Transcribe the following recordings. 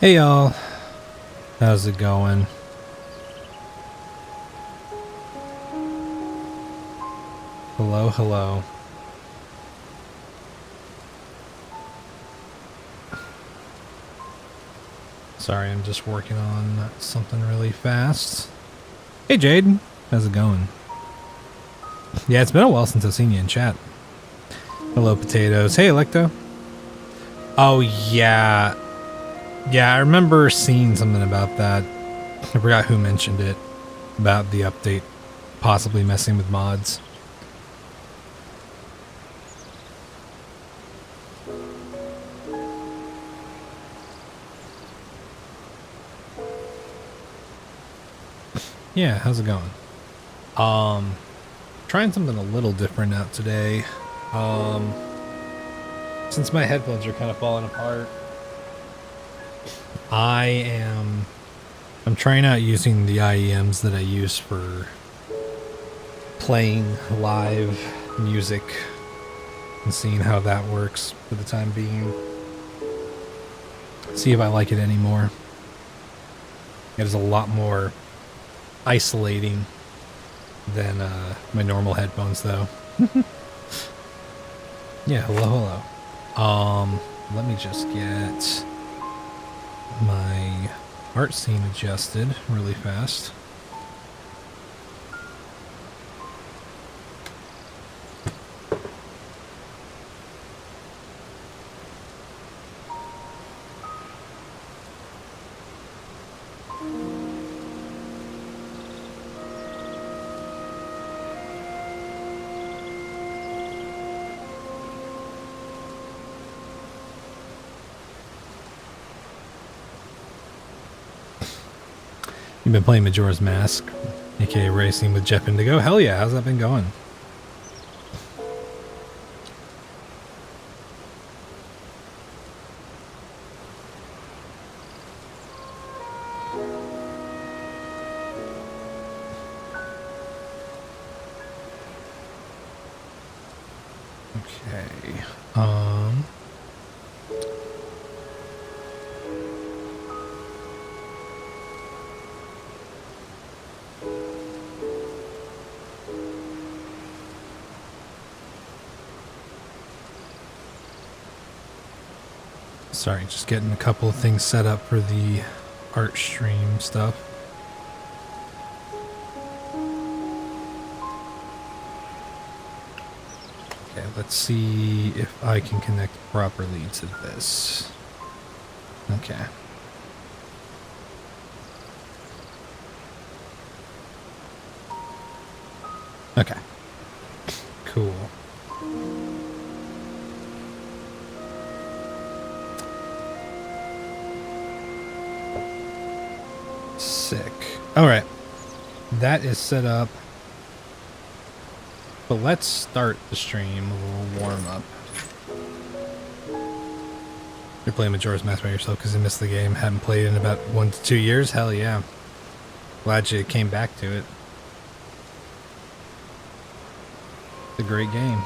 Hey y'all, how's it going? Hello, hello. Sorry, I'm just working on something really fast. Hey Jade, how's it going? Yeah, it's been a while since I've seen you in chat. Hello potatoes. Hey Electo. Oh yeah. Yeah, I remember seeing something about that. I forgot who mentioned it. About the update possibly messing with mods. Yeah, how's it going? Trying something a little different out today. Since my headphones are kind of falling apart, I'm trying out using the IEMs that I use for playing live music and seeing how that works for the time being. See if I like it anymore. It is a lot more isolating than my normal headphones though. Yeah, hello. Let me just get my art scene adjusted really fast. You've been playing Majora's Mask, aka racing with Jeff Indigo. Hell yeah, how's that been going? Okay. Sorry, just getting a couple of things set up for the art stream stuff. Okay, let's see if I can connect properly to this. Okay. Okay. Cool. Sick. Alright. That is set up. But let's start the stream, a little warm up. You're playing Majora's Mask by yourself because you missed the game. Haven't played in about 1 to 2 years? Hell yeah. Glad you came back to it. It's a great game.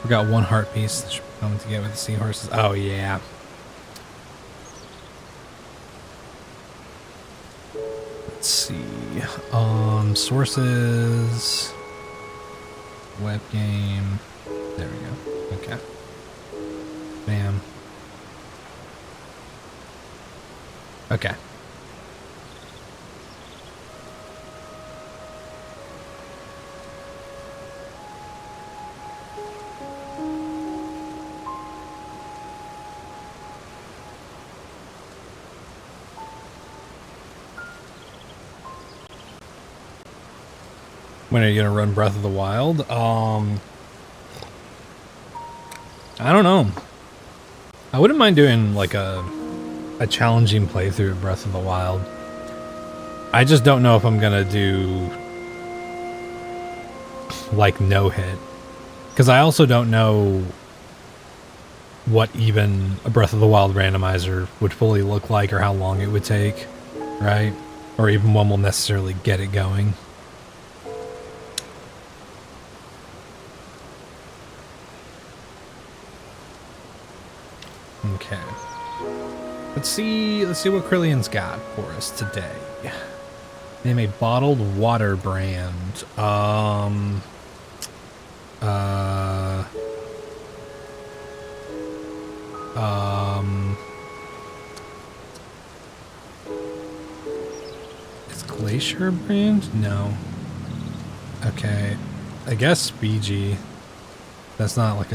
Forgot one heart piece that should be coming to get with the seahorses. Oh yeah. Let's see. Sources. Web game. There we go. Okay. Bam. Okay. When are you gonna run Breath of the Wild? I don't know. I wouldn't mind doing like a a challenging playthrough of Breath of the Wild. I just don't know if I'm gonna do like no hit, because I also don't know what even a Breath of the Wild randomizer would fully look like, or how long it would take, right? Or even when we'll necessarily get it going. Okay. Let's see what Krillian's got for us today. Name a bottled water brand. Is Glacier a brand? No. Okay. I guess BG. That's not like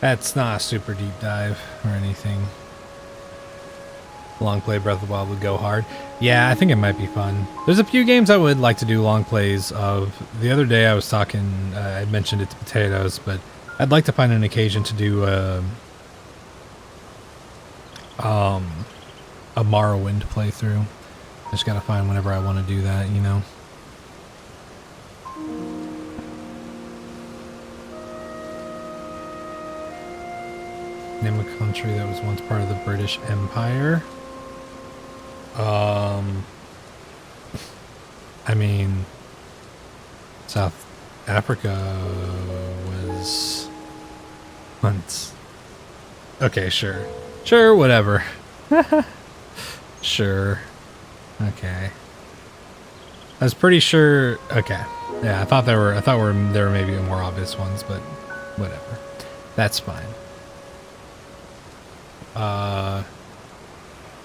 that's not a super deep dive or anything. Long play Breath of the Wild would go hard. Yeah, I think it might be fun. There's a few games I would like to do long plays of. The other day I was talking, I mentioned it to Potatoes, but I'd like to find an occasion to do a Morrowind playthrough. I just gotta find whenever I want to do that, you know. Name a country that was once part of the British Empire. I mean, South Africa was once. Okay, sure. Sure, whatever. Sure. Okay. I was pretty sure. Okay. Yeah, I thought there were maybe more obvious ones, but whatever. That's fine.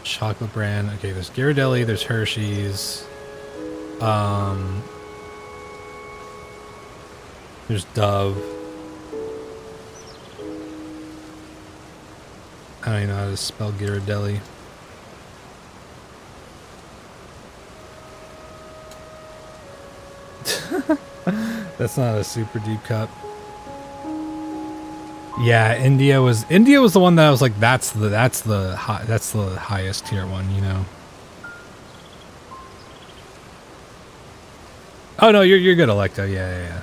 Chocolate brand. Okay, there's Ghirardelli, there's Hershey's. There's Dove. I don't even know how to spell Ghirardelli. That's not a super deep cut. Yeah, India was the one that I was like, that's the highest tier one, you know. Oh no, you're good, Electo. Yeah.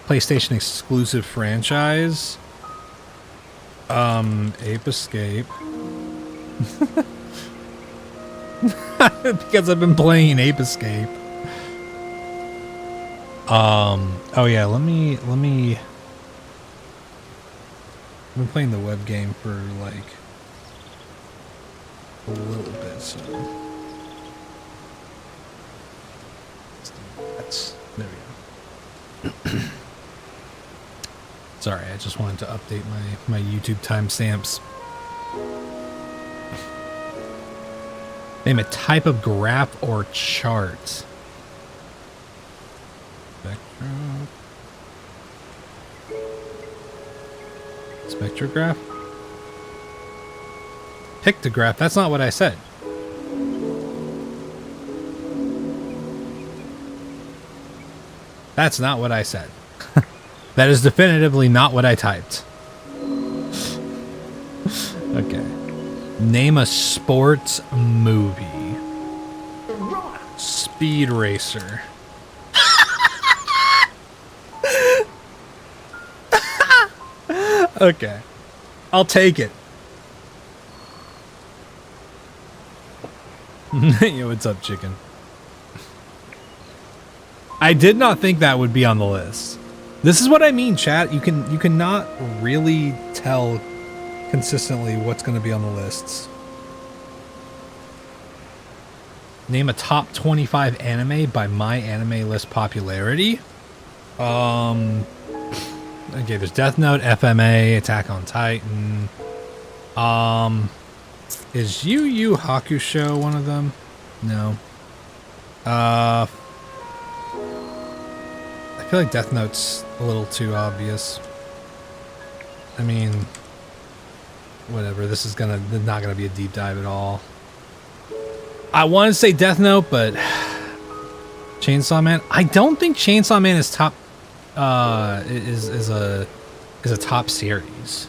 PlayStation exclusive franchise. Ape Escape. Because I've been playing Ape Escape. Oh yeah, let me I've been playing the web game for like a little bit, so there we go. Sorry, I just wanted to update my YouTube timestamps. Name a type of graph or chart. Spectrograph? Pictograph? That's not what I said. That's not what I said. That is definitively not what I typed. Okay. Name a sports movie. Speed Racer. Okay. I'll take it. Yo, what's up, chicken? I did not think that would be on the list. This is what I mean, chat. You cannot really tell consistently what's going to be on the lists. Name a top 25 anime by my anime list popularity. Okay, there's Death Note, FMA, Attack on Titan. Is Yu Yu Hakusho one of them? No. I feel like Death Note's a little too obvious. I mean, whatever. This is not gonna be a deep dive at all. I want to say Death Note, but Chainsaw Man. I don't think Chainsaw Man is top. Is a top series,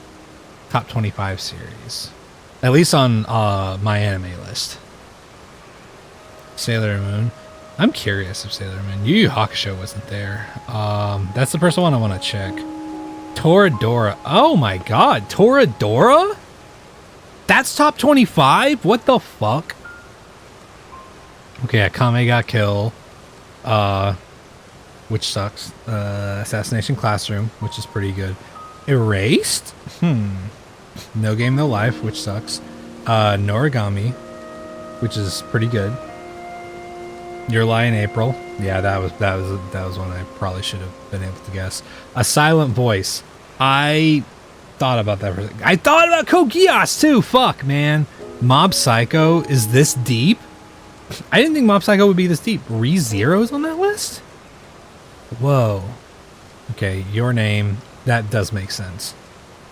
top 25 series. At least on my anime list. Sailor Moon. I'm curious if Sailor Moon. Yu Yu Hakusho wasn't there. That's the first one I want to check. Toradora. Oh my god, Toradora? That's top 25? What the fuck? Okay, Akame got killed. Which sucks. Assassination Classroom, which is pretty good. Erased? No Game No Life, which sucks. Noragami, which is pretty good. Your Lie in April. Yeah, that was one I probably should have been able to guess. A Silent Voice. I thought about that for a second. I thought about Code Geass too. Fuck, man. Mob Psycho is this deep? I didn't think Mob Psycho would be this deep. ReZero's on that list? Whoa. Okay, Your Name. That does make sense.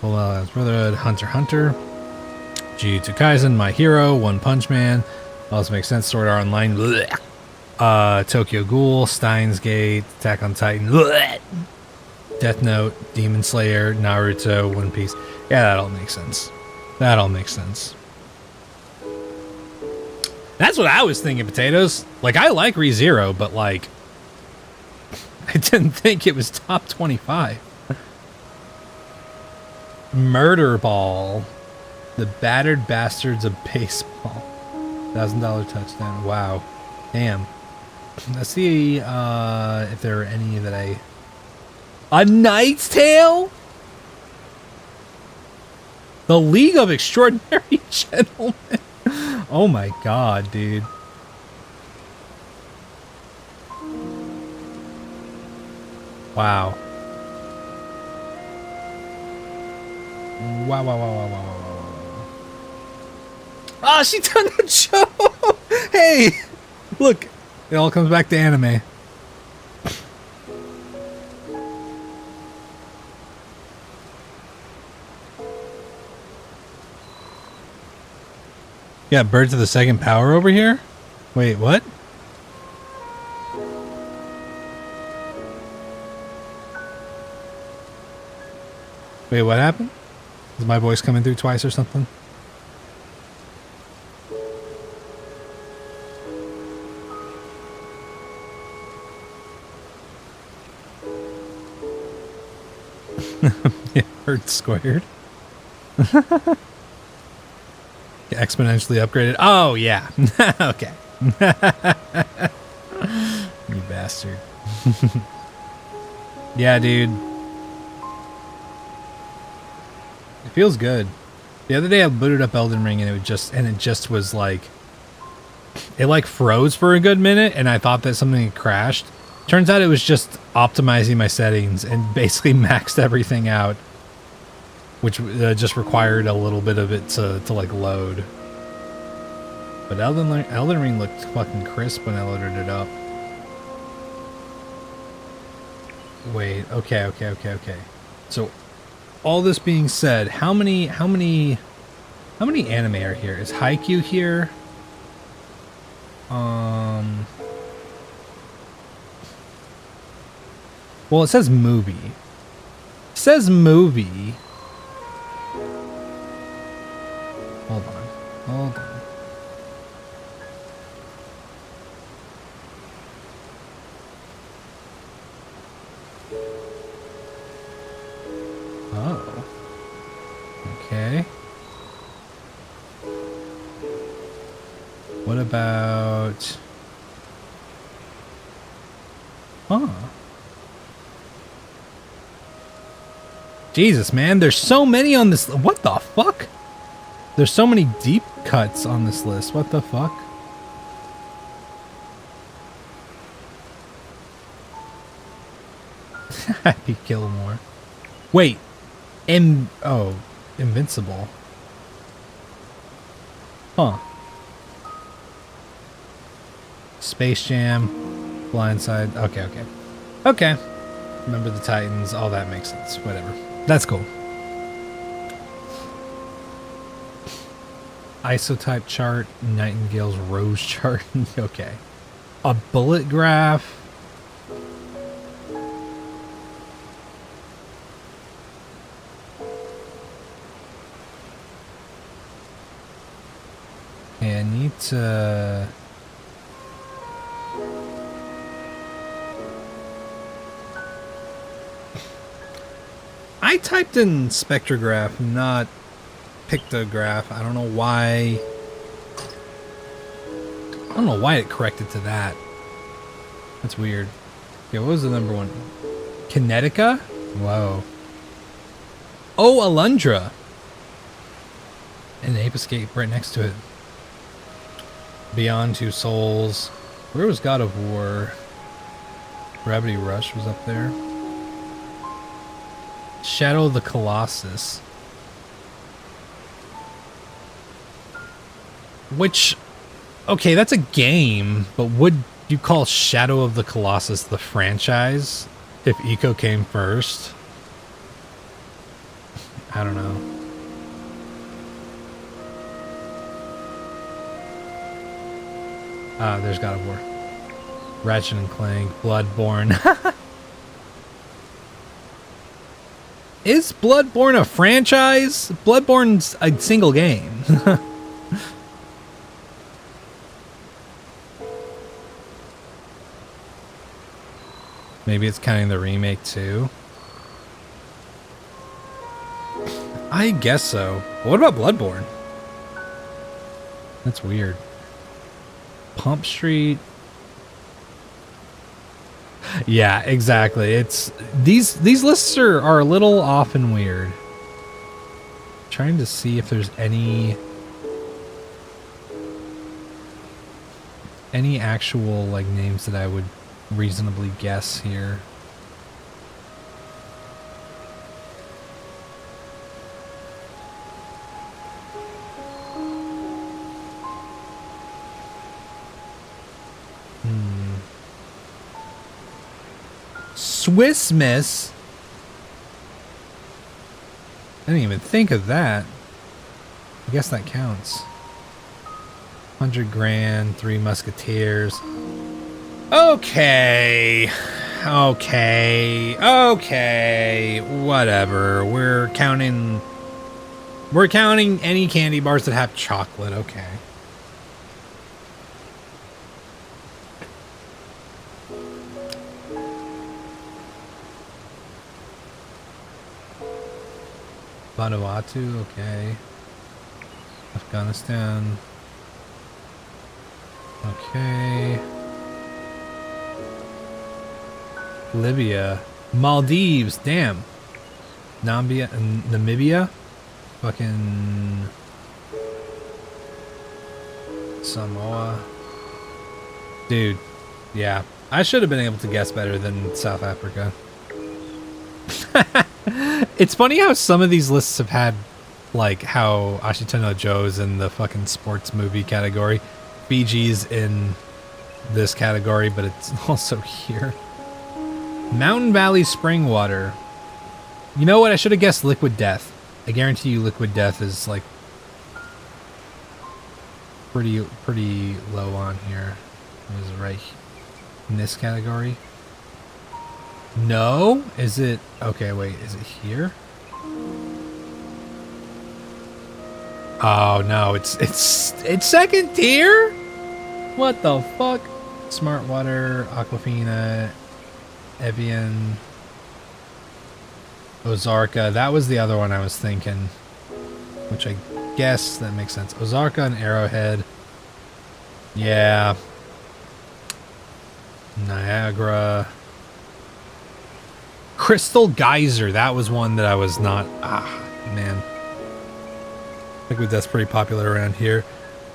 Well, Brotherhood, Hunter x Hunter, Jujutsu Kaisen, My Hero, One Punch Man. Also makes sense. Sword Art Online. Blech. Tokyo Ghoul, Steins Gate, Attack on Titan. Blech. Death Note, Demon Slayer, Naruto, One Piece. Yeah, that all makes sense. That all makes sense. That's what I was thinking, potatoes. Like, I like ReZero, but like, I didn't think it was top 25. Murder Ball. The Battered Bastards of Baseball. $1,000 touchdown. Wow. Damn. Let's see if there are any that I... A Knight's Tale? The League of Extraordinary Gentlemen. Oh my god, dude. Wow. Wow. Ah, she done the show! Hey! Look, it all comes back to anime. Yeah, Birds of the Second Power over here? Wait, what? Wait, what happened? Is my voice coming through twice or something? Yeah, Bird squared. Exponentially upgraded. Oh, yeah. Okay. You bastard. Yeah, dude. It feels good. The other day I booted up Elden Ring and it just was like, it like froze for a good minute and I thought that something had crashed. Turns out it was just optimizing my settings and basically maxed everything out, which just required a little bit of it to like load. But Elden Ring looked fucking crisp when I loaded it up. Wait, okay. So, all this being said, how many anime are here? Is Haikyuu here? Well, it says movie. It says movie. Hold on. Oh. Okay. What about... Huh. Jesus, man, there's so many on this... What the fuck? There's so many deep cuts on this list. What the fuck? Happy Gilmore. Wait. Invincible. Huh. Space Jam. Blindside. Okay. Remember the Titans. All that makes sense. Whatever. That's cool. Isotype chart. Nightingale's rose chart. Okay. A bullet graph. Hey, I need to... I typed in spectrograph, not pictograph. I don't know why. I don't know why it corrected to that. That's weird. Okay, what was the number one? Kinetica? Whoa. Oh, Alundra. And Ape Escape right next to it. Beyond Two Souls. Where was God of War? Gravity Rush was up there. Shadow of the Colossus. Which, okay, that's a game, but would you call Shadow of the Colossus the franchise if Eco came first? I don't know. There's God of War. Ratchet and Clank, Bloodborne. Is Bloodborne a franchise? Bloodborne's a single game. Maybe it's counting the remake too. I guess so. What about Bloodborne? That's weird. Pump Street. Yeah, exactly. It's these lists are a little off and weird. Trying to see if there's any actual like names that I would reasonably guess here. Swiss Miss. I didn't even think of that. I guess that counts. 100 grand, Three Musketeers. Okay. Whatever. We're counting any candy bars that have chocolate. Okay. Vanuatu, okay. Afghanistan. Okay. Libya. Maldives, damn. Namibia? Fucking... Samoa. Dude, yeah. I should have been able to guess better than South Africa. It's funny how some of these lists have had, like, how Ashitano Joe's in the fucking sports movie category. Fiji's in this category, but it's also here. Mountain Valley Spring Water. You know what? I should have guessed Liquid Death. I guarantee you Liquid Death is, like, pretty low on here. It was right in this category. No? Is it... Okay, wait. Is it here? Oh, no. It's second tier? What the fuck? Smart Water, Aquafina, Evian, Ozarka. That was the other one I was thinking. Which I guess that makes sense. Ozarka and Arrowhead. Yeah. Niagara. Crystal Geyser, that was one that I was not... Ah, man. Liquid Death's pretty popular around here.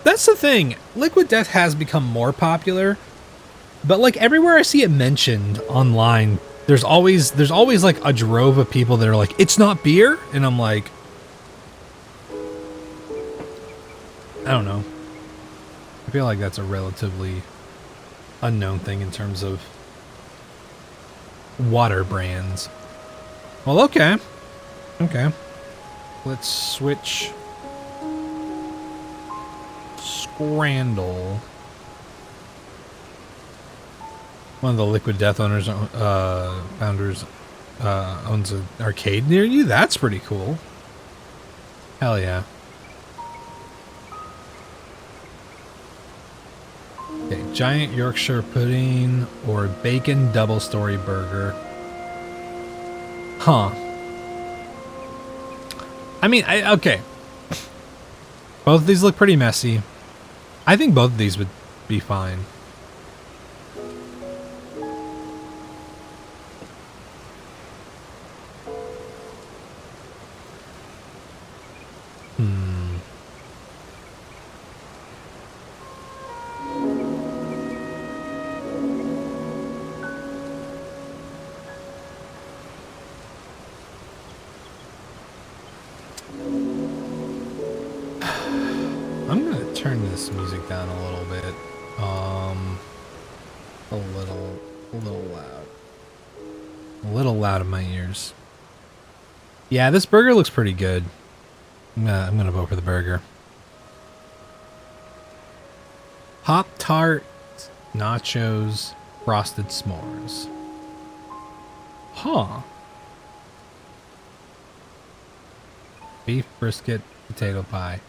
That's the thing. Liquid Death has become more popular, but like everywhere I see it mentioned online, there's always like a drove of people that are like, it's not beer? And I'm like... I don't know. I feel like that's a relatively unknown thing in terms of water brands. Well, okay. Okay. Let's switch. Scrandle. One of the Liquid Death owners, founders, owns an arcade near you. That's pretty cool. Hell yeah. Okay, giant Yorkshire pudding or bacon double story burger. Huh. I mean, okay. Both of these look pretty messy. I think both of these would be fine. I'm gonna turn this music down a little bit. A little loud. A little loud in my ears. Yeah, this burger looks pretty good. I'm gonna vote for the burger. Pop Tart, nachos, frosted s'mores. Huh. Beef brisket, potato pie.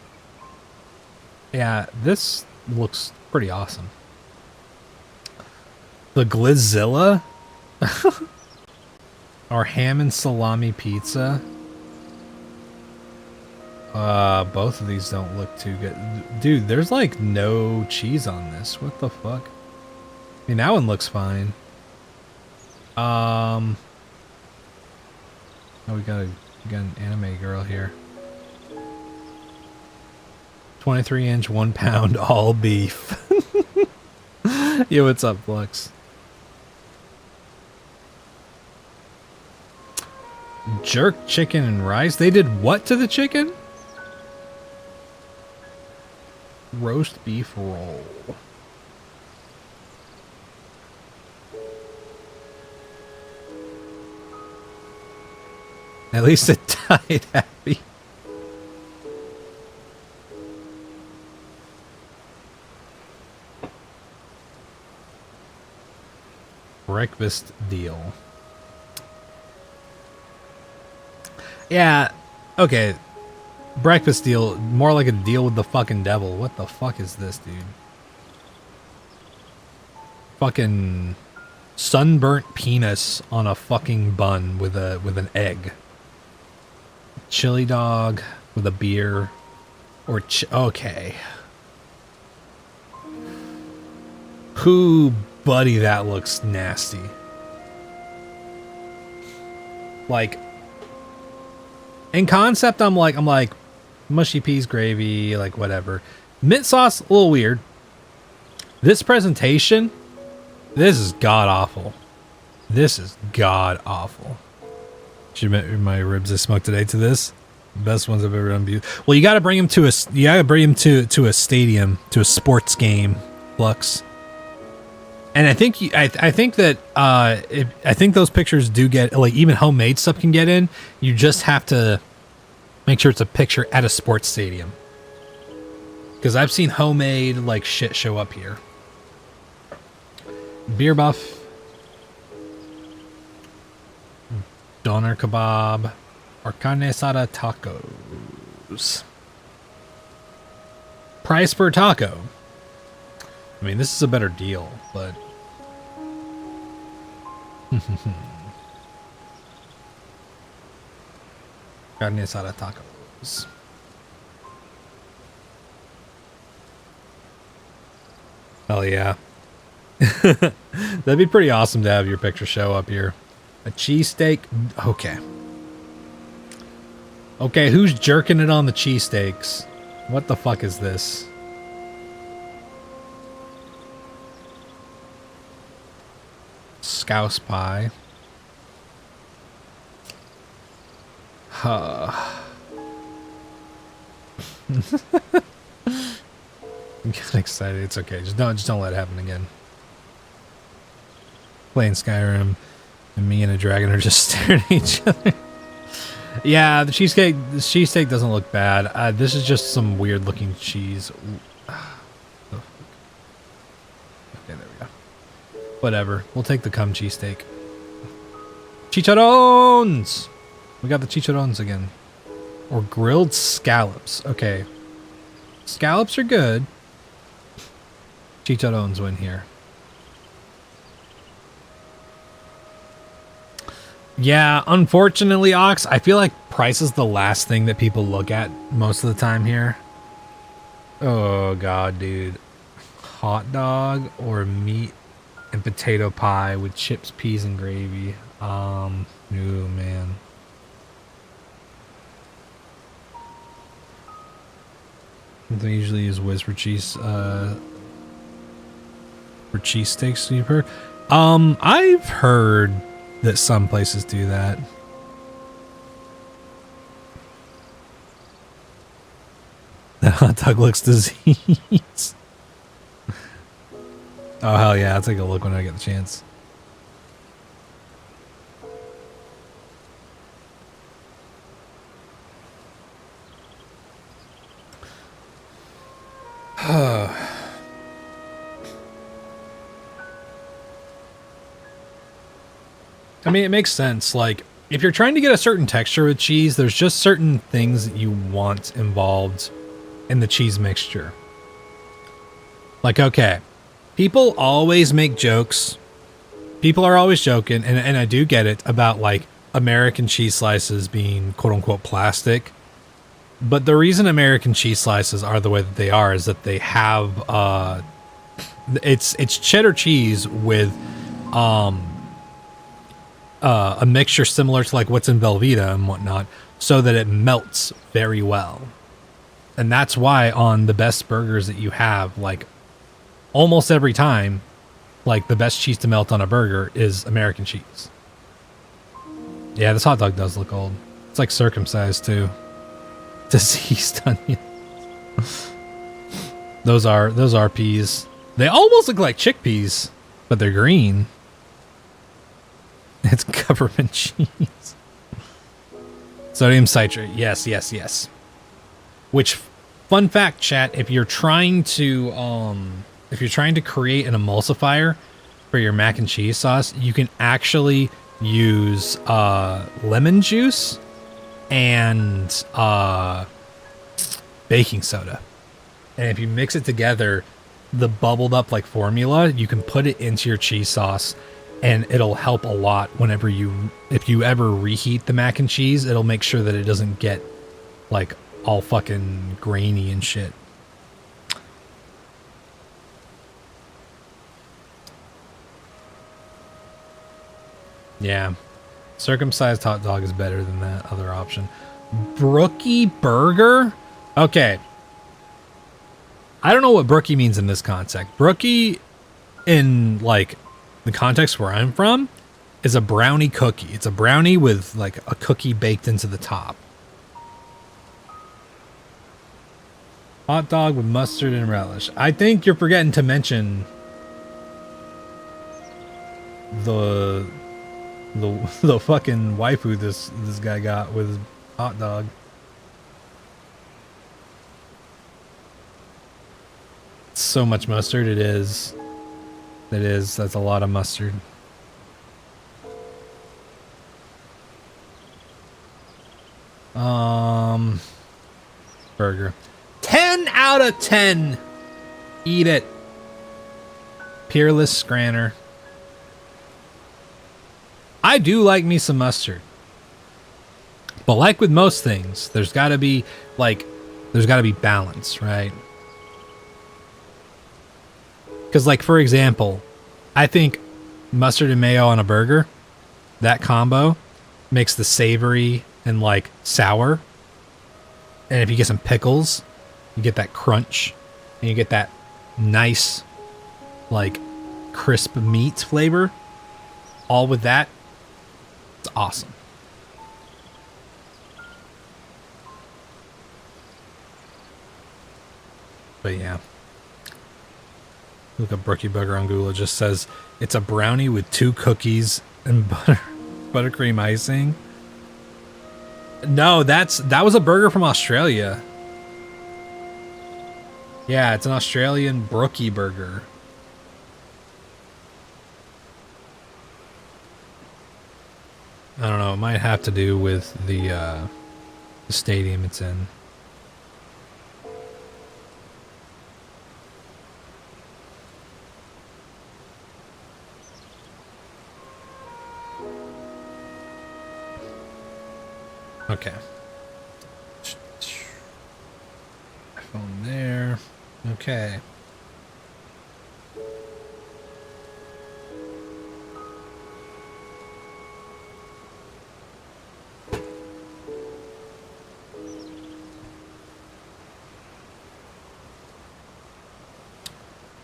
Yeah, this looks pretty awesome. The Glizzilla? Or ham and salami pizza? Both of these don't look too good. Dude, there's like no cheese on this. What the fuck? I mean, that one looks fine. Oh, we got an anime girl here. 23-inch, 1 pound, all beef. Yo, what's up, Flux? Jerk chicken and rice? They did what to the chicken? Roast beef roll. At least it died happy. Breakfast deal. Yeah, okay. Breakfast deal, more like a deal with the fucking devil. What the fuck is this, dude? Fucking sunburnt penis on a fucking bun with an egg. Chili dog with a beer or okay. Who, buddy, that looks nasty. Like, in concept, I'm like mushy peas gravy, like whatever. Mint sauce, a little weird. This presentation, this is god awful. This is god awful. Should my ribs I smoked today to this. Best ones I've ever done. Well, you got to bring him to a to a stadium, to a sports game, Flux. And I think I think that I think those pictures do get, like, even homemade stuff can get in. You just have to make sure it's a picture at a sports stadium. Because I've seen homemade like shit show up here. Beer buff, doner kebab, or carne asada tacos. Price per taco. I mean, this is a better deal, but carne asada tacos. Hell yeah. That'd be pretty awesome to have your picture show up here. A cheesesteak. Okay. Okay, who's jerking it on the cheesesteaks? What the fuck is this? Scouse pie. Huh. I'm getting excited. It's okay. Just don't let it happen again. Playing Skyrim, and me and a dragon are just staring at each other. Yeah, the cheesesteak doesn't look bad. This is just some weird looking cheese. Okay, there we go. Whatever. We'll take the cum cheesesteak. Chicharrones! We got the chicharrones again. Or grilled scallops. Okay. Scallops are good. Chicharrones win here. Yeah, unfortunately, Ox, I feel like price is the last thing that people look at most of the time here. Oh, God, dude. Hot dog or meat and potato pie with chips, peas, and gravy. Ooh, man. They usually use whiz for cheese steaks, you've heard? I've heard that some places do that. That hot dog looks diseased. Oh, hell yeah. I'll take a look when I get the chance. I mean, it makes sense. Like, if you're trying to get a certain texture with cheese, there's just certain things that you want involved in the cheese mixture. Like, okay, people always make jokes. People are always joking, and I do get it, about, like, American cheese slices being quote-unquote plastic. But the reason American cheese slices are the way that they are is that they have, it's cheddar cheese with, a mixture similar to like what's in Velveeta and whatnot, so that it melts very well. And that's why on the best burgers that you have, like almost every time, like the best cheese to melt on a burger is American cheese. Yeah, this hot dog does look old. It's like circumcised too. Diseased onion. Those are peas. They almost look like chickpeas, but they're green. It's government cheese. Sodium citrate. Yes, yes, yes. Which, fun fact, chat, if you're trying to create an emulsifier for your mac and cheese sauce, you can actually use lemon juice and baking soda. And if you mix it together, the bubbled up like formula, you can put it into your cheese sauce, and it'll help a lot whenever if you ever reheat the mac and cheese, it'll make sure that it doesn't get like all fucking grainy and shit. Yeah. Circumcised hot dog is better than that other option. Brookie burger? Okay. I don't know what brookie means in this context. Brookie, in like the context where I'm from, is a brownie cookie. It's a brownie with like a cookie baked into the top. Hot dog with mustard and relish. I think you're forgetting to mention the fucking waifu this guy got with his hot dog. So much mustard. It is. That's a lot of mustard. Burger. 10 out of 10. Eat it. Peerless Scranner. I do like me some mustard. But like with most things, there's gotta be balance, right? Because, like, for example, I think mustard and mayo on a burger, that combo makes the savory and, like, sour. And if you get some pickles, you get that crunch. And you get that nice, like, crisp meat flavor. All with that, it's awesome. But, yeah. Look at Brookie Burger on Google. It just says it's a brownie with 2 cookies and buttercream icing. No, that was a burger from Australia. Yeah, it's an Australian Brookie burger. I don't know. It might have to do with the stadium it's in. Okay. Phone there. Okay.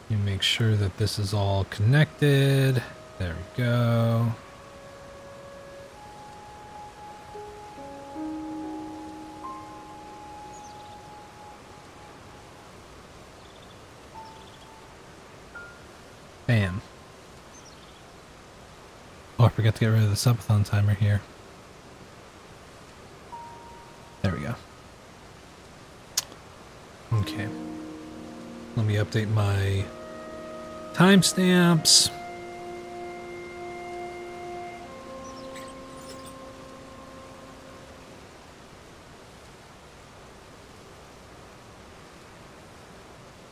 You make sure that this is all connected. There we go. Bam. Oh, I forgot to get rid of the subathon timer here. There we go. Okay. Let me update my timestamps.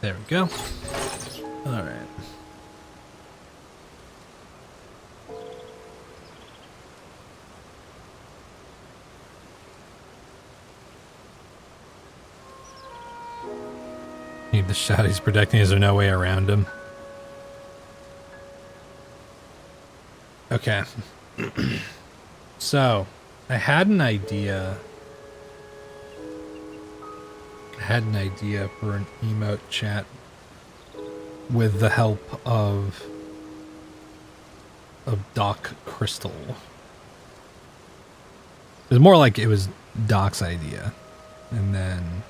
There we go. All right. Need the shot he's protecting. Is there no way around him? Okay. So, I had an idea. For an emote chat with the help of Doc Crystal. It was more like it was Doc's idea. And then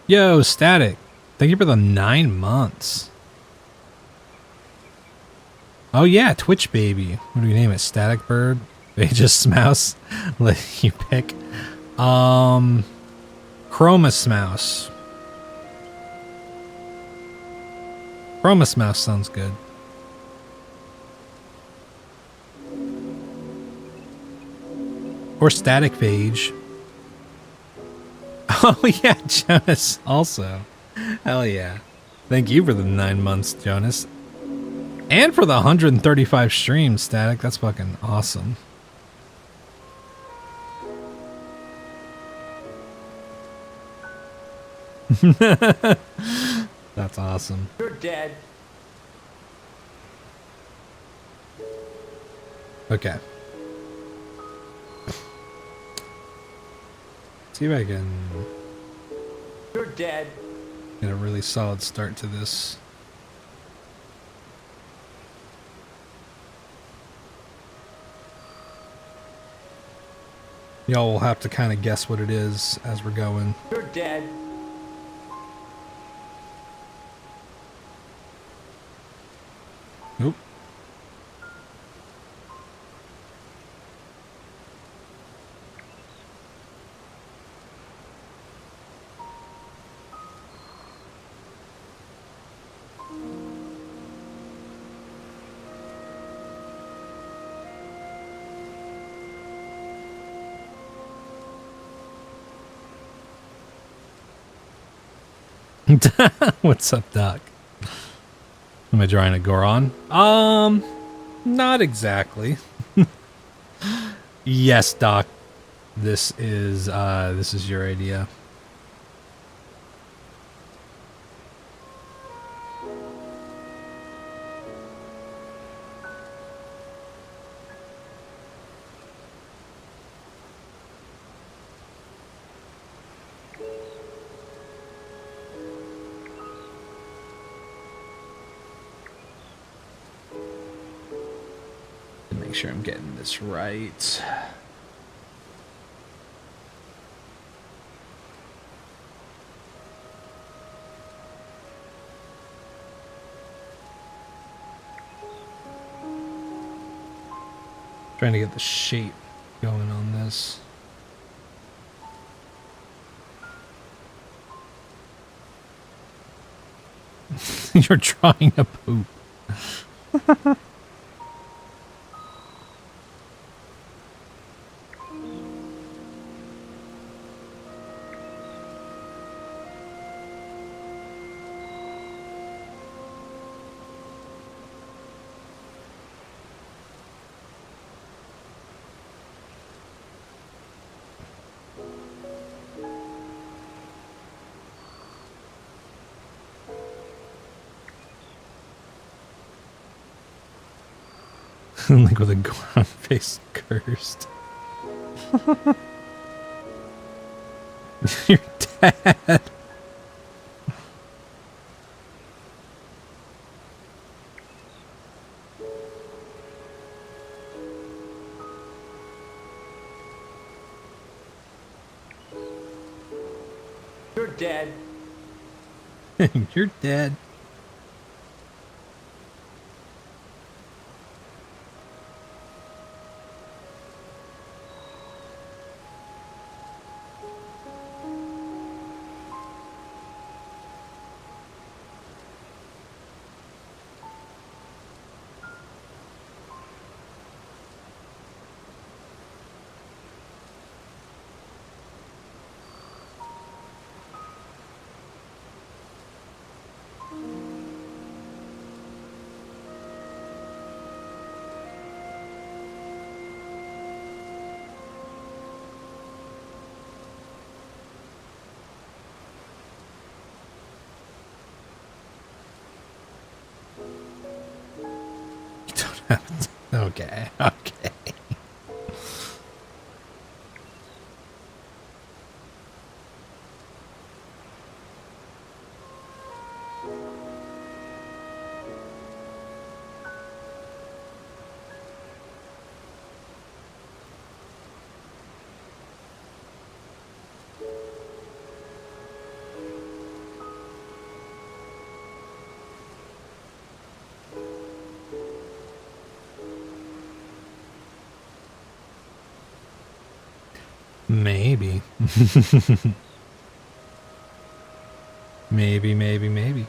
yo, Static. Thank you for the 9 months. Oh yeah, Twitch baby. What do we name it? Static Bird? Aegis Mouse? Let you pick. Chromus Mouse. Chromus Mouse sounds good. Or Static Phage. Oh yeah, Jonas also. Hell yeah. Thank you for the 9 months, Jonas. And for the 135 streams, Static. That's fucking awesome. That's awesome. You're dead. Okay. See if I can You're dead. get a really solid start to this. Y'all will have to kind of guess what it is as we're going. You're dead. Oop. What's up, Doc? Am I drawing a Goron? Not exactly. Yes, Doc. This is your idea. Make sure I'm getting this right. Trying to get the shape going on this. You're drawing a poop. Like with a Goron face cursed. Your dad. You're dead. You're dead. Okay, okay. Maybe. Maybe.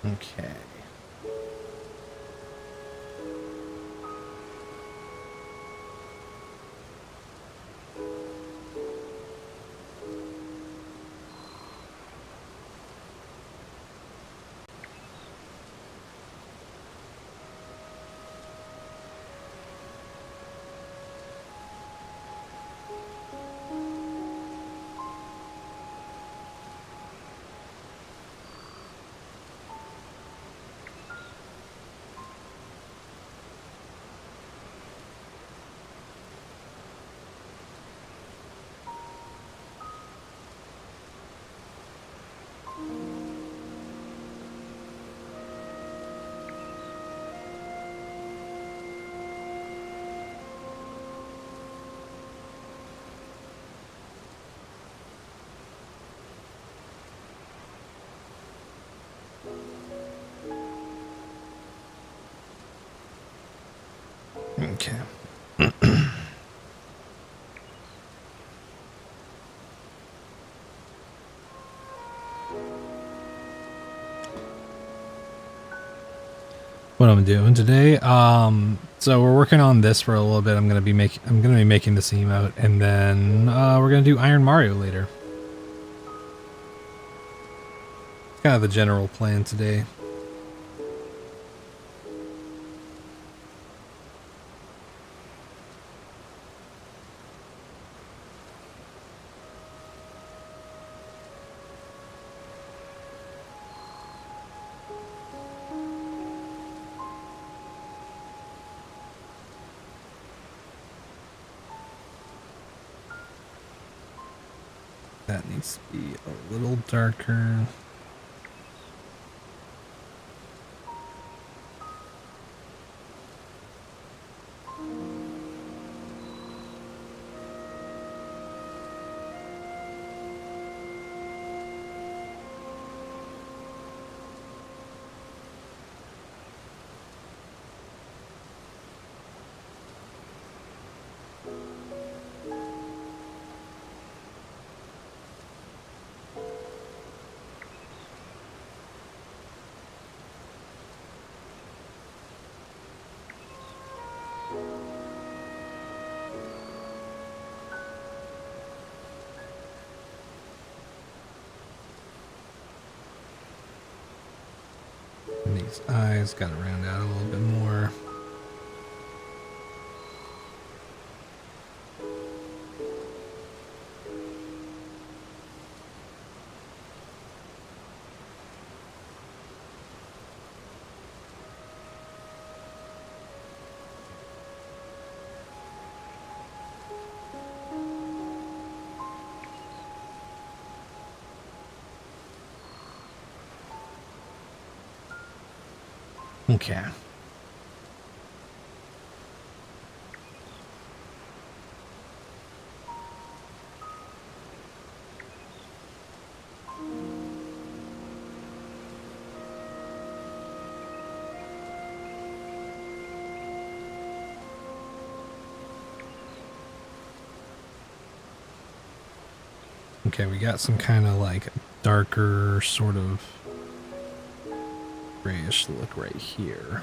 Okay. Okay. What I'm doing today, so we're working on this for a little bit. I'm gonna be making this emote, and then we're gonna do Iron Mario later. Kind of the general plan today. That needs to be a little darker. These eyes gotta round out a little bit more. Okay. Okay, we got some kind of like darker sort of grayish look right here.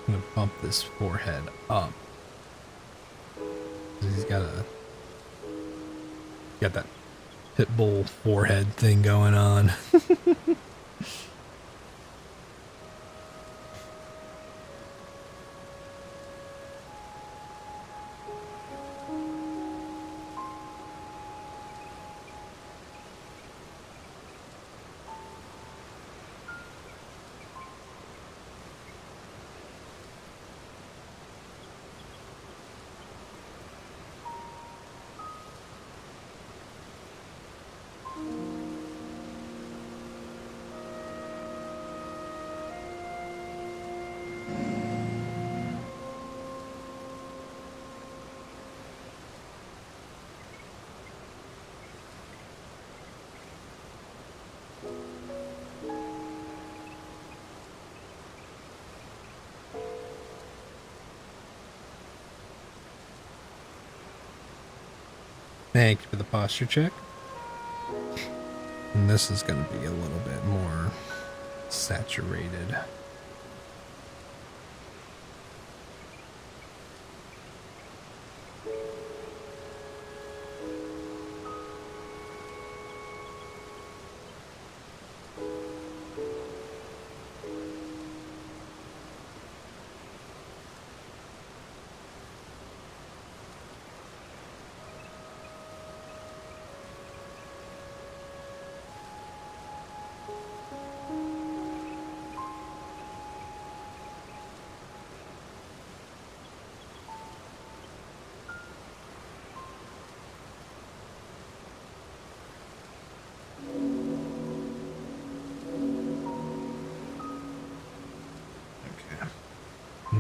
I'm gonna bump this forehead up. He's got that pit bull forehead thing going on. Thank you for the posture check. And this is going to be a little bit more saturated.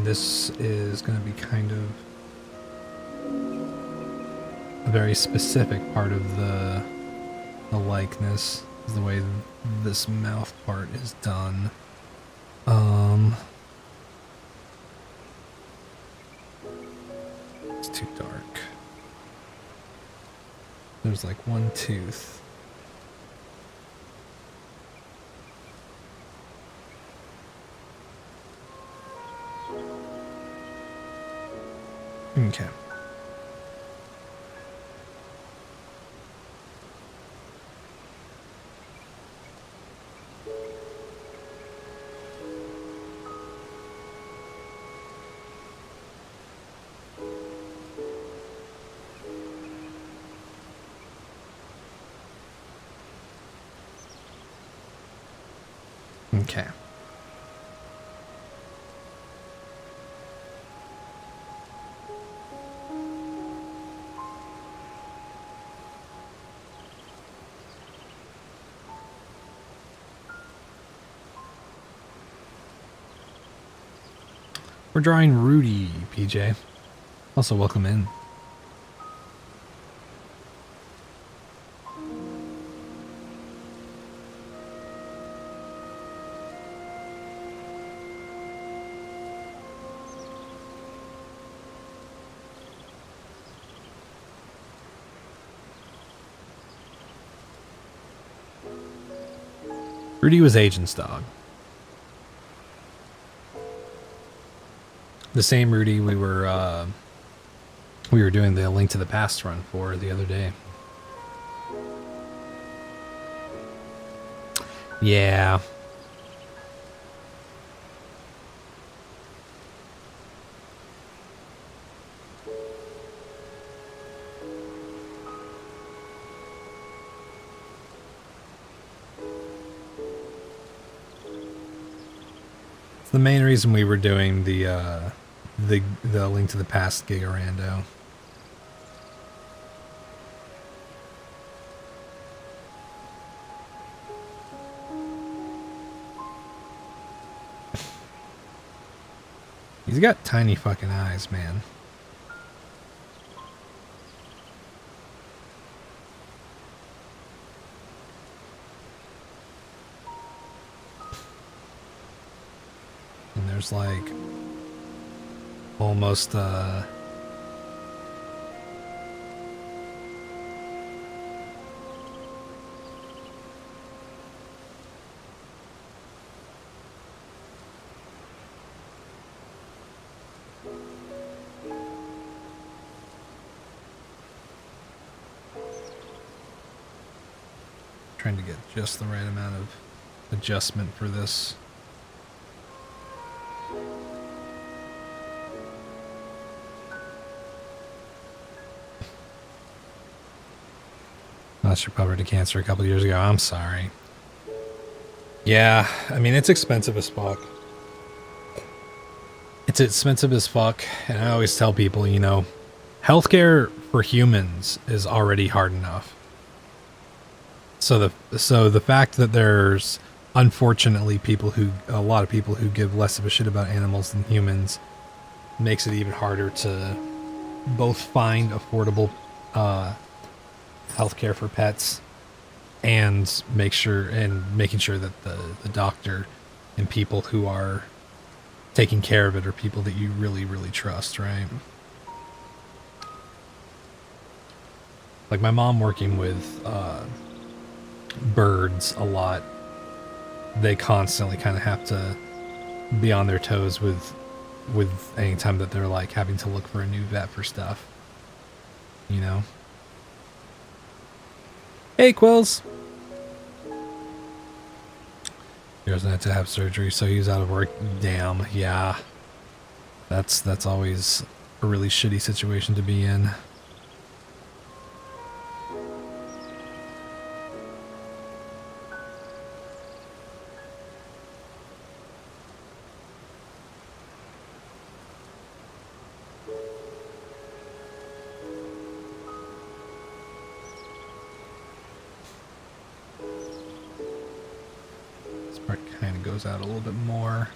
This is going to be kind of a very specific part of the likeness, is the way this mouth part is done. It's too dark. There's like one tooth. Okay. Okay. We're drawing Rudy, PJ. Also, welcome in. Rudy was Agent's dog. The same Rudy we were doing the Link to the Past run for the other day. Yeah. It's the main reason we were doing the Link to the Past Gigarando. He's got tiny fucking eyes, man. And there's like almost trying to get just the right amount of adjustment for this. Lost your puppy to cancer a couple years ago. I'm sorry. Yeah, I mean, it's expensive as fuck. It's expensive as fuck, and I always tell people, you know, healthcare for humans is already hard enough. So the fact that there's unfortunately a lot of people who give less of a shit about animals than humans makes it even harder to both find affordable healthcare for pets and making sure that the doctor and people who are taking care of it are people that you really, really trust, right? Like my mom working with birds a lot, they constantly kind of have to be on their toes with any time that they're like having to look for a new vet for stuff, you know? Hey, Quills! He doesn't have to have surgery, so he's out of work. Damn, yeah. That's always a really shitty situation to be in. Out a little bit more.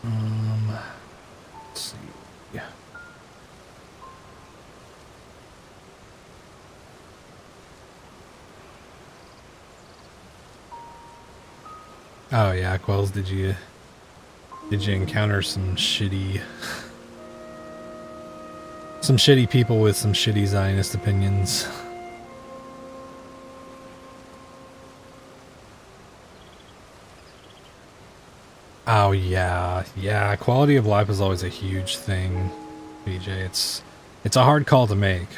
Let's see. Yeah. Oh yeah, Quells, did you encounter some shitty people with some shitty Zionist opinions? Oh yeah, yeah, quality of life is always a huge thing, BJ. It's a hard call to make.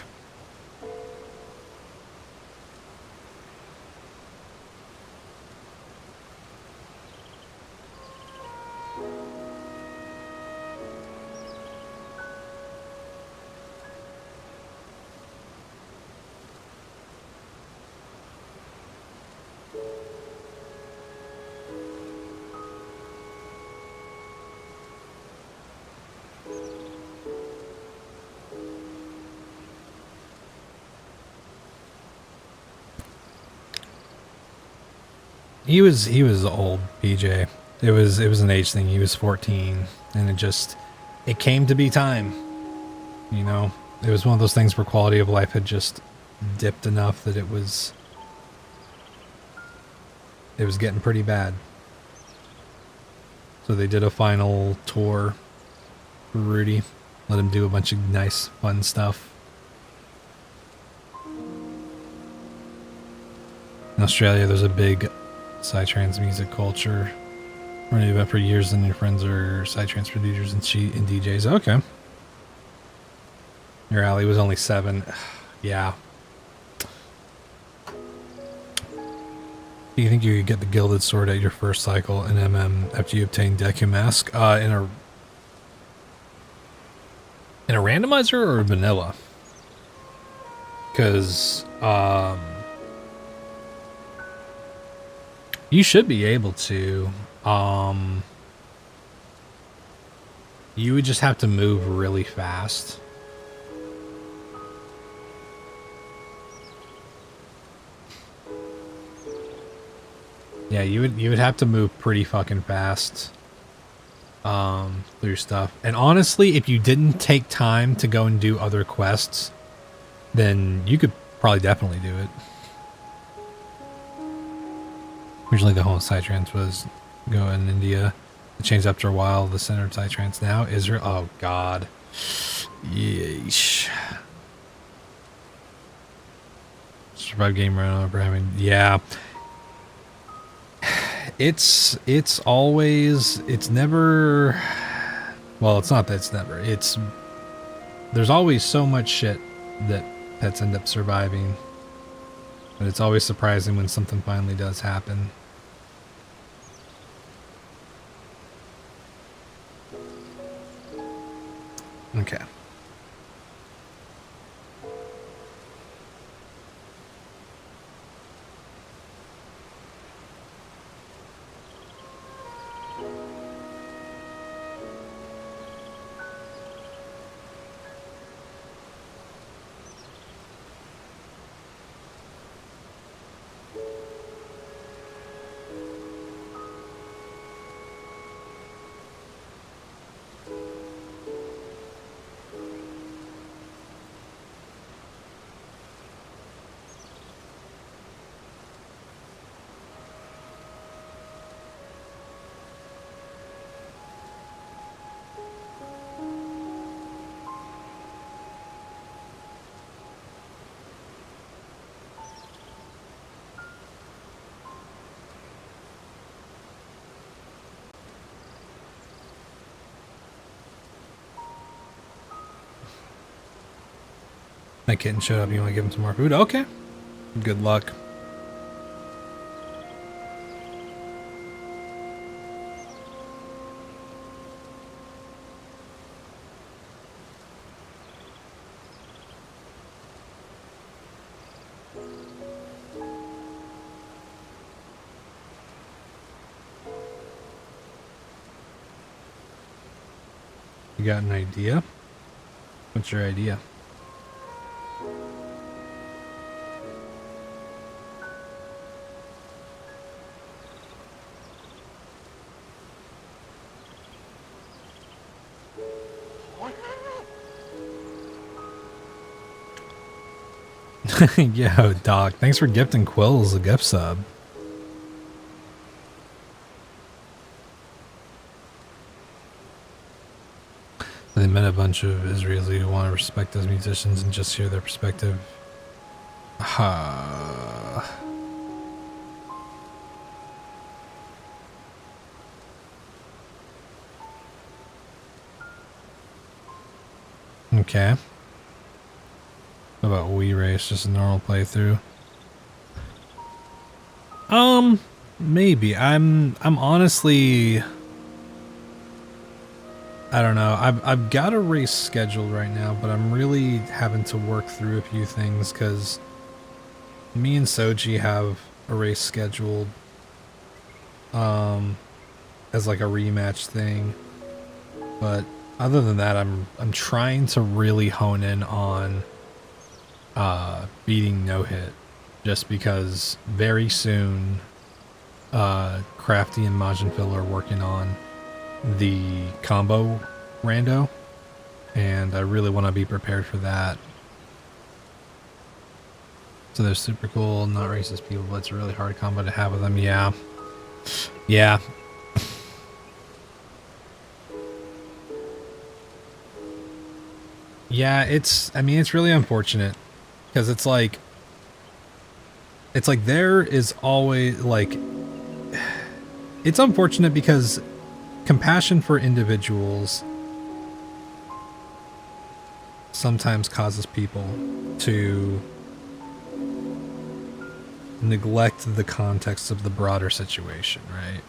He was old, BJ. It was an age thing. He was 14, and it came to be time. You know, it was one of those things where quality of life had just dipped enough that it was it was getting pretty bad. So they did a final tour for Rudy. Let him do a bunch of nice, fun stuff. In Australia, there's a big psytrance music culture. Running an event for years, and your friends are psytrance producers and DJs. Okay. Your alley was only 7. Yeah. Do you think you could get the Gilded Sword at your first cycle in MM after you obtain Deku Mask? In a randomizer or vanilla? Because you should be able to. You would just have to move really fast. Yeah, you would have to move pretty fucking fast through stuff. And honestly, if you didn't take time to go and do other quests, then you could probably definitely do it. Originally the whole psytrance was go in India. It changed after a while. The center of psytrance now Israel. Oh god. Yeesh. Survive game run over having, yeah. It's never, well, it's not that it's never, there's always so much shit that pets end up surviving, but it's always surprising when something finally does happen. Okay. That kitten showed up. You want to give him some more food? Okay. Good luck. You got an idea? What's your idea? Yo, Doc, thanks for gifting Quills a gift sub. They met a bunch of Israelis who want to respect those musicians and just hear their perspective. Okay. What about Wii Race? Just a normal playthrough? Maybe. I'm honestly, I don't know. I've got a race scheduled right now, but I'm really having to work through a few things because me and Soji have a race scheduled as like a rematch thing. But other than that, I'm trying to really hone in on beating no hit, just because very soon Crafty and Majin Phil are working on the combo rando, and I really want to be prepared for that. So they're super cool, not racist people, but it's a really hard combo to have with them. Yeah. Yeah. Yeah, I mean, it's really unfortunate because it's like there is always like, it's unfortunate because compassion for individuals sometimes causes people to neglect the context of the broader situation, right?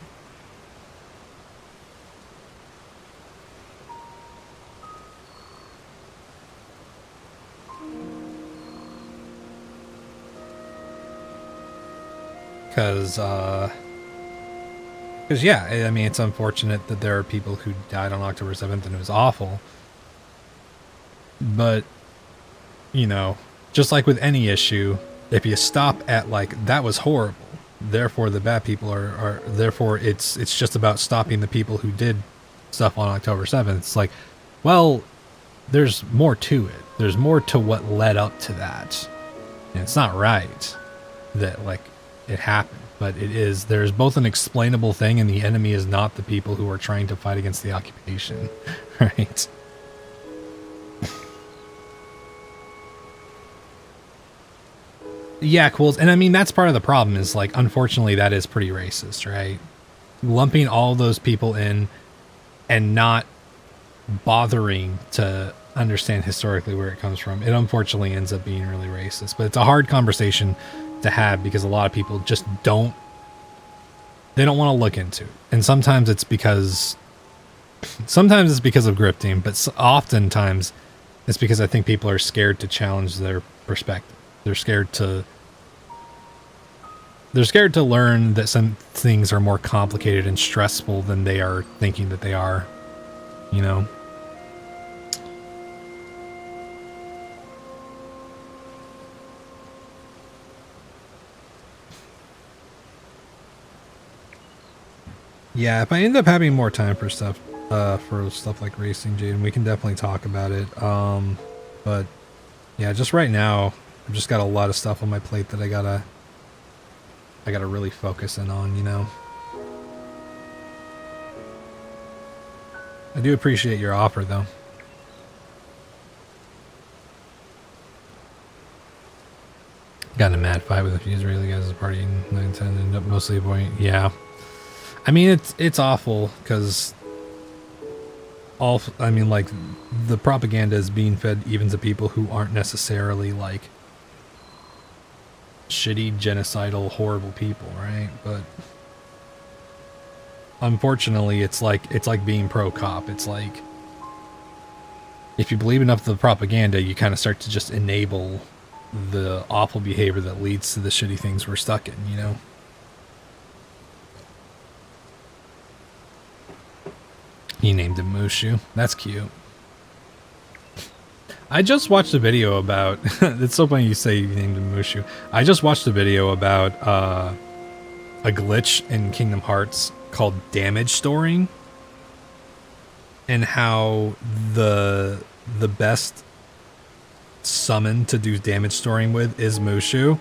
Because yeah, I mean, it's unfortunate that there are people who died on October 7th and it was awful. But, you know, just like with any issue, if you stop at like, that was horrible, therefore the bad people are therefore it's just about stopping the people who did stuff on October 7th. It's like, well, there's more to it. There's more to what led up to that. And it's not right that like it happened, but it is. There's both an explainable thing, and the enemy is not the people who are trying to fight against the occupation, right? Yeah, cool. And I mean, that's part of the problem is like, unfortunately, that is pretty racist, right? Lumping all those people in and not bothering to understand historically where it comes from. It unfortunately ends up being really racist, but it's a hard conversation to have because a lot of people just don't want to look into it. And sometimes it's because of grifting, but oftentimes it's because I think people are scared to challenge their perspective. They're scared to learn that some things are more complicated and stressful than they are thinking that they are, you know? Yeah, if I end up having more time for stuff like racing, Jaden, we can definitely talk about it. But yeah, just right now, I've just got a lot of stuff on my plate that I gotta really focus in on, you know? I do appreciate your offer, though. Got in a mad fight with a few Israeli guys at a party in 910 and ended up mostly avoiding. Yeah. I mean, it's awful because I mean, like, the propaganda is being fed even to people who aren't necessarily like shitty, genocidal, horrible people, right? But unfortunately, it's like being pro-cop. It's like, if you believe enough of the propaganda, you kind of start to just enable the awful behavior that leads to the shitty things we're stuck in, you know? He named him Mushu. That's cute. I just watched a video about... It's so funny you say you named him Mushu. I just watched a video about a glitch in Kingdom Hearts called damage storing, and how the best summon to do damage storing with is Mushu.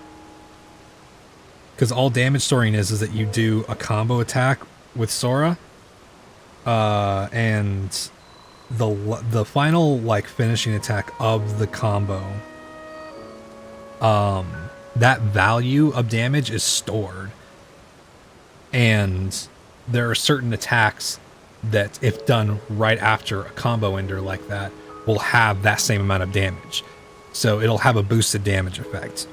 Because all damage storing is that you do a combo attack with Sora, and the final like finishing attack of the combo, that value of damage is stored, and there are certain attacks that, if done right after a combo ender like that, will have that same amount of damage. So it'll have a boosted damage effect.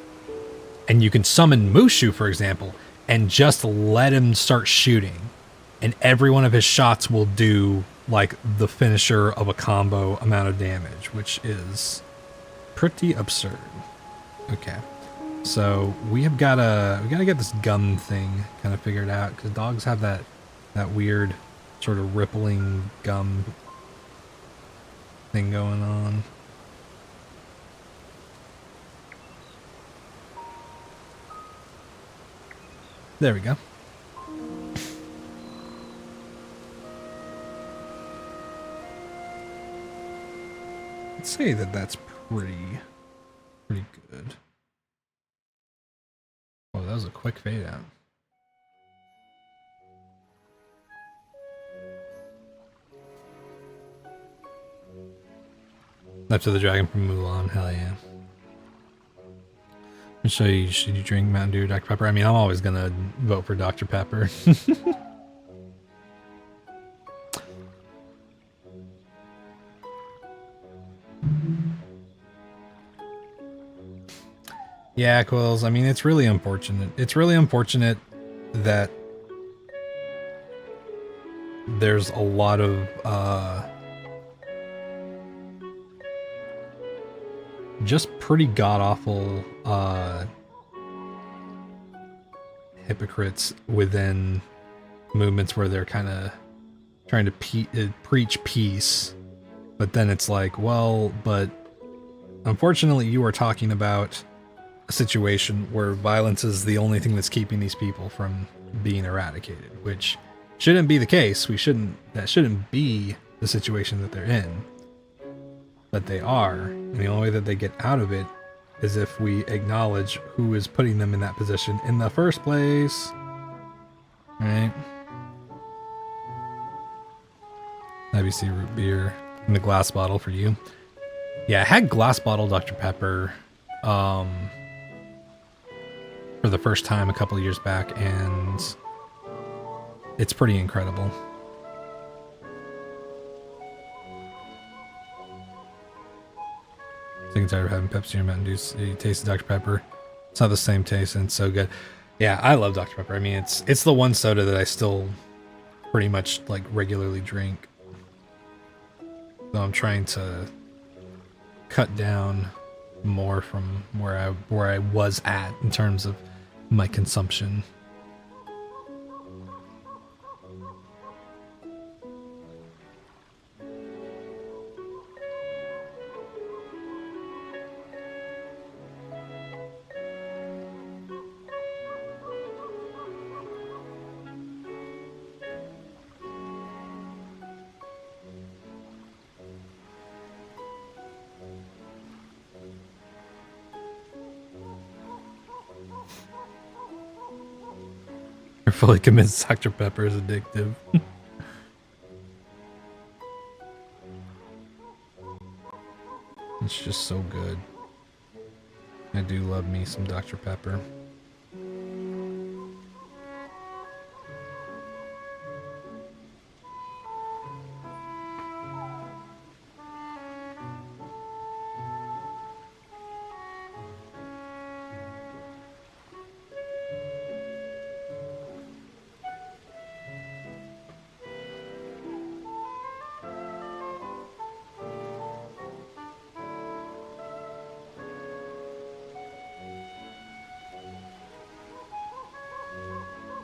And you can summon Mushu, for example, and just let him start shooting, and every one of his shots will do like the finisher of a combo amount of damage, which is pretty absurd. Okay, so we gotta get this gum thing kind of figured out, because dogs have that weird sort of rippling gum thing going on. There we go. I'd say that that's pretty good. was a quick fade out. After the dragon from Mulan, hell yeah. I'll show you, should you drink Mountain Dew or Dr. Pepper? I mean, I'm always gonna vote for Dr. Pepper. Yeah, Quills, I mean, it's really unfortunate. It's really unfortunate that there's a lot of, just pretty god-awful hypocrites within movements where they're kind of trying to preach peace, but then it's like, well, but unfortunately you are talking about a situation where violence is the only thing that's keeping these people from being eradicated, which shouldn't be the case. That shouldn't be the situation that they're in. But they are, and the only way that they get out of it is if we acknowledge who is putting them in that position in the first place. Right? IBC root beer in the glass bottle for you. Yeah, I had glass bottle Dr. Pepper for the first time a couple of years back, and it's pretty incredible. Sick and tired of having Pepsi or Mountain Dew. You taste Dr. Pepper. It's not the same taste, and it's so good. Yeah, I love Dr. Pepper. I mean, it's the one soda that I still pretty much like regularly drink. So I'm trying to cut down more from where I was at in terms of my consumption. You're fully convinced Dr. Pepper is addictive. It's just so good. I do love me some Dr. Pepper.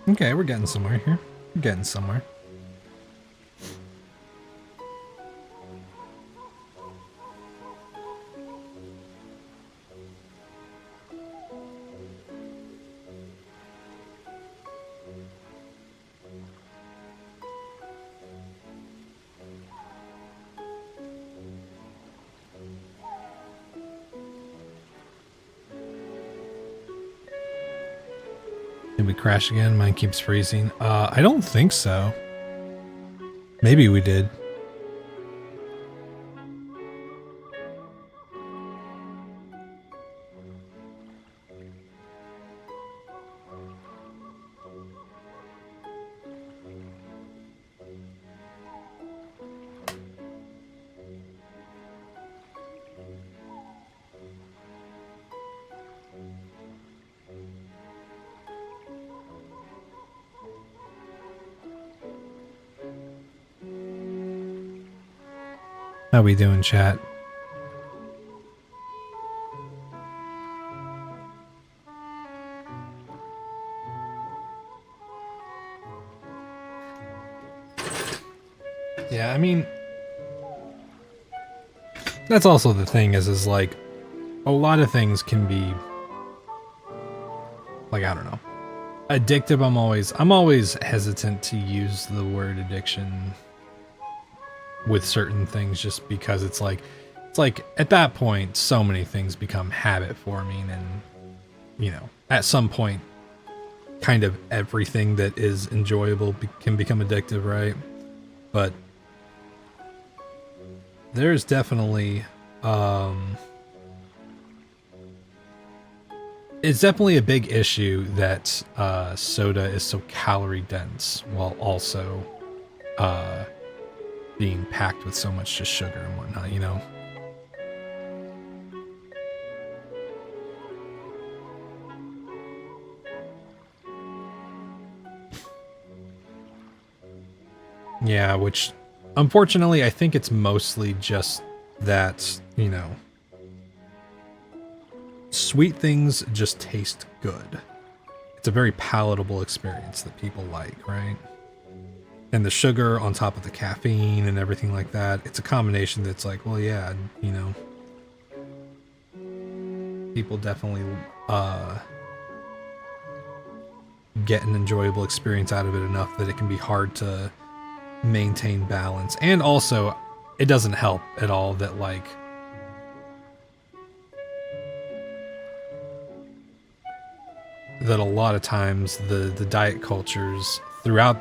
Okay, we're getting somewhere here. We're getting somewhere. Did we crash again? Mine keeps freezing. I don't think so. Maybe we did. How we doing, chat? Yeah, I mean, that's also the thing is like, a lot of things can be, like, I don't know, addictive. I'm always hesitant to use the word addiction with certain things, just because it's like at that point so many things become habit forming, and you know, at some point kind of everything that is enjoyable can become addictive, right? But there's definitely it's definitely a big issue that soda is so calorie dense while also being packed with so much just sugar and whatnot, you know? Yeah, which unfortunately I think it's mostly just that, you know, sweet things just taste good. It's a very palatable experience that people like, right? And the sugar on top of the caffeine and everything like that, it's a combination that's like, well, yeah, you know, people definitely get an enjoyable experience out of it enough that it can be hard to maintain balance. And also, it doesn't help at all that, like, that a lot of times the diet cultures throughout,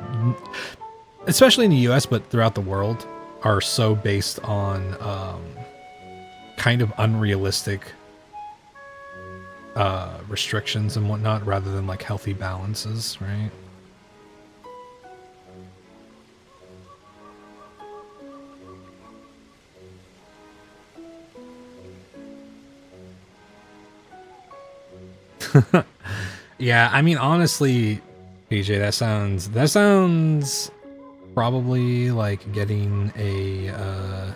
especially in the US, but throughout the world, are so based on kind of unrealistic restrictions and whatnot rather than like healthy balances, right? Yeah, I mean, honestly, PJ, that sounds probably like getting a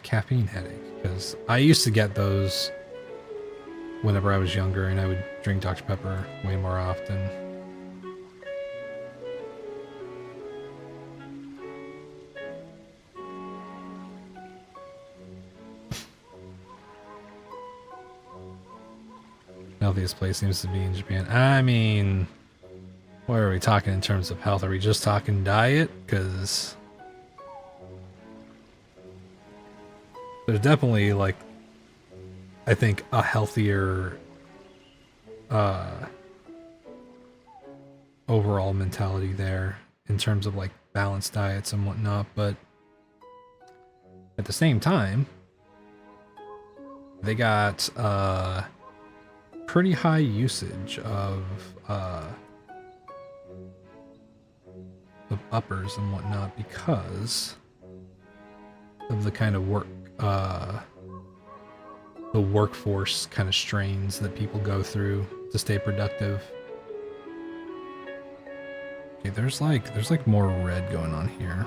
caffeine headache, because I used to get those whenever I was younger, and I would drink Dr. Pepper way more often. Healthiest place seems to be in Japan. I mean, what are we talking in terms of health? Are we just talking diet? Because there's definitely, like, I think a healthier overall mentality there in terms of like balanced diets and whatnot, but at the same time, they got pretty high usage of uppers and whatnot because of the kind of work the workforce kind of strains that people go through to stay productive. Okay, there's like more red going on here.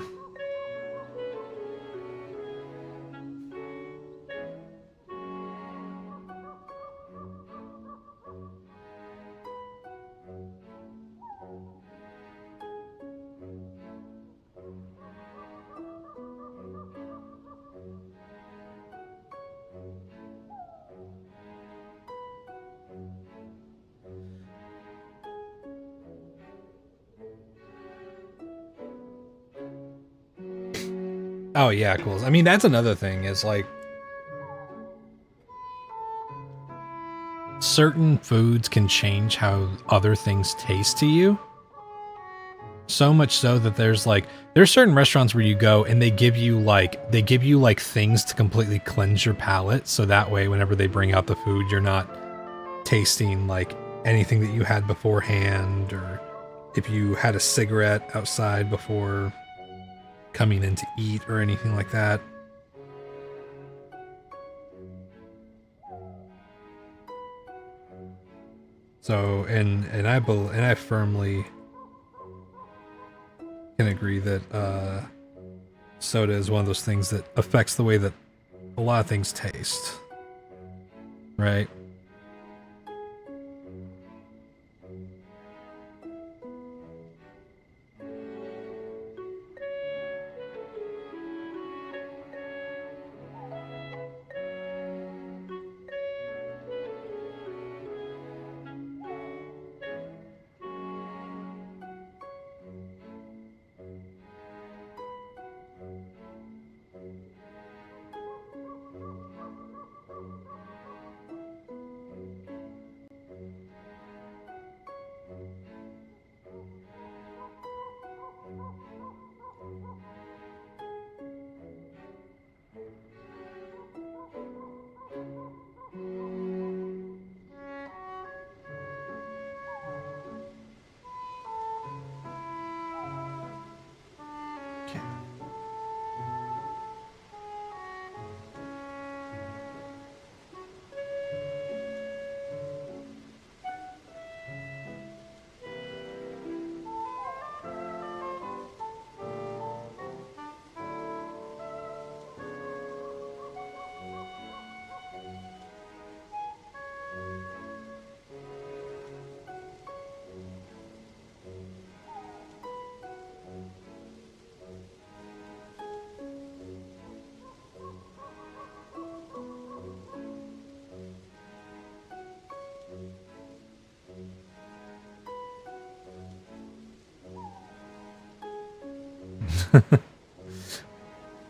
Oh yeah, cool. I mean, that's another thing is like certain foods can change how other things taste to you. So much so that there's certain restaurants where you go and they give you like things to completely cleanse your palate, so that way whenever they bring out the food, you're not tasting like anything that you had beforehand, or if you had a cigarette outside before coming in to eat or anything like that. So, and I firmly can agree that soda is one of those things that affects the way that a lot of things taste, right?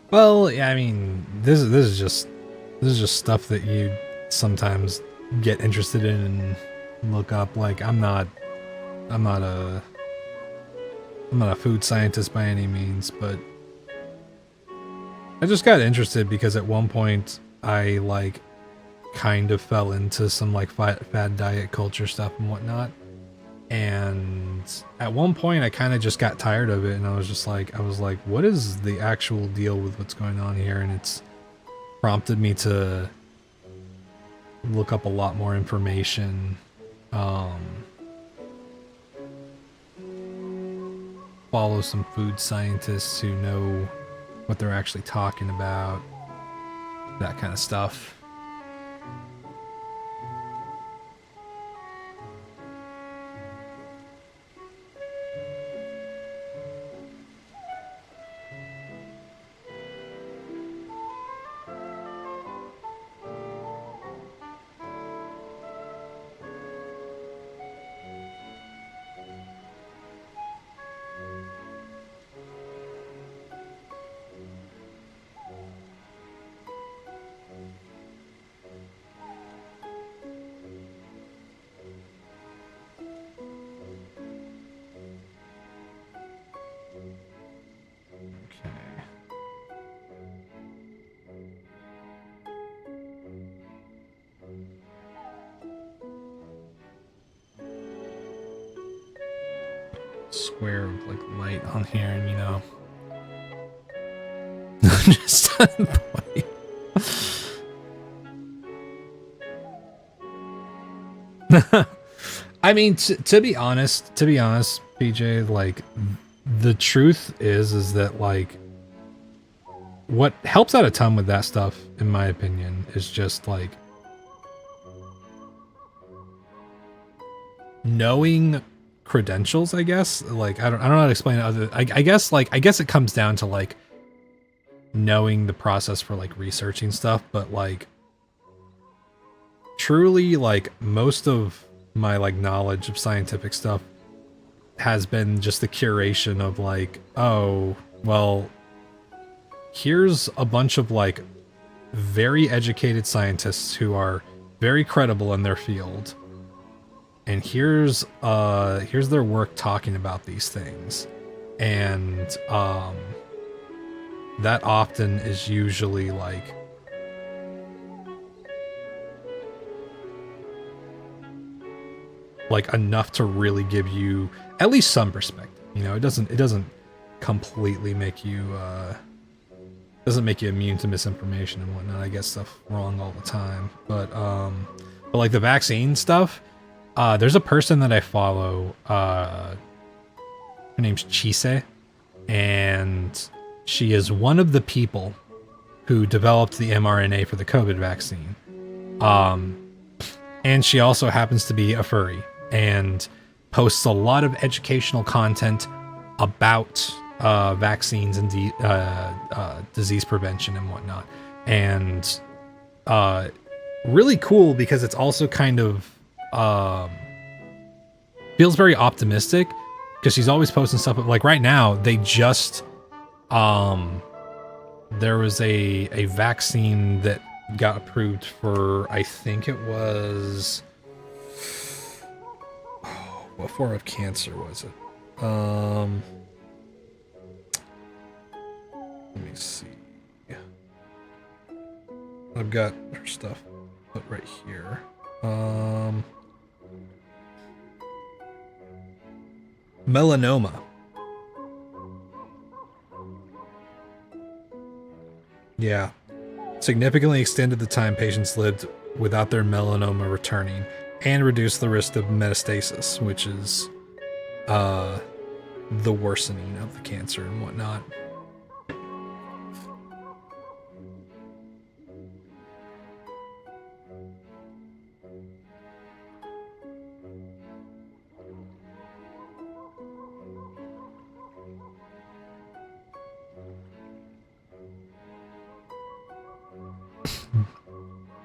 Well, yeah, I mean, this is just stuff that you sometimes get interested in and look up. Like, I'm not a food scientist by any means, but I just got interested because at one point I like kind of fell into some like fad diet culture stuff and whatnot. And at one point I kind of just got tired of it, and I was like, what is the actual deal with what's going on here? And it's prompted me to look up a lot more information, follow some food scientists who know what they're actually talking about, that kind of stuff. Square of like light on here, and you know, just boy. I mean, to be honest, PJ, like the truth is that like what helps out a ton with that stuff, in my opinion, is just like knowing credentials, I guess. Like I don't know how to explain it other. I guess it comes down to like knowing the process for like researching stuff, but like truly like most of my like knowledge of scientific stuff has been just the curation of like, oh well, here's a bunch of like very educated scientists who are very credible in their field, and here's their work talking about these things, and that often is usually like enough to really give you at least some perspective. You know, it doesn't completely make you doesn't make you immune to misinformation and whatnot. I get stuff wrong all the time, but like the vaccine stuff, there's a person that I follow, her name's Chise, and she is one of the people who developed the mRNA for the COVID vaccine. And she also happens to be a furry and posts a lot of educational content about vaccines and disease prevention and whatnot. And really cool because it's also kind of feels very optimistic because she's always posting stuff. Like right now, they just there was a vaccine that got approved for, I think it was, what form of cancer was it? Let me see. I've got her stuff put right here. Melanoma. Yeah. Significantly extended the time patients lived without their melanoma returning and reduced the risk of metastasis, which is the worsening of the cancer and whatnot.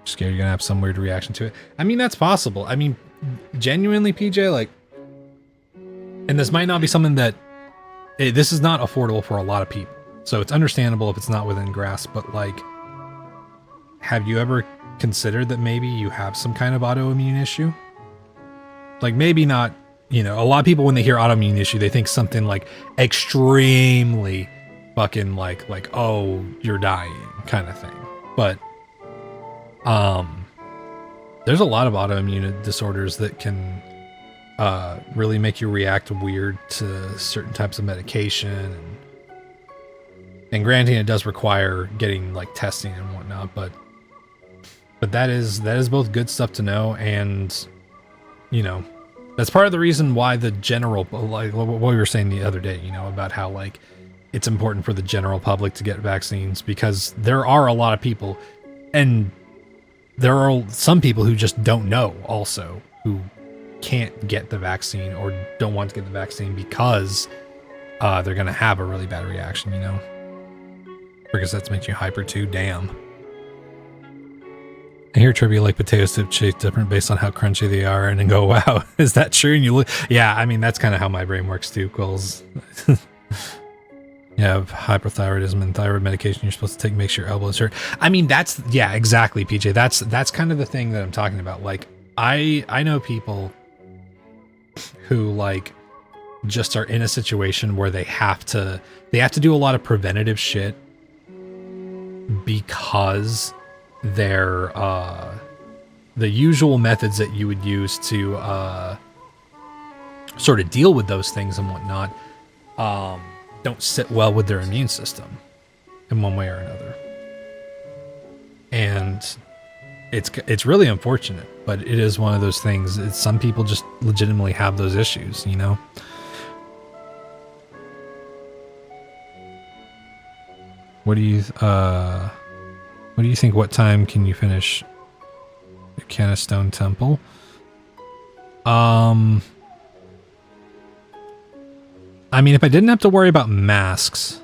Scared you're gonna have some weird reaction to it. I mean, that's possible. I mean, genuinely, PJ, like, and this might not be something that this is not affordable for a lot of people. So it's understandable if it's not within grasp, but like, have you ever considered that maybe you have some kind of autoimmune issue? Like maybe not, you know, a lot of people when they hear autoimmune issue, they think something like extremely fucking like, oh, you're dying kind of thing. But, there's a lot of autoimmune disorders that can, really make you react weird to certain types of medication. And granting it does require getting like testing and whatnot, but that is both good stuff to know, and you know, that's part of the reason why the general, like what we were saying the other day, you know, about how like it's important for the general public to get vaccines, because there are a lot of people, and there are some people who just don't know also, who can't get the vaccine or don't want to get the vaccine because they're going to have a really bad reaction, you know, because that makes you hyper too. Damn. I hear trivia like potato chip taste different based on how crunchy they are, and then go, wow, is that true? And you look, yeah, I mean, that's kind of how my brain works too, Quills. You have hypothyroidism and thyroid medication you're supposed to take makes your elbows hurt. I mean, that's, yeah, exactly, PJ. That's kind of the thing that I'm talking about. Like, I know people who like just are in a situation where they have to do a lot of preventative shit because they're the usual methods that you would use to sort of deal with those things and whatnot don't sit well with their immune system in one way or another. And it's really unfortunate, but it is one of those things. Some people just legitimately have those issues, you know? What do you think? What time can you finish the Canastone Temple? I mean, if I didn't have to worry about masks,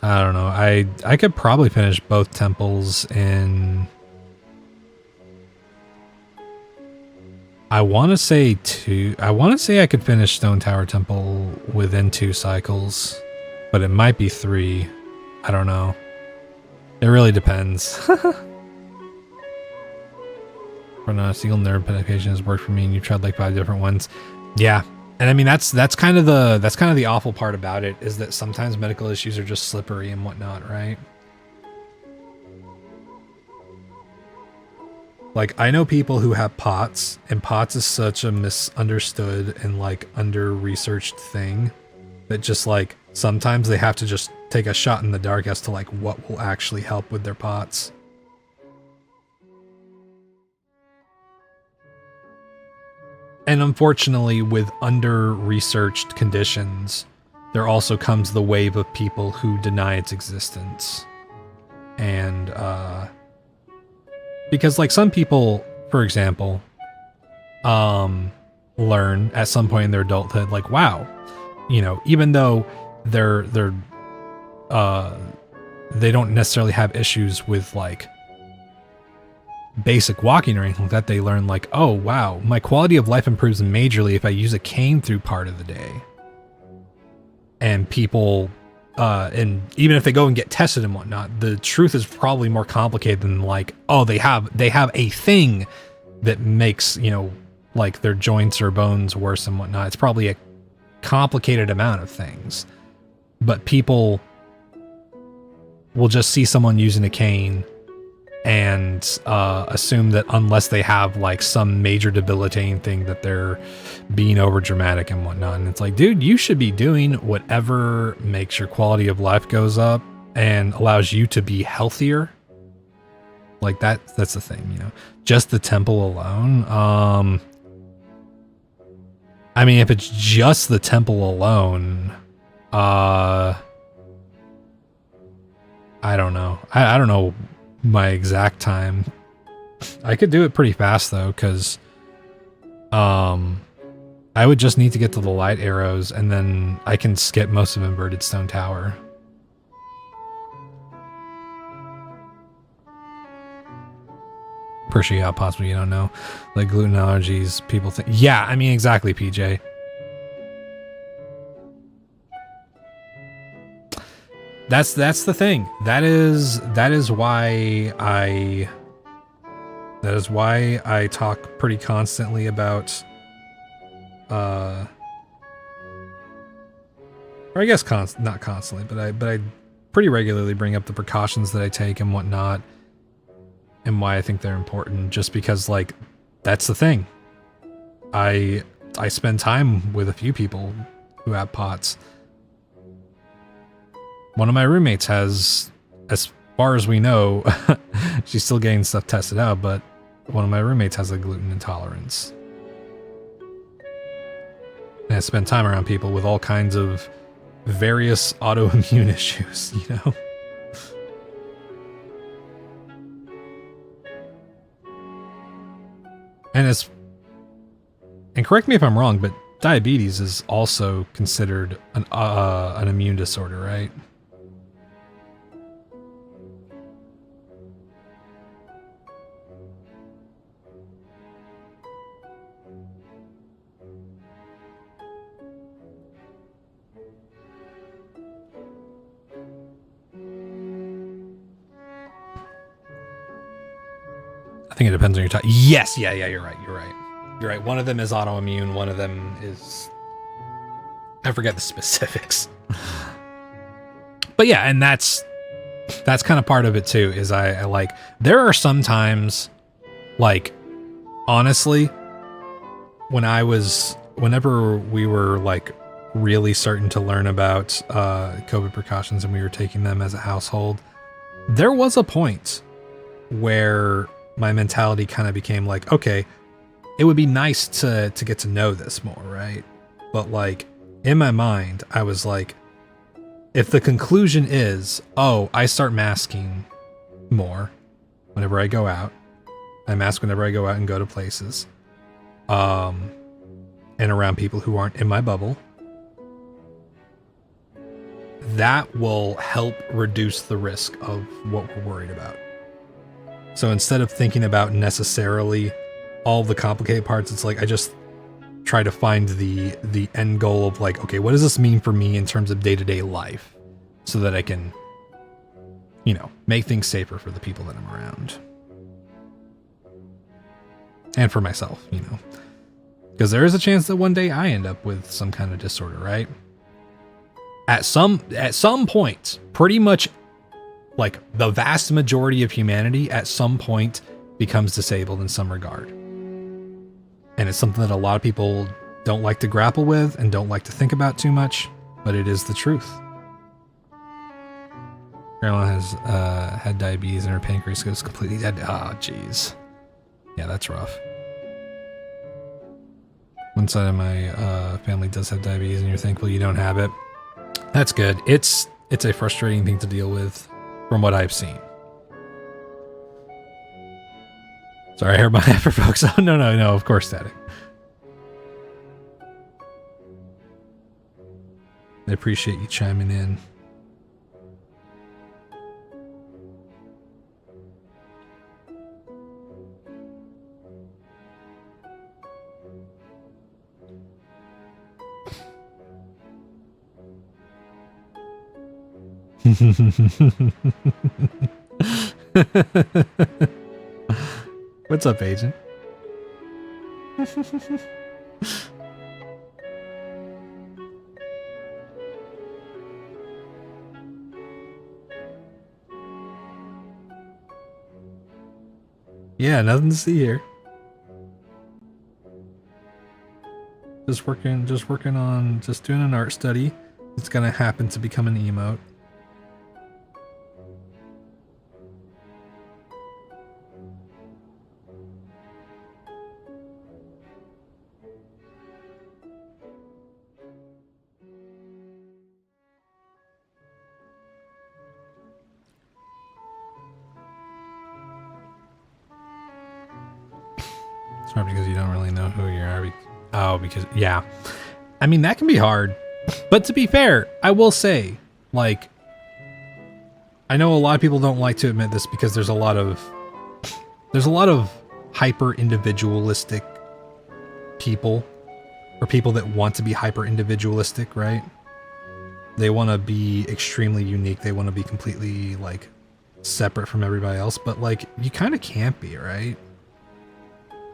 I don't know. I could probably finish both temples in, I want to say I could finish Stone Tower Temple within 2 cycles, but it might be 3. I don't know. It really depends. For non-single nerve medication has worked for me, and you've tried like 5 different ones. Yeah. And I mean, that's kind of the awful part about it, is that sometimes medical issues are just slippery and whatnot, right? Like, I know people who have POTS, and POTS is such a misunderstood and like under-researched thing that just like sometimes they have to just take a shot in the dark as to like what will actually help with their POTS. And unfortunately, with under-researched conditions, there also comes the wave of people who deny its existence. And, because like some people, for example, learn at some point in their adulthood, like, wow, you know, even though they don't necessarily have issues with like basic walking or anything like that, they learn like, oh wow, my quality of life improves majorly if I use a cane through part of the day. And people, and even if they go and get tested and whatnot, the truth is probably more complicated than like, oh, they have a thing that makes, you know, like their joints or bones worse and whatnot. It's probably a complicated amount of things, but people will just see someone using a cane and assume that unless they have like some major debilitating thing that they're being over dramatic and whatnot. And it's like, dude, you should be doing whatever makes your quality of life goes up and allows you to be healthier. Like that's the thing, you know, just the temple alone. I mean, if it's just the temple alone, I don't know. I don't know my exact time. I could do it pretty fast though, because I would just need to get to the light arrows and then I can skip most of Inverted Stone Tower. Appreciate how possible you don't know. Like gluten allergies, people think, yeah, I mean, exactly, PJ. That's the thing. That is why I talk pretty constantly about or I guess not constantly, but I pretty regularly bring up the precautions that I take and whatnot, and why I think they're important, just because, like, that's the thing. I spend time with a few people who have pots. One of my roommates has, as far as we know, she's still getting stuff tested out, but one of my roommates has a gluten intolerance. And I spend time around people with all kinds of various autoimmune issues, you know? And correct me if I'm wrong, but diabetes is also considered an immune disorder, right? I think it depends on your type. Yes, yeah, you're right. You're right. One of them is autoimmune. One of them is, I forget the specifics. But yeah, and that's kind of part of it too, is I like, there are some times, like, honestly, whenever we were like really starting to learn about COVID precautions and we were taking them as a household, there was a point where my mentality kind of became like, okay, it would be nice to get to know this more, right? But like, in my mind, I was like, if the conclusion is, oh, I start masking more whenever I go out, I mask whenever I go out and go to places, and around people who aren't in my bubble, that will help reduce the risk of what we're worried about. So instead of thinking about necessarily all the complicated parts, it's like I just try to find the end goal of like, okay, what does this mean for me in terms of day-to-day life, so that I can, you know, make things safer for the people that I'm around. And for myself, you know. Because there is a chance that one day I end up with some kind of disorder, right? At some point, pretty much, like, the vast majority of humanity at some point becomes disabled in some regard. And it's something that a lot of people don't like to grapple with and don't like to think about too much, but it is the truth. Caroline has had diabetes and her pancreas goes completely dead. Ah, jeez. Yeah, that's rough. One side of my family does have diabetes, and you're thankful you don't have it. That's good. It's a frustrating thing to deal with, from what I've seen. Sorry, I heard my for folks. Oh, no, of course, static. I appreciate you chiming in. What's up, Agent? Yeah, nothing to see here. Just doing an art study. It's gonna happen to become an emote. It's not because you don't really know who you are. Oh, because, yeah. I mean, that can be hard. But to be fair, I will say, like, I know a lot of people don't like to admit this because there's a lot of hyper individualistic people, or people that want to be hyper individualistic, right? They want to be extremely unique. They want to be completely like separate from everybody else, but like you kind of can't be, right?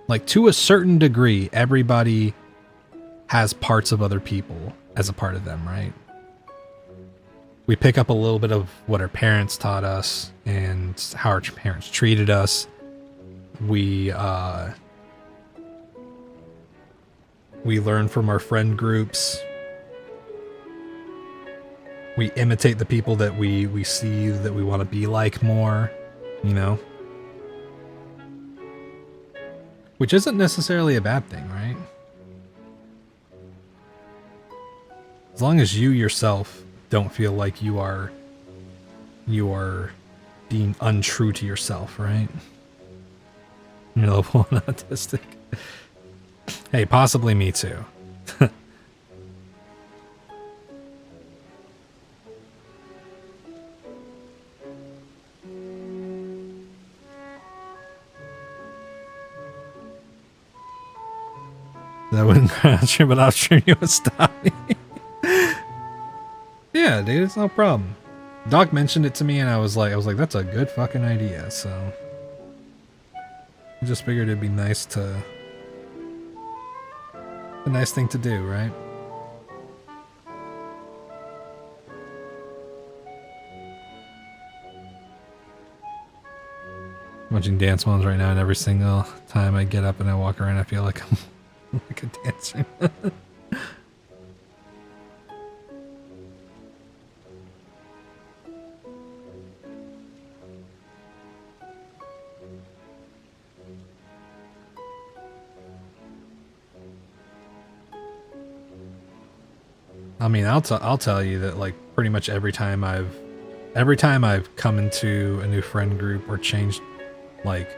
Like to a certain degree, everybody has parts of other people as a part of them, right? We pick up a little bit of what our parents taught us and how our parents treated us. We learn from our friend groups. We imitate the people that we see that we want to be like more, you know? Which isn't necessarily a bad thing, right? As long as you yourself don't feel like you are being untrue to yourself, right? You're level 1 autistic. Hey, possibly me too. That wouldn't crash you, but I'm sure you would stop me. Yeah, dude, it's no problem. Doc mentioned it to me, and I was like, that's a good fucking idea. So I just figured it'd be nice to, a nice thing to do, right? Watching dance moms right now, and every single time I get up and I walk around, I feel like I'm like a dancer. I mean, I'll tell you that like pretty much every time I've come into a new friend group or changed like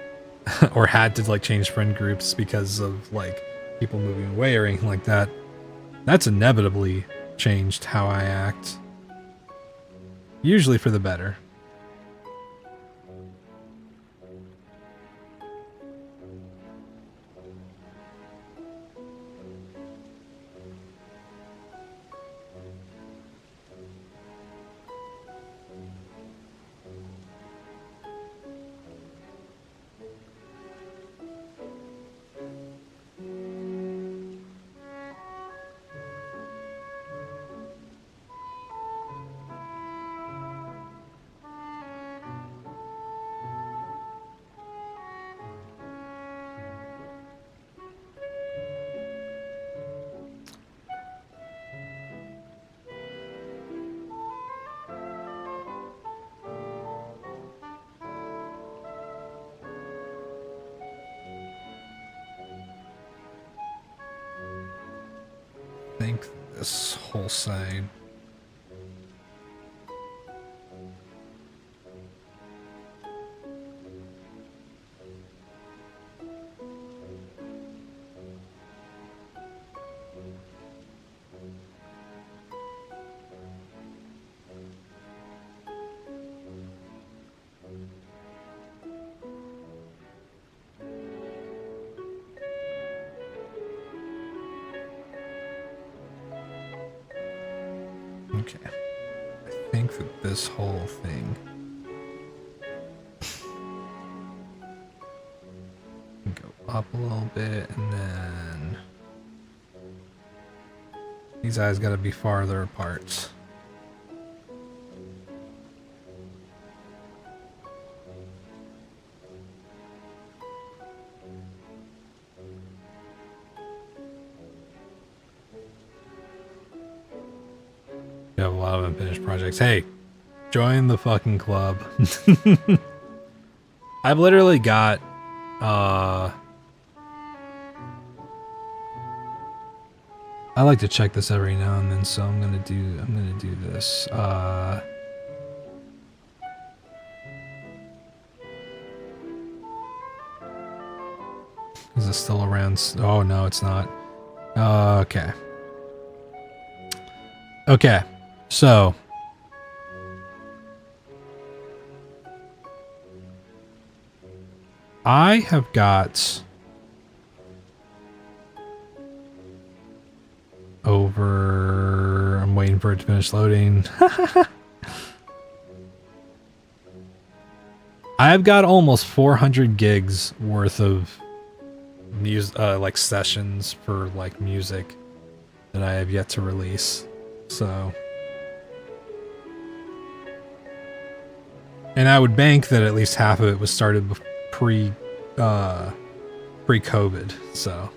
or had to like change friend groups because of like people moving away or anything like that, that's inevitably changed how I act. Usually for the better. I think this whole side. Okay. I think that this whole thing can go up a little bit, and then these eyes got to be farther apart. We have a lot of unfinished projects. Hey, join the fucking club. I've literally got I like to check this every now and then, so I'm gonna do this. Is it still around? Oh no, it's not. Okay. Okay. So I have got over, I'm waiting for it to finish loading. I've got almost 400 gigs worth of like sessions for like music that I have yet to release. So, and I would bank that at least half of it was started pre-COVID. So.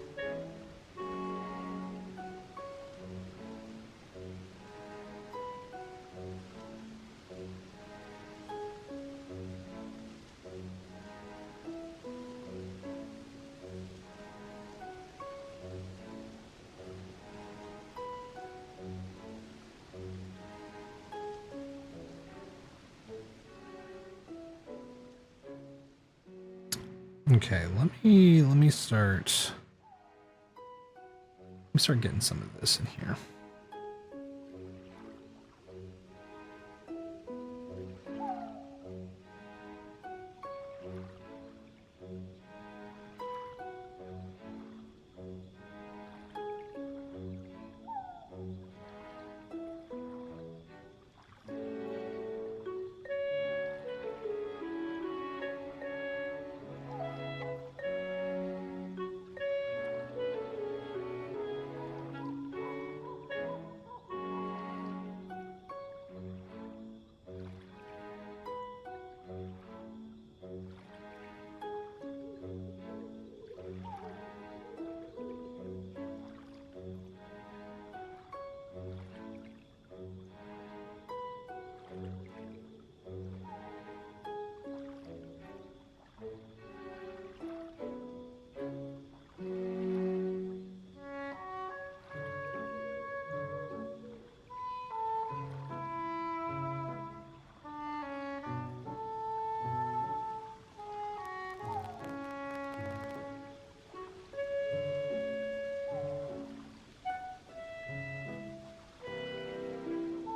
Okay, let me start getting some of this in here.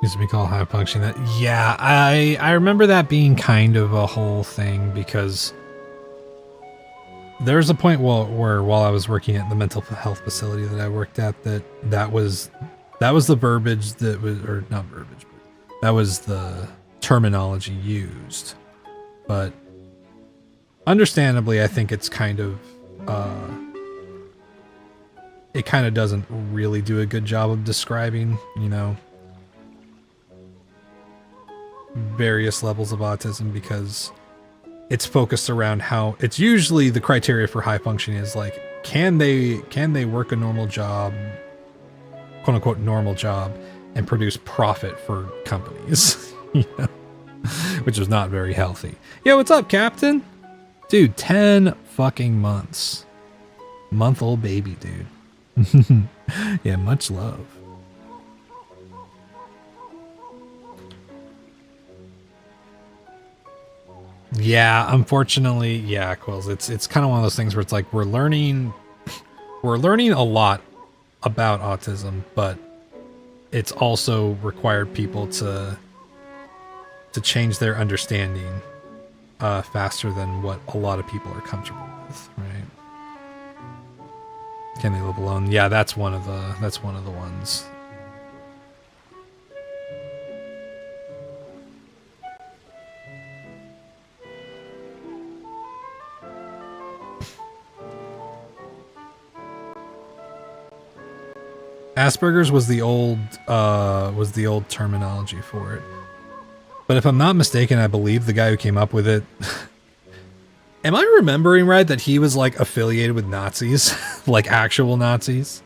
Used to be called high function. That, yeah, I remember that being kind of a whole thing because there's a point where while I was working at the mental health facility that I worked at, that was the verbiage that was, or not verbiage, but that was the terminology used. But understandably, I think it's kind of it kind of doesn't really do a good job of describing, you know, various levels of autism, because it's focused around how it's usually the criteria for high functioning is like, can they work a normal job, quote unquote normal job, and produce profit for companies, you know? Which was not very healthy. Yo, what's up, Captain? Dude, 10 fucking months. Month-old baby, dude. Yeah, much love. Yeah, unfortunately, yeah, Quills. It's kind of one of those things where it's like we're learning a lot about autism, but it's also required people to change their understanding faster than what a lot of people are comfortable with, right? Can they live alone? Yeah, that's one of the ones. Asperger's was the old terminology for it. But if I'm not mistaken, I believe the guy who came up with it, am I remembering right that he was like affiliated with Nazis, like actual Nazis?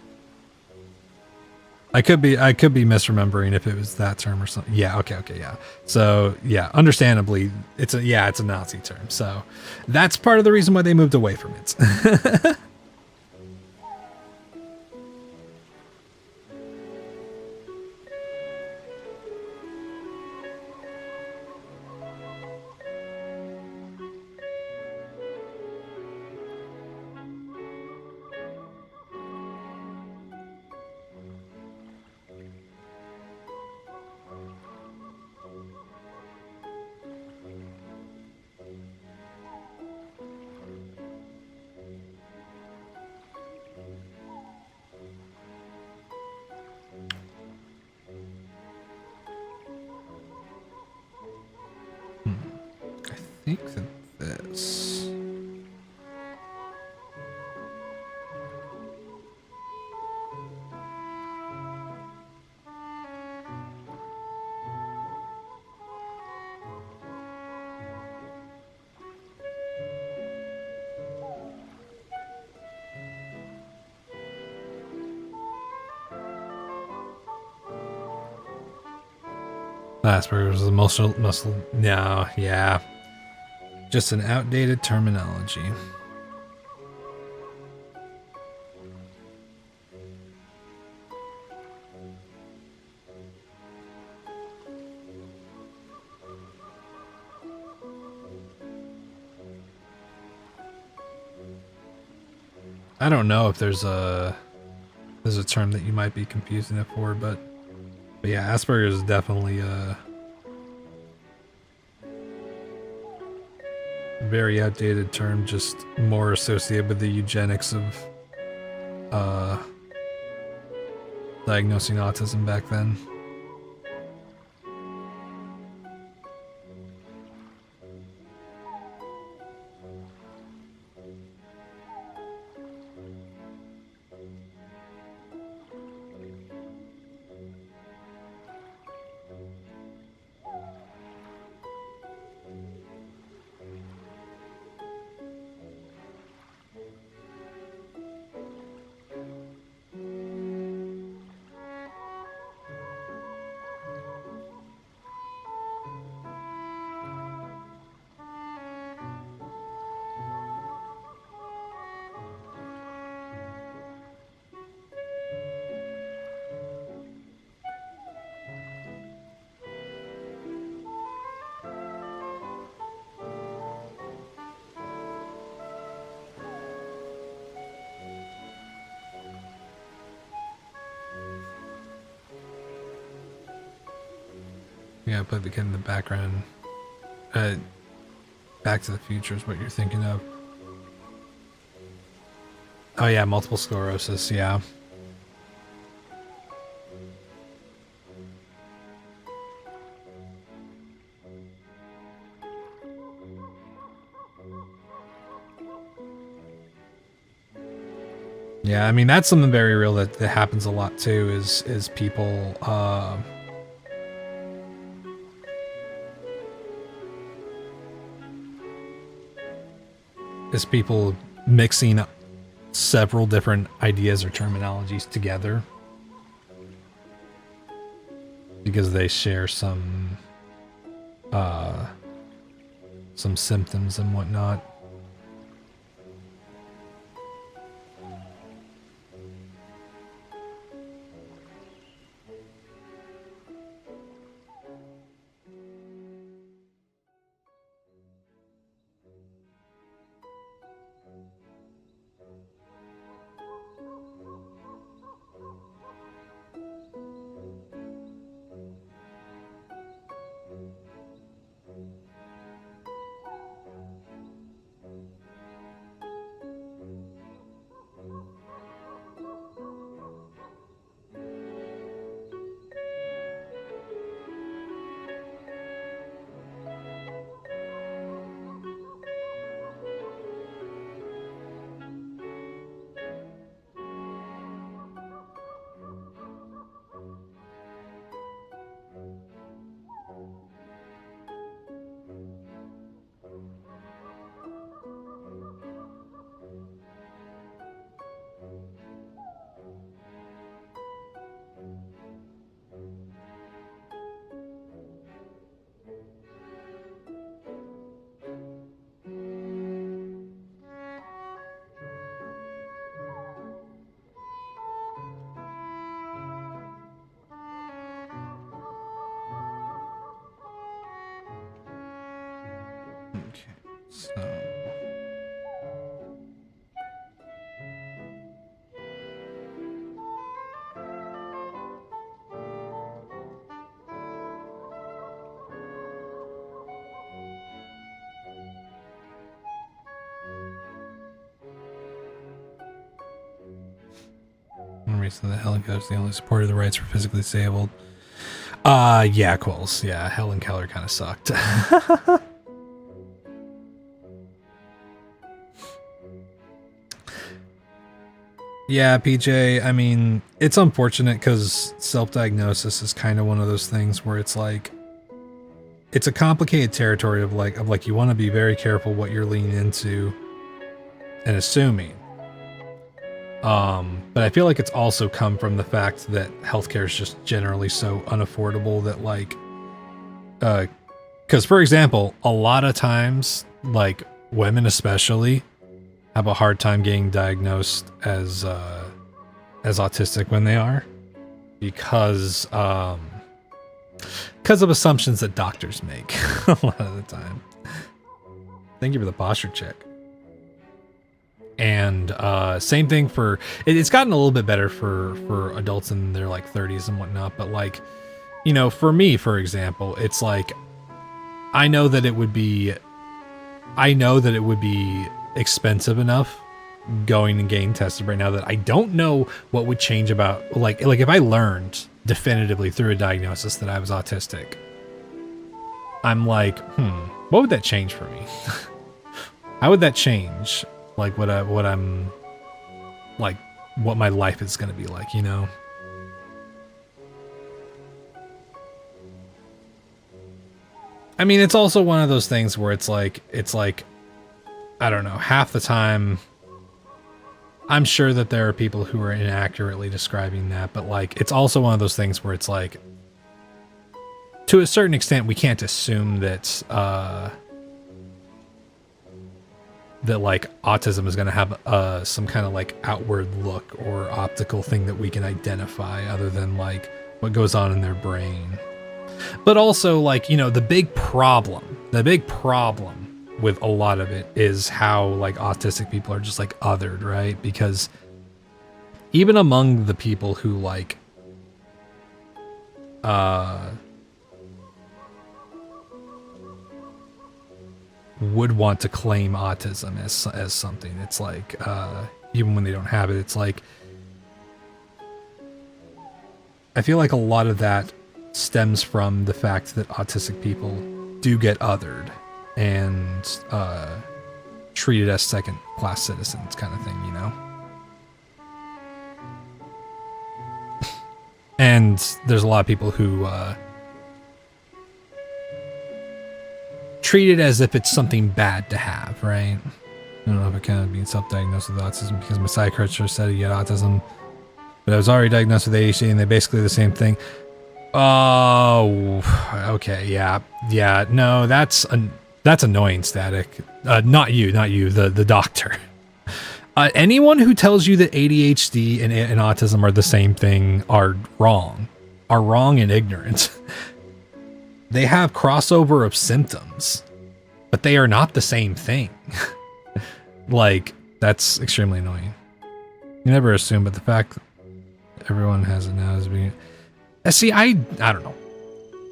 I could be misremembering if it was that term or something. Yeah, okay, yeah. So yeah, understandably, it's a Nazi term. So that's part of the reason why they moved away from it. Exit this. Asperger's is muscle, no, yeah. Just an outdated terminology. I don't know if there's a term that you might be confusing it for, but yeah, Asperger's is definitely a very outdated term, just more associated with the eugenics of diagnosing autism back then. Yeah, I played the kid in the background. Back to the Future is what you're thinking of. Oh yeah, multiple sclerosis, yeah. Yeah, I mean, that's something very real that happens a lot too, is people, people mixing up several different ideas or terminologies together because they share some symptoms and whatnot. One reason that Helen Keller's the only supporter of the rights for physically disabled. Yeah, Quills. Yeah, Helen Keller kind of sucked. Yeah, PJ, I mean, it's unfortunate because self-diagnosis is kind of one of those things where it's like, it's a complicated territory of like you want to be very careful what you're leaning into and assuming. But I feel like it's also come from the fact that healthcare is just generally so unaffordable that like, because for example, a lot of times, like women especially, have a hard time getting diagnosed as autistic when they are, because of assumptions that doctors make a lot of the time. Thank you for the posture check. And same thing for it's gotten a little bit better for adults in their like 30s and whatnot, but like, you know, for me, for example, it's like I know that it would be expensive enough going and getting tested right now that I don't know what would change about like if I learned definitively through a diagnosis that I was autistic, I'm like, what would that change for me? How would that change like what I'm like what my life is going to be like, you know? I mean, it's also one of those things where it's like I don't know, half the time I'm sure that there are people who are inaccurately describing that, but like it's also one of those things where it's like to a certain extent we can't assume that that like autism is going to have some kind of like outward look or optical thing that we can identify other than like what goes on in their brain. But also like, you know, the big problem with a lot of it is how like autistic people are just like othered, right? Because even among the people who like would want to claim autism as something, it's like even when they don't have it, it's like I feel like a lot of that stems from the fact that autistic people do get othered and treated as second-class citizens kind of thing, you know? And there's a lot of people who treat it as if it's something bad to have, right? I don't know if I kind of being self-diagnosed with autism because my psychiatrist said he had autism, but I was already diagnosed with ADHD and they're basically the same thing. Oh, okay, yeah. No, that's annoying, Static. Not you, the doctor. Anyone who tells you that ADHD and autism are the same thing are wrong and ignorant. They have crossover of symptoms, but they are not the same thing. Like, that's extremely annoying. You never assume, but the fact that everyone has it now is being... See, I don't know.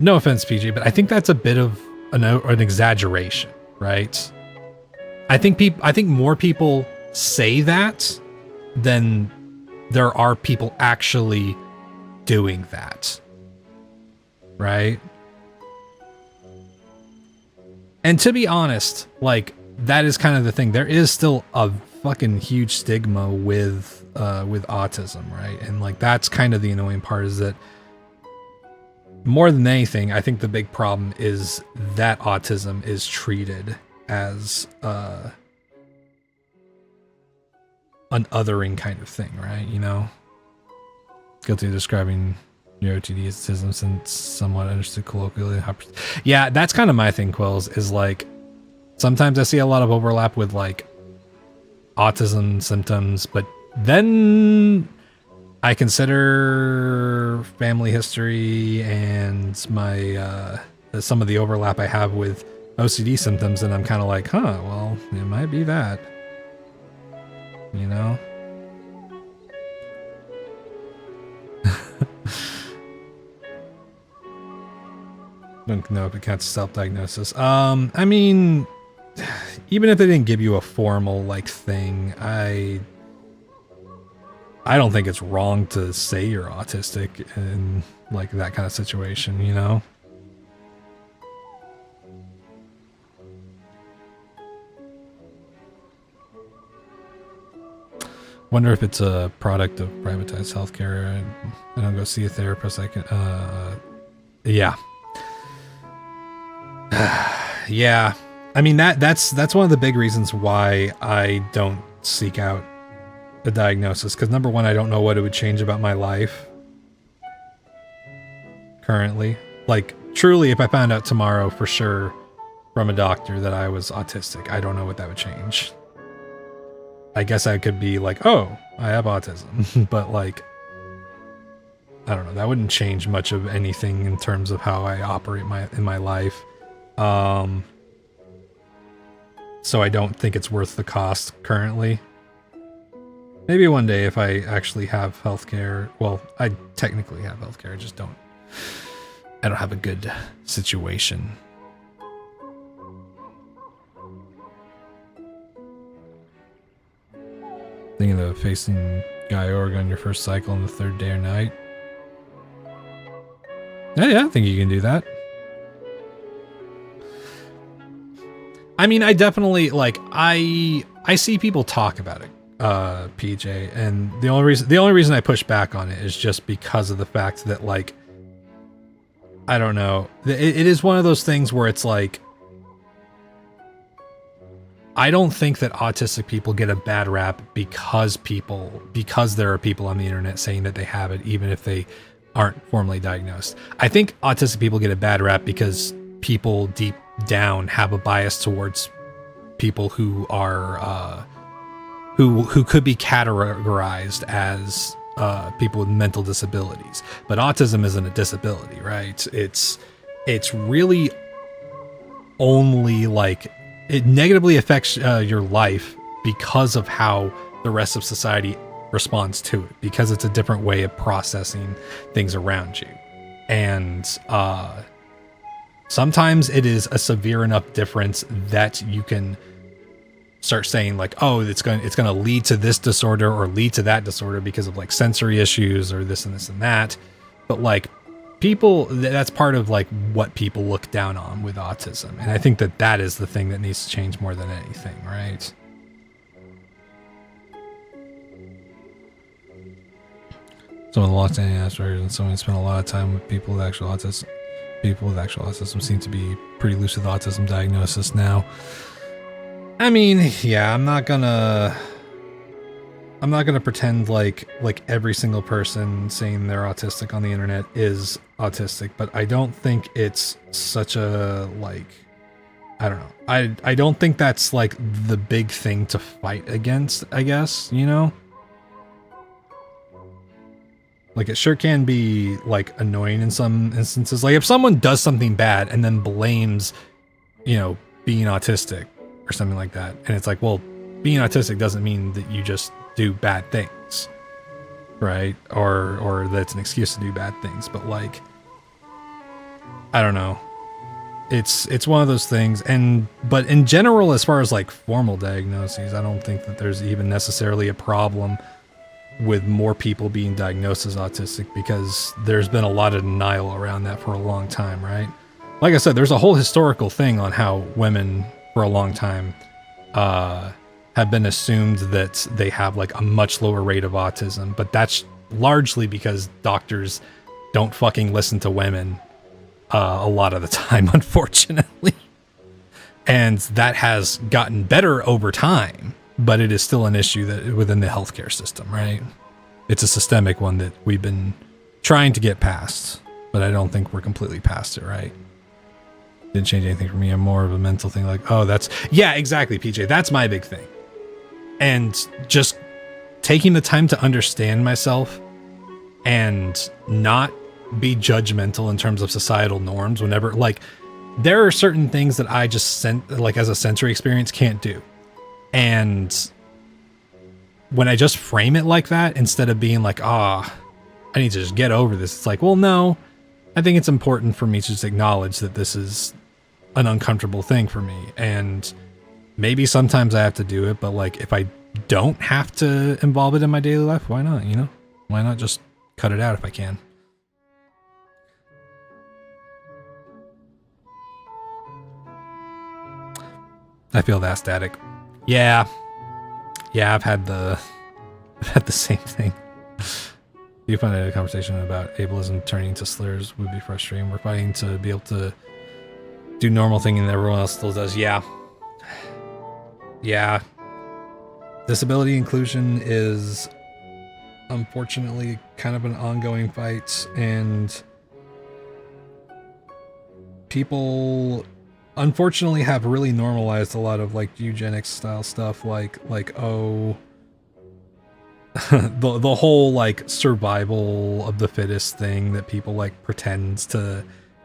No offense, PJ, but I think that's a bit of an exaggeration, right? I think more people say that than there are people actually doing that, right? And to be honest, like that is kind of the thing. There is still a fucking huge stigma with autism, right? And like that's kind of the annoying part is that more than anything, I think the big problem is that autism is treated as an othering kind of thing, right? You know, guilty of describing your OTD as autism since somewhat understood colloquially. Yeah, that's kind of my thing, Quells, is like sometimes I see a lot of overlap with like autism symptoms, but then I consider family history and my some of the overlap I have with OCD symptoms, and I'm kind of like, huh, well, it might be that, you know? Don't know if it counts as self-diagnosis. I mean, even if they didn't give you a formal like thing, I don't think it's wrong to say you're autistic in like that kind of situation, you know? Wonder if it's a product of privatized healthcare. I don't go see a therapist. I can, yeah. Yeah. I mean, that's one of the big reasons why I don't seek out a diagnosis. Because number one, I don't know what it would change about my life currently. Like, truly, if I found out tomorrow for sure from a doctor that I was autistic, I don't know what that would change. I guess I could be like, oh, I have autism. But like, I don't know. That wouldn't change much of anything in terms of how I operate in my life. So I don't think it's worth the cost currently. Maybe one day if I actually have healthcare. Well, I technically have healthcare. I don't have a good situation. Thinking of facing Guy Org on your first cycle on the third day or night. Yeah, I think you can do that. I mean, I definitely, like, I see people talk about it, PJ, and the only reason I push back on it is just because of the fact that, like, I don't know, it is one of those things where it's like, I don't think that autistic people get a bad rap because there are people on the internet saying that they have it, even if they aren't formally diagnosed. I think autistic people get a bad rap because people deep down have a bias towards people who are who could be categorized as people with mental disabilities. But autism isn't a disability, right? It's really only like it negatively affects your life because of how the rest of society responds to it, because it's a different way of processing things around you. And sometimes it is a severe enough difference that you can start saying like, oh, it's going to lead to this disorder or lead to that disorder because of like sensory issues or this and this and that. But like people, that's part of like what people look down on with autism. And I think that is the thing that needs to change more than anything, right? Some of the Los Angeles and someone spent a lot of time with people with actual autism. People with actual autism seem to be pretty loose with autism diagnosis now. I mean, yeah, I'm not gonna pretend like every single person saying they're autistic on the internet is autistic, but I don't think it's such a, like, I don't know. I don't think that's like the big thing to fight against, I guess, you know? Like, it sure can be, like, annoying in some instances. Like, if someone does something bad and then blames, you know, being autistic or something like that, and it's like, well, being autistic doesn't mean that you just do bad things, right? Or that's an excuse to do bad things. But, like, I don't know. It's one of those things. But in general, as far as, like, formal diagnoses, I don't think that there's even necessarily a problem with more people being diagnosed as autistic, because there's been a lot of denial around that for a long time, right? Like I said, there's a whole historical thing on how women for a long time have been assumed that they have like a much lower rate of autism, but that's largely because doctors don't fucking listen to women a lot of the time, unfortunately. And that has gotten better over time, but it is still an issue that within the healthcare system, right? It's a systemic one that we've been trying to get past, but I don't think we're completely past it, right? Didn't change anything for me. I'm more of a mental thing, like, oh, yeah, exactly, PJ. That's my big thing. And just taking the time to understand myself and not be judgmental in terms of societal norms whenever, like, there are certain things that I just like as a sensory experience can't do. And when I just frame it like that, instead of being like, I need to just get over this, it's like, well, no, I think it's important for me to just acknowledge that this is an uncomfortable thing for me. And maybe sometimes I have to do it, but like, if I don't have to involve it in my daily life, why not, you know? Why not just cut it out if I can? I feel that static. Yeah, I've had the about the same thing. You find a conversation about ableism turning to slurs would be frustrating. We're fighting to be able to do normal thing and everyone else still does. Yeah. Yeah. Disability inclusion is unfortunately kind of an ongoing fight, and people unfortunately have really normalized a lot of like eugenics style stuff, like oh the whole like survival of the fittest thing that people like pretends to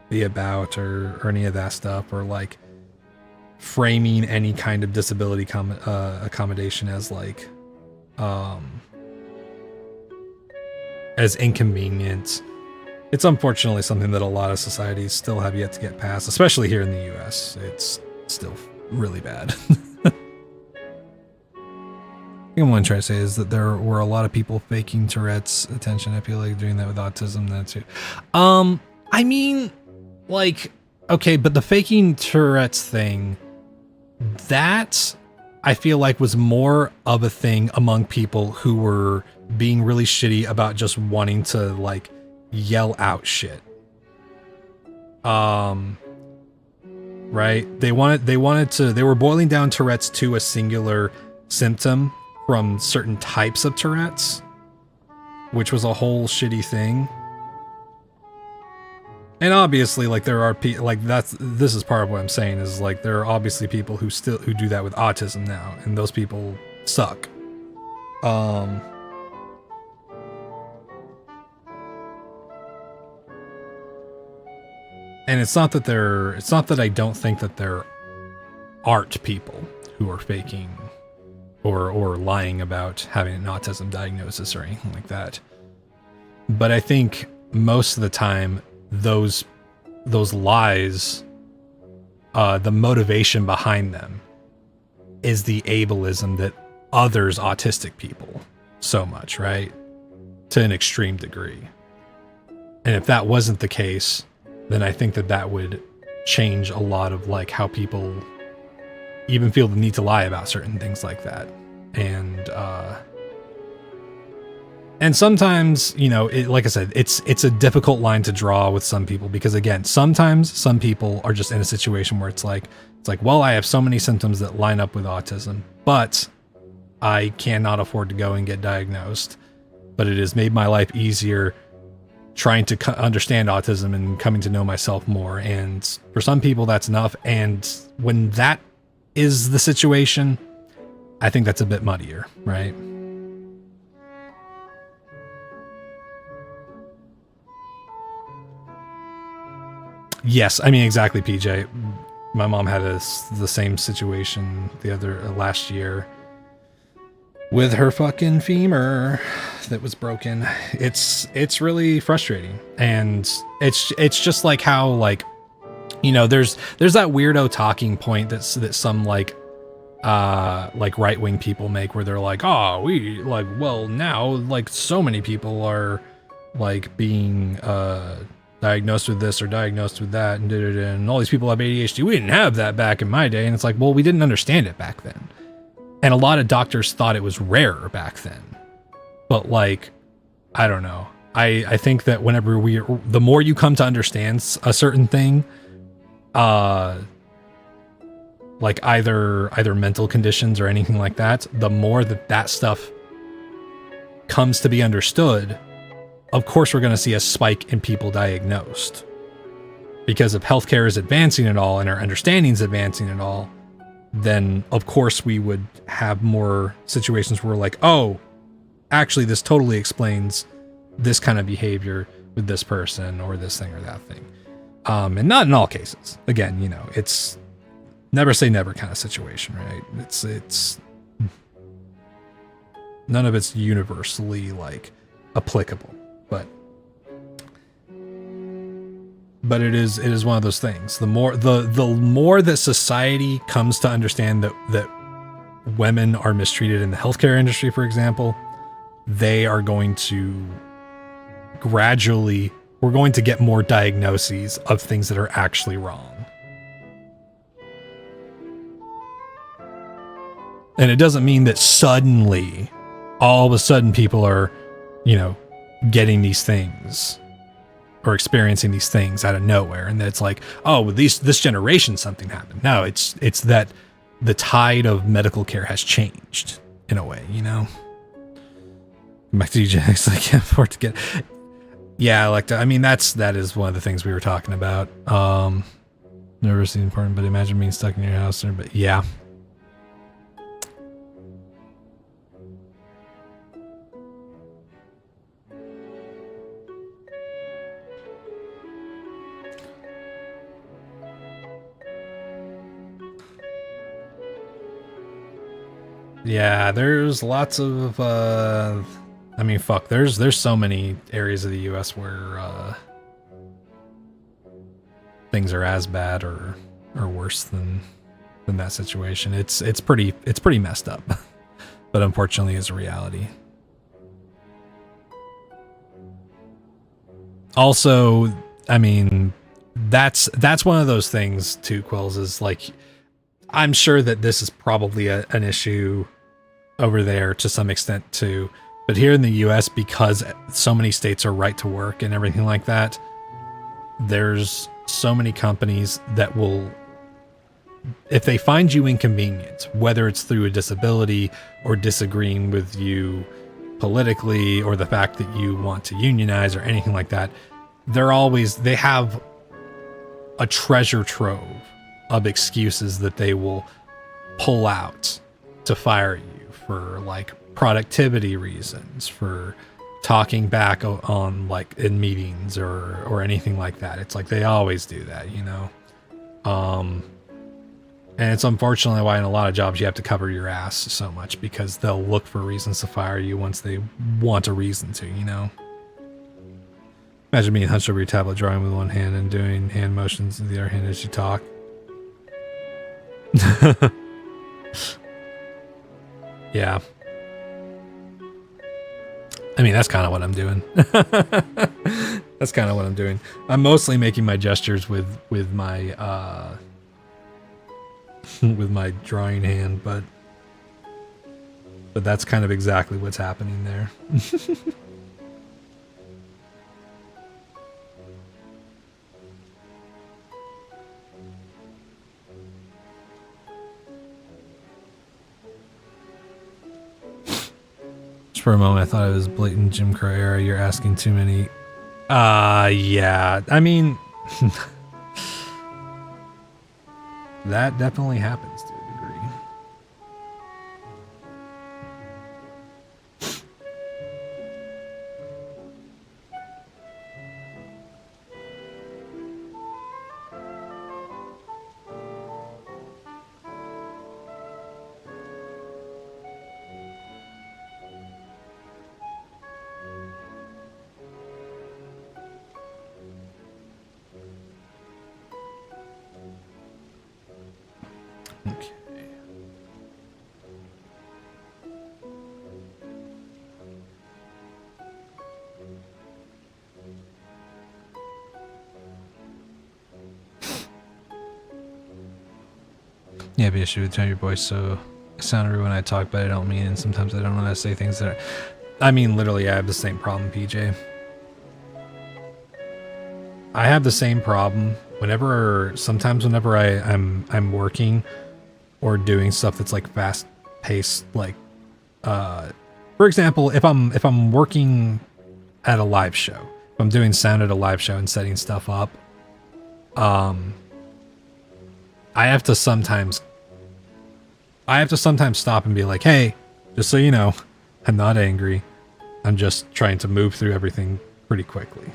be about, or any of that stuff, or like framing any kind of disability accommodation as like as inconvenient. It's unfortunately something that a lot of societies still have yet to get past, especially here in the US. It's still really bad. I think what I'm trying to say is that there were a lot of people faking Tourette's attention. I feel like doing that with autism, that too. I mean, like, okay, but the faking Tourette's thing, that I feel like was more of a thing among people who were being really shitty about just wanting to like yell out shit. Right? They were boiling down Tourette's to a singular symptom from certain types of Tourette's, which was a whole shitty thing. And obviously, like, there are people like this is part of what I'm saying, is like there are obviously people who do that with autism now, and those people suck. And it's not that I don't think that there aren't people who are faking or lying about having an autism diagnosis or anything like that. But I think most of the time those lies, the motivation behind them is the ableism that others autistic people so much, right? To an extreme degree. And if that wasn't the case, then I think that would change a lot of like how people even feel the need to lie about certain things like that. And sometimes, you know, like I said, it's a difficult line to draw with some people, because again, sometimes some people are just in a situation where it's like, well, I have so many symptoms that line up with autism, but I cannot afford to go and get diagnosed. But it has made my life easier trying to understand autism and coming to know myself more. And for some people, that's enough. And when that is the situation, I think that's a bit muddier, right? Yes, I mean, exactly, PJ. My mom had the same situation last year with her fucking femur that was broken. It's really frustrating, and it's just like how, like, you know, there's that weirdo talking point that some like right-wing people make, where they're like, oh, we like, well, now like so many people are like being diagnosed with this or diagnosed with that, and all these people have ADHD. We didn't have that back in my day. And it's like, well, we didn't understand it back then. And a lot of doctors thought it was rare back then. But like, I don't know. I think that whenever the more you come to understand a certain thing, like either mental conditions or anything like that, the more that stuff comes to be understood, of course we're going to see a spike in people diagnosed. Because if healthcare is advancing at all and our understanding is advancing at all, then of course we would have more situations where we're like, oh, actually this totally explains this kind of behavior with this person or this thing or that thing. And not in all cases. Again, you know, it's never say never kind of situation, right? It's none of it's universally like applicable, but it is one of those things. The more that society comes to understand that women are mistreated in the healthcare industry, for example, they are going to we're going to get more diagnoses of things that are actually wrong. And it doesn't mean that suddenly all of a sudden people are, getting these things or experiencing these things out of nowhere, and it's like, oh, with this generation something happened. No, it's that the tide of medical care has changed in a way, Back to eugenics, I can't afford to get. Yeah, I like to. I mean, that is one of the things we were talking about. Never seen important, but imagine being stuck in your house. But yeah. Yeah, there's lots of I mean, fuck, there's so many areas of the US where things are as bad or worse than that situation. It's pretty messed up. But unfortunately is a reality. Also, I mean, that's one of those things too, Quills, is like, I'm sure that this is probably an issue over there to some extent too, but here in the US, because so many states are right to work and everything like that, there's so many companies that will, if they find you inconvenient, whether it's through a disability or disagreeing with you politically or the fact that you want to unionize or anything like that, they have a treasure trove of excuses that they will pull out to fire you for, like, productivity reasons, for talking back on, like, in meetings or anything like that. It's like they always do that, and it's unfortunately why in a lot of jobs you have to cover your ass so much, because they'll look for reasons to fire you once they want a reason to, Imagine being hunched over your tablet, drawing with one hand and doing hand motions with the other hand as you talk. Yeah. I mean, that's kind of what I'm doing. That's kind of what I'm doing. I'm mostly making my gestures with my with my drawing hand, but that's kind of exactly what's happening there. For a moment, I thought it was blatant Jim Crow era. You're asking too many. Yeah. I mean, that definitely happens to a degree. Okay. Yeah, be issue with tone your voice, so I sound rude when I talk, but I don't mean it, and sometimes I don't know how to say things that are... I mean, literally, I have the same problem, PJ. I have the same problem sometimes whenever I'm working or doing stuff that's like fast paced, like, for example, if I'm working at a live show, if I'm doing sound at a live show and setting stuff up, I have to sometimes stop and be like, hey, just so you know, I'm not angry. I'm just trying to move through everything pretty quickly.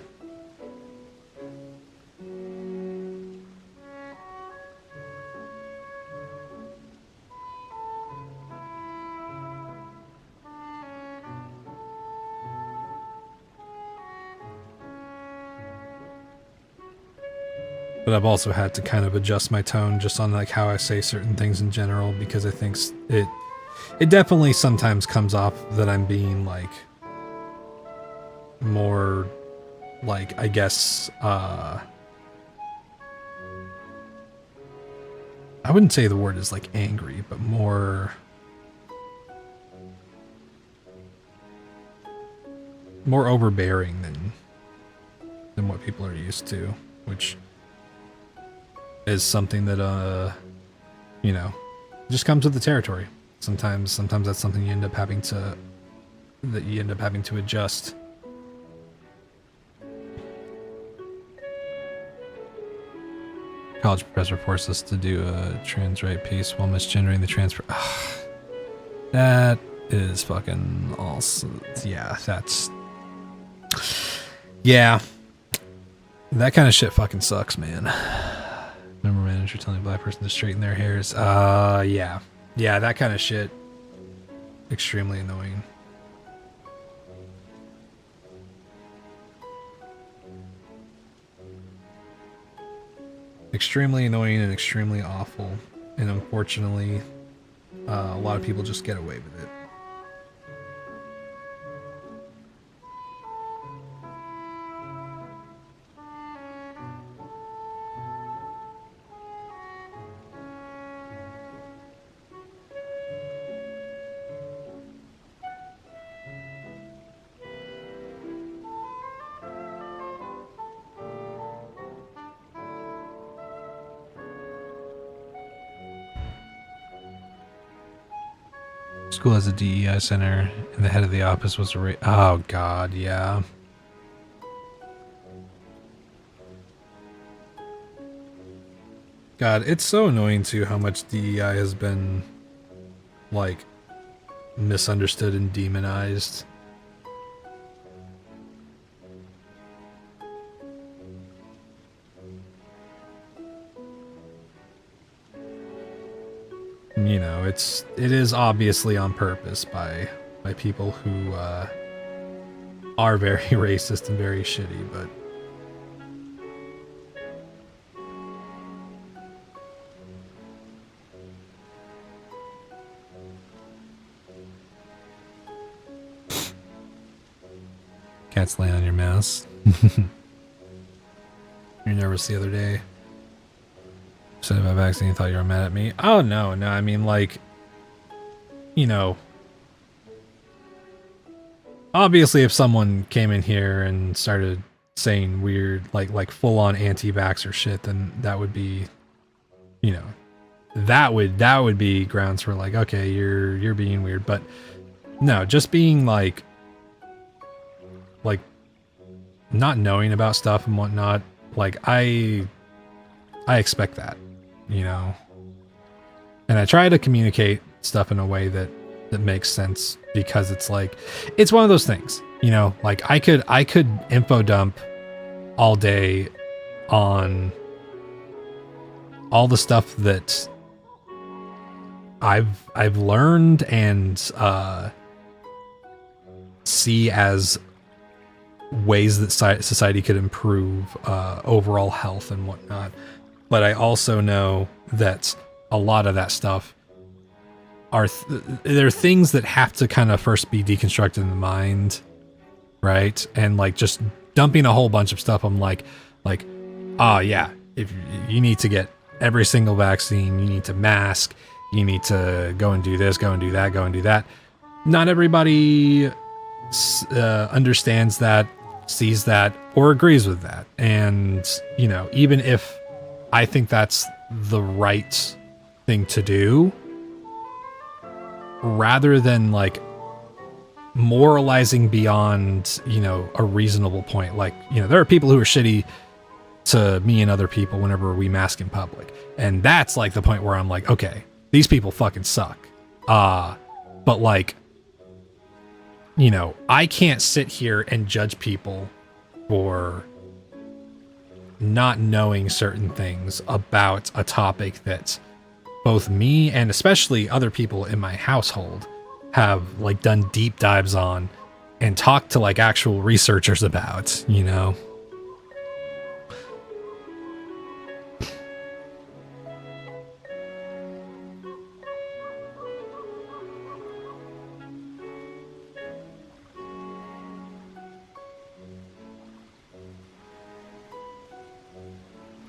But I've also had to kind of adjust my tone just on like how I say certain things in general, because I think it definitely sometimes comes off that I'm being like more like, I guess, I wouldn't say the word is like angry, but more more overbearing than what people are used to, which is something that you know, just comes with the territory. Sometimes that's something you end up having to adjust. College professor forced us to do a trans right piece while misgendering the transfer. That is fucking awesome. Yeah, yeah. That kind of shit fucking sucks, man. Remember manager telling a black person to straighten their hairs. Yeah. Yeah, that kind of shit. Extremely annoying. Extremely annoying and extremely awful. And unfortunately, a lot of people just get away with it. School has a DEI center, and the head of the office was a oh god, yeah. God, it's so annoying too how much DEI has been, like, misunderstood and demonized. You know, it is obviously on purpose by people who are very racist and very shitty, but cats laying on your mouse. You're nervous the other day. Said about vaccine, you thought you were mad at me. Oh no, I mean, like, you know, obviously if someone came in here and started saying weird, like full-on anti-vaxxer shit, then that would be, you know, that would be grounds for, like, okay, you're being weird. But no, just being like not knowing about stuff and whatnot, like, I expect that, you know, and I try to communicate stuff in a way that makes sense, because it's like, it's one of those things, you know, like I could info dump all day on all the stuff that I've learned and see as ways that society could improve overall health and whatnot. But I also know that a lot of that stuff are there are things that have to kind of first be deconstructed in the mind, right? And like just dumping a whole bunch of stuff, I'm like, oh yeah, if you need to get every single vaccine, you need to mask, you need to go and do this, go and do that, go and do that. Not everybody understands that, sees that, or agrees with that. And, you know, even if I think that's the right thing to do, rather than like moralizing beyond, you know, a reasonable point, like, you know, there are people who are shitty to me and other people whenever we mask in public. And that's like the point where I'm like, okay, these people fucking suck. But like, you know, I can't sit here and judge people for not knowing certain things about a topic that both me and especially other people in my household have like done deep dives on and talked to like actual researchers about, you know.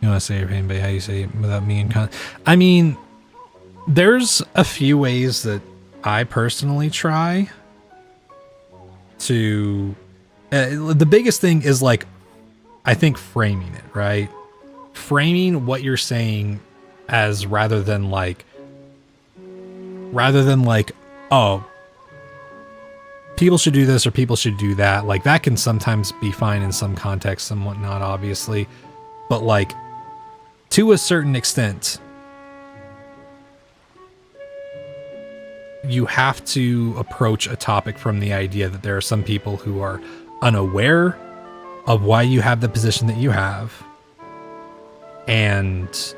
You want to say your pain, but how you say it without me and I mean, there's a few ways that I personally try to The biggest thing is like, I think framing it, right? Framing what you're saying as rather than like, oh, people should do this or people should do that. Like that can sometimes be fine in some contexts and whatnot, obviously. But like to a certain extent, you have to approach a topic from the idea that there are some people who are unaware of why you have the position that you have, and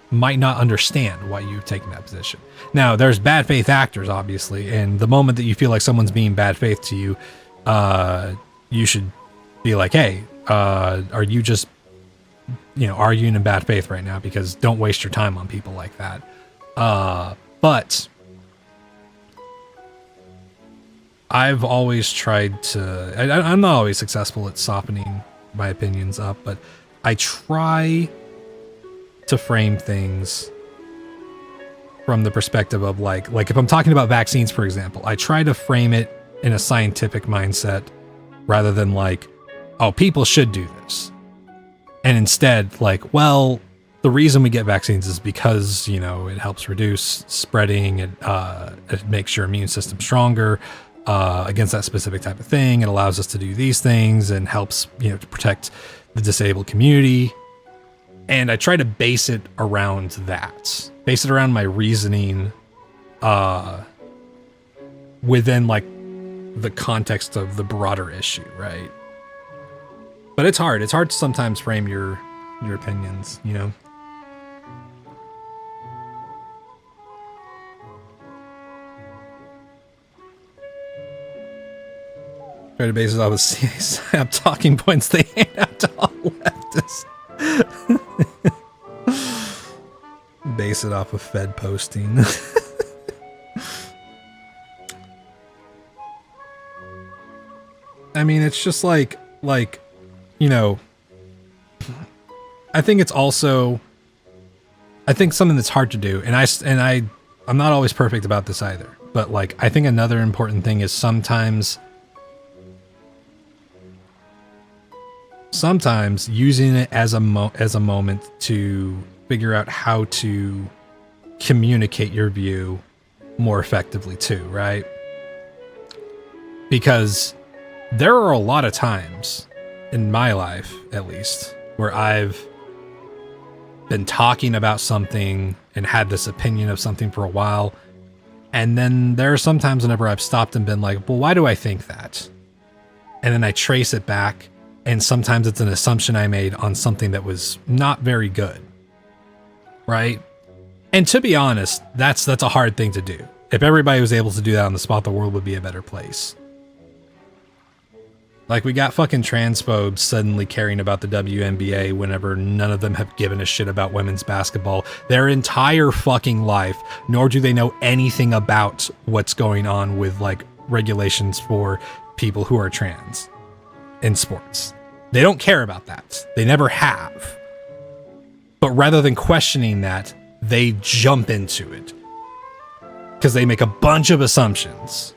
might not understand why you've taken that position. Now, there's bad faith actors, obviously, and the moment that you feel like someone's being bad faith to you, you should be like, hey, are you just, arguing in bad faith right now? Because don't waste your time on people like that. But I've always tried to, I'm not always successful at softening my opinions up, but I try to frame things from the perspective of like if I'm talking about vaccines, for example, I try to frame it in a scientific mindset rather than like, oh, people should do this. And instead, like, well, the reason we get vaccines is because, it helps reduce spreading, it makes your immune system stronger against that specific type of thing. It allows us to do these things and helps, to protect the disabled community. And I try to base it around that. Base it around my reasoning within, like, the context of the broader issue, right? But it's hard. It's hard to sometimes frame your opinions, Try to base it off of CSAP talking points they hand out to all leftists. Base it off of Fed posting. I mean, it's just like, I think it's also, I think something that's hard to do, and I'm not always perfect about this either, but like, I think another important thing is sometimes using it as a moment to figure out how to communicate your view more effectively too, right? Because there are a lot of times in my life, at least, where I've been talking about something and had this opinion of something for a while, and then there are some times whenever I've stopped and been like, well, why do I think that? And then I trace it back, and sometimes it's an assumption I made on something that was not very good, right? And to be honest, that's a hard thing to do. If everybody was able to do that on the spot, the world would be a better place. Like, we got fucking transphobes suddenly caring about the WNBA whenever none of them have given a shit about women's basketball their entire fucking life, nor do they know anything about what's going on with, like, regulations for people who are trans in sports. They don't care about that. They never have. But rather than questioning that, they jump into it. Because they make a bunch of assumptions.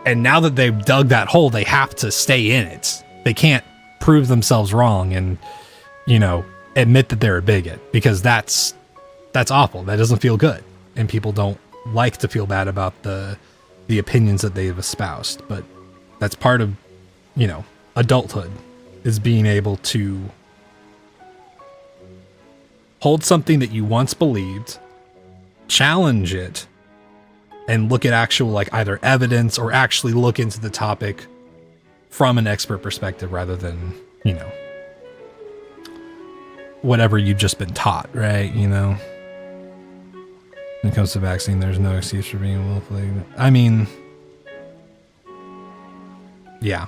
And now that they've dug that hole, they have to stay in it. They can't prove themselves wrong and, admit that they're a bigot, because that's awful. That doesn't feel good. And people don't like to feel bad about the opinions that they've espoused. But that's part of, adulthood, is being able to hold something that you once believed, challenge it, and look at actual, like, either evidence or actually look into the topic from an expert perspective rather than, whatever you've just been taught, right? When it comes to vaccine, there's no excuse for being willfully. I mean, yeah.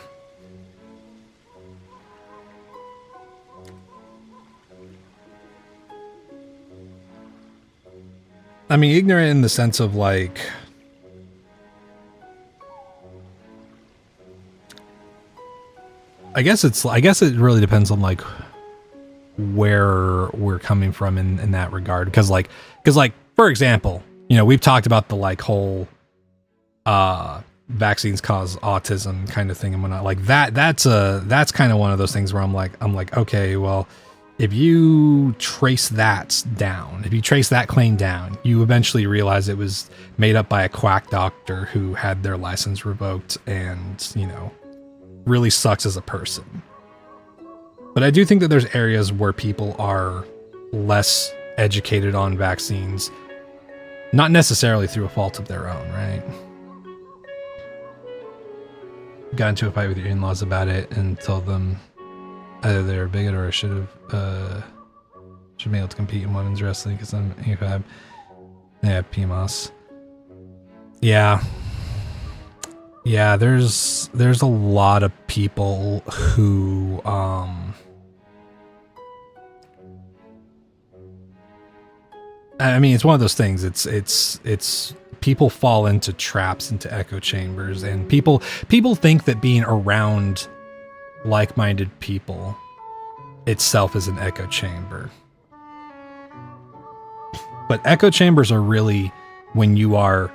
I mean, ignorant in the sense of, like, I guess it really depends on, like, where we're coming from in that regard. Because for example, we've talked about the, like, whole vaccines cause autism kind of thing and whatnot. Like that's kind of one of those things where I'm like, okay, well, if you trace that down, if you trace that claim down, you eventually realize it was made up by a quack doctor who had their license revoked and, you know, really sucks as a person. But I do think that there's areas where people are less educated on vaccines, not necessarily through a fault of their own, right? Got into a fight with your in-laws about it and told them either they're a bigot or I should be able to compete in women's wrestling because I'm AFAB. Yeah, PMOS. Yeah. Yeah, there's a lot of people who I mean, it's one of those things. It's people fall into traps, into echo chambers, and people think that being around like-minded people itself is an echo chamber. But echo chambers are really when you are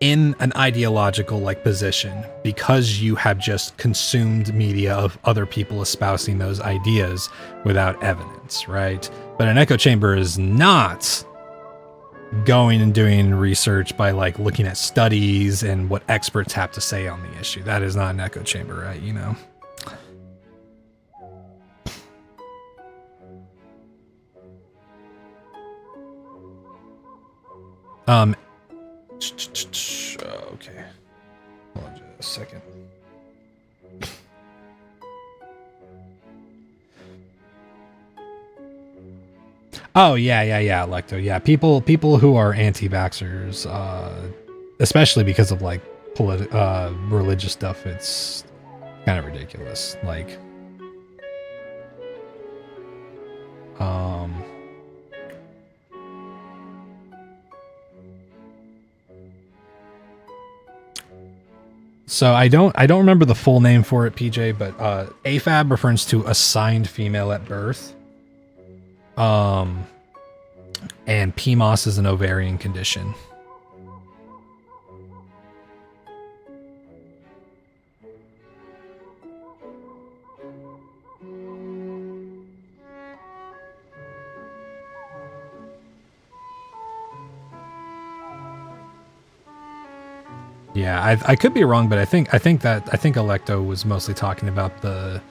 in an ideological like position because you have just consumed media of other people espousing those ideas without evidence, right? But an echo chamber is not going and doing research by like looking at studies and what experts have to say on the issue. That is not an echo chamber, right? You know. Okay. Hold on just a second. Oh yeah, Lecto. Yeah, people who are anti-vaxxers, especially because of like religious stuff, it's kind of ridiculous. Like, so I don't remember the full name for it, PJ, but AFAB refers to assigned female at birth. And PMOS is an ovarian condition. Yeah, I could be wrong, but I think Electo was mostly talking about the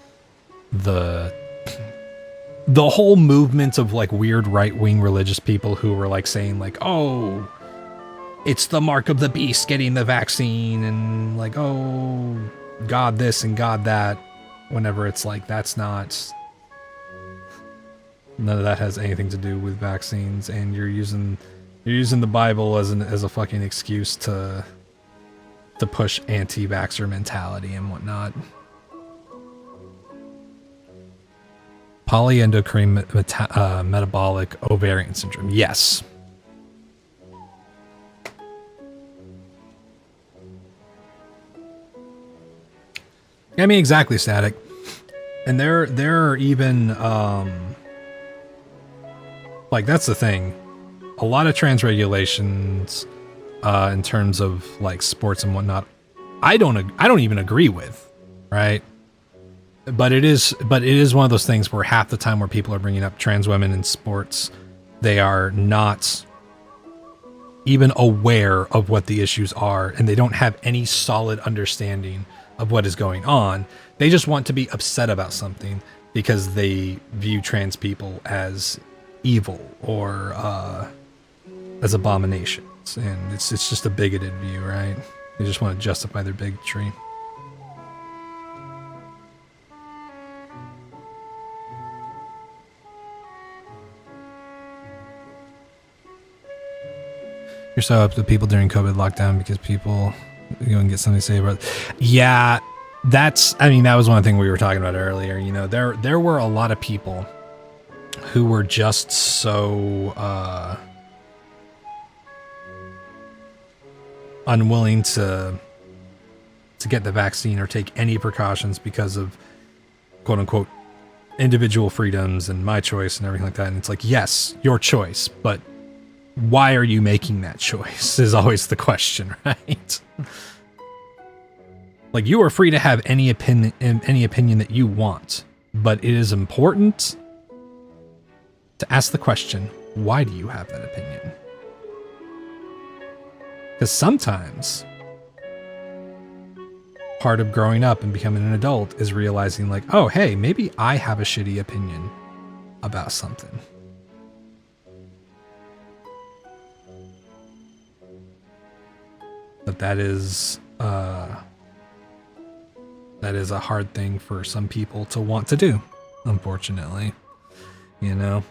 whole movement of like weird right-wing religious people who were like saying like, oh, it's the mark of the beast getting the vaccine and like, oh, God this and God that, whenever it's like, that's not, none of that has anything to do with vaccines, and you're using the Bible as a fucking excuse to push anti-vaxxer mentality and whatnot. Polyendocrine metabolic ovarian syndrome. Yes. I mean, exactly, Static. And there are even like, that's the thing. A lot of trans regulations in terms of like sports and whatnot, I don't even agree with, right? But it is one of those things where half the time where people are bringing up trans women in sports, they are not even aware of what the issues are, and they don't have any solid understanding of what is going on. They just want to be upset about something because they view trans people as evil or as abominations, and it's just a bigoted view, right? They just want to justify their bigotry. You're so up to people during COVID lockdown because people go and get something to say about it. Yeah, that was one thing we were talking about earlier. You know, there were a lot of people who were just so unwilling to get the vaccine or take any precautions because of quote unquote individual freedoms and my choice and everything like that. And it's like, yes, your choice, but why are you making that choice is always the question, right? Like, you are free to have any opinion that you want, but it is important to ask the question, why do you have that opinion? Because sometimes part of growing up and becoming an adult is realizing like, oh, hey, maybe I have a shitty opinion about something. But that is a hard thing for some people to want to do, unfortunately, you know?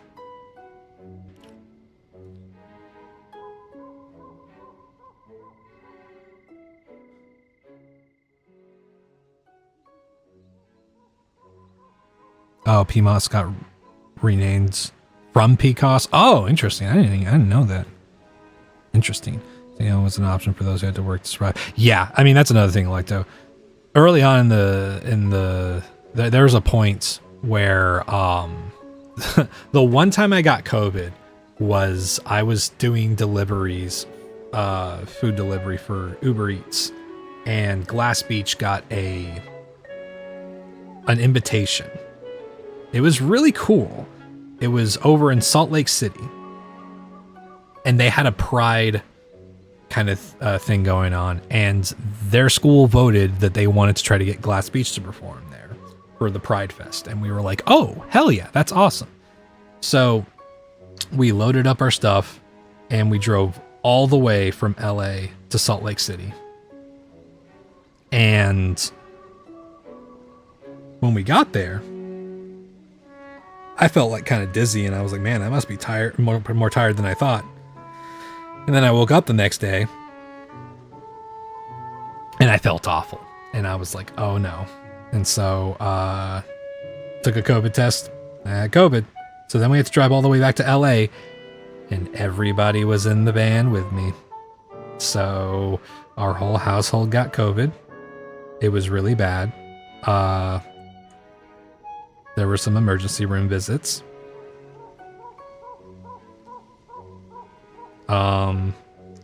Oh, PMOS got renamed from PCOS. Oh, interesting. I didn't know that. Interesting. You know, it was an option for those who had to work to survive. Yeah, I mean, that's another thing. Like, though, early on there was a point where the one time I got COVID was I was doing deliveries, food delivery for Uber Eats, and Glass Beach got an invitation. It was really cool. It was over in Salt Lake City, and they had a Pride kind of thing going on, and their school voted that they wanted to try to get Glass Beach to perform there for the Pride Fest, and we were like, oh, hell yeah, that's awesome. So we loaded up our stuff, and we drove all the way from LA to Salt Lake City. And when we got there, I felt like kind of dizzy, and I was like, man, I must be tired, more tired than I thought. And then I woke up the next day, and I felt awful, and I was like, oh no. And so took a COVID test. I had COVID. So then we had to drive all the way back to LA, and everybody was in the van with me. So our whole household got COVID. It was really bad. There were some emergency room visits.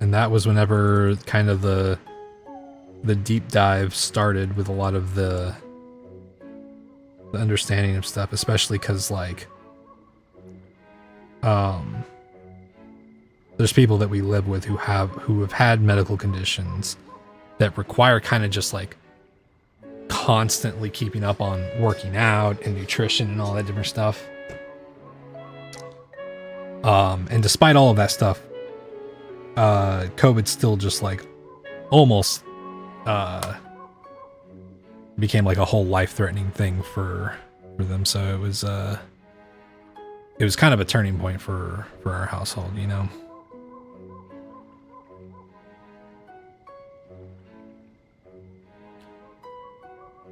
And that was whenever kind of the deep dive started with a lot of the understanding of stuff, especially because like there's people that we live with who have had medical conditions that require kind of just like constantly keeping up on working out and nutrition and all that different stuff. And despite all of that stuff, COVID still just like almost became like a whole life-threatening thing for them. So it was kind of a turning point for our household, you know.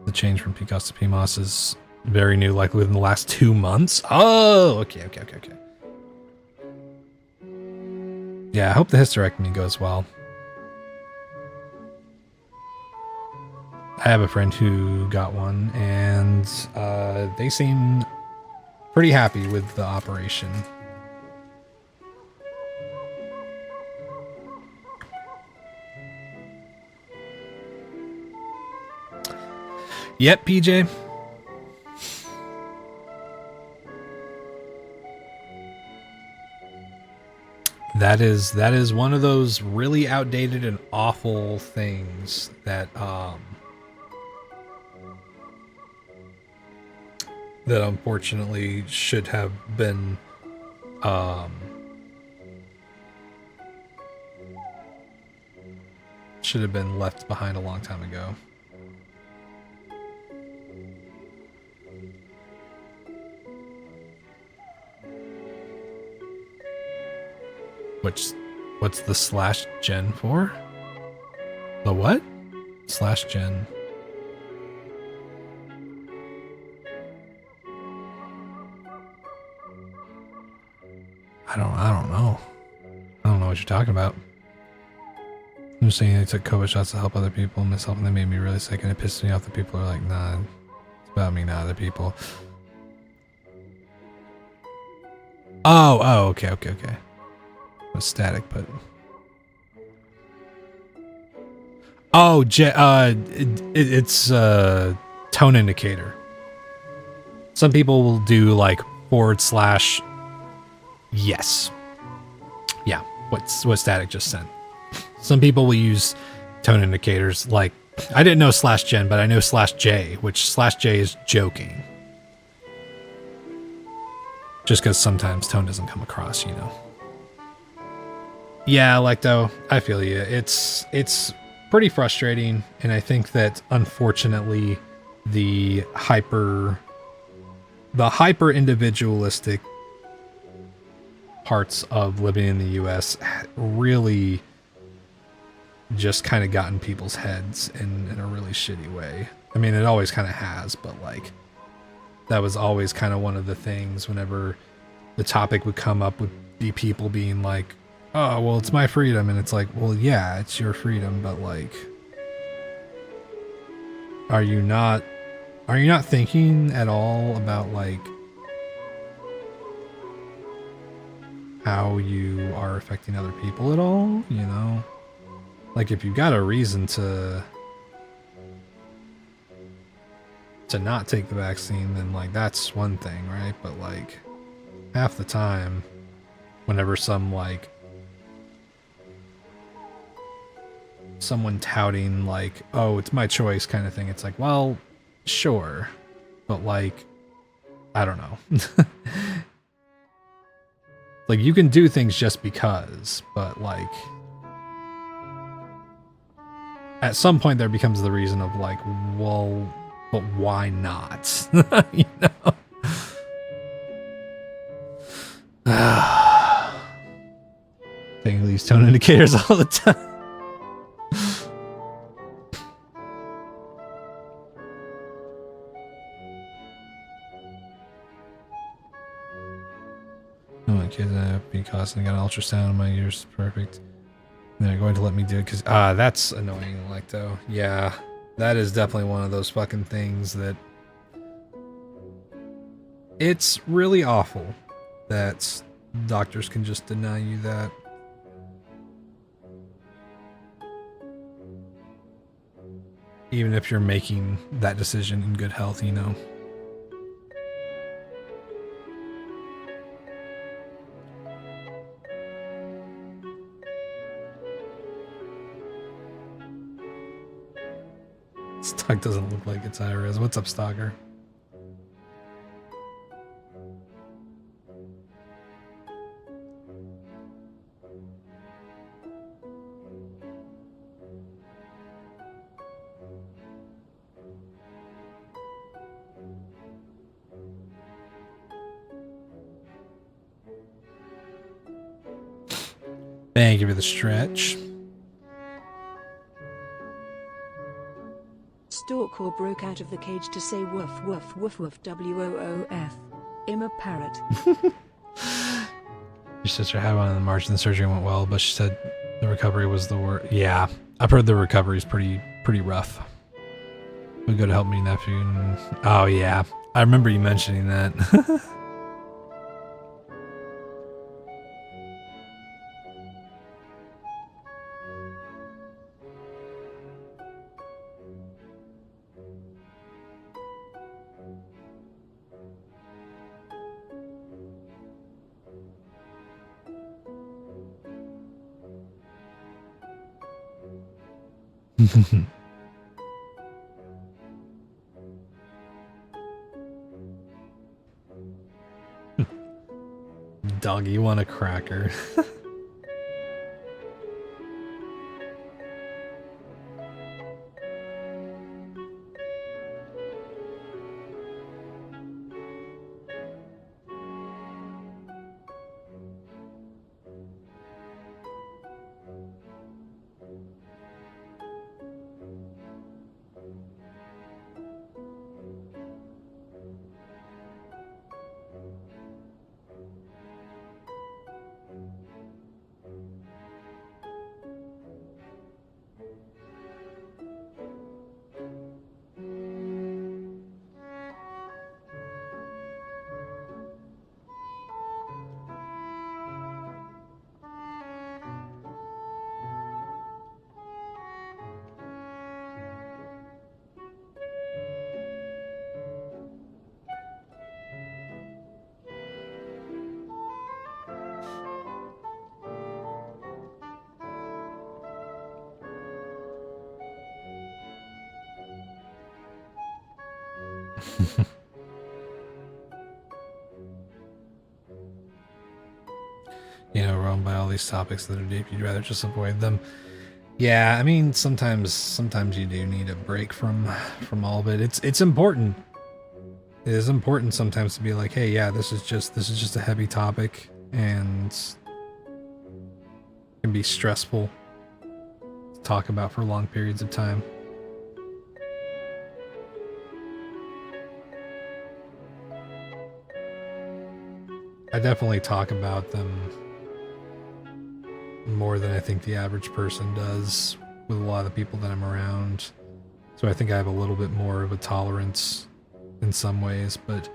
The change from PCOS to PMOS is very new, like within the last 2 months. Oh, okay. Yeah, I hope the hysterectomy goes well. I have a friend who got one, and they seem pretty happy with the operation. Yep, PJ. That is one of those really outdated and awful things that that unfortunately should have been left behind a long time ago. What's the /gen for? The what? /gen. I don't know. I don't know what you're talking about. I'm just saying they took COVID shots to help other people, and myself, and they made me really sick, and it pissed me off that people are like, nah, it's about me, not other people. Oh, okay. It was static, but... Oh, it's tone indicator. Some people will do like /. Yes. Yeah. What Static just sent. Some people will use tone indicators like, I didn't know /gen, but I know /j, which /j is joking. Just because sometimes tone doesn't come across, you know. Yeah, Lecto, I feel you. It's pretty frustrating, and I think that unfortunately the hyper individualistic parts of living in the US really just kind of got in people's heads in a really shitty way. I mean, it always kind of has, but like that was always kind of one of the things whenever the topic would come up, would be people being like, oh, well, it's my freedom. And it's like, well, yeah, it's your freedom, but like, are you not thinking at all about like how you are affecting other people at all? You know, like if you've got a reason to not take the vaccine, then like that's one thing, right? But like half the time, whenever someone touting like, oh, it's my choice kind of thing, it's like, well, sure, but like, I don't know. Like, you can do things just because, but like at some point there becomes the reason of like, well, but why not? You know? Taking these tone indicators all the time. Oh, my kids have been costing. I got an ultrasound in my ears. Perfect. And they're going to let me do it because that's annoying. Like though, yeah, that is definitely one of those fucking things that it's really awful that doctors can just deny you that. Even if you're making that decision in good health, you know. Stock doesn't look like it's IRS. What's up, Stalker? Thank you for the stretch. Stalker broke out of the cage to say woof woof woof woof WOOF. I'm a parrot. Your sister had one in the March and the surgery went well, but she said the recovery was the worst. Yeah, I've heard the recovery is pretty rough. We go to help me nephew. And, oh yeah, I remember you mentioning that. Doggy, you want a cracker? You know, overwhelmed by all these topics that are deep, you'd rather just avoid them. Yeah, I mean, sometimes you do need a break from all of it. It's important. It is important sometimes to be like, hey, yeah, this is just a heavy topic, and it can be stressful to talk about for long periods of time. I definitely talk about them more than I think the average person does with a lot of the people that I'm around. So I think I have a little bit more of a tolerance in some ways, but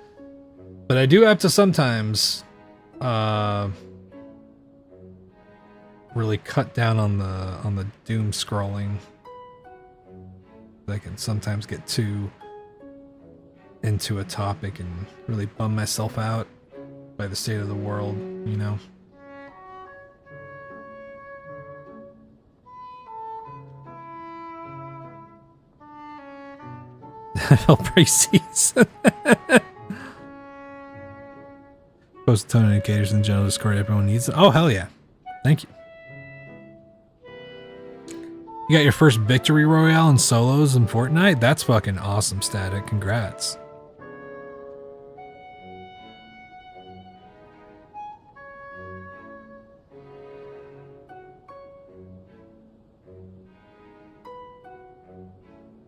I do have to sometimes really cut down on the doom scrolling. I can sometimes get too into a topic and really bum myself out by the state of the world, you know. I felt pre-season. Post tone indicators in general Discord. Everyone needs it. Oh, hell yeah. Thank you. You got your first victory royale in solos in Fortnite? That's fucking awesome, Static. Congrats.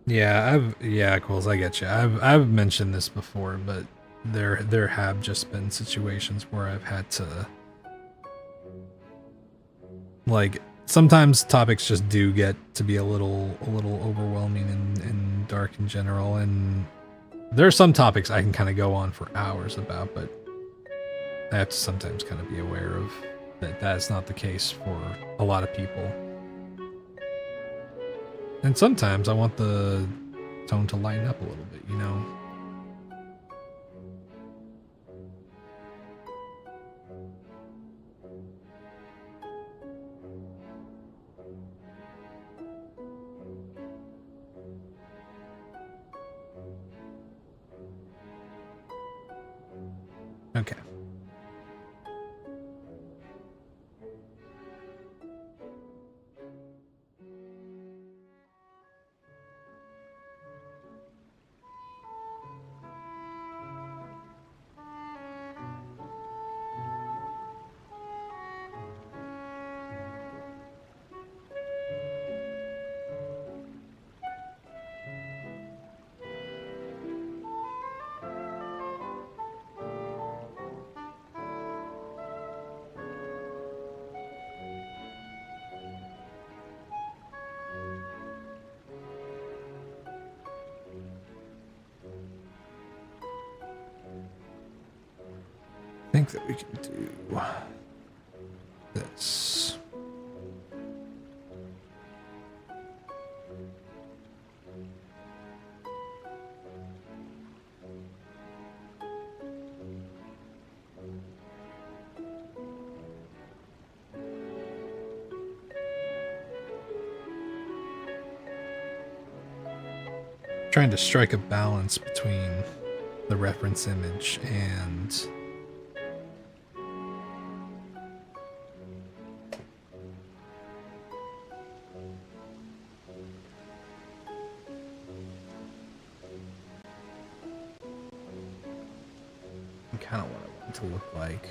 Yeah, Quills, I get you. I've mentioned this before, but there have just been situations where I've had to, like, sometimes topics just do get to be a little overwhelming and dark in general, and there are some topics I can kind of go on for hours about, but I have to sometimes kind of be aware of that that's not the case for a lot of people. And sometimes I want the tone to lighten up a little bit, you know? Okay. I think that we can do this. Trying to strike a balance between the reference image and kind of what I want it to look like.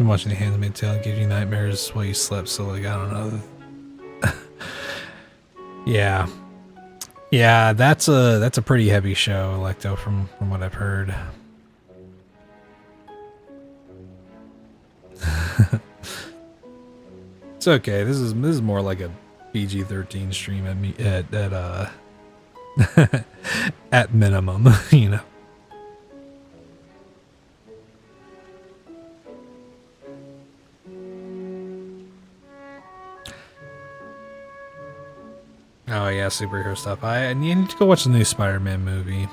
Been watching The Handmaid's Tale. Give you nightmares while you slept, so like, I don't know. Yeah. Yeah, that's a pretty heavy show, Electo, from what I've heard. It's okay. This is more like a PG-13 stream at me at at minimum, you know. Oh yeah, superhero stuff. I need to go watch the new Spider-Man movie.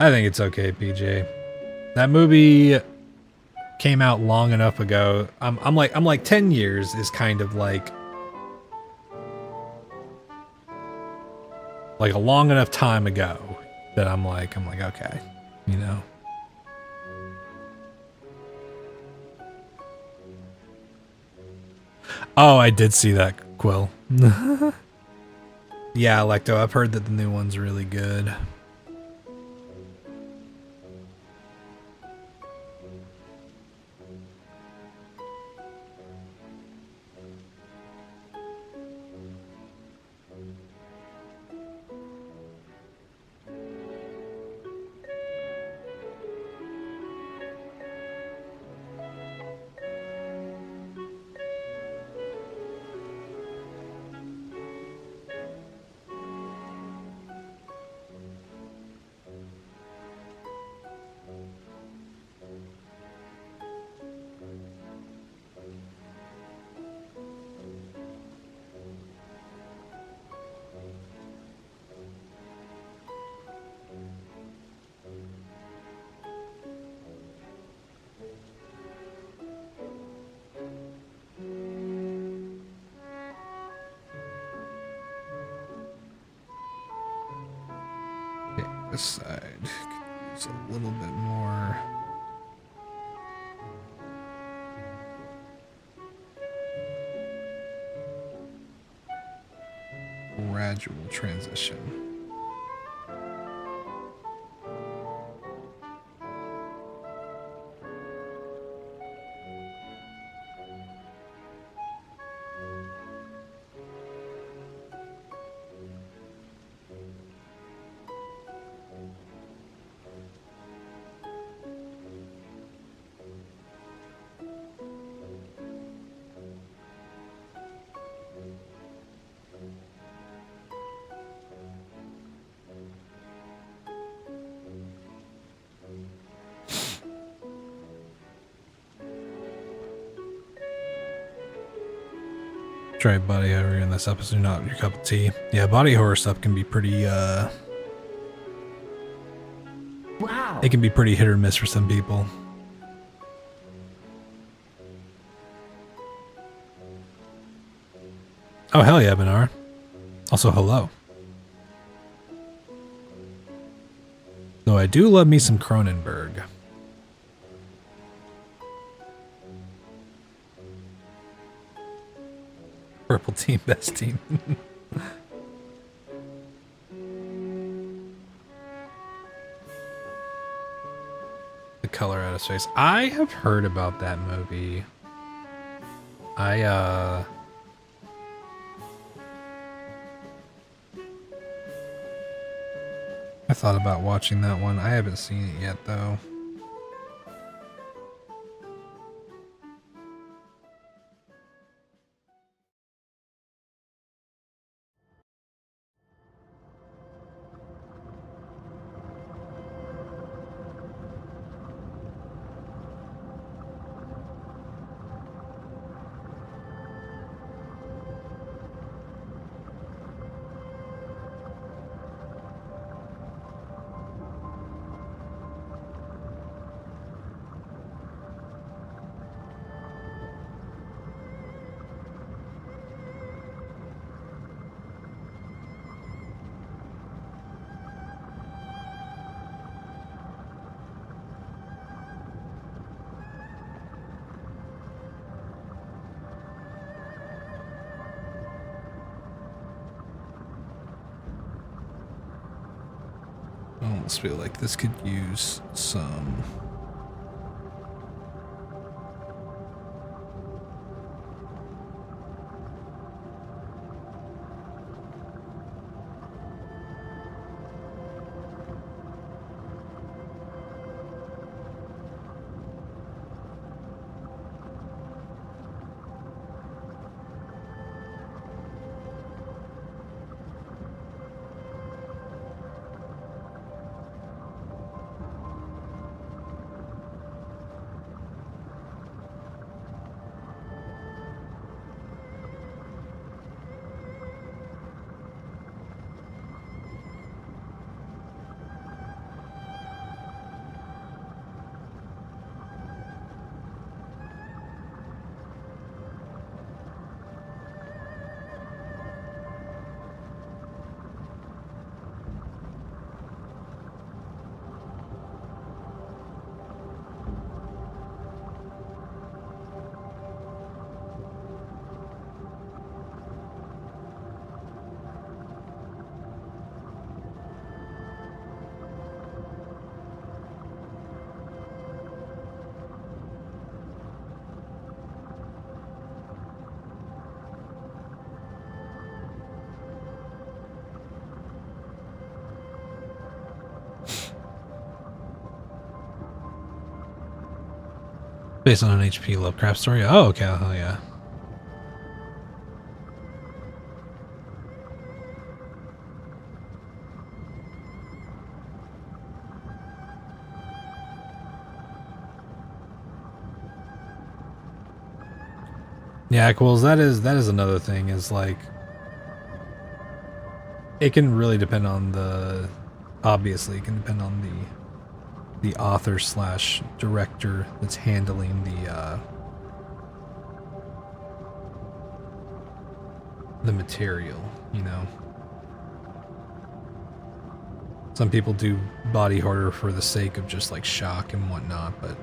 I think it's okay, PJ. That movie came out long enough ago. I'm like 10 years is kind of like a long enough time ago that I'm like okay, you know. Oh, I did see that, Quill. Yeah, Electo, I've heard that the new one's really good. This side could use a little bit more. Gradual transition. Try body horror in this episode, not your cup of tea. Yeah, body horror stuff can be pretty, Wow. it can be pretty hit or miss for some people. Oh, hell yeah, Benar. Also, hello. Though I do love me some Cronenberg. Purple team, best team. The color out of space. I have heard about that movie. I thought about watching that one. I haven't seen it yet, though. I almost feel like this could use some... Based on an HP Lovecraft story? Oh, okay, hell yeah. Yeah, cool. That is another thing, is like it can really depend on the, obviously it can depend on the author slash director that's handling the material, you know. Some people do body horror for the sake of just like shock and whatnot, but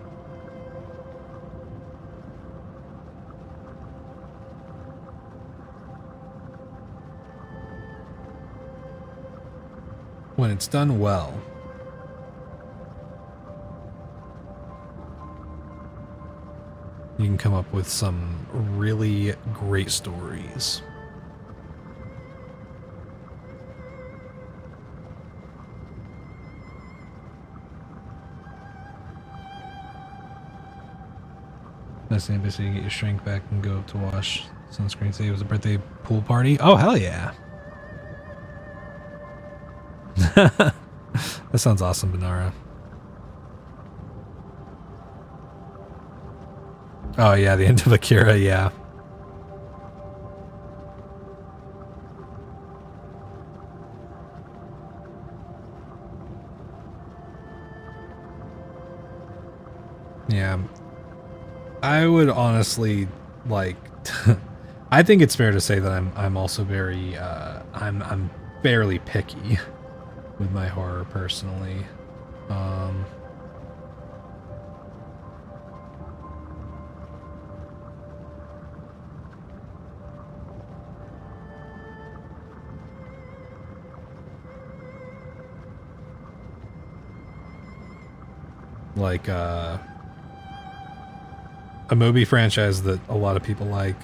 when it's done well, you can come up with some really great stories. That's the so you get your strength back and go up to wash sunscreen. Say it was a birthday pool party. Oh, hell yeah. That sounds awesome, Banara. Oh yeah, the end of Akira, yeah. Yeah. I would honestly like I think it's fair to say that I'm also very I'm fairly picky with my horror personally. Like a movie franchise that a lot of people like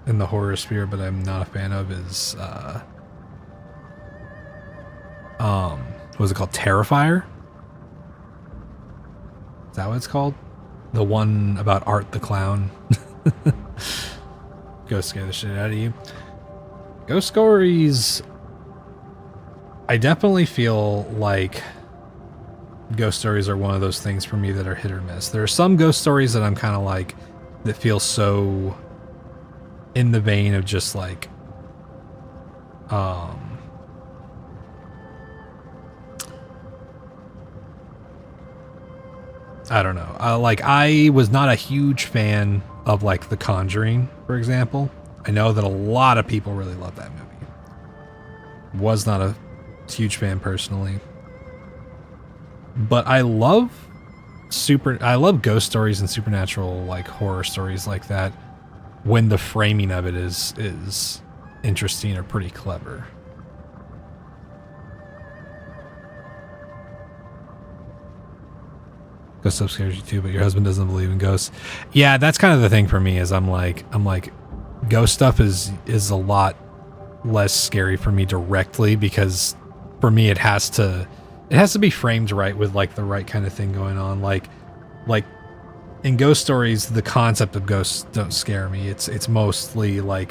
in the horror sphere, but I'm not a fan of, is what was it called? Terrifier? Is that what it's called? The one about Art the Clown. Go scare the shit out of you. Ghost stories, I definitely feel like ghost stories are one of those things for me that are hit or miss. There are some ghost stories that I'm kind of like, that feel so in the vein of just like, I don't know. Like, I was not a huge fan of like The Conjuring, for example. I know that a lot of people really love that movie. Was not a huge fan personally. But I love ghost stories and supernatural like horror stories like that when the framing of it is interesting or pretty clever. Ghost stuff scares you too, but your husband doesn't believe in ghosts. Yeah, that's kind of the thing for me. Is I'm like, ghost stuff is a lot less scary for me directly, because for me it has to be framed right with like the right kind of thing going on. Like in ghost stories, the concept of ghosts don't scare me. It's mostly the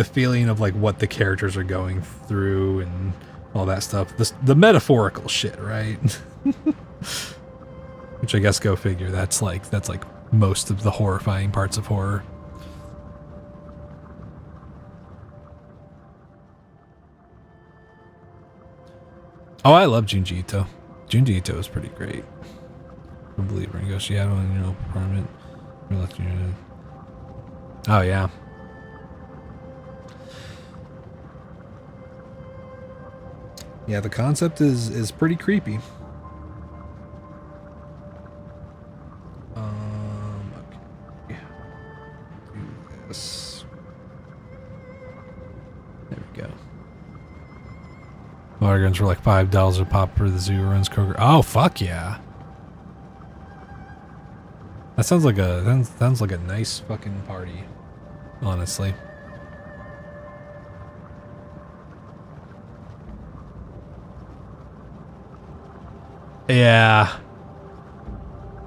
feeling of like what the characters are going through and all that stuff. The metaphorical shit, right? Which I guess, go figure. That's like most of the horrifying parts of horror. Oh, I love Junji Ito. Junji Ito is pretty great. A believer in ghosts. Yeah, I don't know apartment. Oh yeah. Yeah, the concept is pretty creepy. Okay. Do this. There we go. Water guns were like $5 a pop for the zoo runs Kroger. Oh fuck yeah! That sounds like a nice fucking party, honestly. Yeah.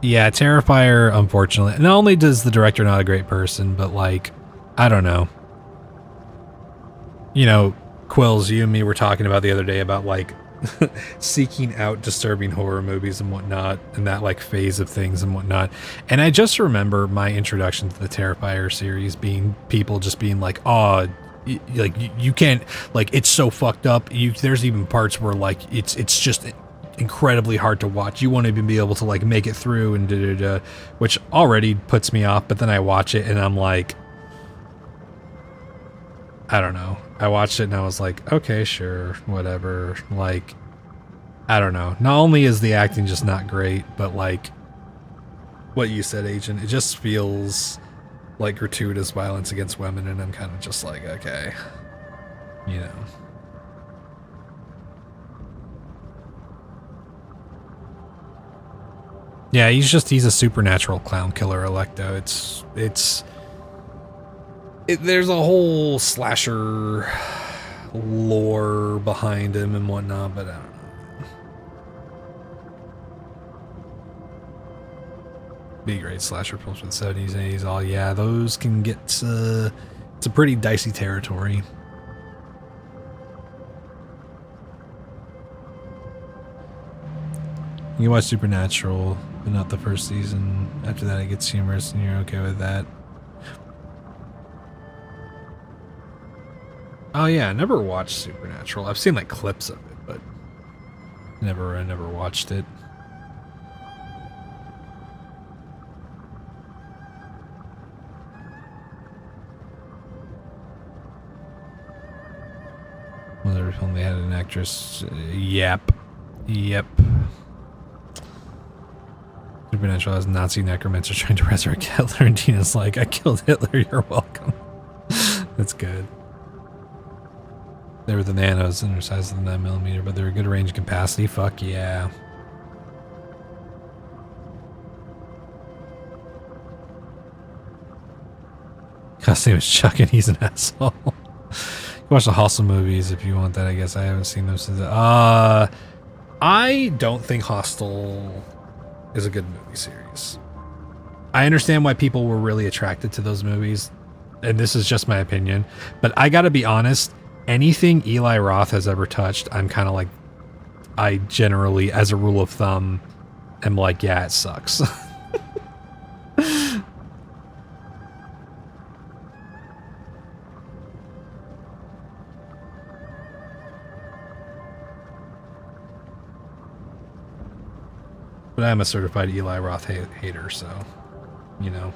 Yeah, Terrifier, unfortunately. Not only does the director not a great person, but like, I don't know. You know, Quills, you and me were talking about the other day about like seeking out disturbing horror movies and whatnot, and that like phase of things and whatnot. And I just remember my introduction to the Terrifier series being people just being like, oh, like you can't, like, it's so fucked up. There's even parts where like it's just incredibly hard to watch. You won't even be able to like make it through and which already puts me off. But then I watch it and I'm like, I don't know. I watched it and I was like, okay, sure, whatever. Like, I don't know. Not only is the acting just not great, but like what you said, Agent, it just feels like gratuitous violence against women, and I'm kind of just like, okay, you know. Yeah, he's a supernatural clown killer, Electo. There's a whole slasher lore behind him and whatnot, but I don't know. Be great slasher films from the 70s and 80s. All, yeah, those can get it's a pretty dicey territory. You can watch Supernatural, but not the first season. After that, it gets humorous, and you're okay with that. Oh yeah, I never watched Supernatural. I've seen like clips of it, but I never watched it. Was every film they had an actress? Yep. Supernatural has Nazi necromancers trying to resurrect Hitler, and Dina's like, I killed Hitler, you're welcome. That's good. They were the nanos in their size of the 9mm, but they were good range capacity. Fuck yeah. Guy's name is Chuck and he's an asshole. You watch the Hostel movies if you want that, I guess. I haven't seen them since. I don't think Hostel is a good movie series. I understand why people were really attracted to those movies, and this is just my opinion, but I gotta be honest, anything Eli Roth has ever touched, I'm kind of like, I generally, as a rule of thumb, am like, yeah, it sucks. But I'm a certified Eli Roth hater, so, you know.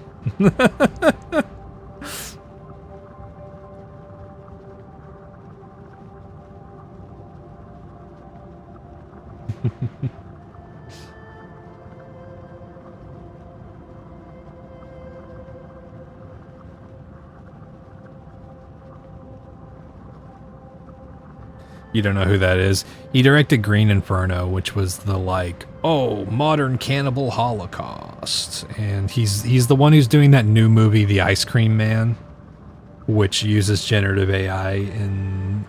you don't know who that is. He directed Green Inferno, which was the like, oh, modern cannibal holocaust. And he's the one who's doing that new movie, The Ice Cream Man, which uses generative AI in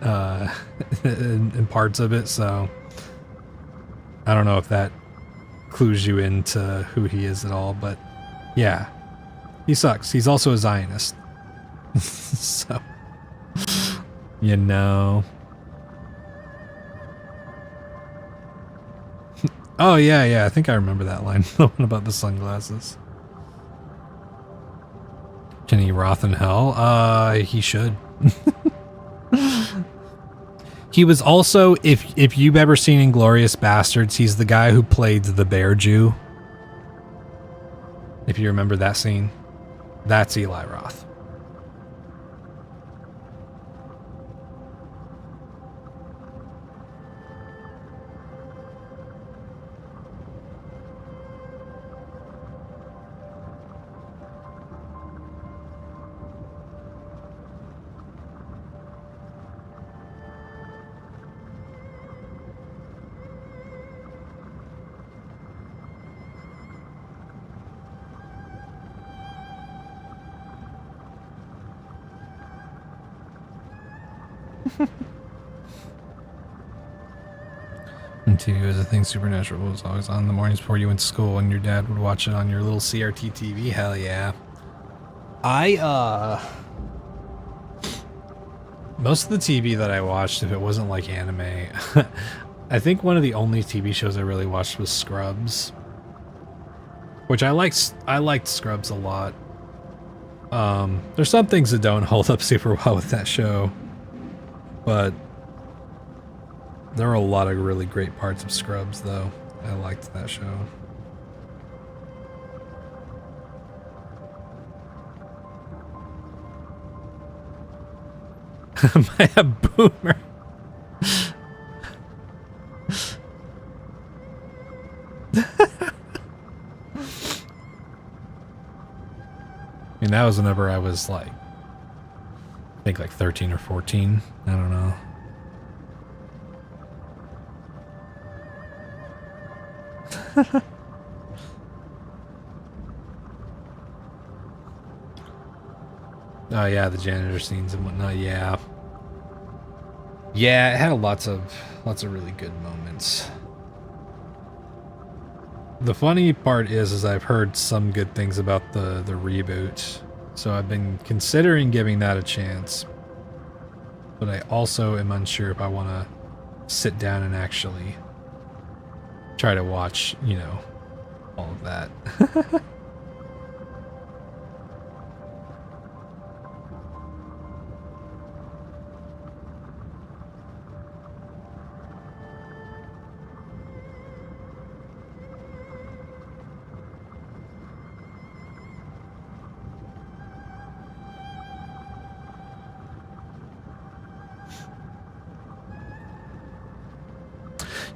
in parts of it. So I don't know if that clues you into who he is at all, but yeah, he sucks. He's also a Zionist. So, you know. Oh, yeah, I think I remember that line. The one about the sunglasses. Can he rot in hell? He should. He was also, if you've ever seen Inglourious Bastards, he's the guy who played the bear Jew. If you remember that scene, that's Eli Roth. And TV was a thing. Supernatural was always on the mornings before you went to school, and your dad would watch it on your little CRT TV. Hell yeah. Most of the TV that I watched, if it wasn't like anime, I think one of the only TV shows I really watched was Scrubs, which I liked Scrubs a lot. There's some things that don't hold up super well with that show, but there are a lot of really great parts of Scrubs, though. I liked that show. Am I a boomer? I mean, that was whenever I was like, I think like 13 or 14. I don't know. Oh yeah, the janitor scenes and whatnot. Yeah, it had lots of really good moments. The funny part is I've heard some good things about the reboot, so I've been considering giving that a chance. But I also am unsure if I want to sit down and actually try to watch, you know, all of that.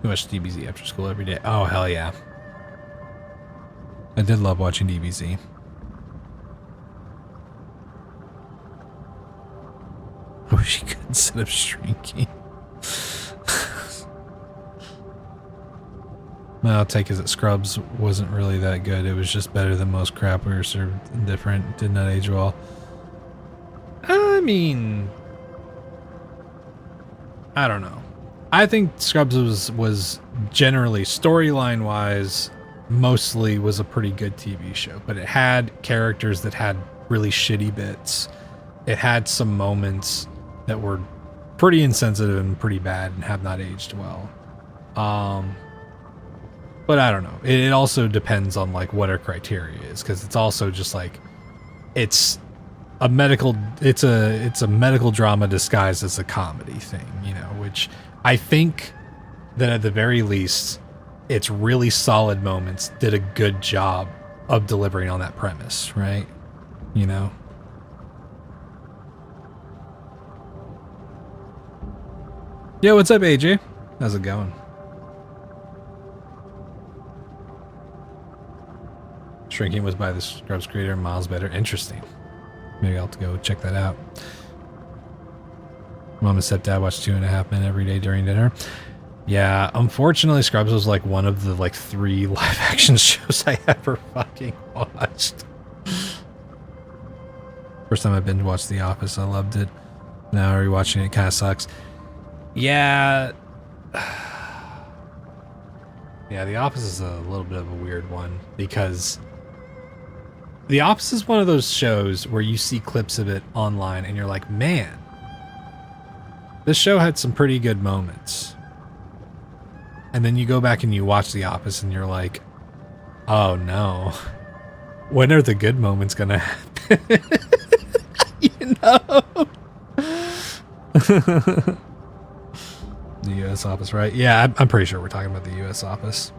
You watch DBZ after school every day. Oh, hell yeah. I did love watching DBZ. I wish he could instead of shrinking. My I'll take is that Scrubs wasn't really that good. It was just better than most crap we were served different. Did not age well. I mean, I don't know. I think Scrubs was generally, storyline wise, mostly was a pretty good TV show, but it had characters that had really shitty bits. It had some moments that were pretty insensitive and pretty bad and have not aged well. But I don't know. It also depends on like what our criteria is, because it's also just like it's a medical drama disguised as a comedy thing, you know, which I think that at the very least, its really solid moments did a good job of delivering on that premise, right? You know? Yo, what's up, AJ? How's it going? Shrinking was by the Scrubs creator, Miles Better. Interesting. Maybe I'll have to go check that out. Mom and stepdad watched 2.5 Men every day during dinner. Yeah, unfortunately, Scrubs was like one of the like 3 live action shows I ever fucking watched. First time I binge watched The Office, I loved it. Now rewatching it kind of sucks. Yeah. Yeah, The Office is a little bit of a weird one because The Office is one of those shows where you see clips of it online and you're like, man, this show had some pretty good moments. And then you go back and you watch The Office and you're like, oh no, when are the good moments gonna happen? You know? The U.S. Office, right? Yeah, I'm pretty sure we're talking about the U.S. Office.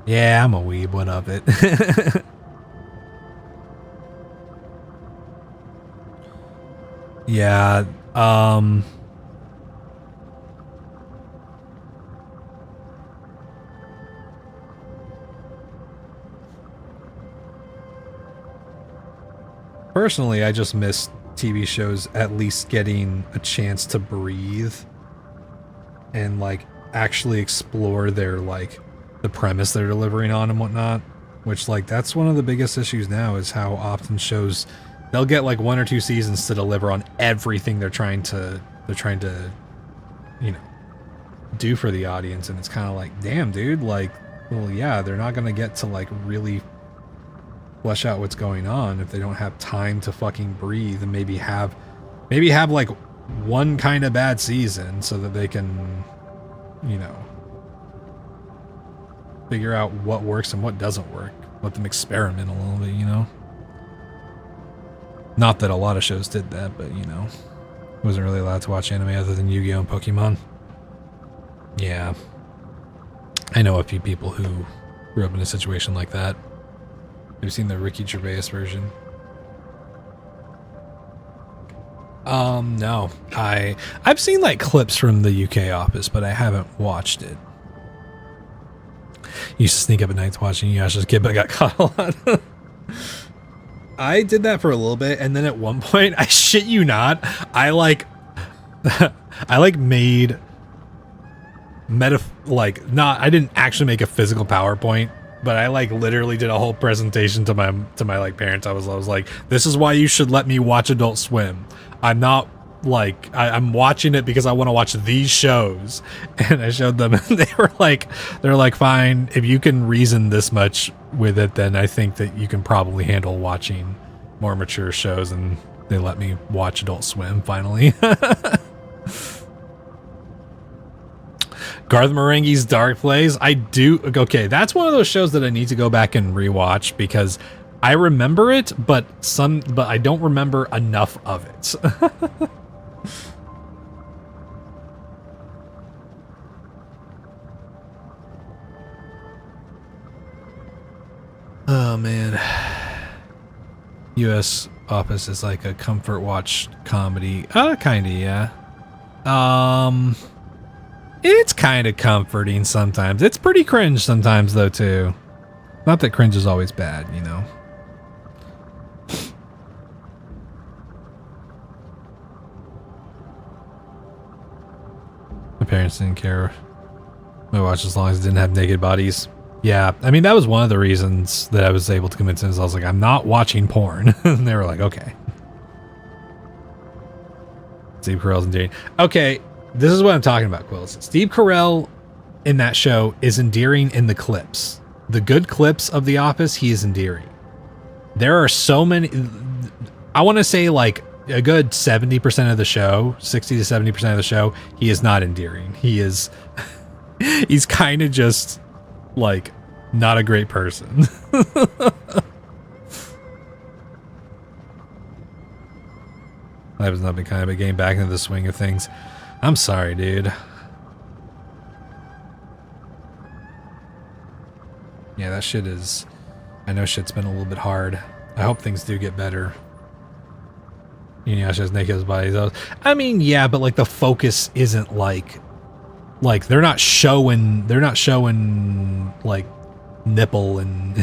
Yeah, I'm a weeb. What of it? Yeah, personally, I just miss TV shows at least getting a chance to breathe and like actually explore their like the premise they're delivering on and whatnot, which like that's one of the biggest issues now is how often shows they'll get like 1 or 2 seasons to deliver on everything they're trying to you know do for the audience, and it's kind of like, damn dude, like, well yeah, they're not gonna get to like really flesh out what's going on if they don't have time to fucking breathe and maybe have like one kind of bad season so that they can, you know, figure out what works and what doesn't work. Let them experiment a little bit, you know? Not that a lot of shows did that, but you know, wasn't really allowed to watch anime other than Yu-Gi-Oh! And Pokemon. Yeah. I know a few people who grew up in a situation like that. Have you seen the Ricky Gervais version? No. I've seen like clips from the UK Office, but I haven't watched it. Used to sneak up at nights watching Yasha's Kid, but I got caught a lot. I did that for a little bit, and then at one point, I shit you not, I made I didn't actually make a physical PowerPoint, but I like literally did a whole presentation to my like parents. I was like, this is why you should let me watch Adult Swim. I'm not like, I'm watching it because I want to watch these shows. And I showed them and they're like, fine, if you can reason this much with it, then I think that you can probably handle watching more mature shows. And they let me watch Adult Swim finally. Garth Marenghi's Dark Place. I do. Okay, that's one of those shows that I need to go back and rewatch because I remember it, but I don't remember enough of it. Oh man. U.S. Office is like a comfort watch comedy. Kinda, yeah. It's kind of comforting sometimes. It's pretty cringe sometimes, though, too. Not that cringe is always bad, you know. My parents didn't care. I watched as long as it didn't have naked bodies. Yeah, I mean, that was one of the reasons that I was able to convince them. Is I was like, I'm not watching porn. And they were like, okay. Steve Carell's endearing. Okay, this is what I'm talking about, Quills. Steve Carell in that show is endearing in the clips. The good clips of The Office, he is endearing. There are so many... I want to say like a good 70% of the show, 60 to 70% of the show, he is not endearing. He is... he's kind of just... like, not a great person. I was not been kind of getting back into the swing of things. I'm sorry, dude. Yeah, that shit is... I know shit's been a little bit hard. I hope things do get better. Inuyasha's naked bodies. I mean, yeah, but like the focus isn't like they're not showing like nipple and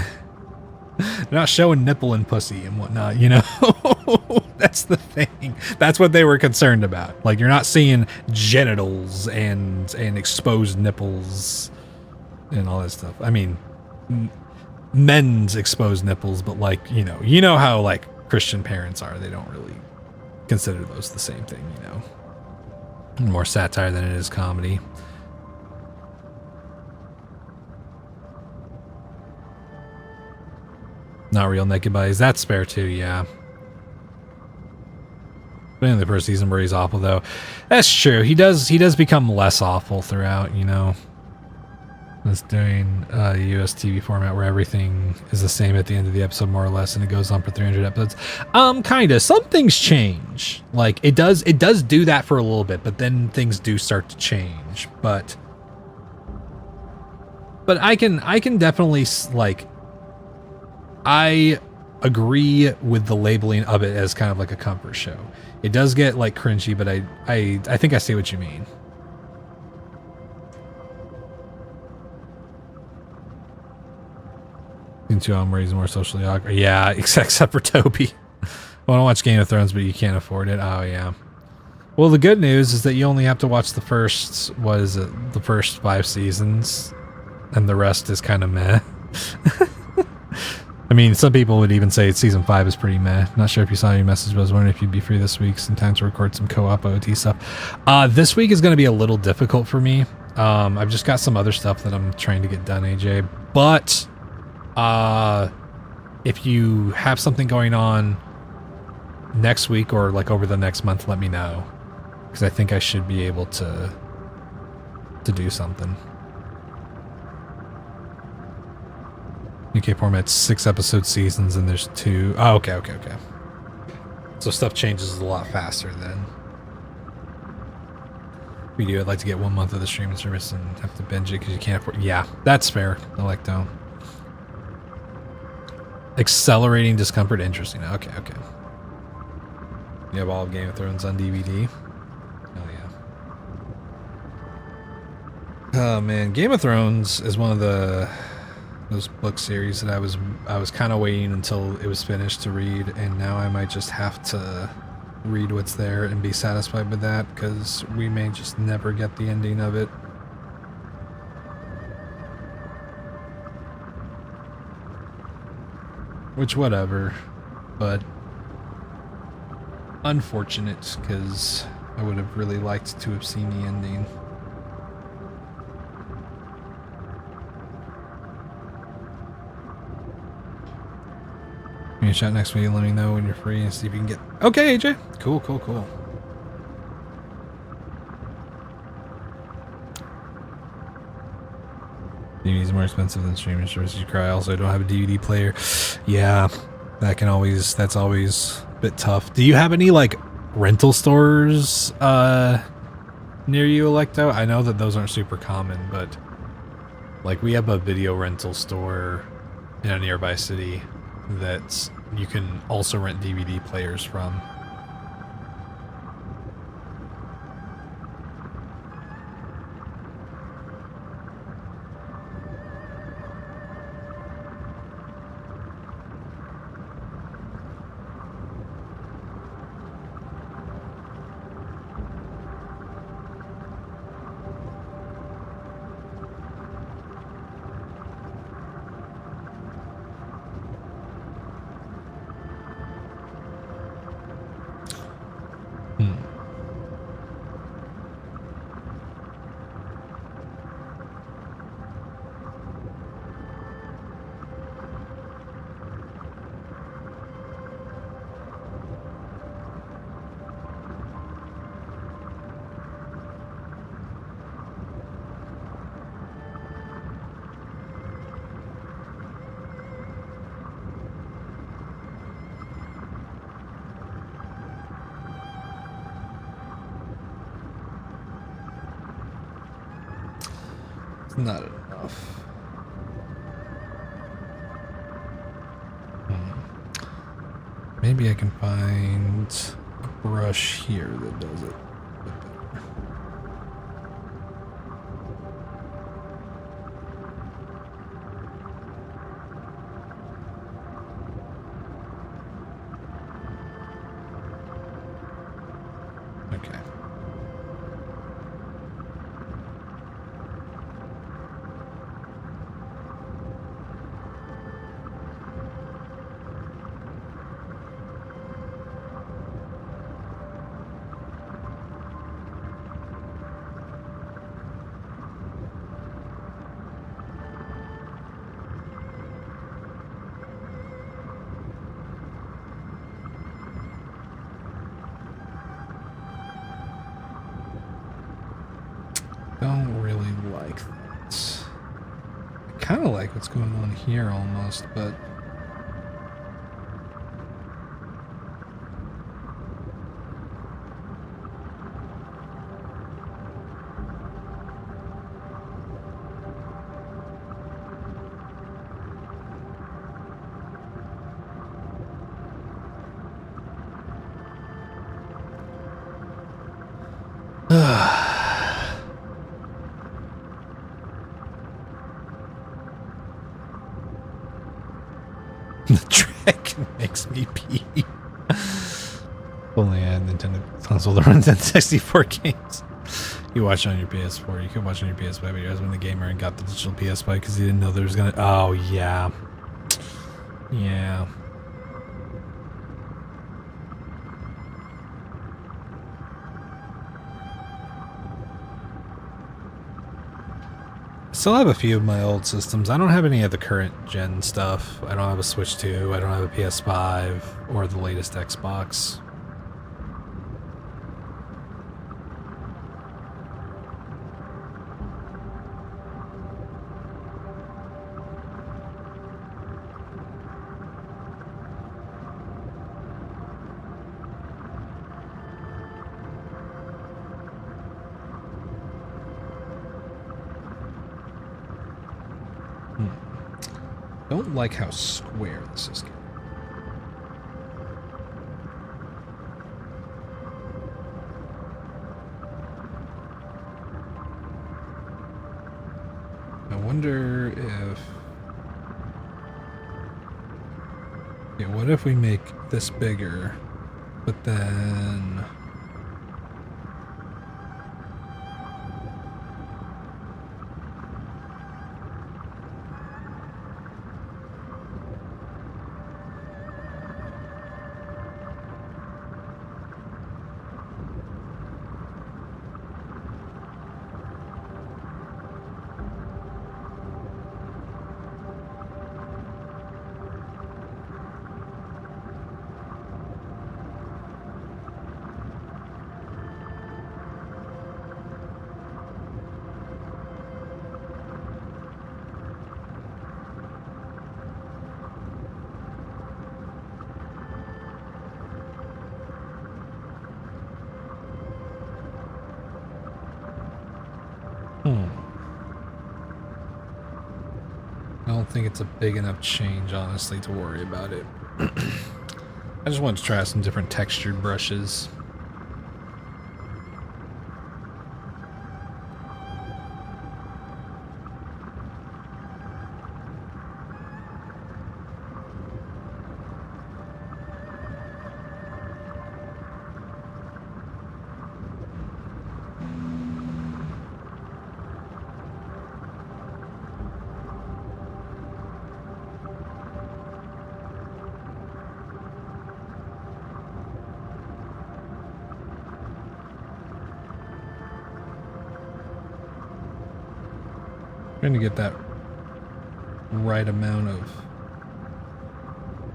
they're not showing nipple and pussy and whatnot, you know. That's the thing. That's what they were concerned about. Like, you're not seeing genitals and exposed nipples and all that stuff. I mean, men's exposed nipples, but like, you know how like Christian parents are. They don't really consider those the same thing, you know. More satire than it is comedy. Not real naked bodies. That's fair too, yeah. But in the first season where he's awful though. That's true. He does become less awful throughout, you know. It's doing a US TV format where everything is the same at the end of the episode more or less, and it goes on for 300 episodes. Kinda. Some things change. Like it does do that for a little bit, but then things do start to change. But I can definitely like I agree with the labeling of it as kind of like a comfort show. It does get like cringy, but I think I see what you mean. Into where he's more socially awkward. Yeah, except for Toby. I want to watch Game of Thrones, but you can't afford it. Oh yeah. Well, the good news is that you only have to watch the first 5 seasons, and the rest is kind of meh. I mean, some people would even say season 5 is pretty meh. Not sure if you saw your message, but I was wondering if you'd be free this week sometime to record some co-op OT stuff. This week is going to be a little difficult for me. I've just got some other stuff that I'm trying to get done, AJ. But if you have something going on next week or like over the next month, let me know, because I think I should be able to do something. UK format's 6 episode seasons and there's 2. Oh, okay. So stuff changes a lot faster then. Video, I'd like to get 1 month of the streaming service and have to binge it because you can't afford. Yeah, that's fair. Electo. Accelerating discomfort. Interesting. Okay. You have all of Game of Thrones on DVD. Oh yeah. Oh man, Game of Thrones is one of those book series that I was kind of waiting until it was finished to read, and now I might just have to read what's there and be satisfied with that, because we may just never get the ending of it. Which, whatever, but unfortunate, because I would have really liked to have seen the ending. Give me a shot next week and let me know when you're free and see if you can get... Okay, AJ. Cool. DVD's more expensive than streaming services. You cry. Also, I don't have a DVD player. Yeah, that's always a bit tough. Do you have any like rental stores near you, Electo? I know that those aren't super common, but like we have a video rental store in a nearby city that you can also rent DVD players from. Not enough. Maybe I can find a brush here that does it a bit better. Okay. Don't really like that. I kind of like what's going on here almost, but... The track makes me pee. Only a Nintendo console to run 1064 games. You watch on your PS4. You can watch on your PS5, but you guys when the gamer and got the digital PS5 because he didn't know there was gonna. Oh yeah, yeah. Still have a few of my old systems. I don't have any of the current gen stuff. I don't have a Switch 2. I don't have a PS5 or the latest Xbox. Don't like how square this is getting. I wonder if... Yeah, what if we make this bigger, but then... I don't think it's a big enough change, honestly, to worry about it. I just wanted to try some different textured brushes. Trying to get that right amount of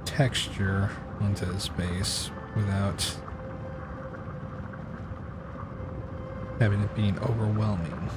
texture onto his face without having it being overwhelming.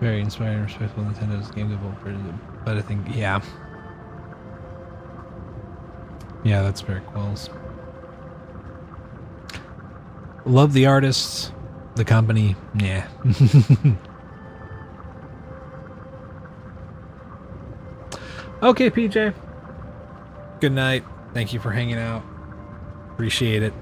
Very inspiring, respectful Nintendo's game developer, but I think, yeah. Yeah, that's very Quells. Love the artists, the company, yeah. Okay, PJ. Good night. Thank you for hanging out. Appreciate it.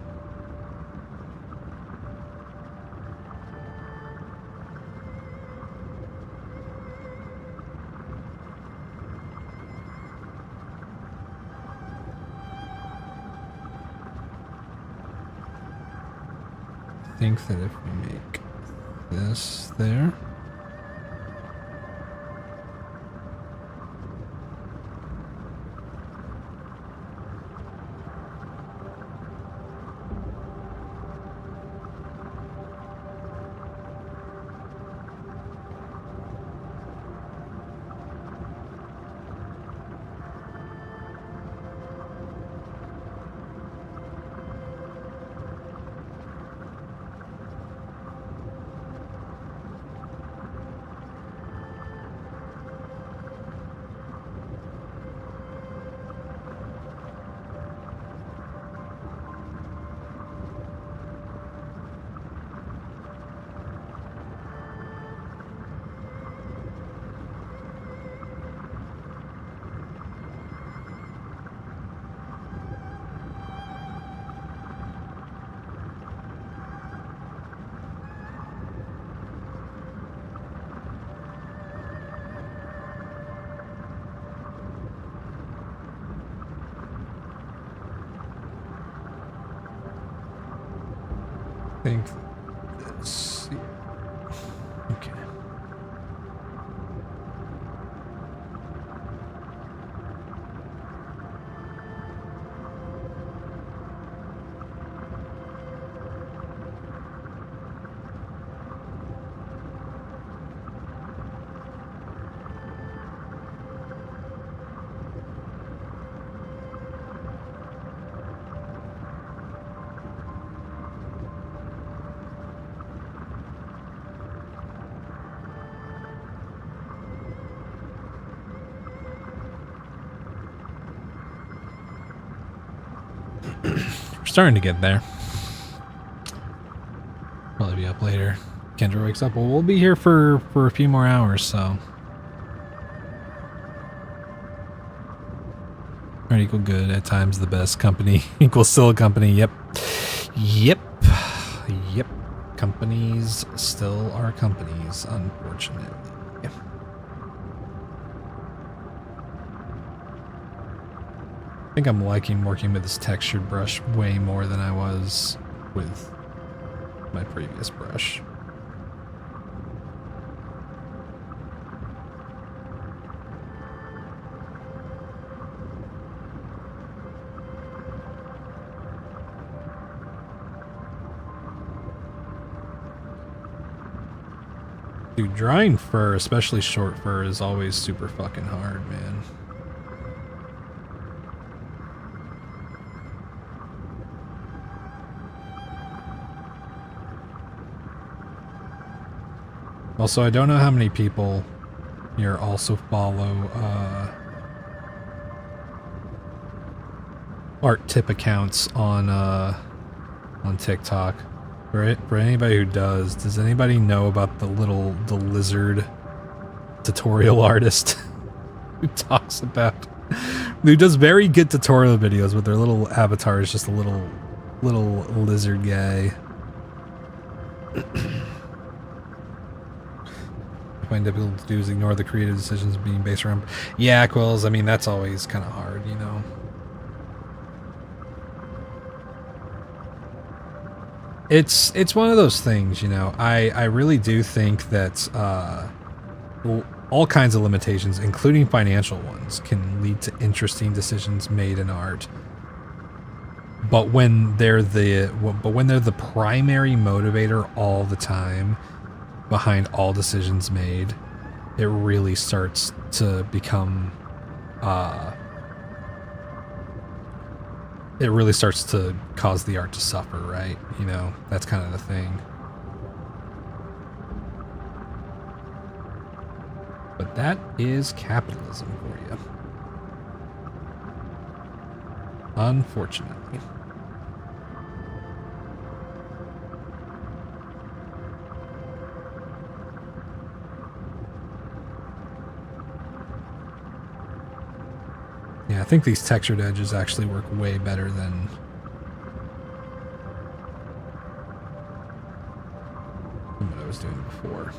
I think that if we make this there. I think this. Okay. We're starting to get there. Probably be up later. Kendra wakes up. Well, we'll be here for a few more hours, so. Right equal good. At times the best. Company equals still a company. Yep. Yep. Yep. Companies still are companies, unfortunately. I think I'm liking working with this textured brush way more than I was with my previous brush. Dude, drying fur, especially short fur, is always super fucking hard, man. Also, I don't know how many people here also follow art tip accounts on TikTok. For anybody who does anybody know about the lizard tutorial artist who talks about, who does very good tutorial videos with their little avatar is just a little lizard guy. Find difficult to do is ignore the creative decisions being based around. Yeah, Quills, I mean, that's always kind of hard, you know. It's one of those things, you know. I really do think that all kinds of limitations, including financial ones, can lead to interesting decisions made in art. But when they're the primary motivator all the time behind all decisions made, it really starts to become it really starts to cause the art to suffer, right? You know, that's kind of the thing. But that is capitalism for you. Unfortunately. Yeah, I think these textured edges actually work way better than what I was doing before.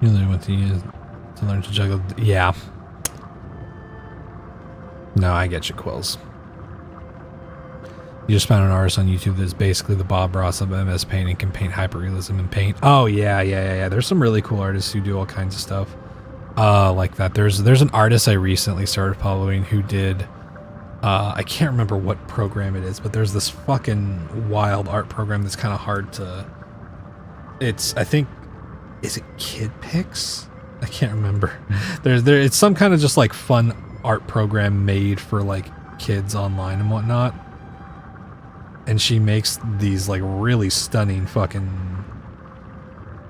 You learn what to use to learn to juggle. Yeah. No, I get you, Quills. You just found an artist on YouTube that's basically the Bob Ross of MS Paint and can paint hyperrealism in Paint. Oh yeah. There's some really cool artists who do all kinds of stuff like that. There's an artist I recently started following who did I can't remember what program it is, but there's this fucking wild art program that's kind of hard to. I think. Is it Kid Pix? I can't remember. It's some kind of just like fun art program made for like kids online and whatnot. And she makes these like really stunning fucking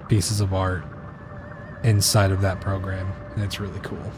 pieces of art inside of that program. And it's really cool.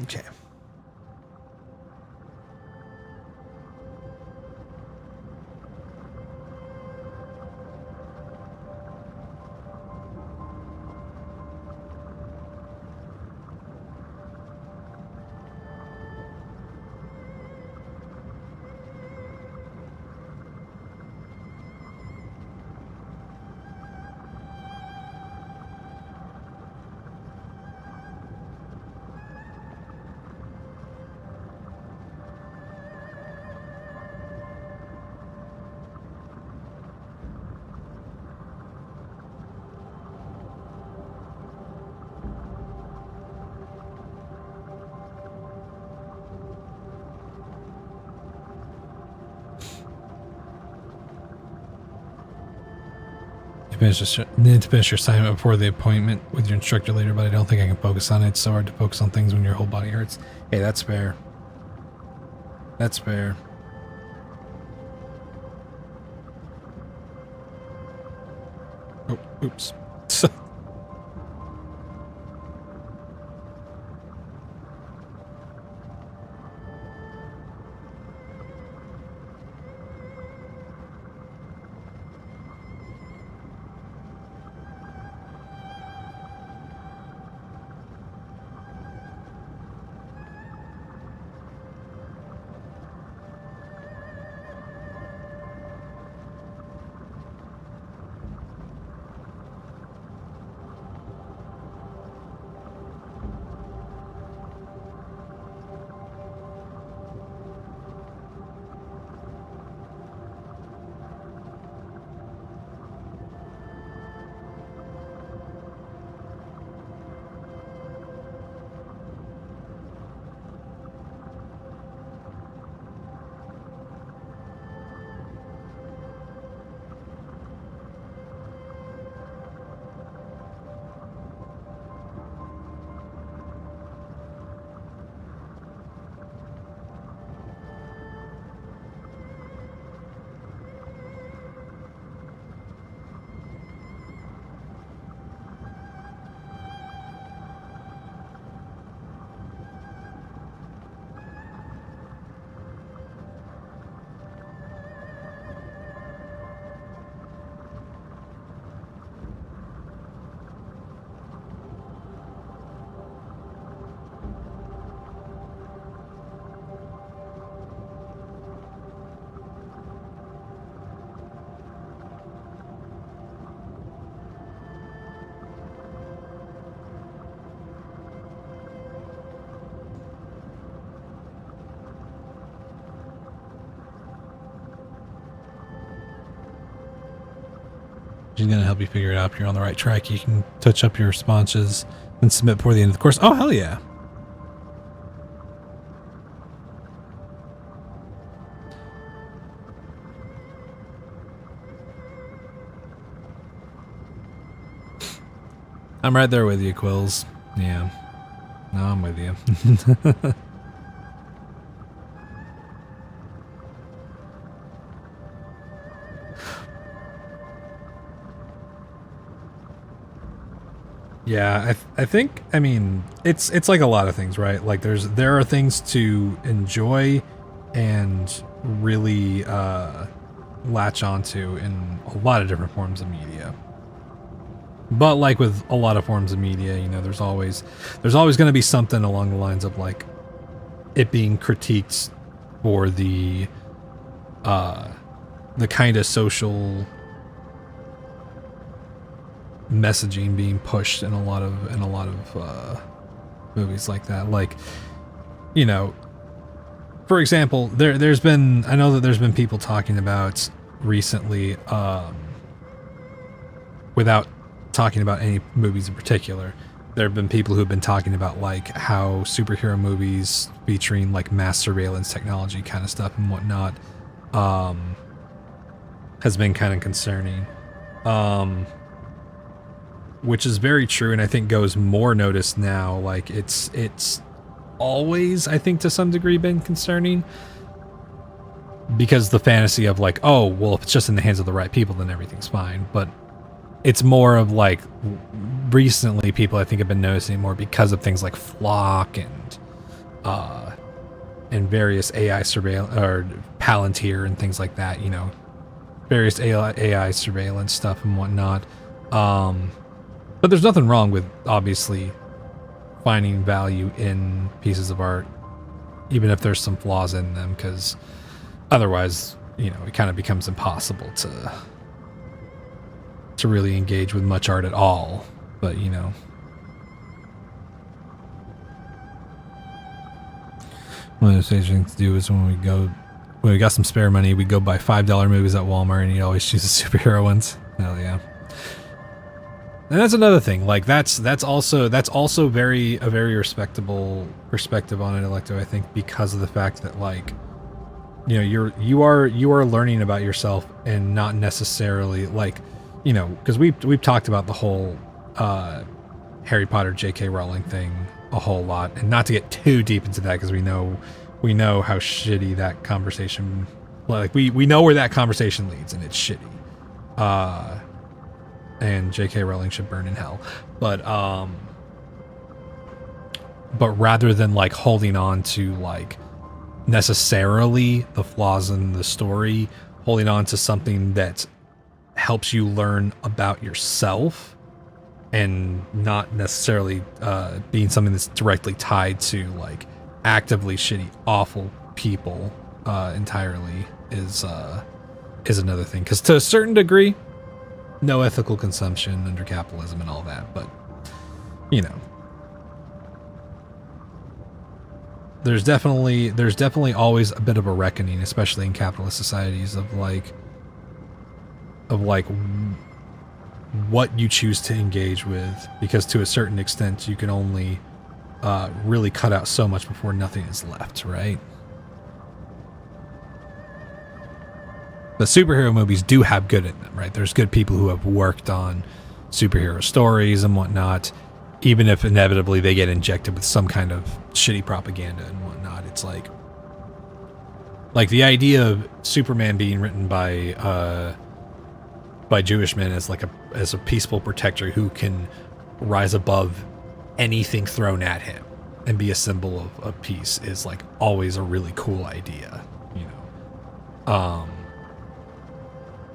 Okay. Need to finish your assignment before the appointment with your instructor later, but I don't think I can focus on it. It's so hard to focus on things when your whole body hurts. Hey, that's fair. That's fair. Oh, oops. She's going to help you figure it out if you're on the right track. You can touch up your responses and submit before the end of the course. Oh, hell yeah. I'm right there with you, Quills. Yeah. No, I'm with you. Yeah, I think, I mean, it's like a lot of things, right? Like there are things to enjoy and really latch onto in a lot of different forms of media. But like with a lot of forms of media, you know, there's always going to be something along the lines of like it being critiqued for the kind of social messaging being pushed in a lot of movies like that. Like, you know, for example, I know that there's been people talking about recently, without talking about any movies in particular, there have been people who have been talking about like how superhero movies featuring like mass surveillance technology kind of stuff and whatnot has been kind of concerning, which is very true, and I think goes more noticed now. Like it's always, I think, to some degree been concerning, because the fantasy of like, oh well, if it's just in the hands of the right people then everything's fine. But it's more of like recently people I think have been noticing more because of things like Flock and various AI surveillance or Palantir and things like that, you know, various AI surveillance stuff and whatnot. But there's nothing wrong with obviously finding value in pieces of art, even if there's some flaws in them, because otherwise, you know, it kind of becomes impossible to really engage with much art at all. But, you know, one of the stage things to do is when we got some spare money, we go buy $5 movies at Walmart, and you always choose the superhero ones. Hell yeah. And that's another thing. Like that's also a very respectable perspective on it, Electo, I think, because of the fact that, like, you know, you are learning about yourself and not necessarily like, you know, because we've talked about the whole Harry Potter J.K. Rowling thing a whole lot, and not to get too deep into that because we know how shitty that conversation, like we know where that conversation leads, and it's shitty. And J.K. Rowling should burn in hell. But rather than like holding on to like necessarily the flaws in the story, holding on to something that helps you learn about yourself and not necessarily being something that's directly tied to like actively shitty, awful people entirely is another thing. Because to a certain degree, no ethical consumption under capitalism and all that, but you know, there's definitely always a bit of a reckoning, especially in capitalist societies, of like what you choose to engage with, because to a certain extent you can only really cut out so much before nothing is left, right? But superhero movies do have good in them, right? There's good people who have worked on superhero stories and whatnot, even if inevitably they get injected with some kind of shitty propaganda and whatnot. It's like the idea of Superman being written by Jewish men as a peaceful protector who can rise above anything thrown at him and be a symbol of peace is like always a really cool idea, you know.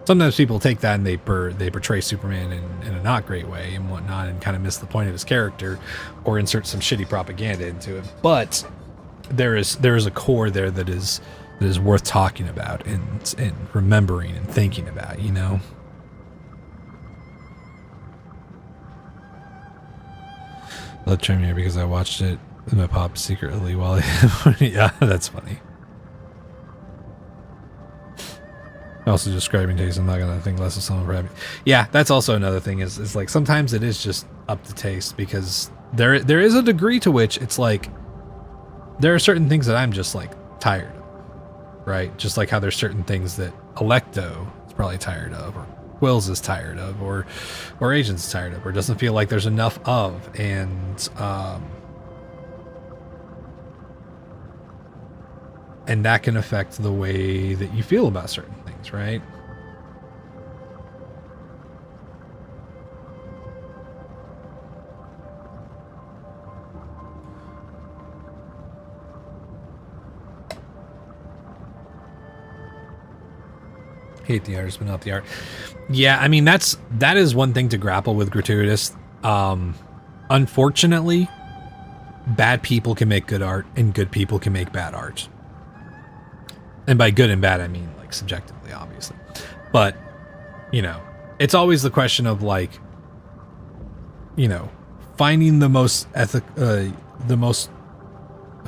Sometimes people take that and they portray Superman in a not great way and whatnot, and kind of miss the point of his character, or insert some shitty propaganda into it. But there is a core there that is worth talking about and remembering and thinking about, you know. I love Tremere because I watched it with my pop secretly while yeah, that's funny. Also describing taste, I'm not gonna think less of someone for having. Yeah, that's also another thing. Is like sometimes it is just up to taste, because there is a degree to which it's like there are certain things that I'm just like tired of, right? Just like how there's certain things that Electo is probably tired of, or Quills is tired of, or Agents is tired of, or doesn't feel like there's enough of, and that can affect the way that you feel about certain things, right? Hate the artist, but not the art. Yeah, I mean, that is one thing to grapple with, Gratuitous. Unfortunately, bad people can make good art, and good people can make bad art. And by good and bad, I mean like subjectively, obviously. But, you know, it's always the question of like, you know, finding the most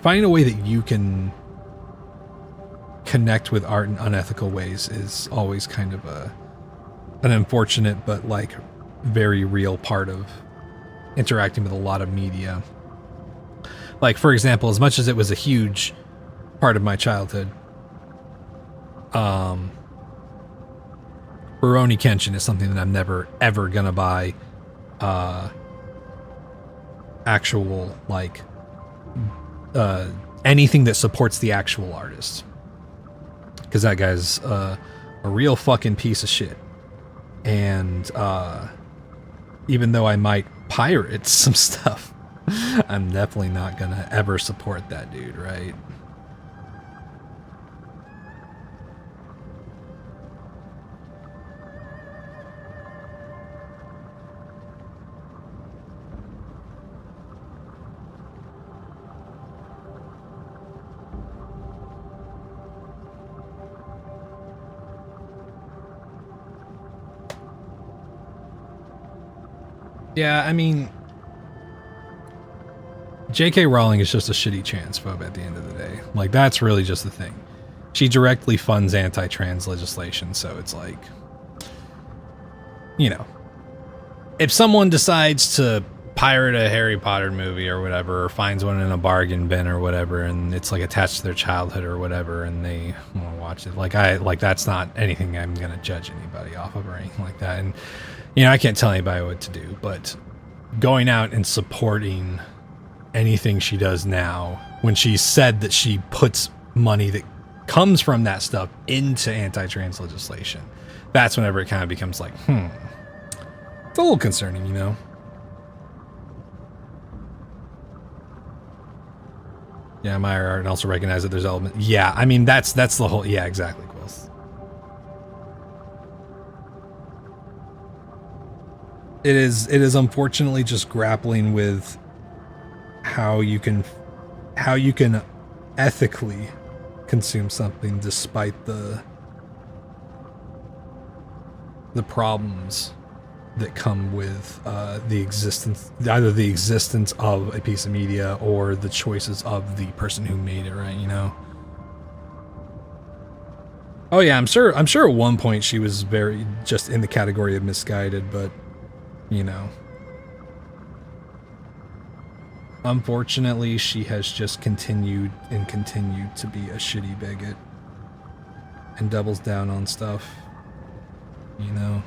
finding a way that you can connect with art in unethical ways is always kind of an unfortunate but like very real part of interacting with a lot of media. Like, for example, as much as it was a huge part of my childhood, Rurouni Kenshin is something that I'm never ever gonna buy actual like anything that supports the actual artist, because that guy's a real fucking piece of shit. And even though I might pirate some stuff, I'm definitely not gonna ever support that dude, right? Yeah, I mean, J.K. Rowling is just a shitty transphobe at the end of the day. Like, that's really just the thing. She directly funds anti-trans legislation, so it's like, you know, if someone decides to pirate a Harry Potter movie or whatever, or finds one in a bargain bin or whatever, and it's like attached to their childhood or whatever, and they want to watch it, like that's not anything I'm gonna judge anybody off of or anything like that. And you know, I can't tell anybody what to do, but going out and supporting anything she does now, when she said that she puts money that comes from that stuff into anti-trans legislation, that's whenever it kind of becomes like, it's a little concerning, you know? Yeah, Meyer art, and also recognize that there's element. Yeah, I mean, that's the whole, yeah, exactly, Quills. It is unfortunately just grappling with how you can ethically consume something despite the problems that come with the existence of a piece of media or the choices of the person who made it, right? You know. Oh yeah, I'm sure at one point she was very just in the category of misguided, but you know, unfortunately she has just continued to be a shitty bigot and doubles down on stuff, you know.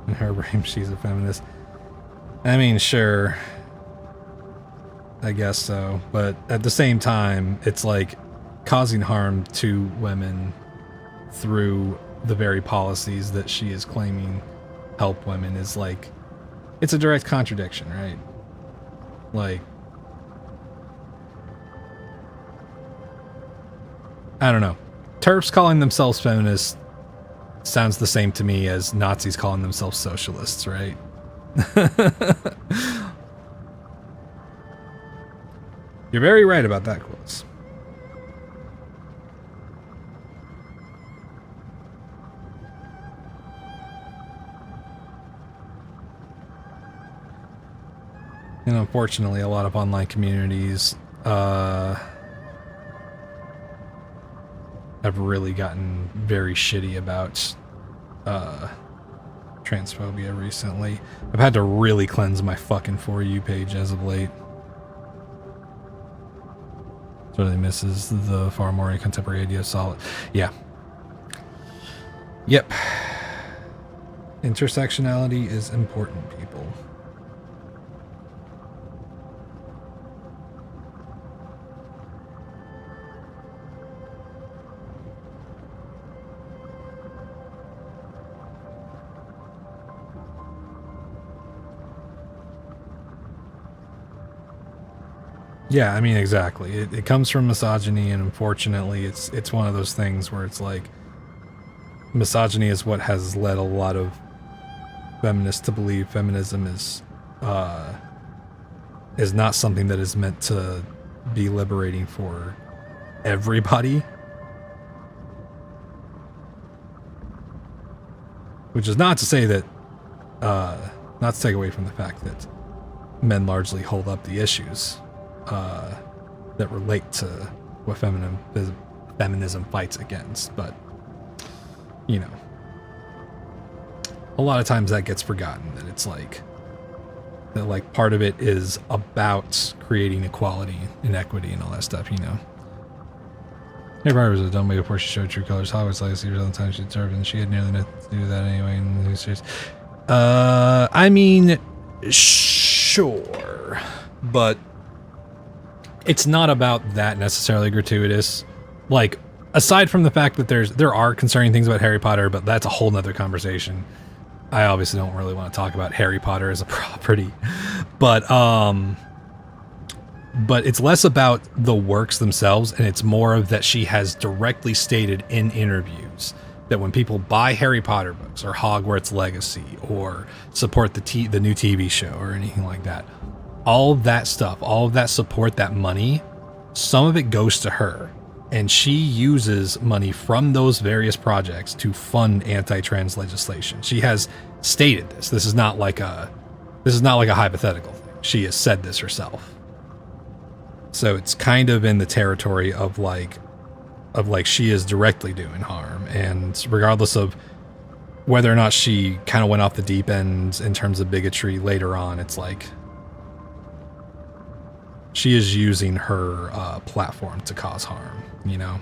In her brain, she's a feminist. I mean, sure, I guess so, but at the same time, it's like causing harm to women through the very policies that she is claiming help women is like, it's a direct contradiction, right? Like, I don't know. TERFs calling themselves feminists sounds the same to me as Nazis calling themselves socialists, right? You're very right about that, Quills. And unfortunately, a lot of online communities have really gotten very shitty about transphobia recently. I've had to really cleanse my fucking For You page as of late. It really misses the far more contemporary idea of solid. Yeah. Yep. Intersectionality is important, people. Yeah, I mean, exactly. It comes from misogyny, and unfortunately, it's one of those things where it's like misogyny is what has led a lot of feminists to believe feminism is not something that is meant to be liberating for everybody. Which is not to say that, not to take away from the fact that men largely hold up the issues that relate to what feminism fights against, but you know, a lot of times that gets forgotten, that it's like that, like, part of it is about creating equality and equity and all that stuff, you know. Hey, Barbara was a dumb way before she showed true colors. Hogwarts legacy was on the time she deserved, and she had nearly nothing to do with that anyway. In the series, I mean, sure, but it's not about that necessarily gratuitous. Like, aside from the fact that there are concerning things about Harry Potter, but that's a whole nother conversation. I obviously don't really want to talk about Harry Potter as a property, but it's less about the works themselves, and it's more of that she has directly stated in interviews that when people buy Harry Potter books or Hogwarts Legacy or support the new TV show or anything like that, all of that stuff, all of that support, that money, some of it goes to her, and she uses money from those various projects to fund anti-trans legislation. She has stated this. This is not like a hypothetical thing. She has said this herself. So it's kind of in the territory of like she is directly doing harm, and regardless of whether or not she kind of went off the deep end in terms of bigotry later on, it's like she is using her platform to cause harm, you know?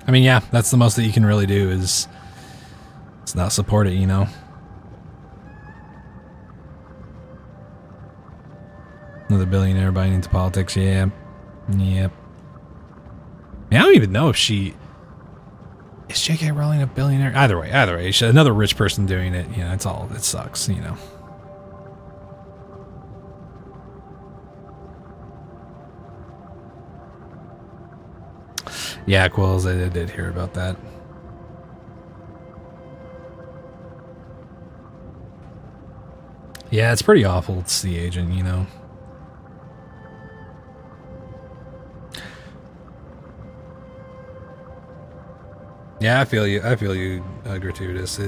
I mean, yeah, that's the most that you can really do is not support it, you know? Another billionaire buying into politics, yeah. Yep. I don't even know if she... Is J.K. Rowling a billionaire? Either way, another rich person doing it, you know, it sucks, you know. Yeah, Quills, I did hear about that. Yeah, it's pretty awful. It's the agent, you know. Yeah, I feel you, Gratuitous.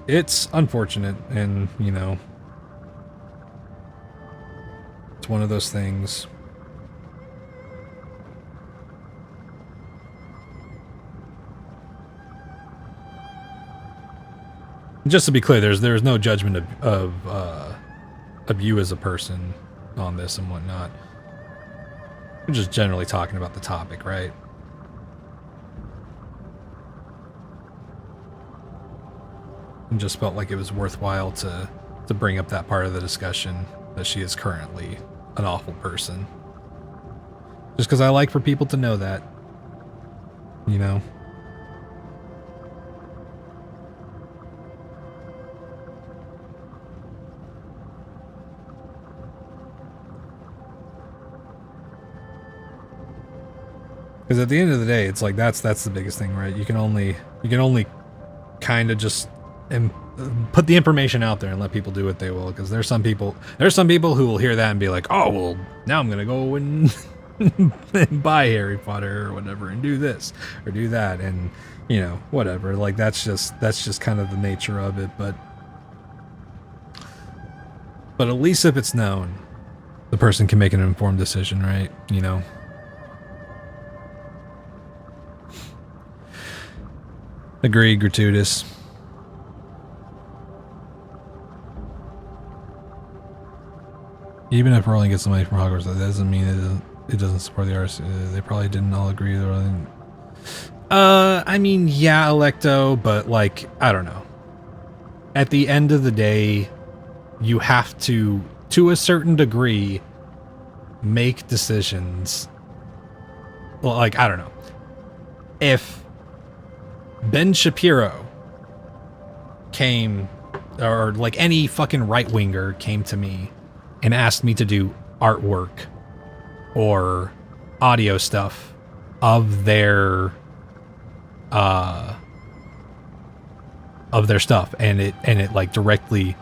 It's unfortunate, and, you know, it's one of those things. Just to be clear, there's no judgment of you as a person on this and whatnot. We're just generally talking about the topic, right? And just felt like it was worthwhile to bring up that part of the discussion, that she is currently an awful person. Just because I like for people to know that, you know. Because at the end of the day, it's like that's the biggest thing, right? You can only kind of just put the information out there and let people do what they will. Because there's some people who will hear that and be like, oh well, now I'm gonna go and buy Harry Potter or whatever and do this or do that, and you know, whatever. Like that's just kind of the nature of it. But at least if it's known, the person can make an informed decision, right? You know. Agreed, gratuitous. Even if Rowling gets the money from Hogwarts, that doesn't mean it doesn't support the arts. They probably didn't all agree. I mean, yeah, Electo, but like, I don't know. At the end of the day, you have to a certain degree, make decisions. Well, like, I don't know. If Ben Shapiro came, or like any fucking right-winger came to me and asked me to do artwork or audio stuff of their stuff, and it like directly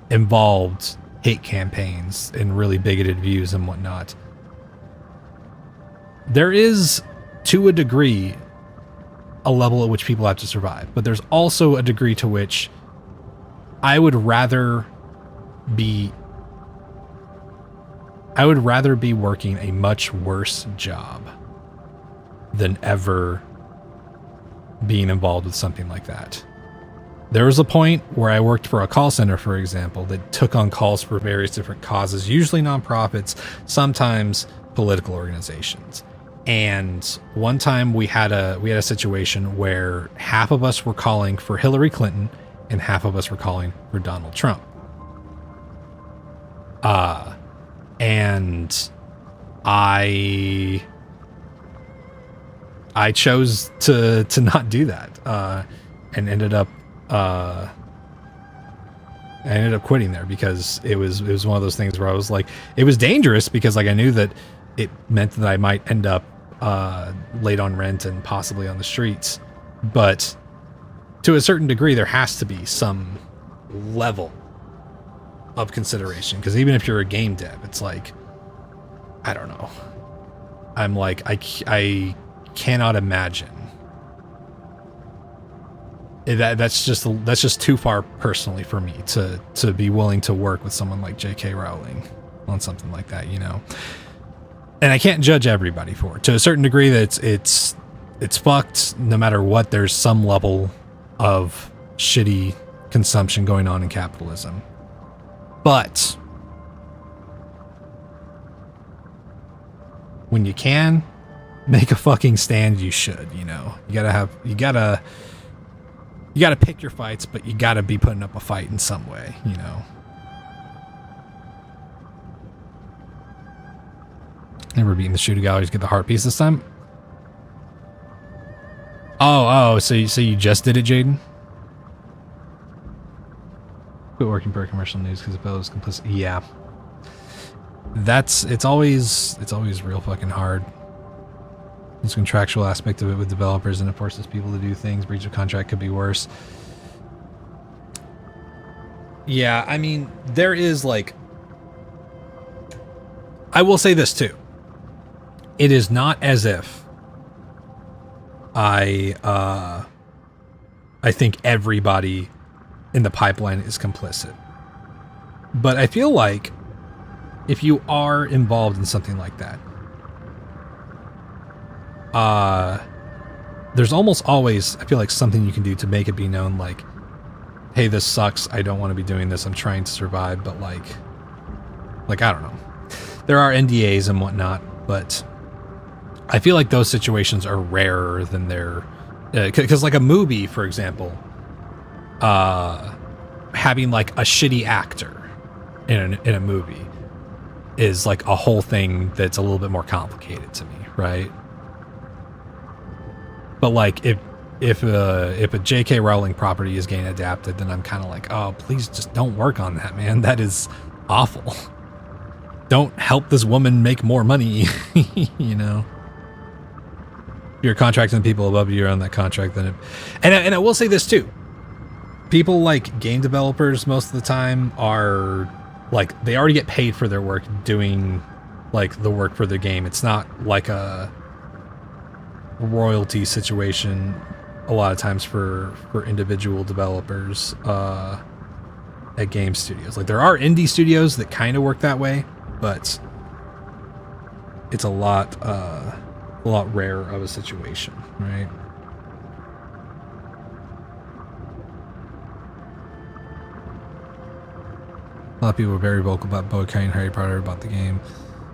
involved hate campaigns and really bigoted views and whatnot, there is, to a degree, a level at which people have to survive. But there's also a degree to which I would rather be working a much worse job than ever being involved with something like that. There was a point where I worked for a call center, for example, that took on calls for various different causes, usually nonprofits, sometimes political organizations. And one time we had a situation where half of us were calling for Hillary Clinton and half of us were calling for Donald Trump. And I chose to not do that, and ended up quitting there because it was one of those things where I was like, it was dangerous because like I knew that it meant that I might end up late on rent and possibly on the streets. But to a certain degree, there has to be some level of consideration, because even if you're a game dev, it's like, I don't know. I'm like, I cannot imagine. That's just too far personally for me to be willing to work with someone like J.K. Rowling on something like that, you know. And I can't judge everybody for it. To a certain degree, that it's fucked. No matter what, there's some level of shitty consumption going on in capitalism. But when you can make a fucking stand, you should, you know. You gotta pick your fights, but you gotta be putting up a fight in some way, you know. Never beaten the shooter galleries, get the heart piece this time. Oh, so you just did it, Jaden? Quit working for commercial news because it was complicit. Yeah. It's always real fucking hard. This contractual aspect of it with developers, and it forces people to do things. Breach of contract could be worse. Yeah, I mean, there is like, I will say this too. It is not as if I think everybody in the pipeline is complicit. But I feel like if you are involved in something like that, there's almost always, I feel like, something you can do to make it be known, like, hey, this sucks, I don't want to be doing this, I'm trying to survive, but like I don't know. There are NDAs and whatnot, but I feel like those situations are rarer than they're, because like a movie, for example, having like a shitty actor in a movie is like a whole thing that's a little bit more complicated to me, right? But like if a J.K. Rowling property is getting adapted, then I'm kind of like, oh, please just don't work on that, man. That is awful. Don't help this woman make more money, you know. If you're contracting people above you on that contract, then and I will say this too. People like game developers most of the time are like, they already get paid for their work doing like the work for the game. It's not like a royalty situation a lot of times for individual developers at game studios. Like there are indie studios that kind of work that way, but it's a lot rarer of a situation, right? A lot of people are very vocal about boycotting Harry Potter about the game.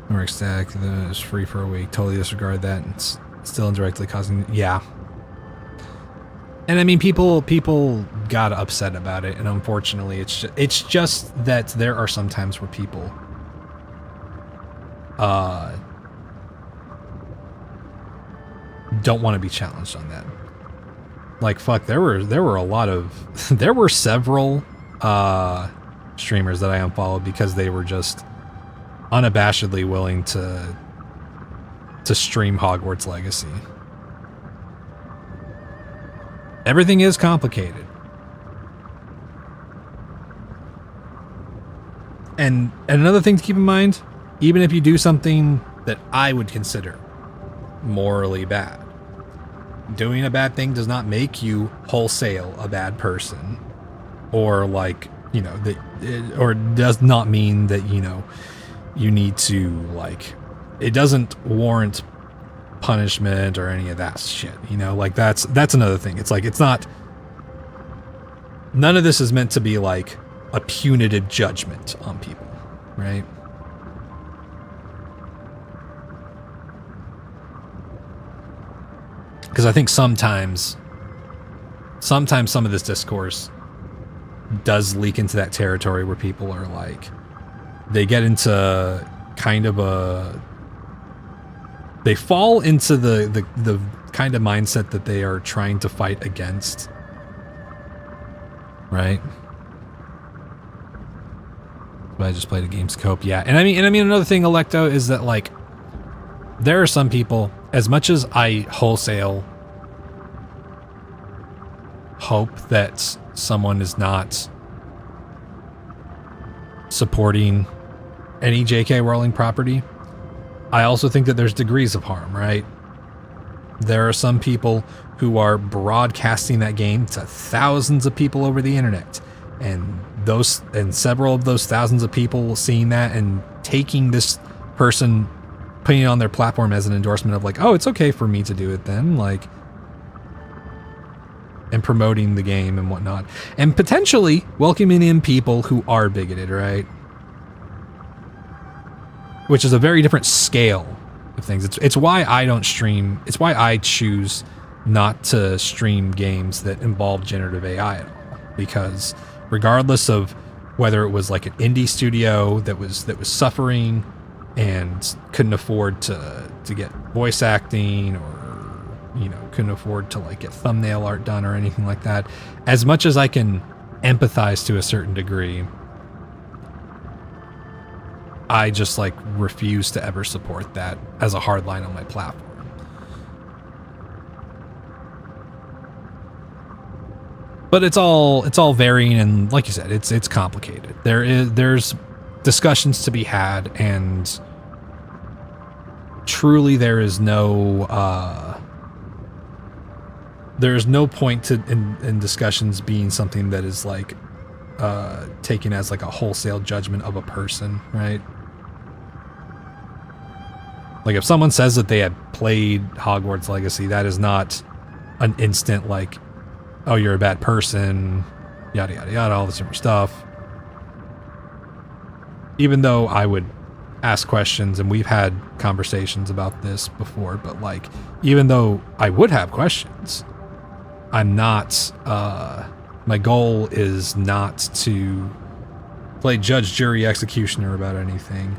And we're ecstatic that it's free for a week. Totally disregard that. And it's still indirectly causing... Yeah. And I mean, people got upset about it. And unfortunately, it's just that there are some times where people... don't want to be challenged on that. Like, fuck, there were a lot of... there were several... streamers that I unfollowed because they were just unabashedly willing to stream Hogwarts Legacy. Everything is complicated. And another thing to keep in mind, even if you do something that I would consider morally bad, doing a bad thing does not make you wholesale a bad person, or like, you know, or does not mean that, you know, you need to, like, it doesn't warrant punishment or any of that shit, you know, like that's another thing. It's like, it's not, none of this is meant to be like a punitive judgment on people, right? Because I think sometimes some of this discourse does leak into that territory where people are like, they get into kind of they fall into the kind of mindset that they are trying to fight against, right? But I just played a game scope, yeah. And I mean another thing, Electo, is that like there are some people, as much as I wholesale hope that someone is not supporting any J.K. Rowling property, I also think that there's degrees of harm, right? There are some people who are broadcasting that game to thousands of people over the internet, and several of those thousands of people seeing that and taking this person, putting it on their platform as an endorsement of like, oh, it's okay for me to do it then, like, and promoting the game and whatnot, and potentially welcoming in people who are bigoted, right? Which is a very different scale of things. It's why I don't stream. It's why I choose not to stream games that involve generative AI at all. Because regardless of whether it was like an indie studio that was suffering and couldn't afford to get voice acting, or, you know, couldn't afford to like get thumbnail art done or anything like that, as much as I can empathize to a certain degree, I just like refuse to ever support that as a hard line on my platform. But it's all varying, and like you said, it's complicated. There's discussions to be had, and truly there is no point in discussions being something that is like taken as like a wholesale judgment of a person, right? Like if someone says that they had played Hogwarts Legacy, that is not an instant like, oh, you're a bad person, yada yada yada, all this different stuff. Even though I would ask questions, and we've had conversations about this before, but like, even though I would have questions, I'm not, my goal is not to play judge, jury, executioner about anything.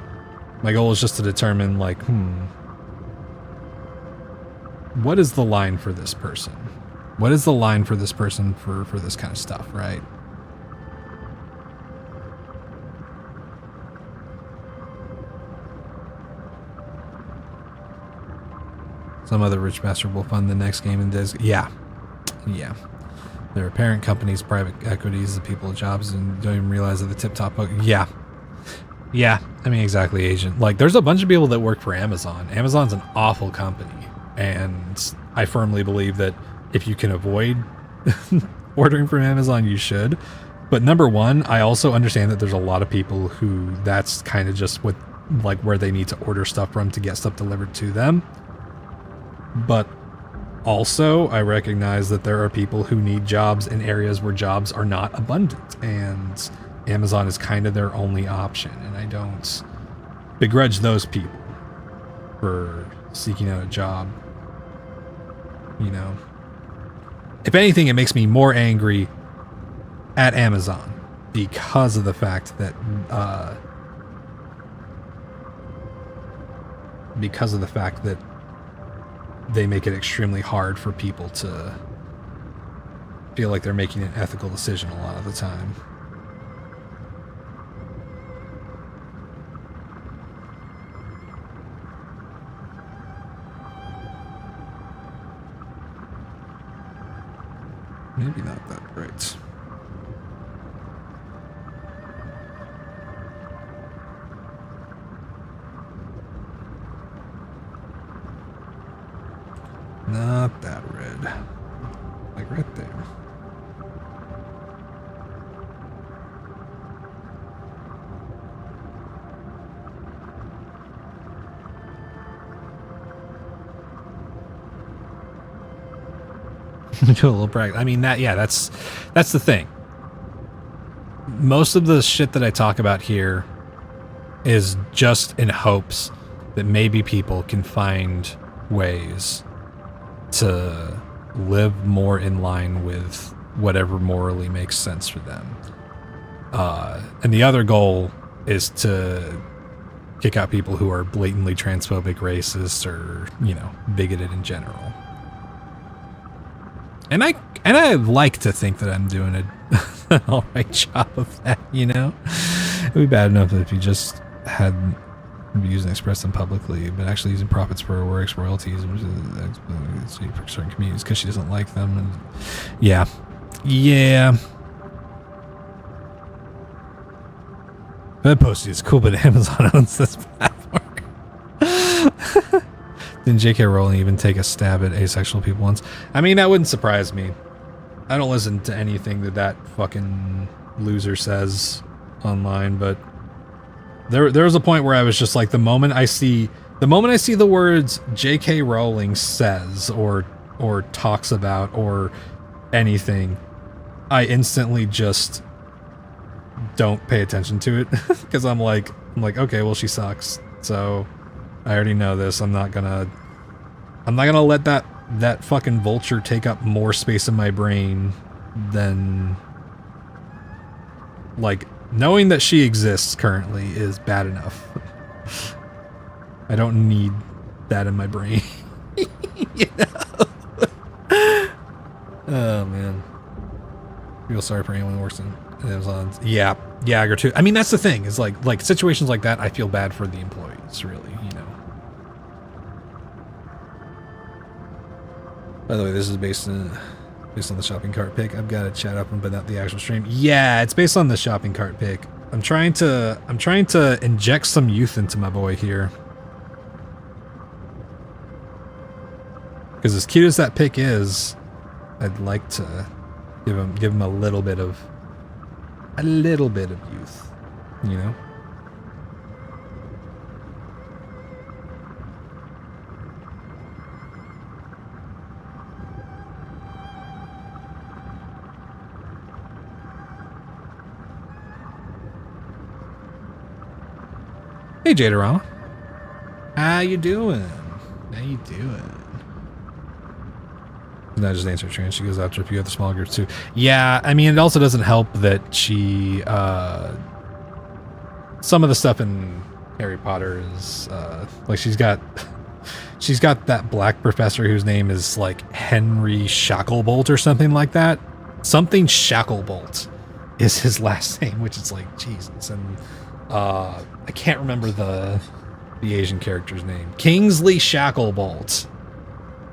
My goal is just to determine like, what is the line for this person? What is the line for this person for this kind of stuff, right? Some other rich bastard will fund the next game and does. Yeah. There are parent companies, private equities, the people with jobs, and don't even realize that the tip top. Yeah. I mean, exactly, agent. Like, there's a bunch of people that work for Amazon. Amazon's an awful company, and I firmly believe that if you can avoid ordering from Amazon, you should. But number one, I also understand that there's a lot of people who that's kind of just what, like, where they need to order stuff from to get stuff delivered to them. But also, I recognize that there are people who need jobs in areas where jobs are not abundant, and Amazon is kind of their only option. And I don't begrudge those people for seeking out a job. You know, if anything, it makes me more angry at Amazon because of the fact that they make it extremely hard for people to feel like they're making an ethical decision a lot of the time. Maybe not that great. Not that red. Like right there. Do a little practice. I mean, that's the thing. Most of the shit that I talk about here is just in hopes that maybe people can find ways to live more in line with whatever morally makes sense for them. And the other goal is to kick out people who are blatantly transphobic, racist, or, you know, bigoted in general. And I like to think that I'm doing an alright job of that, you know? It'd be bad enough if you just had used and expressed them publicly, but actually using profits for her works, royalties, for certain communities because she doesn't like them. And yeah. That posting is cool, but Amazon owns this platform. Didn't J.K. Rowling even take a stab at asexual people once? I mean, that wouldn't surprise me. I don't listen to anything that fucking loser says online, but there was a point where I was just like, the moment I see the words J.K. Rowling says or talks about or anything, I instantly just don't pay attention to it because I'm like, okay, well, she sucks. So I already know this. I'm not gonna let that fucking vulture take up more space in my brain than, like, knowing that she exists currently is bad enough. I don't need that in my brain. You know? Oh man. Feel sorry for anyone who works in Amazon. Yeah, gratuitous. I mean, that's the thing, is like situations like that, I feel bad for the employees, really, you know. By the way, this is based on the shopping cart pick. I've got a chat up, but not the actual stream. Yeah, it's based on the shopping cart pick. I'm trying to inject some youth into my boy here. Because as cute as that pick is, I'd like to give him a little bit of youth, you know? Hey, Jadarama. How you doing? Not just answer trans. She goes after a few other small groups too. Yeah, I mean, it also doesn't help that she, some of the stuff in Harry Potter is, like, she's got that black professor whose name is like Henry Shacklebolt or something like that. Something Shacklebolt is his last name, which is like, Jesus. And, I can't remember the Asian character's name. Kingsley Shacklebolt.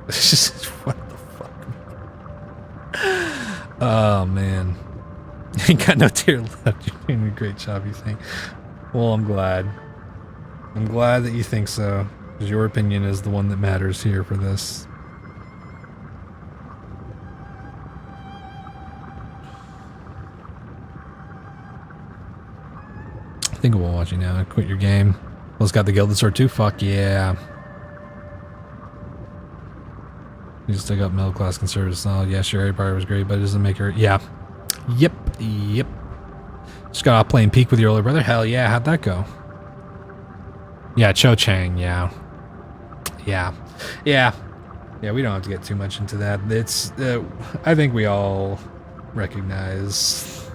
It's just, what the fuck? Oh, man. Ain't got no tear left. You're doing a great job, you think. Well, I'm glad. I'm glad that you think so, because your opinion is the one that matters here for this. think we'll watch you now. Quit your game. Well, it's got the Gilded Sword too. Fuck yeah. You just took up middle class conservatives. Oh yeah, sure, Harry Potter was great, but it doesn't make her. Yeah. Yep. Just got off playing Peak with your older brother. Hell yeah, how'd that go? Yeah, Cho Chang. Yeah. Yeah, we don't have to get too much into that. It's, I think we all recognize.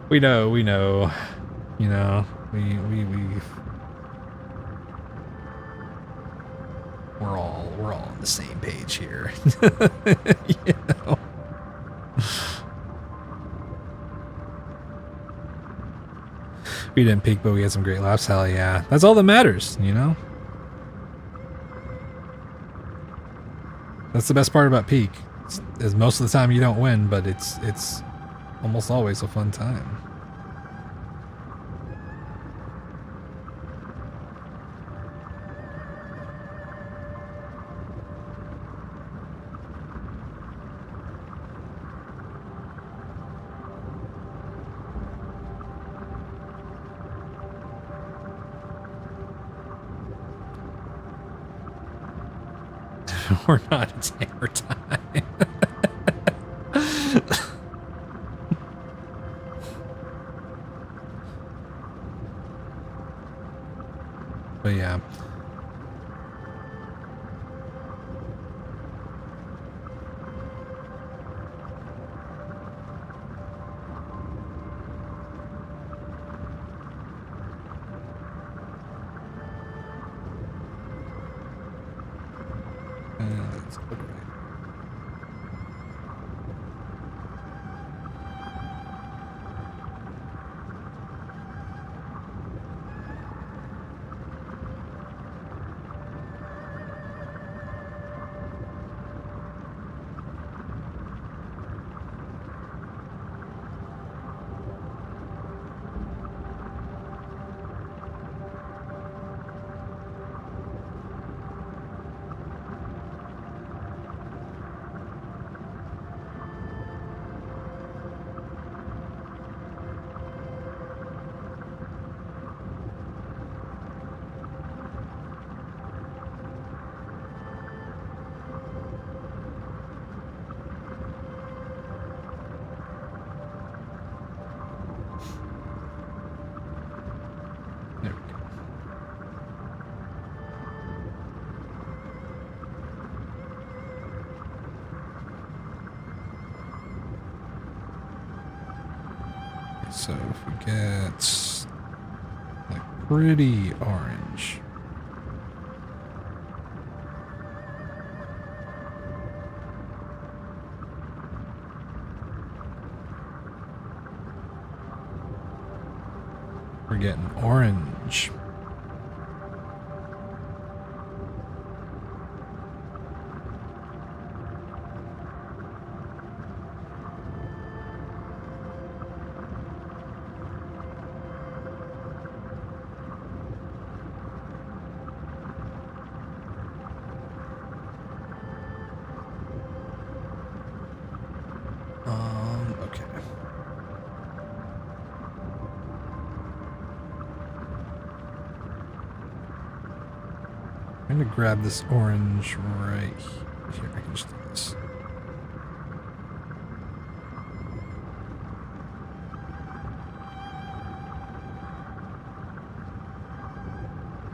we know, you know, we're all on the same page here. You know. We didn't peak, but we had some great laughs. Hell yeah. That's all that matters, you know? That's the best part about Peak. Is most of the time you don't win, but it's almost always a fun time. We're not at hammer time. But yeah. Let's look right. There we go. Okay, so if we get like pretty orange. We're getting orange. Okay. I'm gonna grab this orange right here. I can just do this.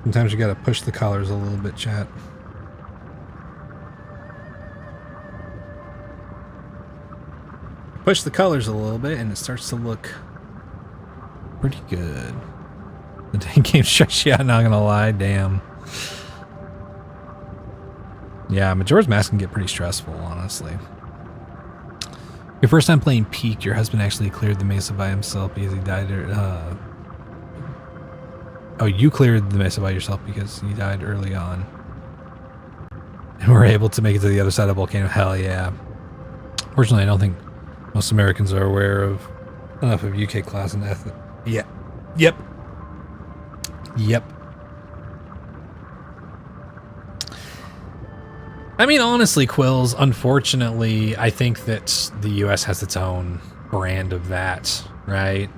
Sometimes you gotta push the colors a little bit, chat. Push the colors a little bit and it starts to look pretty good. The dang game stressed you out, not gonna lie, damn. Yeah, Majora's Mask can get pretty stressful, honestly. Your first time playing Peak, your husband actually cleared the mesa by himself because he died. Oh, you cleared the mesa by yourself because he died early on. And we're able to make it to the other side of the volcano. Hell yeah. Fortunately, I don't think most Americans are aware of enough of UK class and ethnic. Yeah. Yep. I mean, honestly, Quills, unfortunately, I think that the US has its own brand of that, right?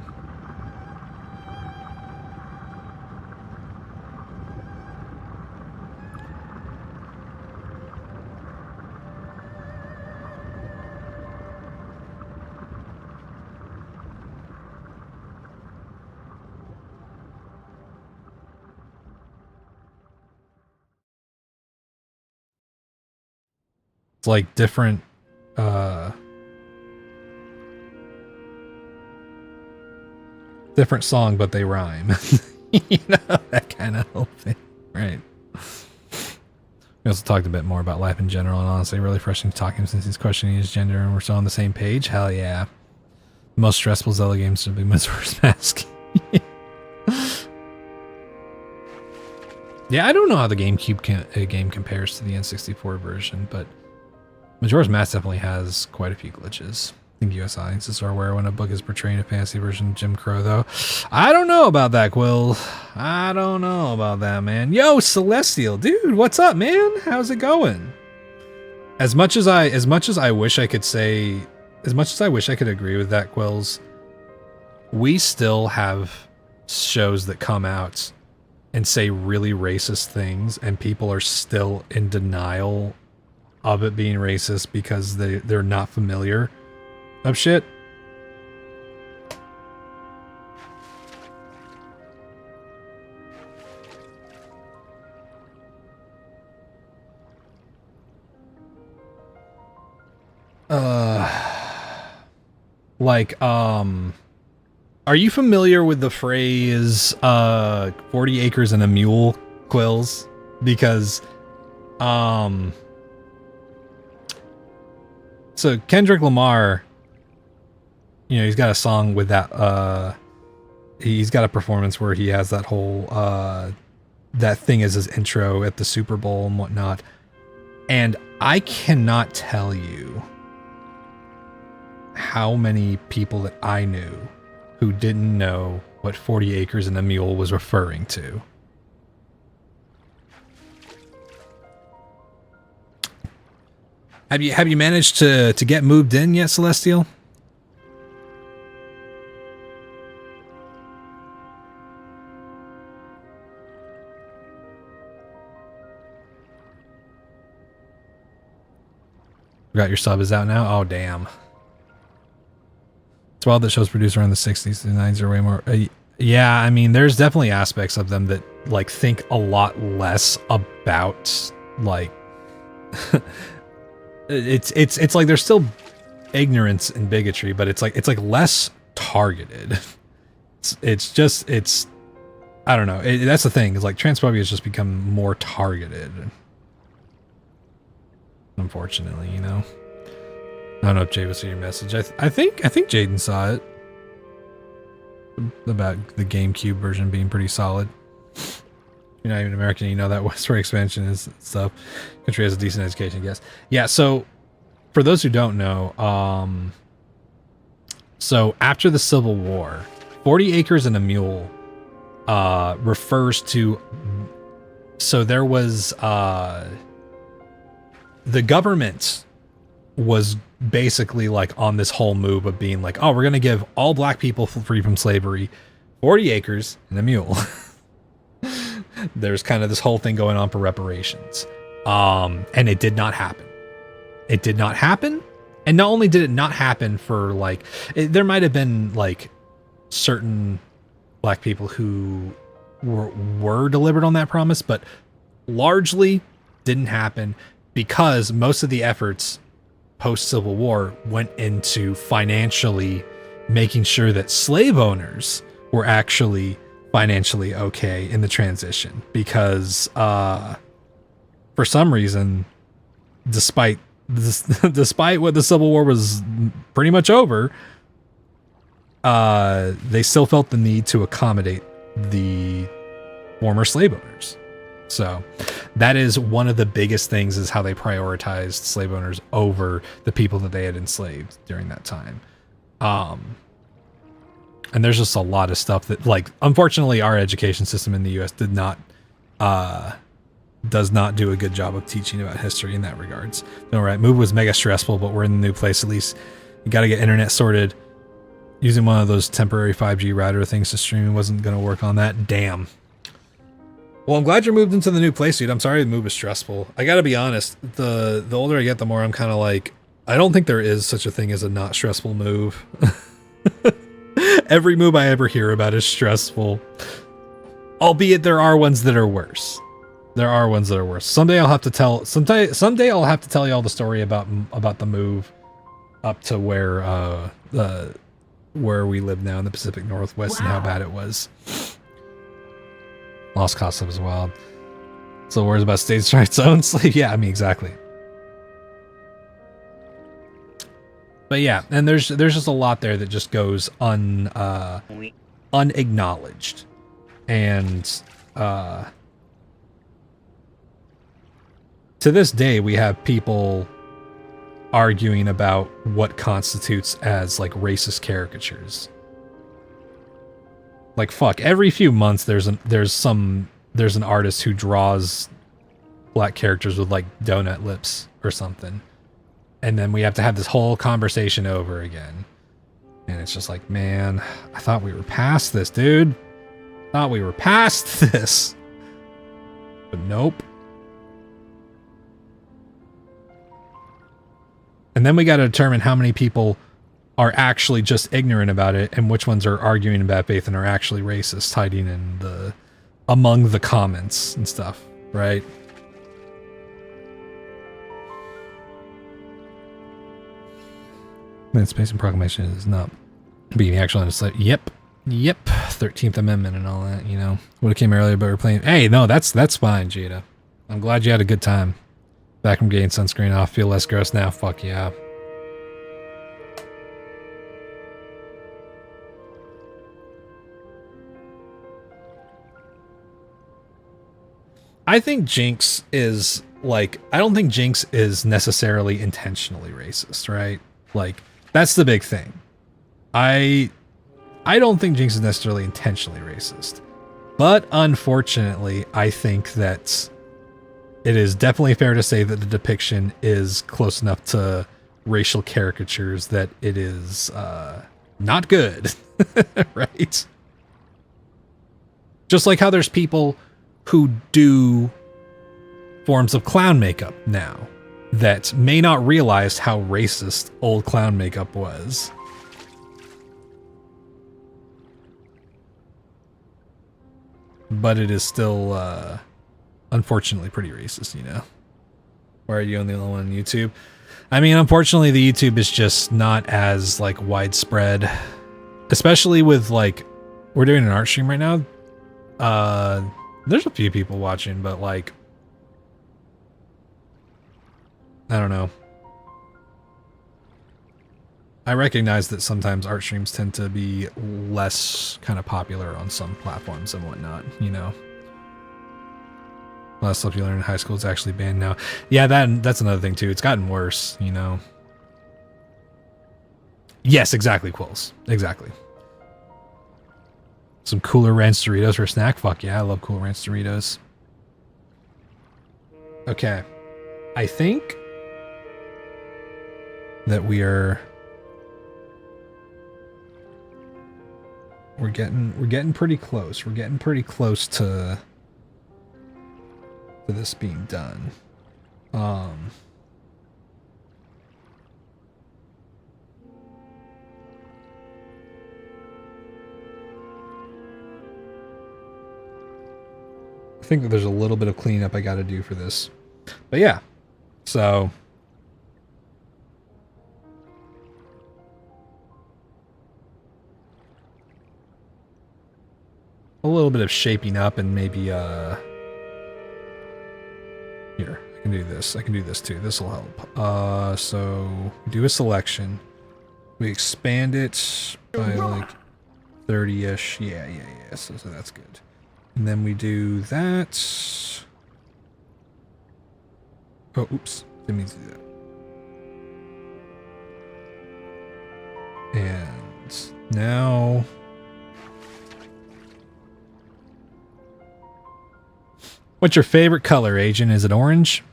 like different different song, but they rhyme. You know, that kind of whole thing, right? We also talked a bit more about life in general, and honestly, really frustrating to talk to him since he's questioning his gender, and we're still on the same page. Hell yeah! The most stressful Zelda games should be Majora's Mask. Yeah, I don't know how the GameCube game compares to the N64 version, but Majora's Mask definitely has quite a few glitches. I think US audiences are aware when a book is portraying a fantasy version of Jim Crow, though. I don't know about that, Quill. I don't know about that, man. Yo, Celestial, dude, what's up, man? How's it going? As much as I wish I could say, as much as I wish I could agree with that, Quills, we still have shows that come out and say really racist things, and people are still in denial of it being racist because they're not familiar of shit. Are you familiar with the phrase 40 acres and a mule, Quills? Because so Kendrick Lamar, you know, he's got a song with that he's got a performance where he has that whole that thing as his intro at the Super Bowl and whatnot. And I cannot tell you how many people that I knew who didn't know what 40 acres and a mule was referring to. Have you managed to get moved in yet, Celestial? Got your sub is out now? Oh, damn. It's wild that shows produced around the 60s to the 90s are way more... yeah, I mean, there's definitely aspects of them that, like, think a lot less about, like... it's like there's still ignorance and bigotry, but it's like less targeted. It's I don't know. That's the thing, is like transphobia has just become more targeted. Unfortunately, you know. I don't know if Jay was seeing your message. I think Jaden saw it about the GameCube version being pretty solid. You're not even American, you know that westward expansion is stuff. Country has a decent education, I guess. Yeah, so for those who don't know, so after the Civil War, 40 acres and a mule refers to, so there was the government was basically like on this whole move of being like, oh, we're gonna give all black people free from slavery 40 acres and a mule. There's kind of this whole thing going on for reparations. And it did not happen. It did not happen. And not only did it not happen for like, there might have been like certain black people who were delivered on that promise, but largely didn't happen because most of the efforts post-Civil War went into financially making sure that slave owners were actually financially okay in the transition, because for some reason, despite what the Civil War was pretty much over, they still felt the need to accommodate the former slave owners. So that is one of the biggest things, is how they prioritized slave owners over the people that they had enslaved during that time. And there's just a lot of stuff that, like, unfortunately, our education system in the U.S. does not do a good job of teaching about history in that regards. All right, move was mega stressful, but we're in the new place. At least you got to get internet sorted. Using one of those temporary 5G router things to stream wasn't going to work on that. Damn. Well, I'm glad you're moved into the new place, dude. I'm sorry the move is stressful. I got to be honest. The older I get, the more I'm kind of like, I don't think there is such a thing as a not stressful move. Every move I ever hear about is stressful. Albeit there are ones that are worse. There are ones that are worse. Someday I'll have to tell. Someday I'll have to tell you all the story about the move up to where we live now in the Pacific Northwest and how bad it was. Lost Cost of as well. So worries about states' rights own slave. Yeah, I mean exactly. But yeah, and there's just a lot there that just goes unacknowledged, and to this day we have people arguing about what constitutes as like racist caricatures. Like fuck, every few months there's an artist who draws black characters with like donut lips or something. And then we have to have this whole conversation over again. And it's just like, man, I thought we were past this, dude. Thought we were past this. But nope. And then we got to determine how many people are actually just ignorant about it and which ones are arguing in bad faith and are actually racist, hiding in among the comments and stuff, right? Emancipation Proclamation is not being actual legislation. Yep. 13th Amendment and all that, you know. Would have came earlier, but we're playing. Hey, no, that's fine, Jada. I'm glad you had a good time. Back from getting sunscreen off. Feel less gross now. Fuck yeah. I think Jinx is like, I don't think Jinx is necessarily intentionally racist, right? Like, that's the big thing. I don't think Jinx is necessarily intentionally racist. But unfortunately, I think that it is definitely fair to say that the depiction is close enough to racial caricatures that it is not good, right? Just like how there's people who do forms of clown makeup now that may not realize how racist old clown makeup was. But it is still, unfortunately, pretty racist, you know? Why are you the only one on YouTube? I mean, unfortunately, the YouTube is just not as, like, widespread. Especially with, like, we're doing an art stream right now. There's a few people watching, but, like, I don't know. I recognize that sometimes art streams tend to be less kind of popular on some platforms and whatnot, you know. A lot of stuff you learn in high school is actually banned now. Yeah, that's another thing too. It's gotten worse, you know. Yes, exactly, Quills. Exactly. Some Cooler Ranch Doritos for a snack? Fuck yeah, I love Cooler Ranch Doritos. Okay. I think that we're getting pretty close. We're getting pretty close to this being done. I think that there's a little bit of cleanup I got to do for this. But yeah. So a little bit of shaping up and maybe here, I can do this. I can do this too. This will help. So do a selection. We expand it by like 30-ish. Yeah. So that's good. And then we do that. Oh, oops. Didn't mean to do that. And now what's your favorite color, Agent? Is it orange?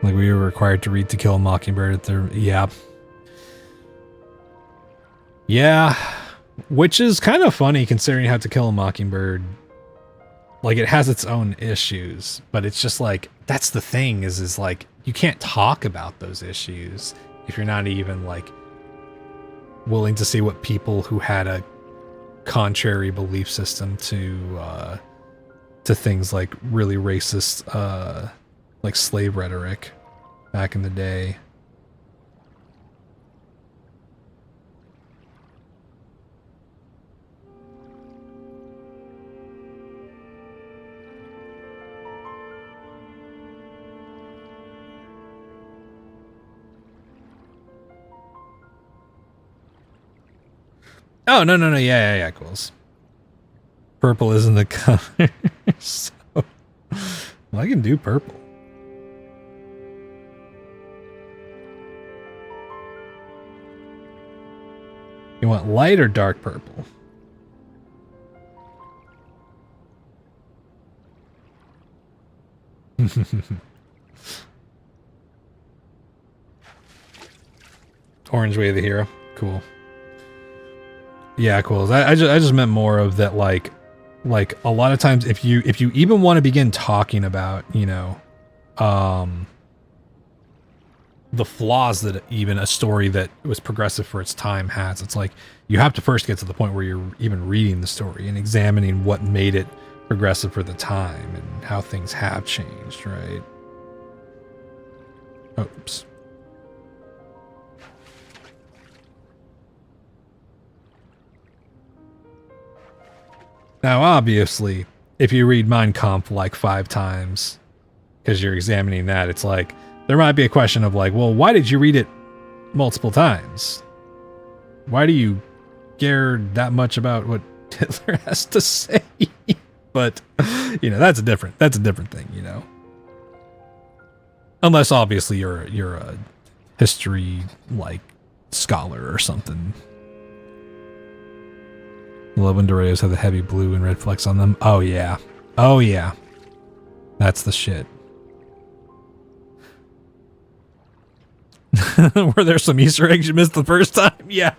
Like we were required to read To Kill a Mockingbird at the... Yeah. Yeah. Which is kind of funny considering how To Kill a Mockingbird... Like, it has its own issues. But it's just like... That's the thing, is like... You can't talk about those issues if you're not even, like, willing to see what people who had a contrary belief system to things like really racist, like slave rhetoric back in the day. Oh, no, yeah, cool. Purple isn't the color, so well, I can do purple. You want light or dark purple? Orange Way of the Hero. Cool. Yeah, cool. I just meant more of that, like a lot of times if you even want to begin talking about, you know, the flaws that even a story that was progressive for its time has, it's like you have to first get to the point where you're even reading the story and examining what made it progressive for the time and how things have changed, right? Oops. Now, obviously, if you read Mein Kampf like 5 times, because you're examining that, it's like, there might be a question of like, well, why did you read it multiple times? Why do you care that much about what Hitler has to say? But, you know, that's a different thing, you know. Unless, obviously, you're a history, like, scholar or something. Love when Doritos have the heavy blue and red flecks on them. Oh, yeah. Oh, yeah. That's the shit. Were there some Easter eggs you missed the first time? Yeah.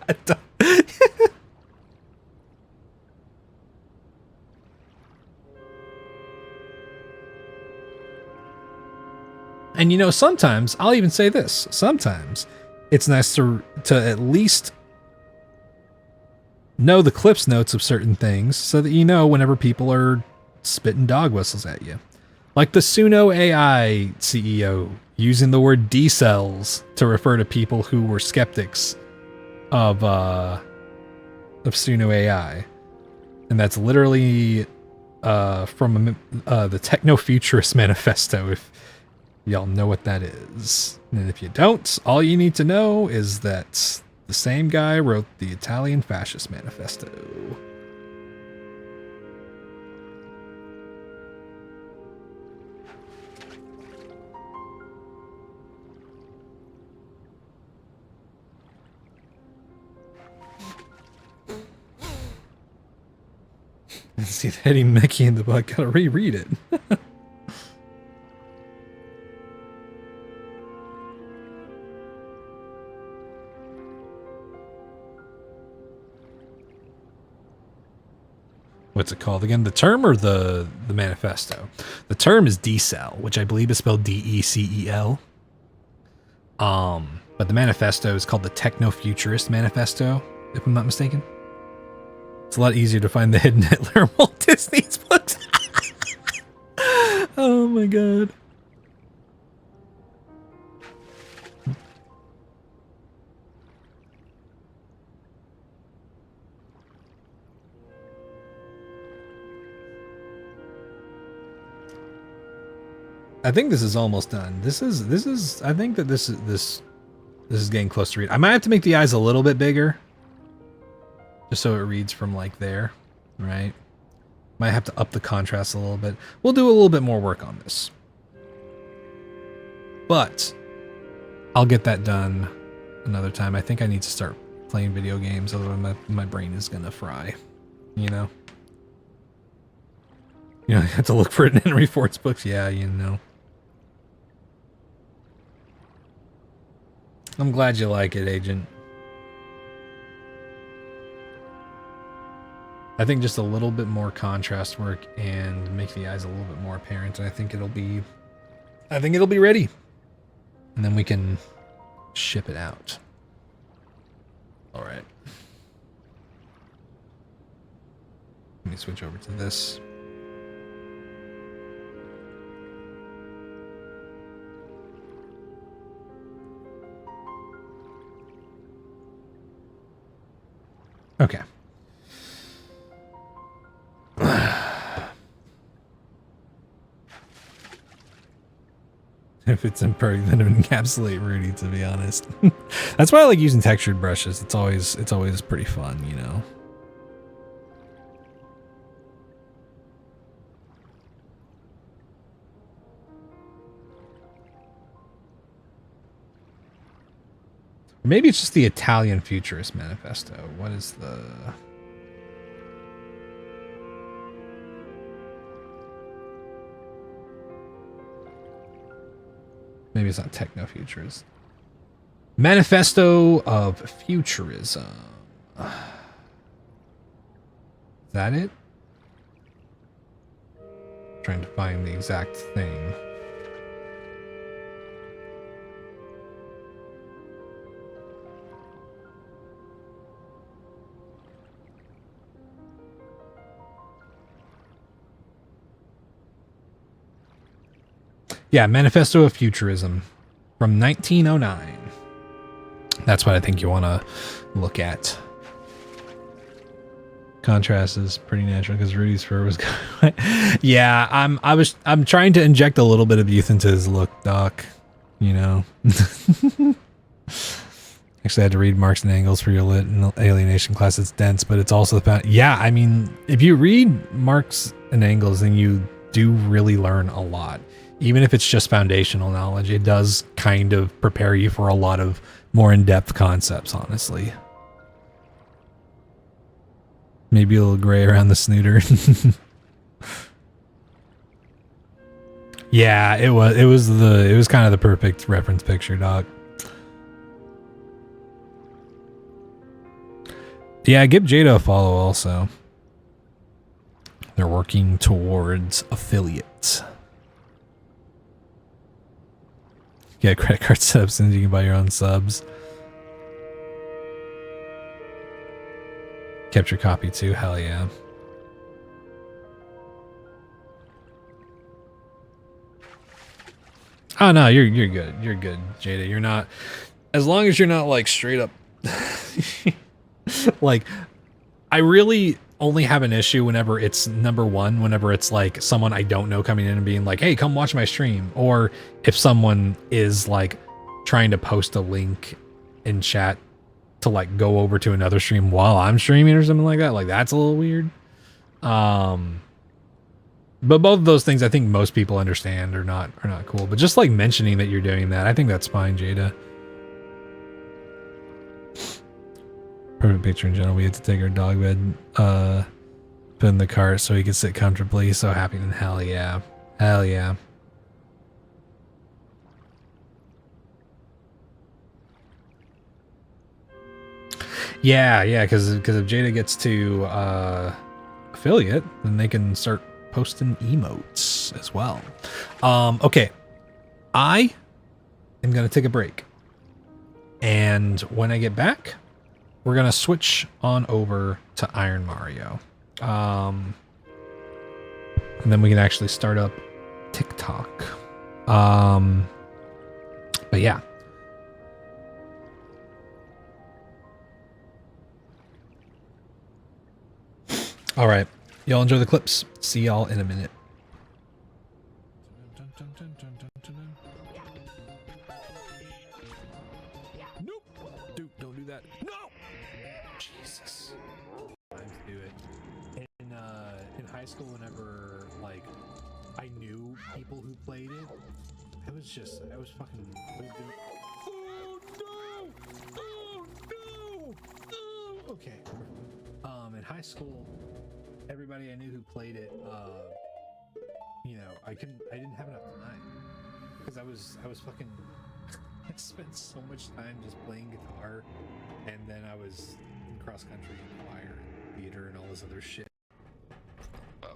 And you know, sometimes, I'll even say this, sometimes it's nice to at least know the Clips Notes of certain things so that you know whenever people are spitting dog whistles at you. Like the Suno AI CEO using the word decels to refer to people who were skeptics of Suno AI. And that's literally from the Techno-Futurist Manifesto, if y'all know what that is. And if you don't, all you need to know is that the same guy wrote the Italian Fascist Manifesto. Let's see that hitting Mickey in the butt. Gotta reread it. What's it called again? The term or the manifesto? The term is decel, which I believe is spelled D-E-C-E-L. But the manifesto is called the Techno-Futurist Manifesto, if I'm not mistaken. It's a lot easier to find the hidden Hitler in Walt Disney's books. Oh my god. I think this is almost done. This is I think that this is getting close to read. I might have to make the eyes a little bit bigger. Just so it reads from like there, right? Might have to up the contrast a little bit. We'll do a little bit more work on this. But I'll get that done another time. I think I need to start playing video games, otherwise my brain is gonna fry, you know? You know, I have to look for it in Henry Ford's books. Yeah, you know. I'm glad you like it, Agent. I think just a little bit more contrast work and make the eyes a little bit more apparent. And I think it'll be ready. And then we can ship it out. All right. Let me switch over to this. Okay. If it's imperfect, then it would encapsulate Rudy, to be honest. That's why I like using textured brushes. It's always pretty fun, you know. Maybe it's just the Italian Futurist Manifesto. What is the... Maybe it's not Techno-Futurist. Manifesto of Futurism. Is that it? Trying to find the exact thing. Yeah, Manifesto of Futurism from 1909. That's what I think you want to look at. Contrast is pretty natural because Rudy's fur was good. Yeah, I'm trying to inject a little bit of youth into his look, Doc. You know. Actually, I had to read Marx and Engels for your lit and alienation class. It's dense, but it's also the yeah. I mean, if you read Marx and Engels, then you do really learn a lot. Even if it's just foundational knowledge, it does kind of prepare you for a lot of more in-depth concepts, honestly. Maybe a little gray around the snooter. Yeah, it was kind of the perfect reference picture, Doc. Yeah, give Jada a follow also. They're working towards affiliates. Yeah, credit card setup as soon as you can buy your own subs. Kept your copy too, hell yeah. Oh no, you're good. You're good, Jada. You're not, as long as you're not like straight up like, I really only have an issue whenever it's whenever it's like someone I don't know coming in and being like, hey, come watch my stream. Or if someone is like trying to post a link in chat to like go over to another stream while I'm streaming or something like that. Like that's a little weird. But both of those things I think most people understand are not cool. But just like mentioning that you're doing that, I think that's fine, Jada. Perfect picture in general. We had to take our dog bed, put in the cart so he could sit comfortably. So happy, and hell yeah. Hell yeah. Yeah, because if Jada gets to affiliate, then they can start posting emotes as well. Okay, I am gonna take a break, and when I get back, we're gonna switch on over to Iron Mario, and then we can actually start up TikTok. But yeah. All right, y'all enjoy the clips. See y'all in a minute. Nope. Dude, don't do that. No. Jesus. Time to do it. In high school, whenever like I knew people who played it, I was fucking. Oh no! Oh no! Oh. Okay. In high school, everybody I knew who played it, you know, I didn't have enough time because I was fucking. I spent so much time just playing guitar, and then I was in cross country and choir and theater and all this other shit. Oh,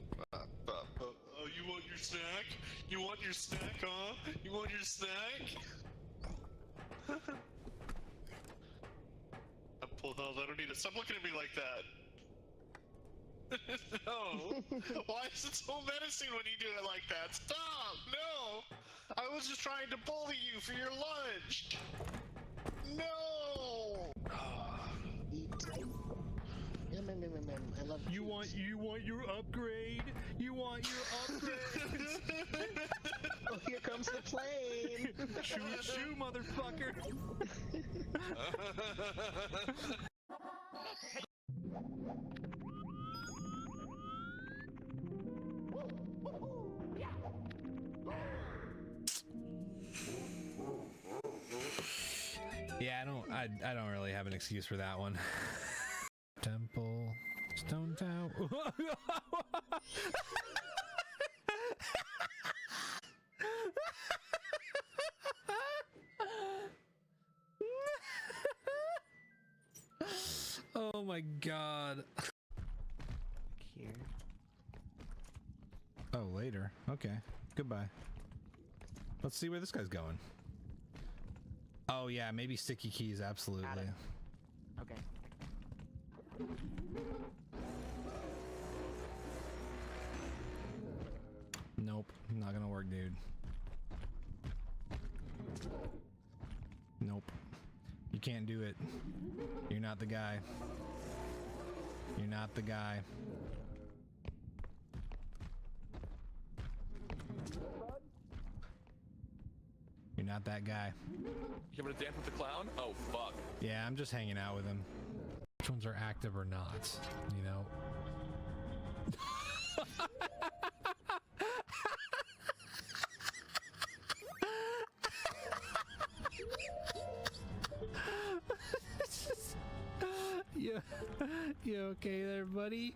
you want your snack? You want your snack, huh? You want your snack? I'm no, I don't need it. Stop looking at me like that. No. Why is it so menacing when you do it like that? Stop! No! I was just trying to bully you for your lunch. No! I love You want your upgrade? You want your upgrade? Oh, here comes the plane! Choo choo, motherfucker! Yeah, I don't really have an excuse for that one. Temple, Stone Tower. Oh my god. Here. Oh, later. Okay. Goodbye. Let's see where this guy's going. Oh yeah, maybe sticky keys, absolutely. Okay. Nope, not gonna work, dude. Nope. You can't do it. You're not the guy. You're not the guy. You're not that guy. You want to dance with the clown? Oh, fuck. Yeah, I'm just hanging out with him. Which ones are active or not, you know? You okay there, buddy?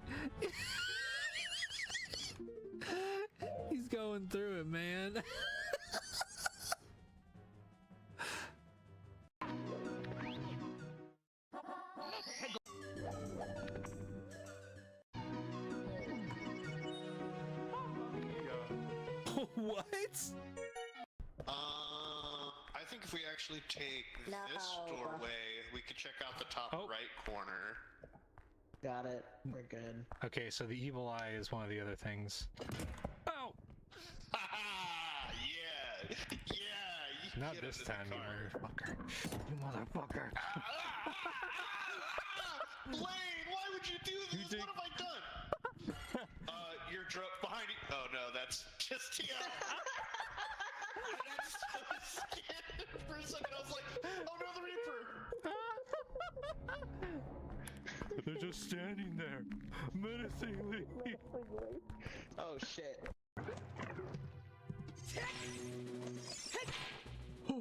He's going through it, man. What? I think if we actually take No. this doorway, we could check out the top Oh. right corner. Got it. We're good. Okay, so the evil eye is one of the other things. Oh! Haha! Yeah! Yeah! You Not get this it in the time, you car. motherfucker. You motherfucker. Blaine, why would you do this? think- What have I done? You're drunk behind you. Oh no, that's just Tia. I got so scared for a second. I was like, oh no, the Reaper. They're just standing there, menacingly. Oh shit. What?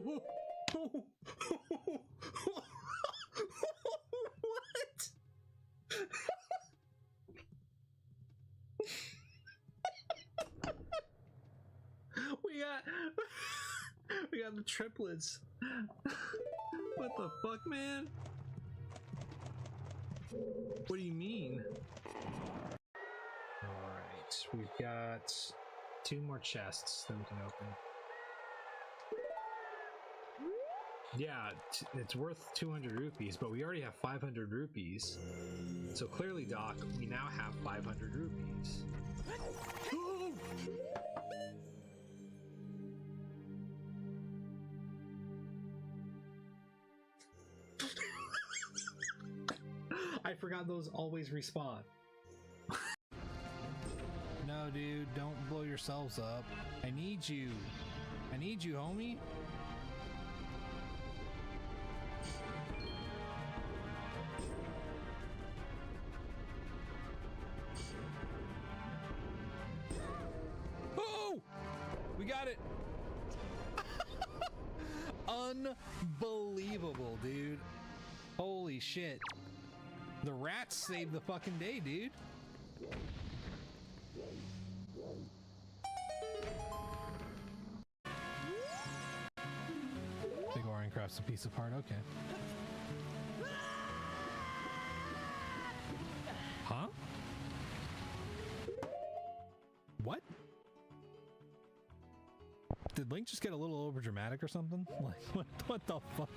We got the triplets. What the fuck, man? What do you mean? Alright, we've got 2 more chests that we can open. Yeah, it's worth 200 rupees, but we already have 500 rupees. So clearly, Doc, we now have 500 rupees. I forgot those always respawn. No, dude, don't blow yourselves up. I need you. I need you, homie. Oh! We got it. Unbelievable, dude. Holy shit. The rats saved the fucking day, dude. Big Orion crafts a piece apart, okay. Huh? What? Did Link just get a little over dramatic or something? Like, what the fuck?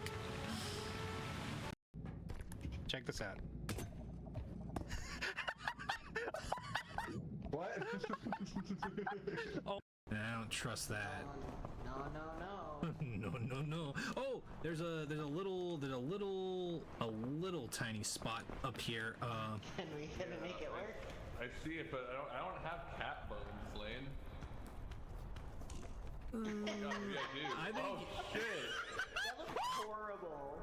Check this out. What? Oh, I don't trust that. No. Oh, there's a little tiny spot up here. Can we make it work? I see it, but I don't have cat bones, Lane. Yeah, maybe I do. I think. Oh shit! That looks horrible.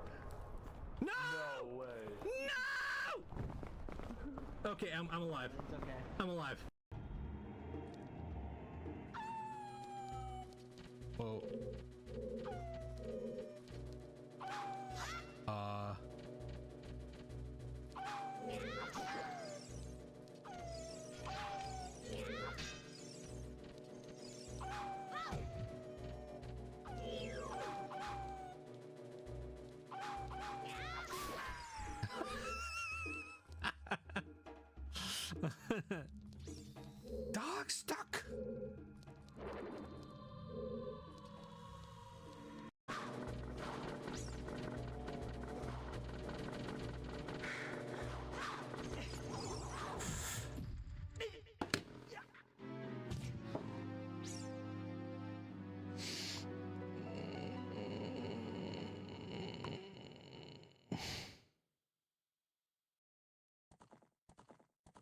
No! No way. No! Okay, I'm alive. It's okay. I'm alive. Whoa. Dog stuck.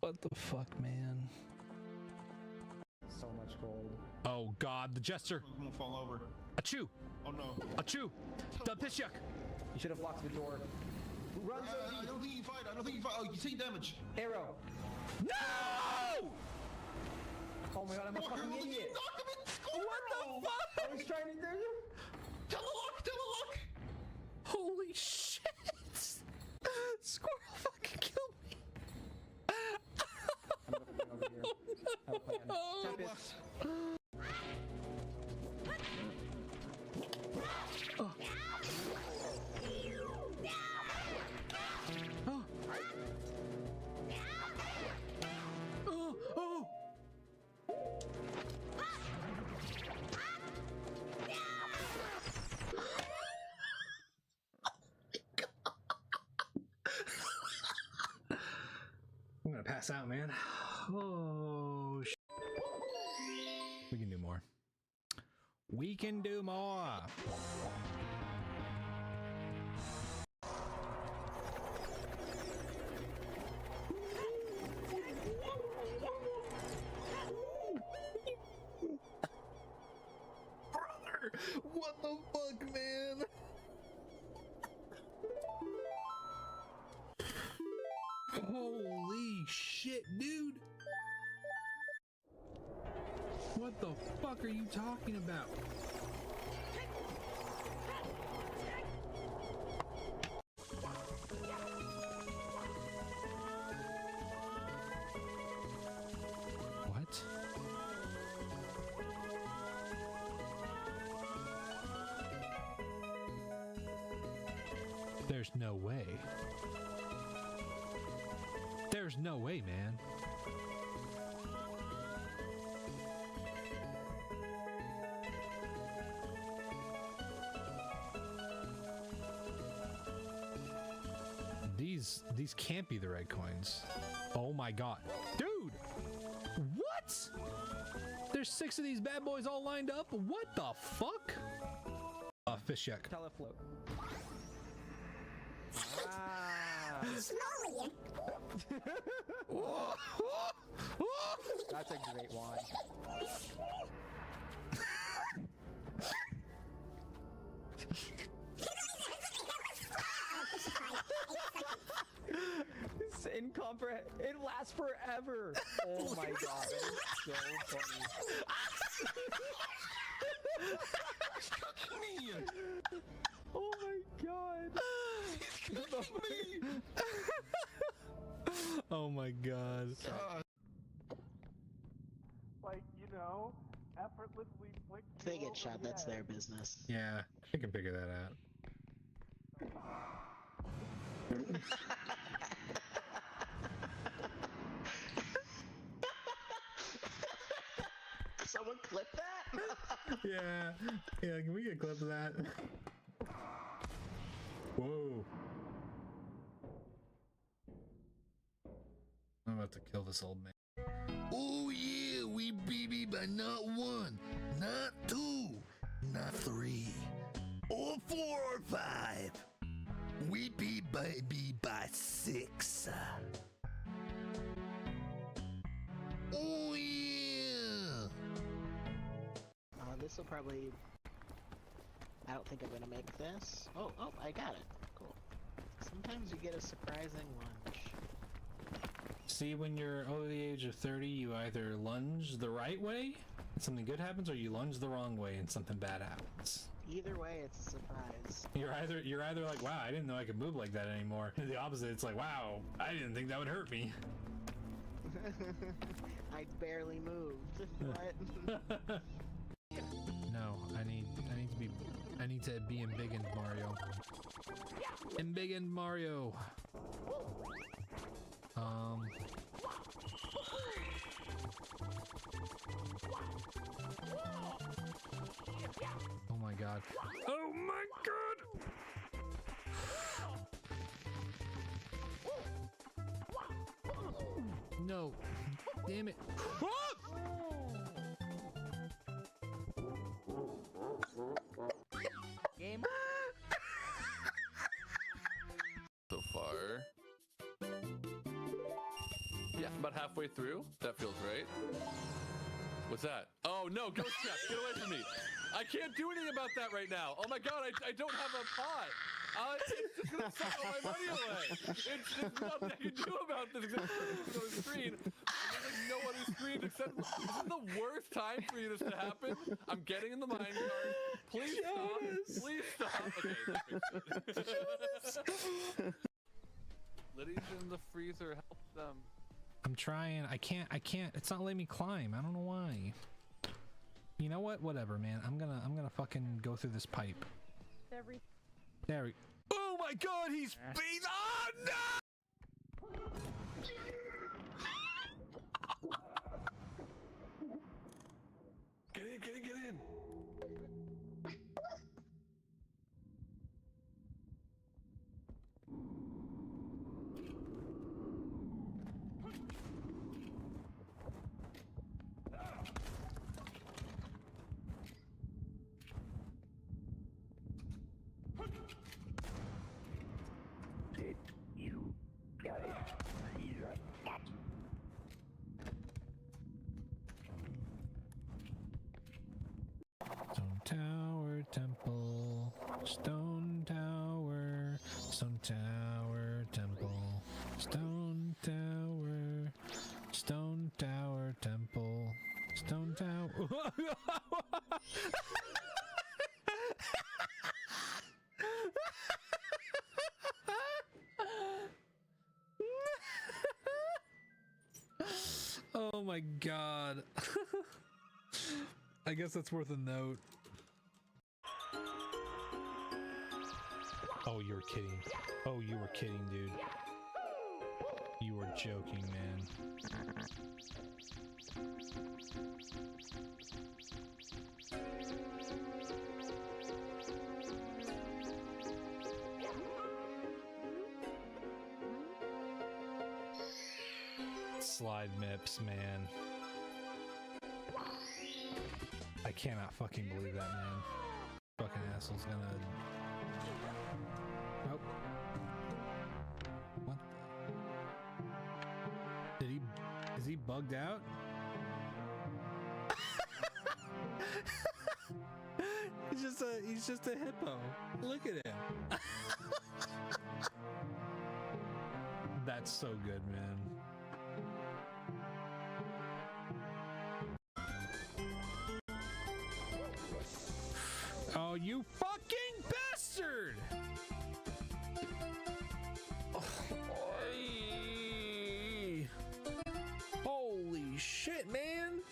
What the fuck, man? So much gold. Oh god, the jester. I'm gonna fall over. Achoo! Oh no. Achoo! The Pishyuk! You should have blocked the door. Run, I don't think you fight. I don't think you fight. Oh, you take damage. Arrow. No! Oh my god, I'm a fucking idiot. What the fuck? I was trying to do you. Tell a look. Tell a look. Holy shit! Squirrel fucking killed me! I'm looking over here. Have a plan. Tempest. I'm gonna pass out, man. Oh, we can do more. We can do more. Brother, what the fuck, man? Holy shit, dude! What the fuck are you talking about? What? There's no way. There's no way, man. These can't be the red coins. Oh my god. Dude! What? There's 6 of these bad boys all lined up? What the fuck? Fish yuck. Telefloat. Ah. That's a great one. It's incomprehensible. It lasts forever. Oh my god, that is so funny. He's cooking me. Oh my god. He's cooking me. Oh my god. Like, you know, effortlessly flick. If they get shot, that's their business. Yeah, I can figure that out. Someone clip that? Yeah, can we get a clip of that? Whoa. about to kill this old man. Oh yeah, we beat me by not 1, not 2, not 3, or 4 or 5. We beat baby by 6. Oh yeah. This will probably... I don't think I'm gonna make this. Oh, I got it. Cool. Sometimes you get a surprising lunge. See, when you're over the age of 30, you either lunge the right way and something good happens, or you lunge the wrong way and something bad happens. Either way, it's a surprise. You're either like, wow, I didn't know I could move like that anymore. And the opposite, it's like, wow, I didn't think that would hurt me. I barely moved. What? No, I need to be embiggened, Mario. Embiggened Mario. Oh my god. Oh my god! No. Damn it. Game. So far. Yeah, about halfway through. That feels right. What's that? Oh no, Ghost Chef, get away from me. I can't do anything about that right now. Oh my god, I don't have a pot. It's just gonna suck all my money away. There's nothing I can do about this except for the screen. There's like no other screen except this is the worst time for this to happen. I'm getting in the mine cart. Please stop. Please stop. Okay. Liddy's in the freezer. Help them. I'm trying. I can't. It's not letting me climb. I don't know why. You know what? Whatever, man. I'm gonna fucking go through this pipe. There we. Oh my god, he's oh no! Get in. Stone Tower Temple. Stone Tower. Stone Tower Temple. Stone Tower. Stone Tower Temple. Stone Tower. Oh my god. I guess that's worth a note. Oh, you were kidding. Oh, you were kidding, dude. You were joking, man. Slide mips, man. I cannot fucking believe that, man. Fucking asshole's gonna... Nope. What the... Did he... Is he bugged out? He's just a hippo. Look at him. That's so good, man. Oh, you fucking bastard! Holy shit, man!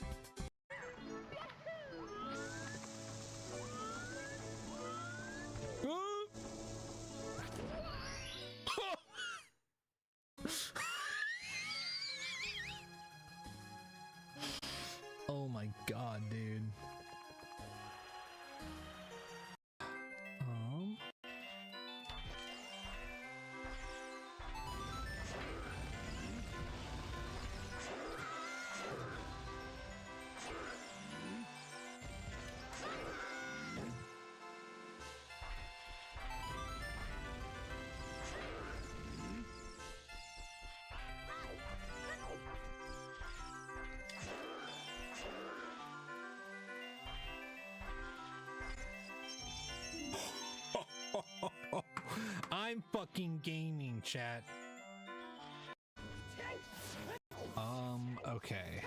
Oh my god, dude. fucking gaming, chat. Okay.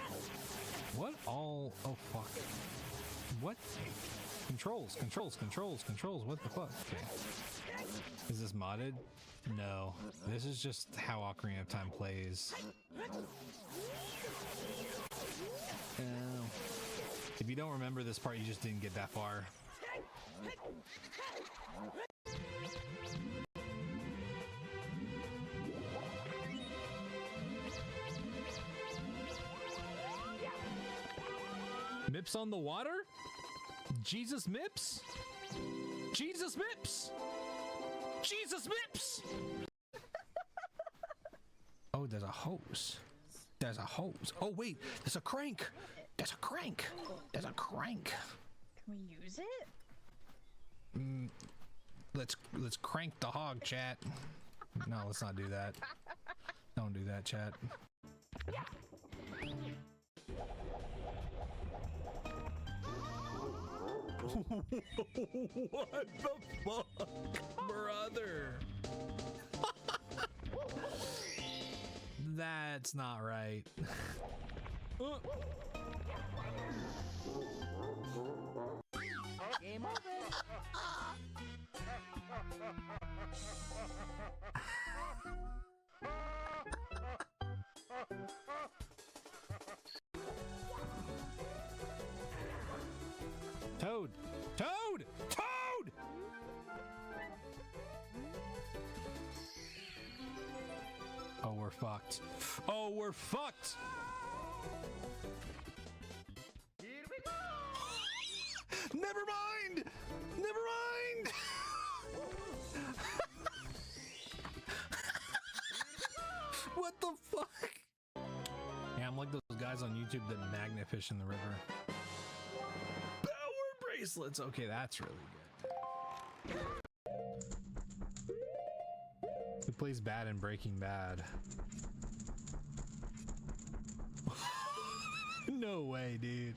What all? Oh, fuck. What? Controls. What the fuck? Okay. Is this modded? No. This is just how Ocarina of Time plays. If you don't remember this part, you just didn't get that far. Mips on the water? Jesus Mips? Jesus Mips! Jesus Mips! Oh, there's a hose. There's a hose. Oh, wait, there's a crank. There's a crank. There's a crank. Can we use it? Let's crank the hog, chat. No, let's not do that. Don't do that, chat. What the fuck, brother? That's not right. Game over. Toad! Toad! Toad! Oh, we're fucked. Oh, we're fucked! Here we go! Never mind! Never mind! What the fuck? Yeah, I'm like those guys on YouTube that magnafish in the river. Power bracelets! Okay, that's really good. Who plays bad in Breaking Bad? No way, dude.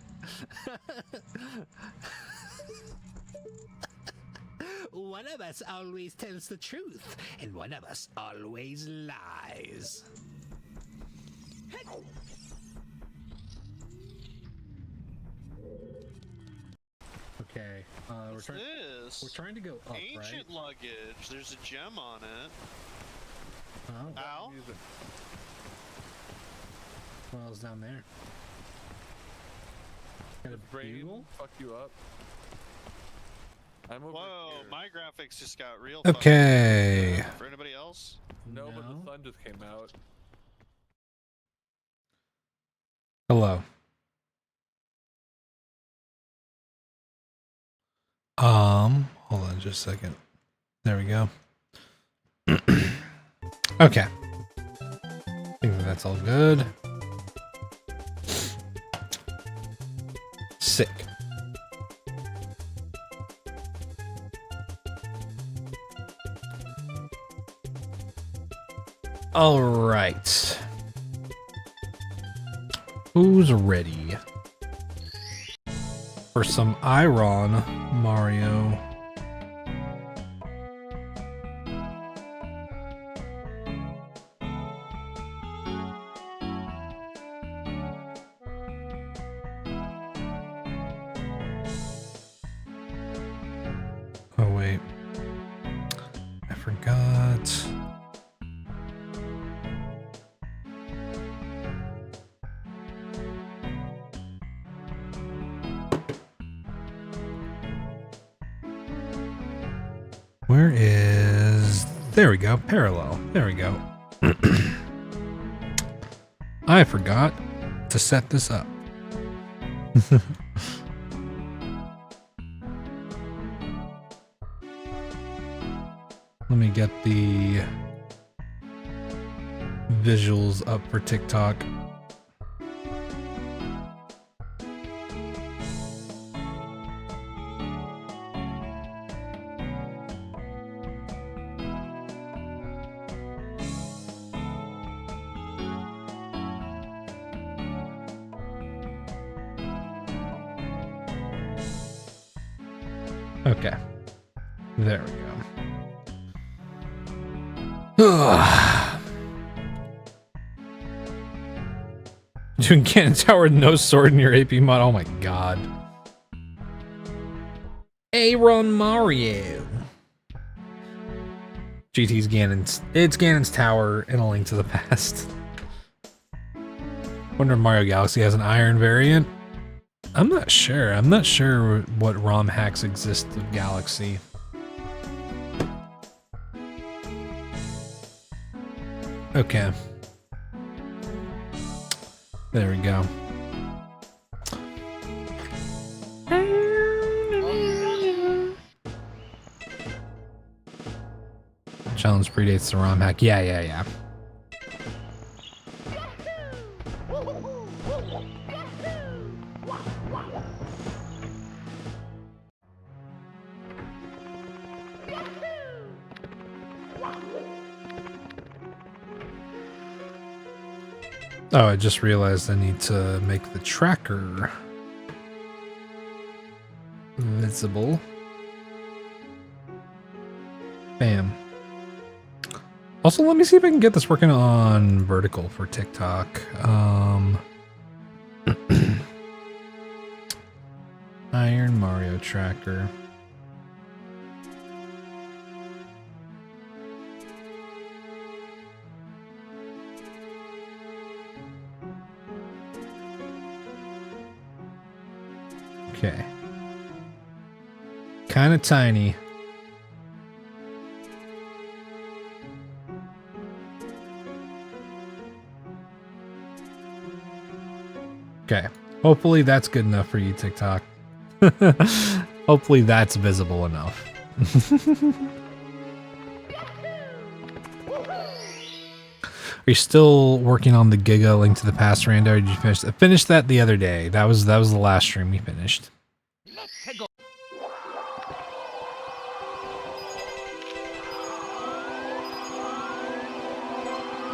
One of us always tells the truth, and one of us always lies. Okay, we're trying to go up, Ancient right? luggage. There's a gem on it. Oh, Ow. what else down there? Got a Brain bugle? fuck you up. I'm over Whoa, here. my graphics just got real. Okay. fucking- For anybody else? No, but No. the sun just came out. Hello. Hold on just a second. There we go. Okay. I think that's all good. Sick. All right. Who's ready for some Iron Mario? Oh wait, I forgot. Where is... There we go. Parallel. There we go. I forgot to set this up. Let me get the visuals up for TikTok. Okay. There we go. Doing Cannon Tower with no sword in your AP mod. Oh my god. Aaron Mario. GT's Ganon's. It's Ganon's Tower in A Link to the Past. Wonder if Mario Galaxy has an iron variant. I'm not sure. I'm not sure what ROM hacks exist of Galaxy. Okay. There we go. Challenge predates the ROM hack. Yeah. Oh, I just realized I need to make the tracker visible. Bam. Also, let me see if I can get this working on vertical for TikTok. Iron Mario tracker. Okay. Kind of tiny. Okay. Hopefully that's good enough for you, TikTok. Hopefully that's visible enough. Are you still working on the Giga Link to the Past rando? Or did you finish? I finished that the other day. That was the last stream we finished.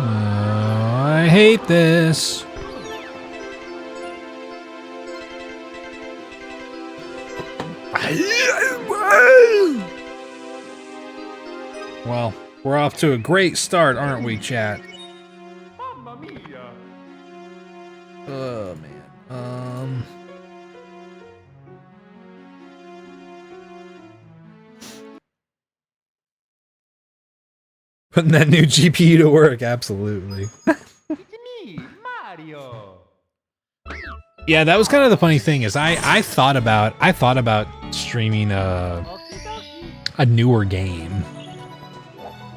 I hate this. Well, we're off to a great start, aren't we, chat? Mamma mia! Oh, man. Putting that new GPU to work, absolutely. It's me, Mario! Yeah, that was kind of the funny thing is I thought about streaming a newer game.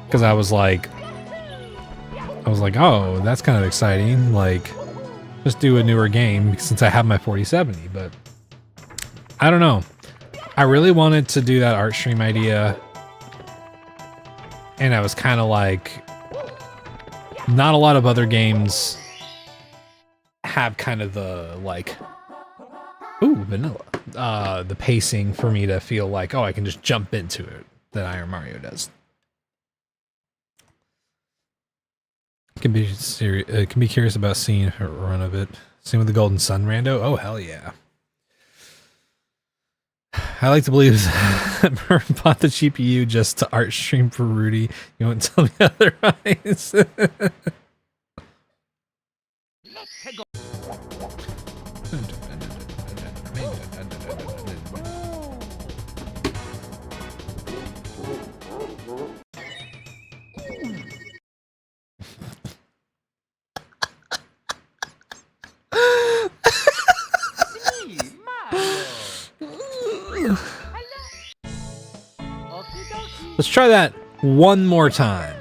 Because I was like, oh, that's kind of exciting. Like, just do a newer game since I have my 4070. But I don't know. I really wanted to do that art stream idea. And I was kind of like, not a lot of other games have kind of the, like, ooh, vanilla. The pacing for me to feel like, oh, I can just jump into it that Iron Mario does. Can be curious about seeing a run of it. Same with the Golden Sun rando. Oh hell yeah! I like to believe that bought the GPU just to art stream for Rudy. You won't tell me otherwise. Let's try that one more time.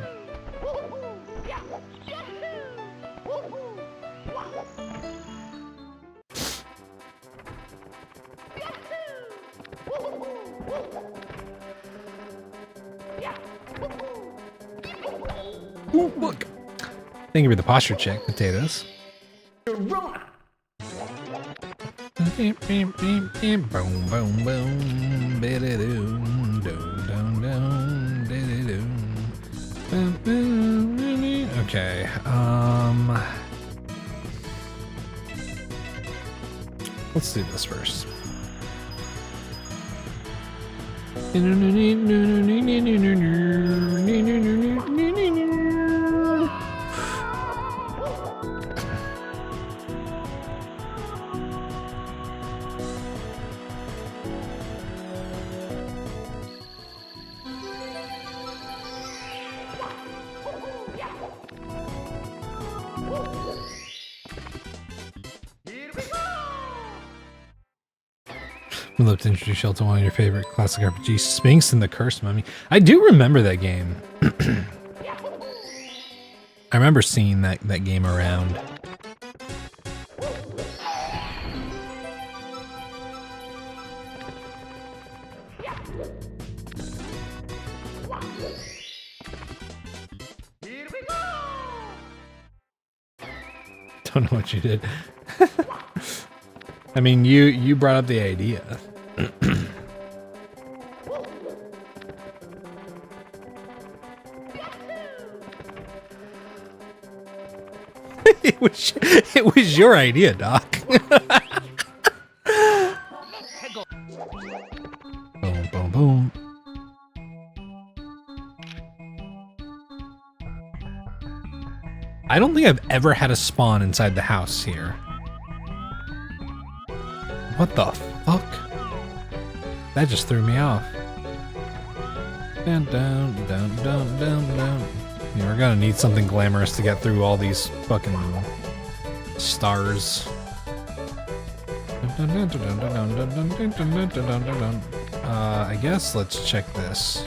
Ooh, look. Thank you for the posture check, potatoes. Boom, boom, boom, biddy-doo, dum, dum, dum, diddy-doo. Okay, let's do this first. We'd love to introduce you to one of your favorite classic RPGs, Sphinx and the Cursed Mummy. I do remember that game. I remember seeing that game around. Here we go! Don't know what you did. I mean, you brought up the idea. it was your idea, Doc. Boom, boom, boom. I don't think I've ever had a spawn inside the house here. What the fuck? That just threw me off. Down, down, down, down, down, down. Yeah, we're gonna need something glamorous to get through all these fucking stars. I guess let's check this.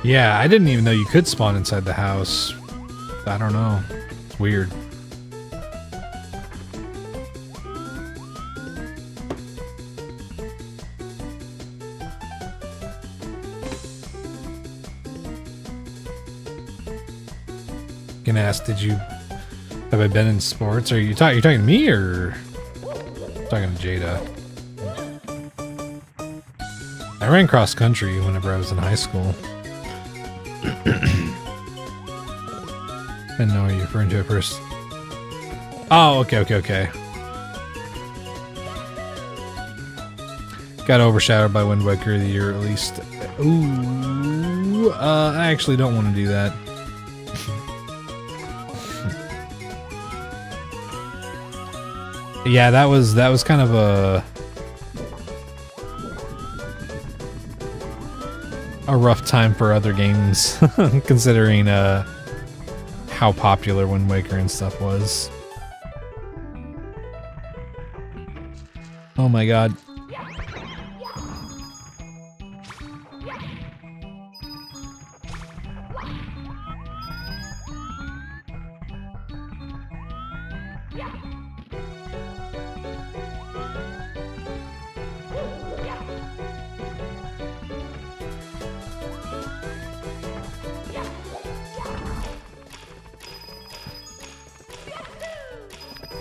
Yeah, I didn't even know you could spawn inside the house. I don't know. It's weird. Gonna ask, have I been in sports? Are you talking to me or talking to Jada? I ran cross country whenever I was in high school. Didn't know what you're referring to at first. Oh, okay. Got overshadowed by Wind Waker of the year at least. Ooh, I actually don't want to do that. Yeah, that was kind of a rough time for other games, considering how popular Wind Waker and stuff was. Oh my god.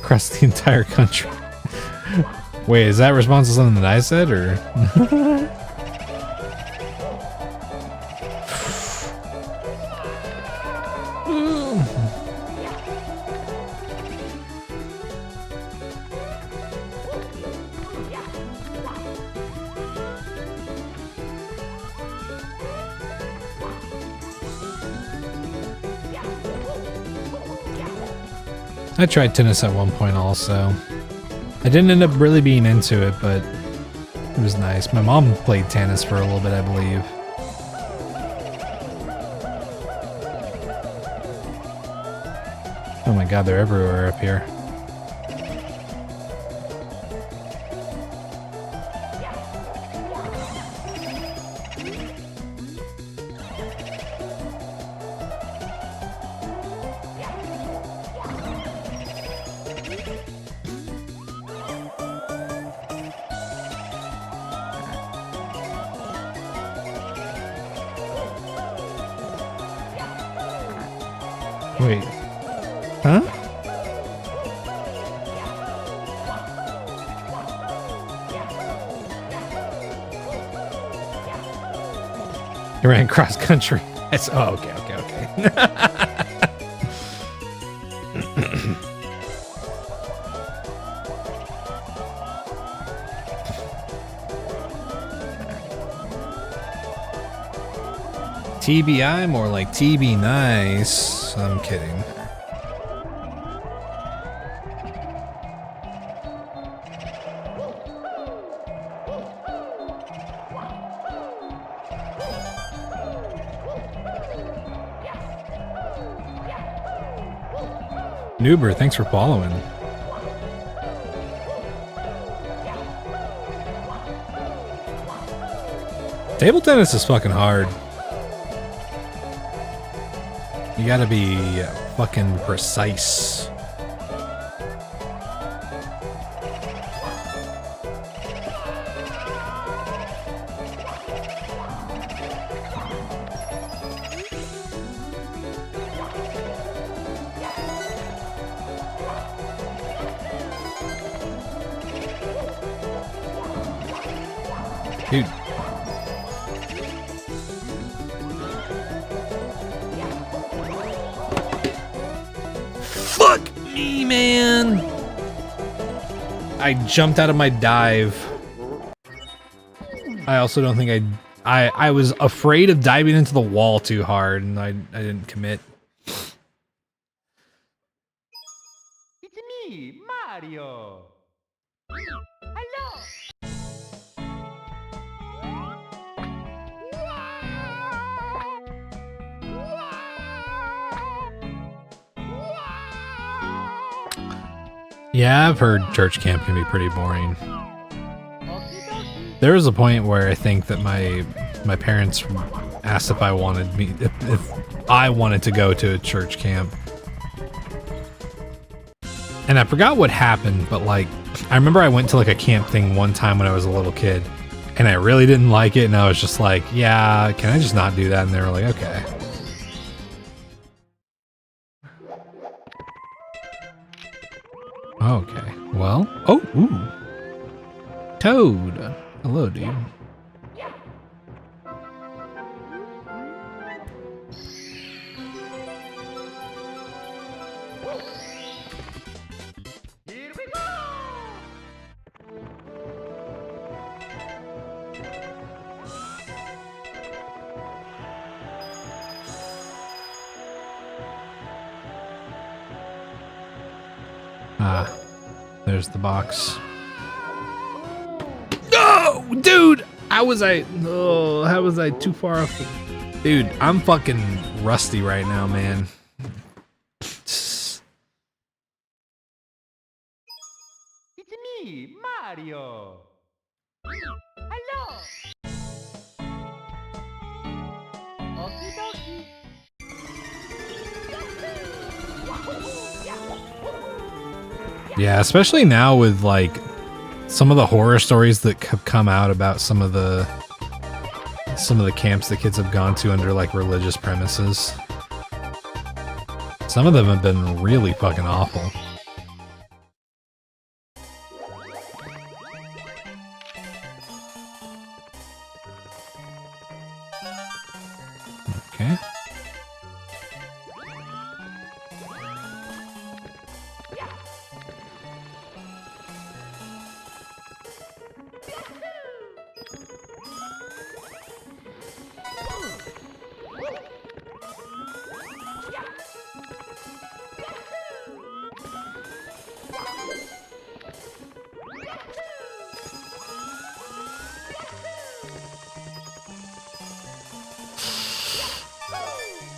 Across the entire country. Wait, is that response to something that I said, or? I tried tennis at one point also. I didn't end up really being into it, but it was nice. My mom played tennis for a little bit, I believe. Oh my god, they're everywhere up here. Wait. Huh? You ran cross country. Oh, okay. TBI, more like TB nice. I'm kidding. Nuber, thanks for following. Table tennis is fucking hard. You gotta be fucking precise. Dude. Fuck me, man. I jumped out of my dive. I also don't think I was afraid of diving into the wall too hard and I didn't commit. It's me, Mario. Hello. Yeah, I've heard church camp can be pretty boring. There was a point where I think that my parents asked if I wanted if I wanted to go to a church camp. And I forgot what happened, but like I remember I went to like a camp thing one time when I was a little kid and I really didn't like it and I was just like, yeah, can I just not do that? And they were like, okay. Okay, well, oh, ooh. Toad. Hello, dude. Here we go. Ah, there's the box. No, dude! How was I too far off? Dude, I'm fucking rusty right now, man. It's me, Mario. Hello. Okie dokie. Yeah, especially now with like some of the horror stories that have come out about some of the camps that kids have gone to under like religious premises. Some of them have been really fucking awful. Okay.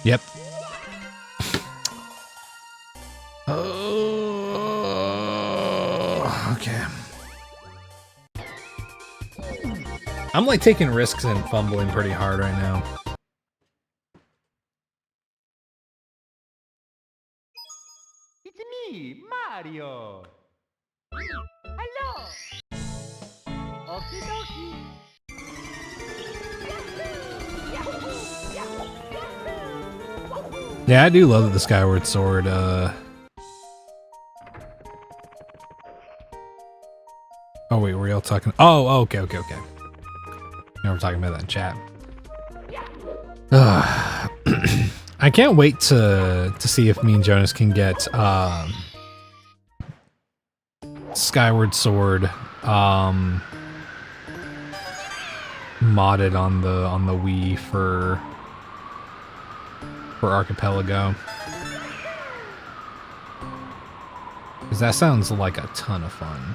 Yep. Oh, okay. I'm like taking risks and fumbling pretty hard right now. It's me, Mario. Hello. Okie dokie. Yeah, I do love that the Skyward Sword, Oh wait, were y'all talking? Oh, okay. Now we're talking about that in chat. I can't wait to see if me and Jonas can get Skyward Sword modded on the Wii for, you know, for 4K. 'Cause, like, I don't know, I feel like it's been a while since I've played it. And I feel like for Archipelago. Because that sounds like a ton of fun.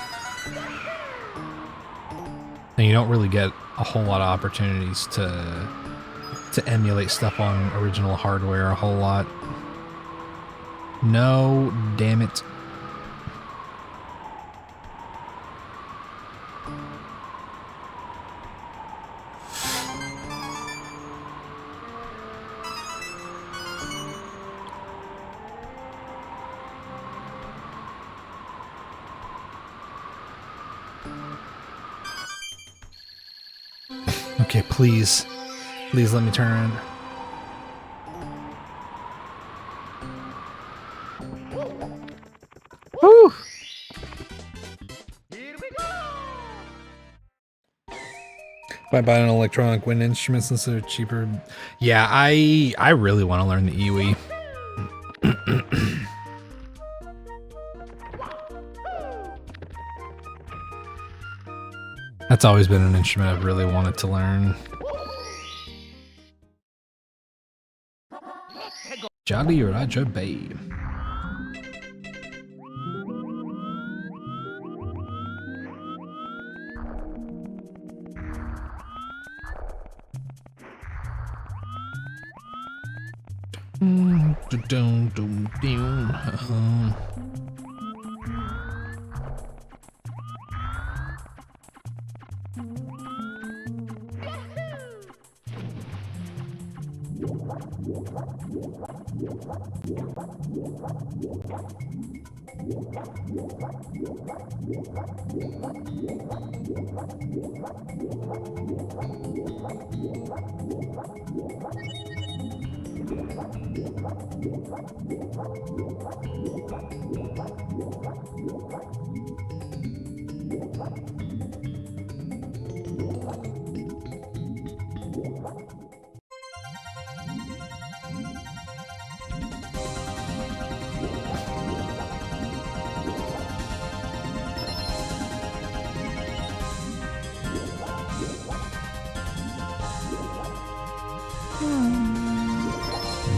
And you don't really get a whole lot of opportunities to emulate stuff on original hardware a whole lot. No, damn it. Okay, please. Please let me turn around. Woo! If I buy an electronic wind instrument since they're cheaper. Yeah, I really want to learn the iwi. That's always been an instrument I've really wanted to learn. Jolly Raja Bay.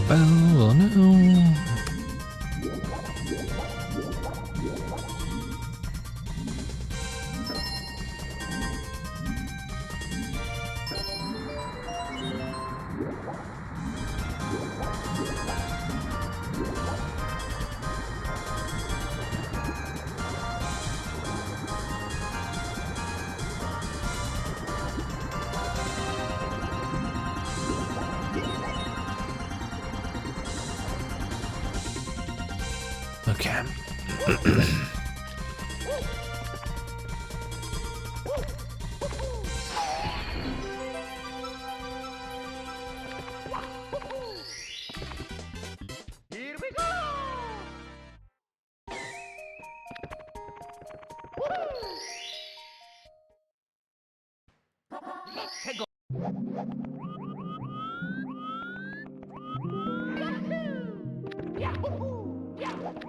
Oh no. Okay. Here we go! Let's go! Yahoo! Yahoo!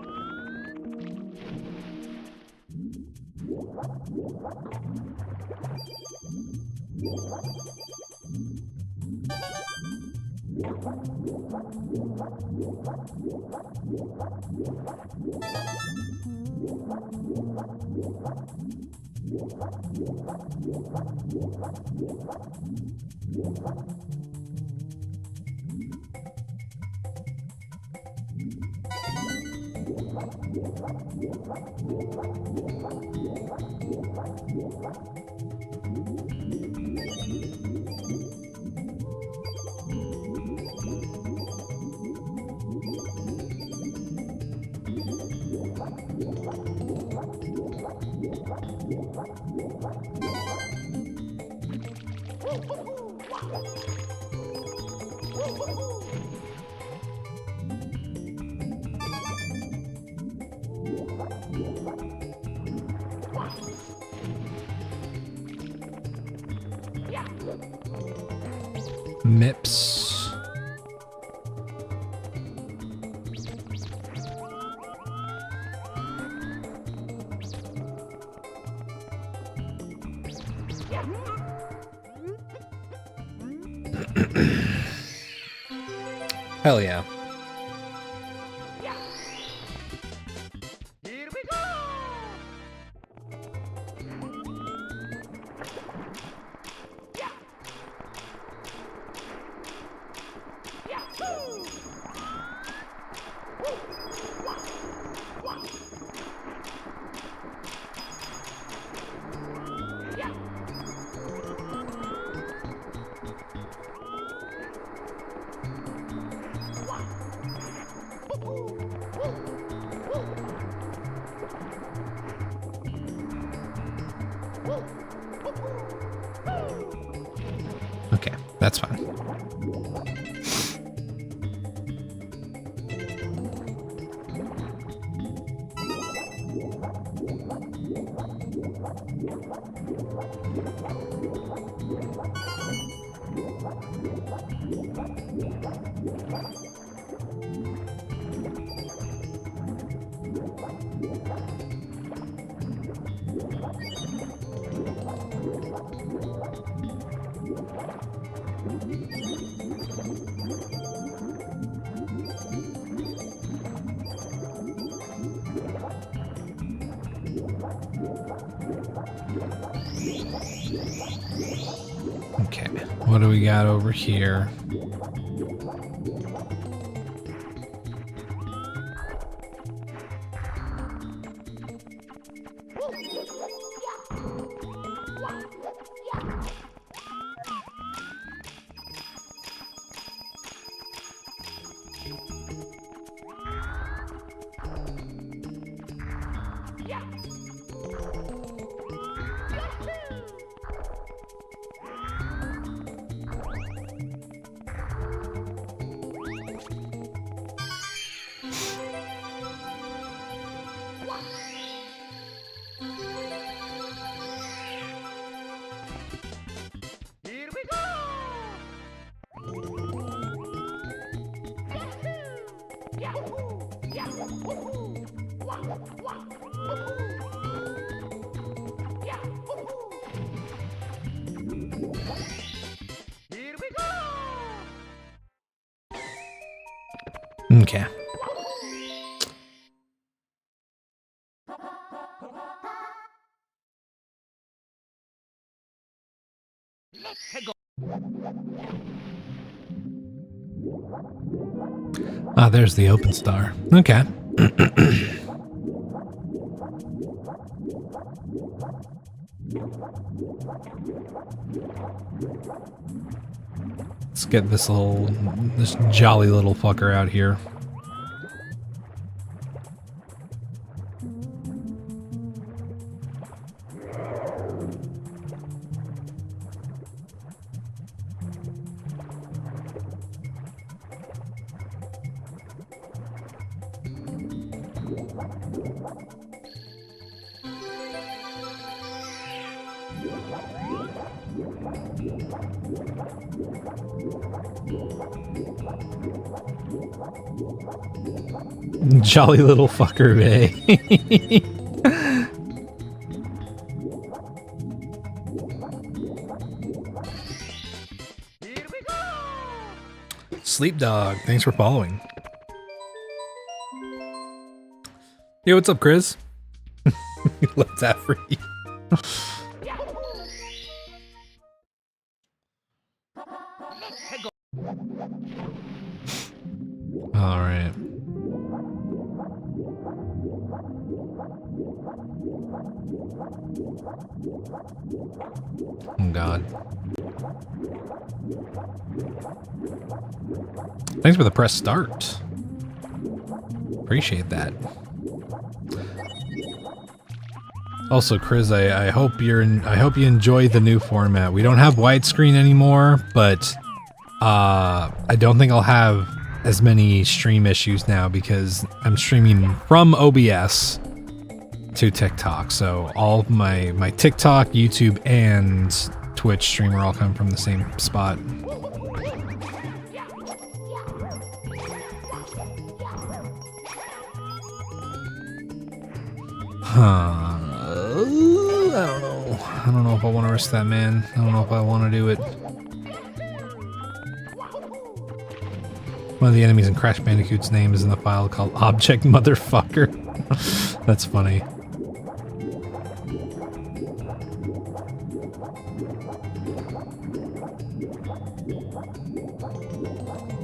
MIPS. Hell yeah. Here we go! Okay, that's fine. Okay, what do we got over here? Here we go! Yahoo! Yahoo! Here we go! Okay. Let's go! Ah, there's the open star. Okay. Let's get this jolly little fucker out here. Jolly little fucker, eh? Here we go! Sleep Dog, thanks for following. Yo, what's up, Chris? Let's have free. All right. Oh God. Thanks for the press start. Appreciate that. Also, Chris, I hope you enjoy the new format. We don't have widescreen anymore, but I don't think I'll have as many stream issues now because I'm streaming from OBS to TikTok. So all of my TikTok, YouTube, and Twitch stream are all coming from the same spot. I don't know if I want to risk that, man. I don't know if I want to do it. One of the enemies in Crash Bandicoot's name is in the file called Object Motherfucker. That's funny.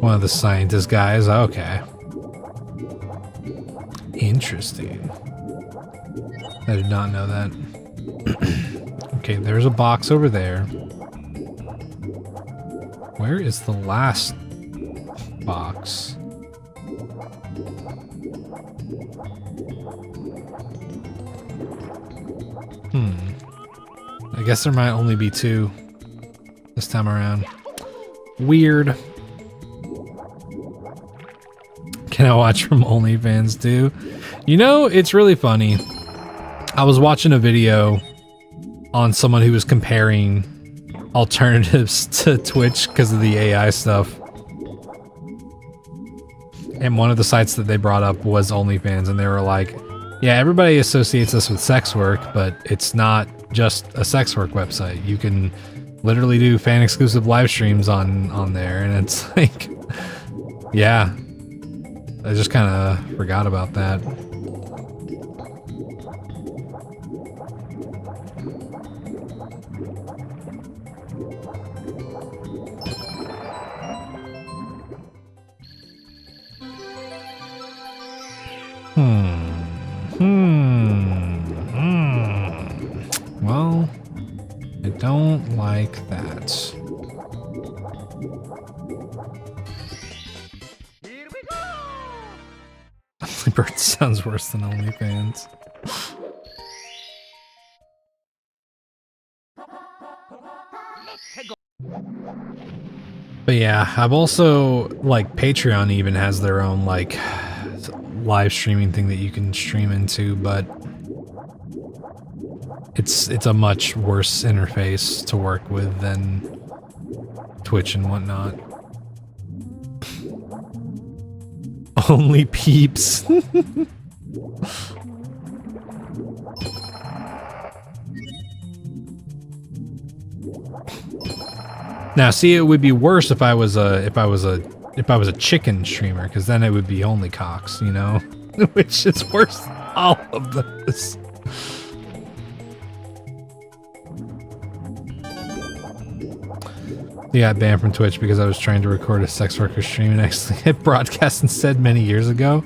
One of the scientist guys. Okay. Interesting. I did not know that. Okay, there's a box over there. Where is the last box? I guess there might only be 2 this time around. Weird. Can I watch from OnlyFans too? You know, it's really funny. I was watching a video on someone who was comparing alternatives to Twitch because of the AI stuff. And one of the sites that they brought up was OnlyFans, and they were like, yeah, everybody associates us with sex work, but it's not just a sex work website. You can literally do fan exclusive live streams on there, and it's like, yeah. I just kind of forgot about that. Well, I don't like that. Here we go! Bird sounds worse than OnlyFans. But yeah, I've also, like, Patreon even has their own, like, live streaming thing that you can stream into, but it's a much worse interface to work with than Twitch and whatnot. Only peeps. Now, see, it would be worse if I was a chicken streamer, because then it would be only cocks, you know, which is worse than all of those. He got banned from Twitch because I was trying to record a sex worker stream and actually hit broadcast instead many years ago.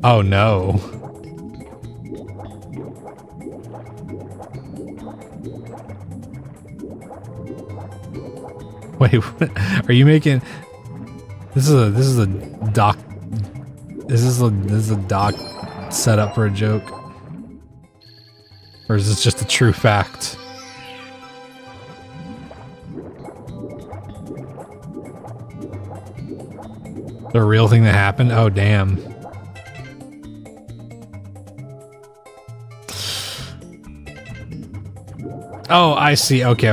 Oh no. Wait, what? Are you making this is a doc this is a doc set up for a joke? Or is this just a true fact? The real thing that happened? Oh, damn. Oh, I see. Okay.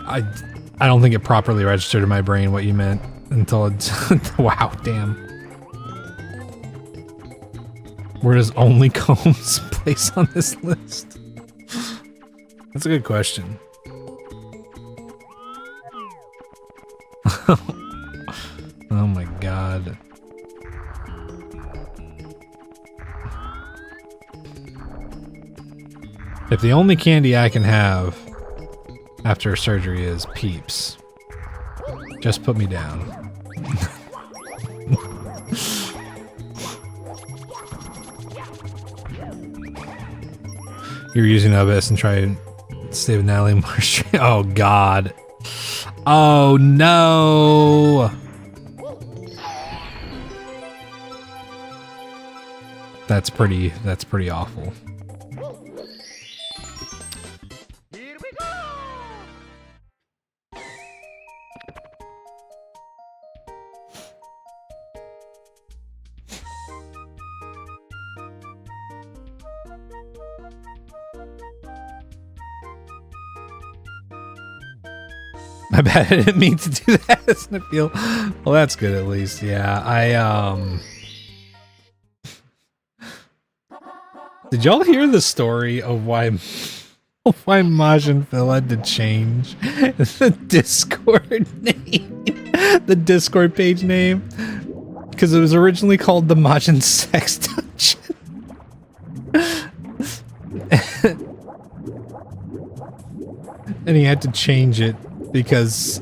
I don't think it properly registered in my brain what you meant until it's... Wow, damn. Where does Only Combs place on this list? That's a good question. Oh my god. If the only candy I can have after surgery is Peeps, just put me down. You're using OBS and try to stay with Natalie Marsh. Oh god. Oh no. That's pretty awful. Here we go! My bad, I didn't mean to do that. Doesn't it feel... Well, that's good at least. Yeah, Did y'all hear the story of why Why Maj and Phil had to change the Discord name, the Discord page name, because it was originally called the Majin Sex Dungeon. And he had to change it because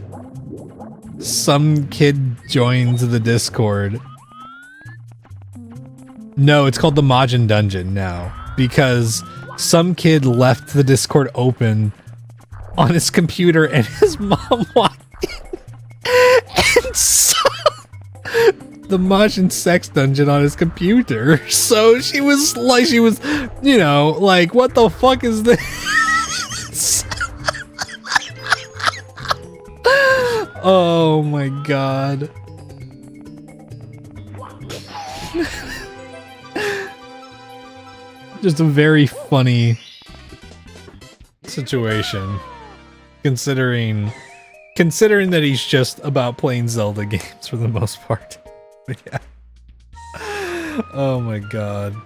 some kid joins the Discord. No, it's called the Majin Dungeon now because some kid left the Discord open on his computer and his mom walked in and saw the Majin Sex Dungeon on his computer. So she was, you know, like, what the fuck is this? Oh my god. Just a very funny situation, considering that he's just about playing Zelda games for the most part. But yeah. Oh my god.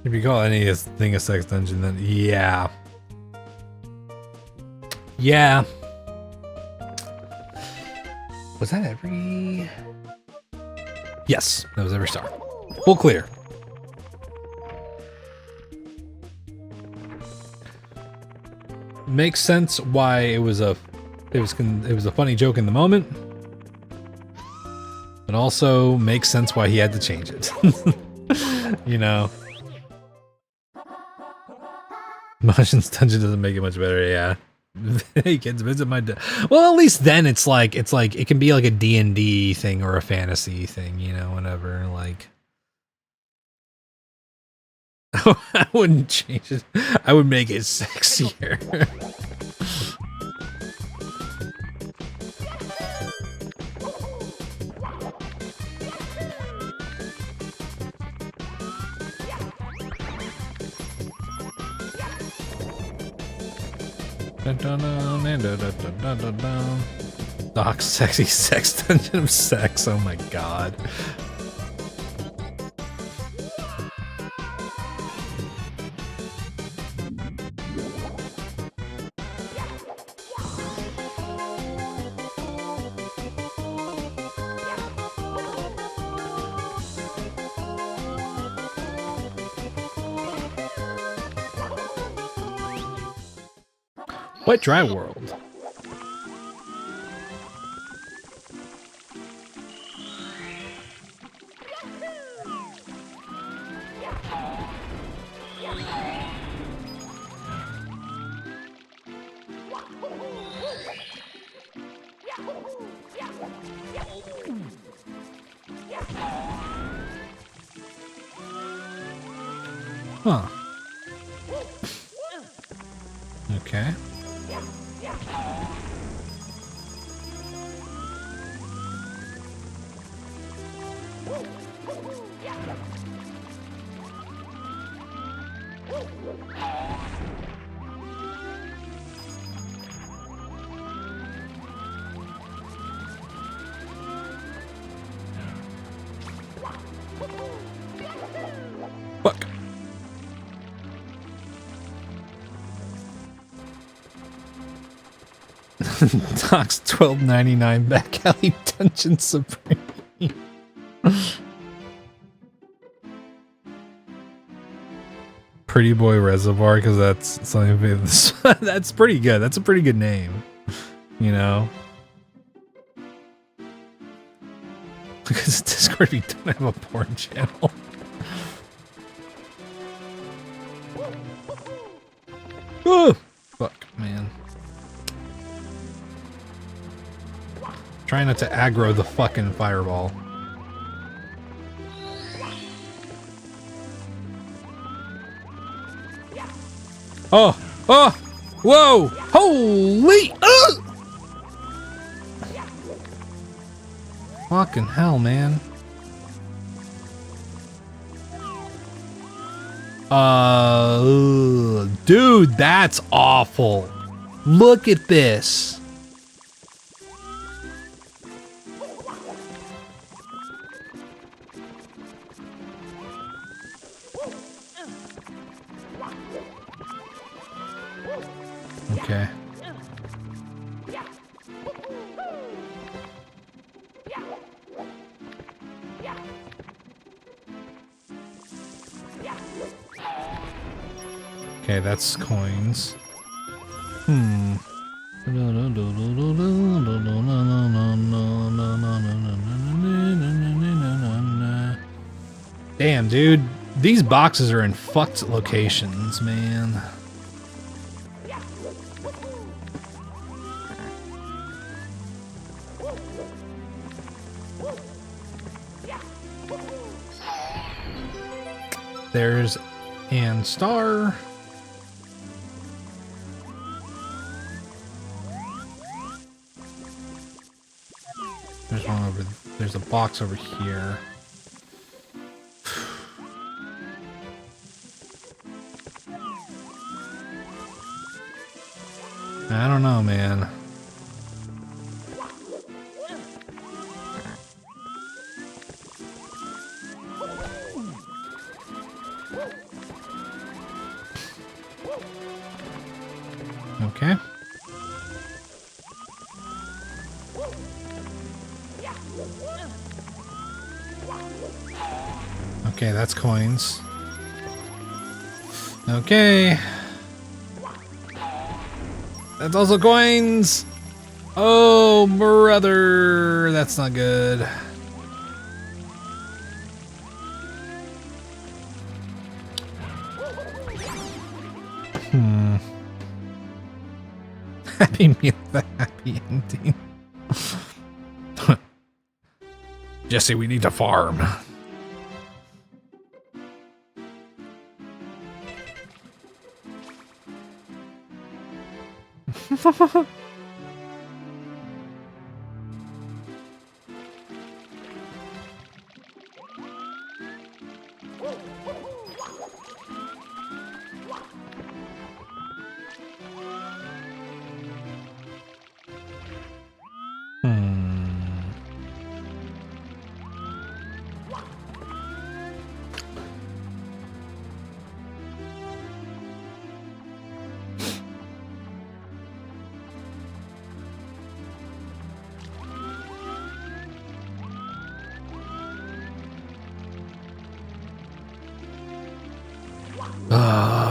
If you call anything a sex dungeon, then yeah. Yeah. Was that every... Yes, that was every star. Full clear. Makes sense why it was a funny joke in the moment. But also makes sense why he had to change it. You know. Majin's Dungeon doesn't make it much better, yeah. Hey kids, visit my well, at least then it's like it can be like a D&D thing or a fantasy thing, you know, whatever, like. I wouldn't change it. I would make it sexier. Doc's sexy sex dungeon of sex. Oh my god. Wet Dry World. Huh. Okay. Fuck. Doc's $12.99 back alley dungeon supreme. Pretty Boy Reservoir, because that's something that's pretty good. That's a pretty good name, you know. Because Discord, we don't have a porn channel. Oh, fuck, man. Trying not to aggro the fucking fireball. Oh! Oh! Whoa! Holy! Fucking hell, man. Dude, that's awful. Look at this. Okay. Okay, that's coins. Hmm. Damn, dude. These boxes are in fucked locations, man. There's Ann Star. There's one over. There's a box over here. I don't know, man. Okay. Okay, that's coins. Okay. That's also coins! Oh, brother! That's not good. Hmm. Happy Meal, the happy ending. Jesse, we need to farm.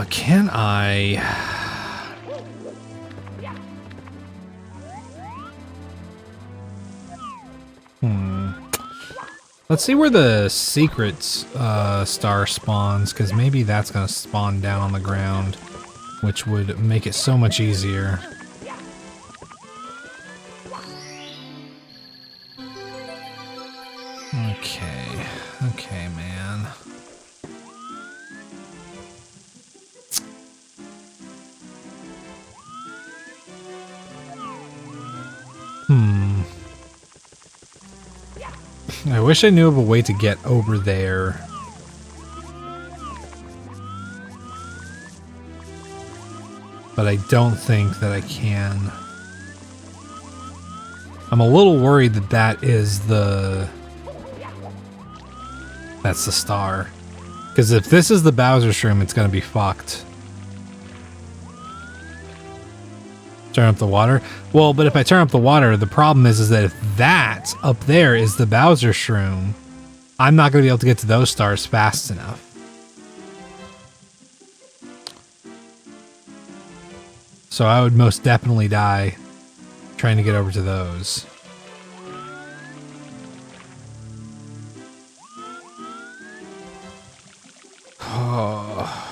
Can I? Let's see where the secret star spawns, because maybe that's going to spawn down on the ground, which would make it so much easier. Okay. Okay, man. I wish I knew of a way to get over there. But I don't think that I can. I'm a little worried that that is the... That's the star. Because if this is the Bowser's room, it's going to be fucked. Turn up the water? Well, but if I turn up the water, the problem is that if that up there is the Bowser shroom, I'm not going to be able to get to those stars fast enough. So I would most definitely die trying to get over to those. Oh.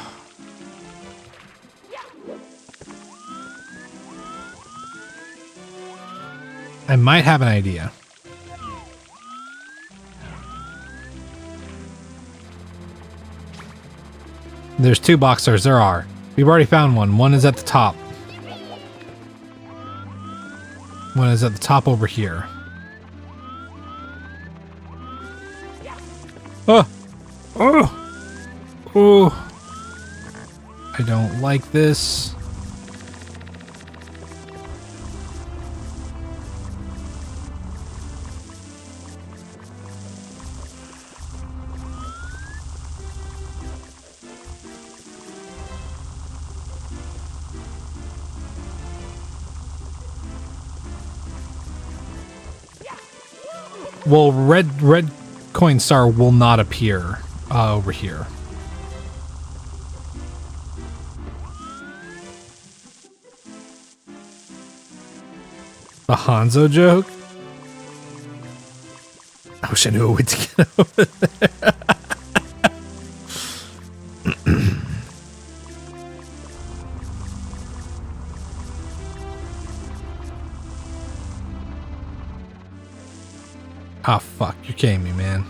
I might have an idea. There's two box stars. There are. We've already found one. One is at the top. One is at the top over here. Oh! Oh! Oh! I don't like this. Well, red coin star will not appear over here. A Hanzo joke? I wish I knew a way to get over there. Ah, fuck. You're kidding me, man.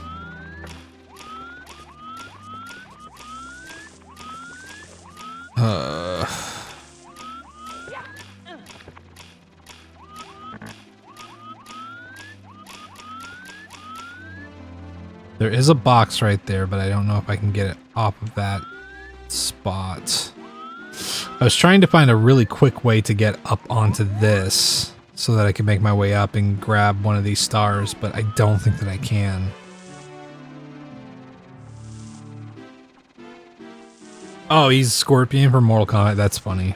There is a box right there, but I don't know if I can get it off of that spot. I was trying to find a really quick way to get up onto this so that I can make my way up and grab one of these stars, but I don't think that I can. Oh, he's Scorpion from Mortal Kombat. That's funny.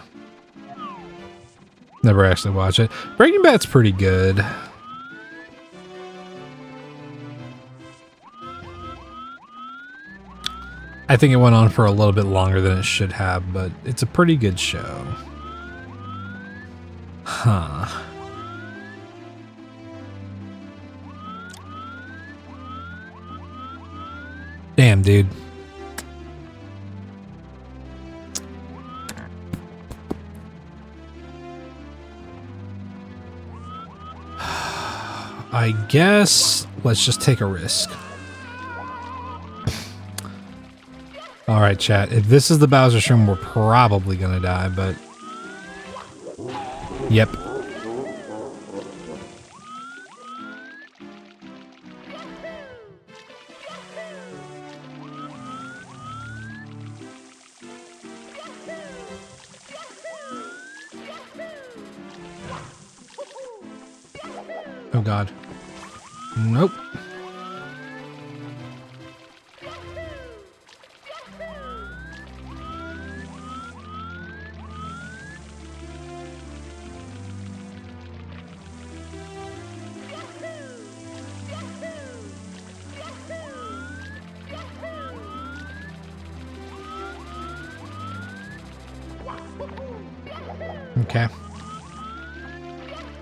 Never actually watched it. Breaking Bad's pretty good. I think it went on for a little bit longer than it should have, but it's a pretty good show. Huh. Damn, dude. I guess let's just take a risk. Alright, chat. If this is the Bowser Shroom, we're probably gonna die, but... Yep. Oh god. Nope. Okay.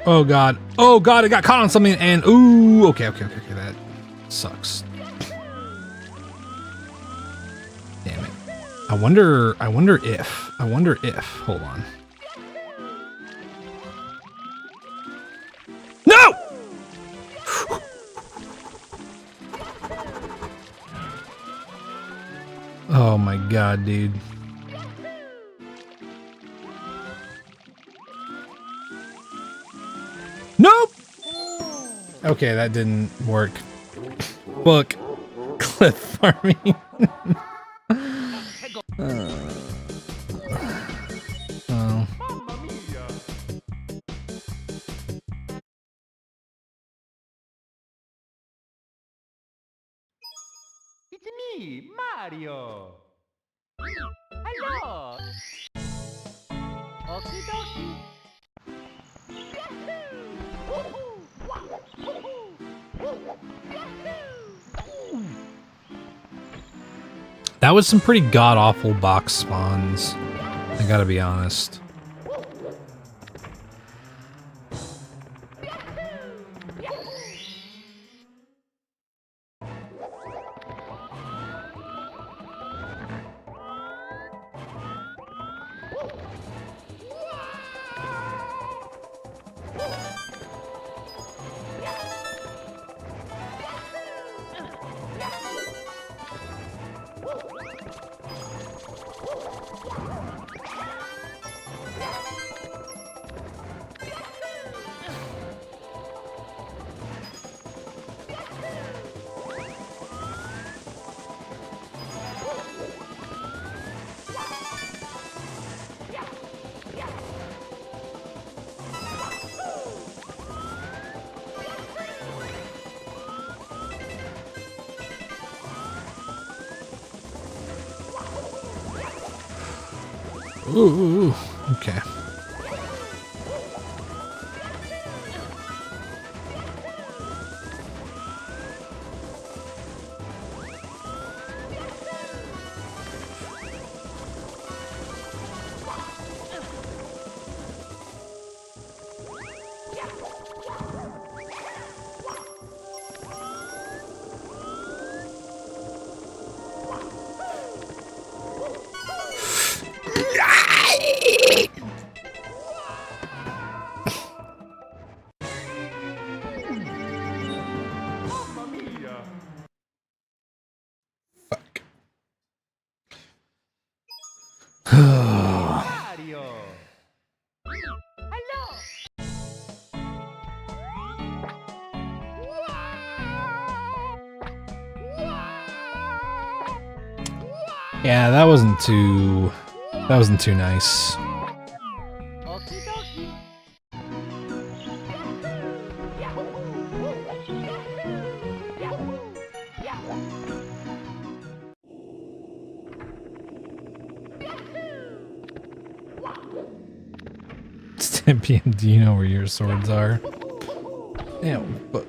Oh god. Oh god, I got caught on something and ooh, okay, that sucks. Damn it. I wonder if, hold on. No! Oh my god, dude. Nope! Okay, that didn't work. Book. Cliff farming. Oh. It's me, Mario. Hello. Okie dokie. That was some pretty god-awful box spawns. I gotta be honest. Ooh, okay. Yeah, that wasn't too nice. Stimpian, do you know where your swords are? Yeah, book.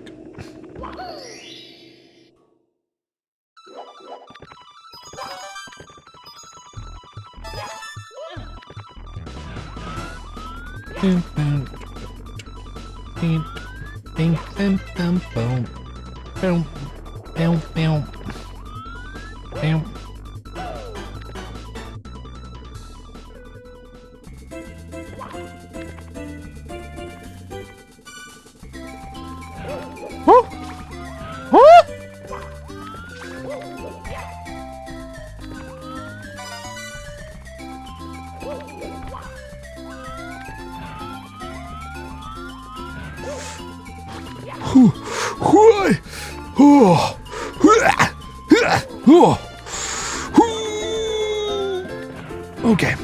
Okay.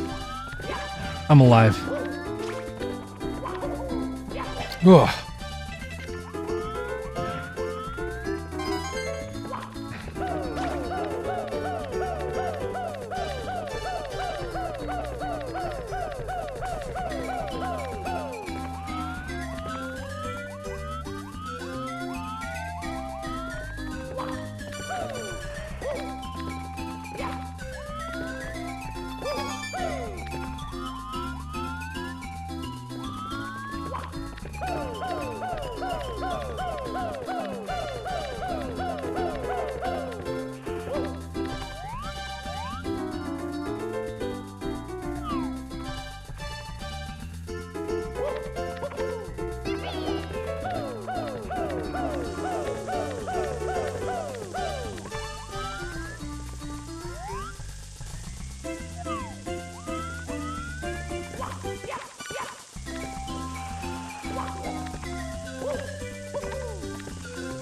I'm alive. Ugh.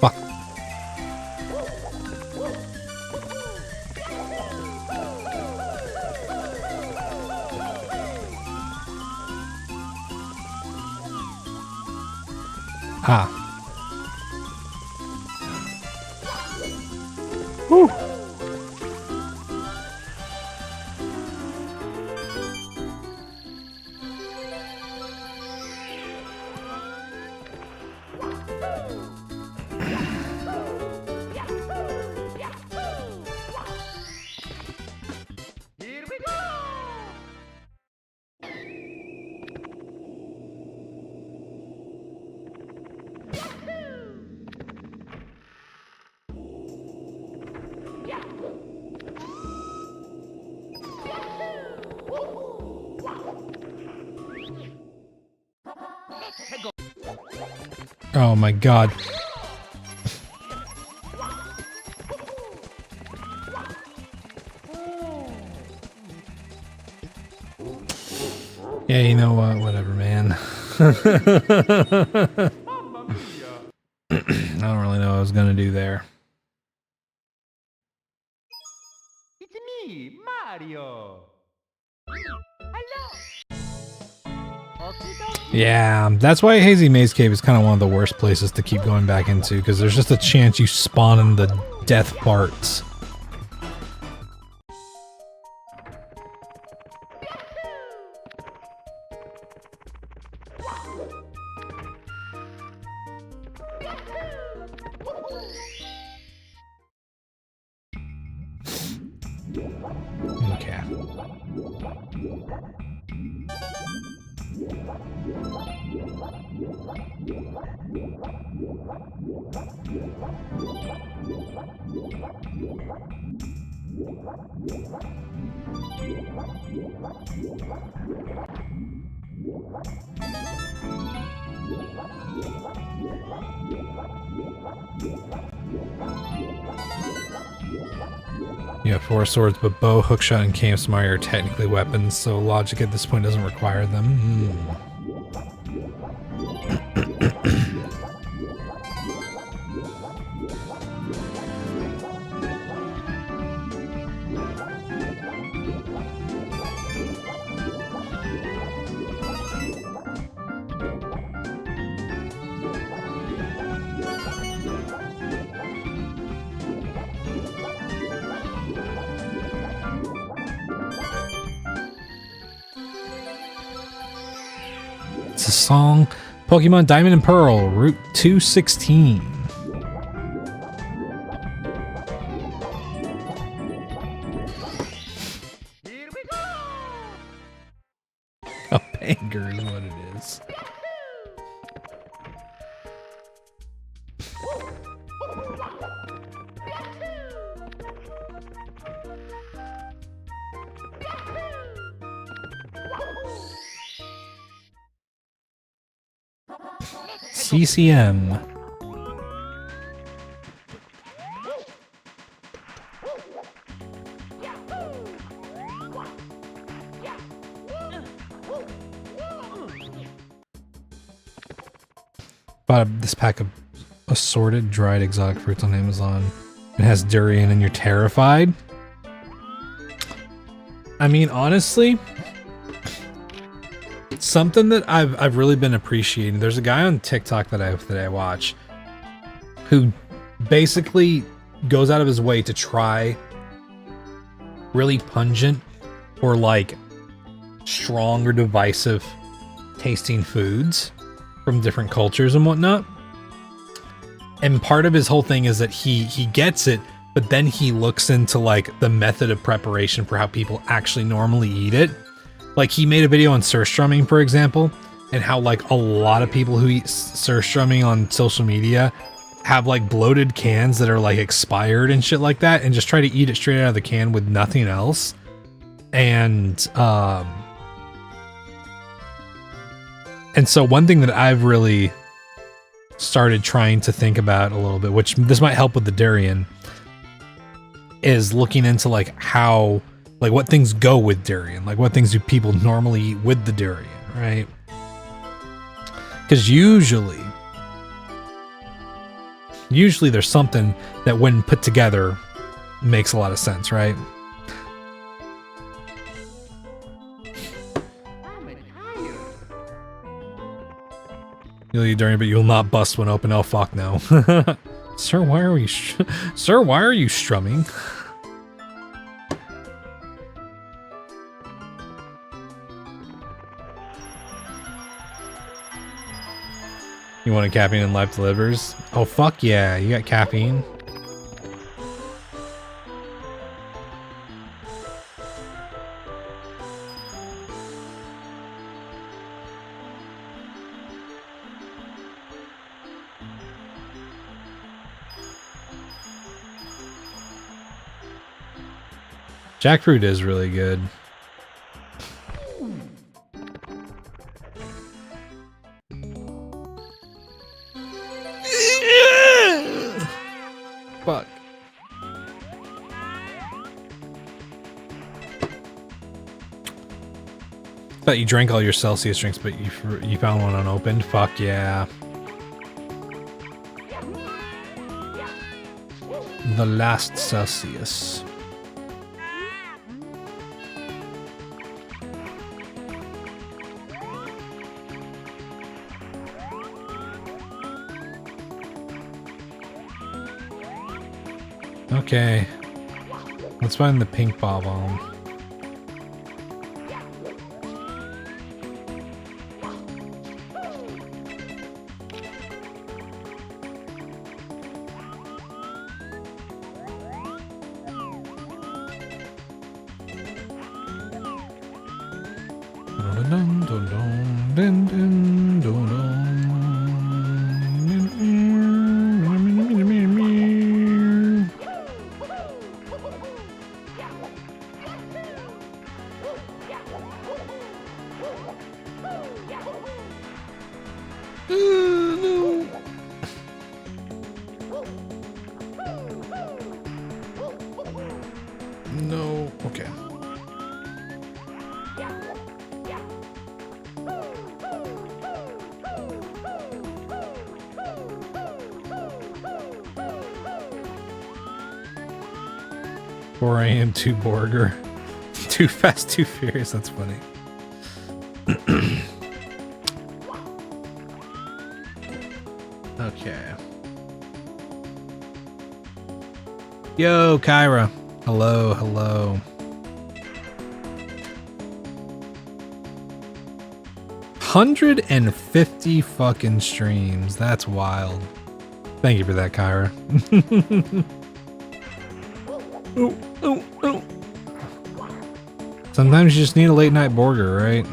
Fuck. Ah. Woo. Here we go! Oh my god. Yeah, you know what? Whatever, man. I don't really know what I was gonna do there. It's me, Mario! Yeah, that's why Hazy Maze Cave is kind of one of the worst places to keep going back into, because there's just a chance you spawn in the death parts. Okay. You have 4 swords, but bow, hookshot, and Kamsmari are technically weapons, so logic at this point doesn't require them. It's a song. Pokemon Diamond and Pearl, Route 216. Here we go! A banger is what it is. CCM. Bought this pack of assorted dried exotic fruits on Amazon. It has durian and you're terrified? I mean, honestly, something that I've really been appreciating. There's a guy on TikTok that I watch who basically goes out of his way to try really pungent or like strong or divisive tasting foods from different cultures and whatnot. And part of his whole thing is that he gets it, but then he looks into like the method of preparation for how people actually normally eat it. Like he made a video on surstrumming, for example, and how like a lot of people who eat surstrumming on social media have like bloated cans that are like expired and shit like that, and just try to eat it straight out of the can with nothing else. And so one thing that I've really started trying to think about a little bit, which this might help with the durian, is looking into like how, like what things go with durian, like what things do people normally eat with the durian, right? Because usually there's something that when put together makes a lot of sense, right? You'll eat durian, but you'll not bust one open. Oh fuck no. Sir, why are you Sir, why are you strumming? You want a caffeine and life delivers? Oh fuck yeah, you got caffeine. Jackfruit is really good. Fuck. Thought you drank all your Celsius drinks, but you found one unopened? Fuck yeah. The last Celsius. Okay, let's find the pink bomb. 4 a.m. 2 Borger. Too Fast, Too Furious. That's funny. Okay. Yo, Kyra. Hello, hello. 150 fucking streams. That's wild. Thank you for that, Kyra. Oh, oh, oh. Sometimes you just need a late night burger, right?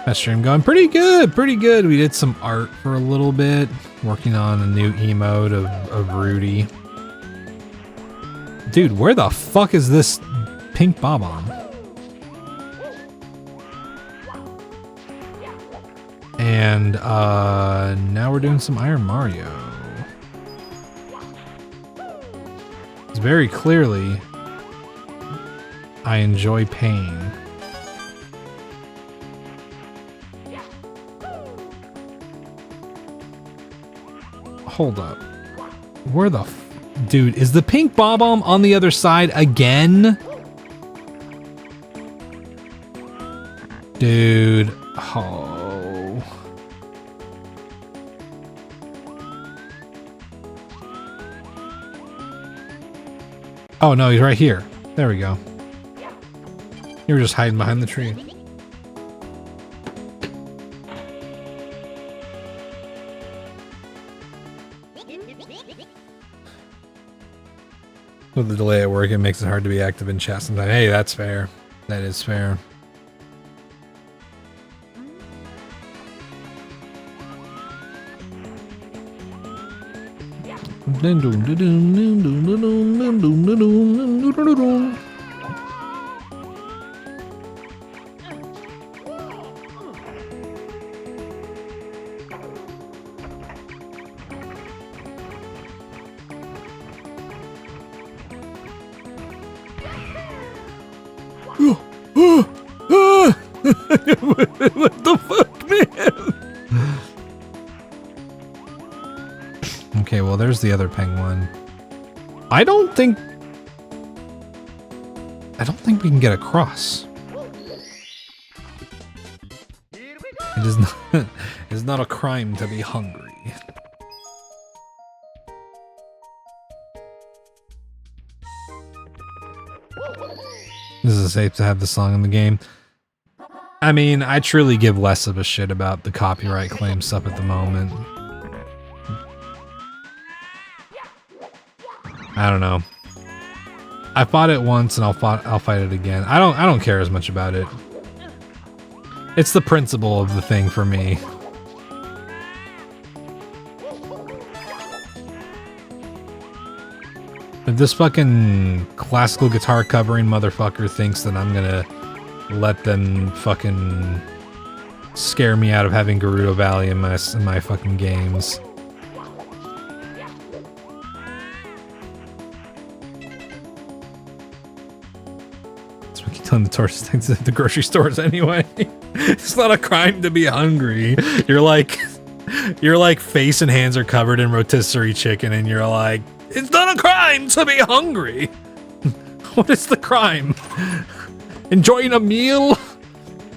That stream going pretty good, pretty good. We did some art for a little bit, working on a new emote of Rudy. Dude, where the fuck is this pink bob-omb? And now we're doing some Iron Mario. It's very clearly I enjoy pain. Hold up. Where the dude, is the pink bob-omb on the other side again? Dude, oh. Oh no, he's right here. There we go. You were just hiding behind the tree. With the delay at work, it makes it hard to be active in chat sometimes. Hey, that's fair. That is fair. What the fuck, man? Okay, well, there's the other penguin. I don't think we can get across. It is not. It is not a crime to be hungry. This is safe to have the song in the game. I mean, I truly give less of a shit about the copyright claim stuff at the moment. I don't know. I fought it once and I'll fight it again. I don't care as much about it. It's the principle of the thing for me. If this fucking classical guitar covering motherfucker thinks that I'm gonna let them fucking scare me out of having Gerudo Valley in my fucking games. That's what I keep telling the tourist things at the grocery stores anyway. It's not a crime to be hungry. You're like face and hands are covered in rotisserie chicken and you're like, it's not a crime to be hungry. What is the crime? Enjoying a meal?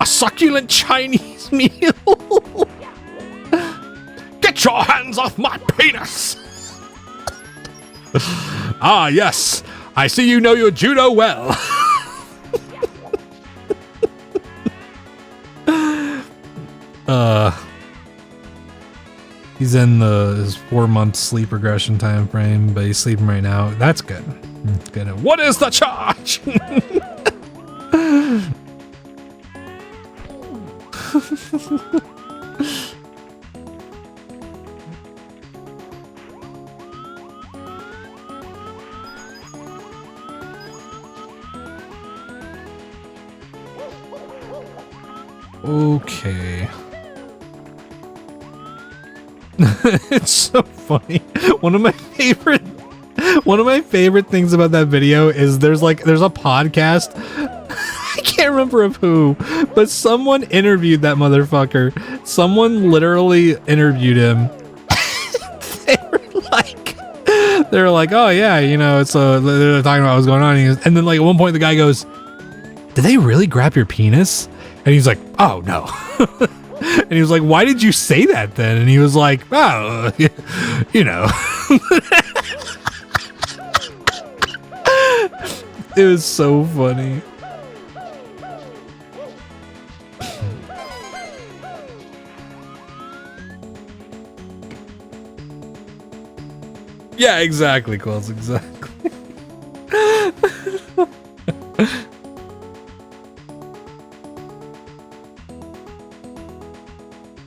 A succulent Chinese meal? Get your hands off my penis! Ah, yes. I see you know your judo well. He's in his 4-month sleep regression time frame, but he's sleeping right now. That's good. Good. What is the charge? Okay. It's so funny. One of my favorite things about that video is there's a podcast. can't remember of who, but someone interviewed that motherfucker. Someone literally interviewed him. They were like, oh yeah, you know, it's they're talking about what's going on. And then like at one point the guy goes, did they really grab your penis? And he's like, oh no. And he was like, why did you say that then? And he was like, oh, you know. It was so funny. Yeah, exactly, Quills, exactly.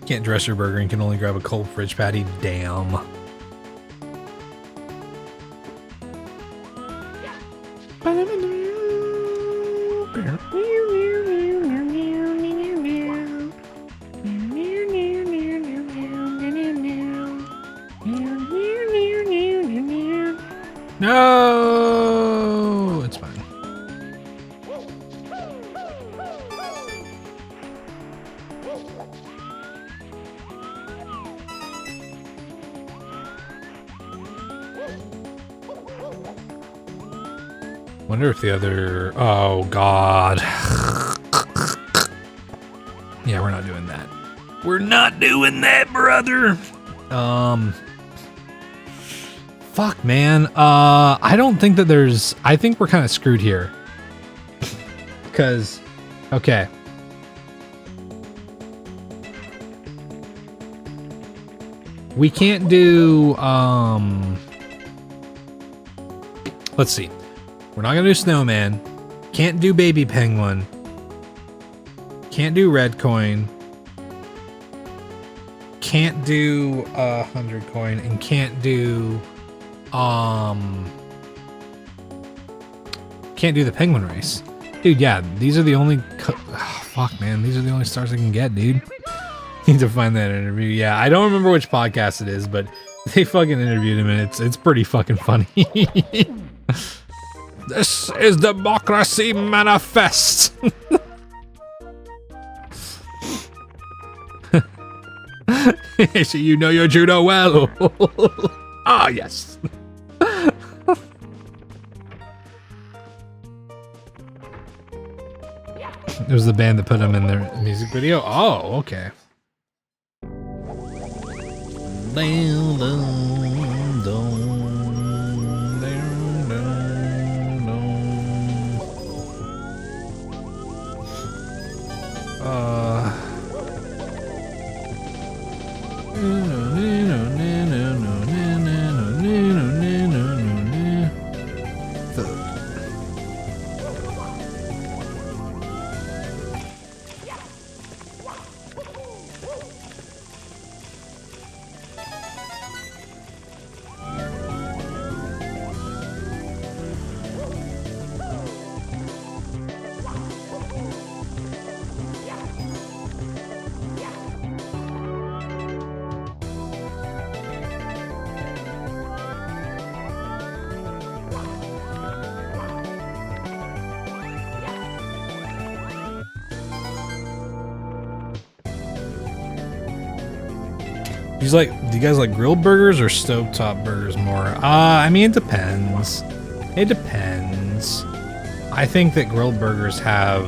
Can't dress your burger and can only grab a cold fridge patty. Damn. No, it's fine. Wonder if the other... Oh, God. Yeah, we're not doing that. We're not doing that, brother. Fuck, man. I don't think that there's... I think we're kind of screwed here. Because... Okay. We can't do... Let's see. We're not gonna do Snowman. Can't do Baby Penguin. Can't do Red Coin. Can't do 100 Coin. And can't do... Can't do the Penguin Race. Dude, yeah, these are the only... fuck, man. These are the only stars I can get, dude. Need to find that interview. Yeah, I don't remember which podcast it is, but they fucking interviewed him, and it's pretty fucking funny. This is Democracy Manifest. So you know your judo well. Ah, yes. It was the band that put him in their music video. Oh, okay. Do you guys like grilled burgers or stovetop burgers more? I mean, it depends. It depends. I think that grilled burgers have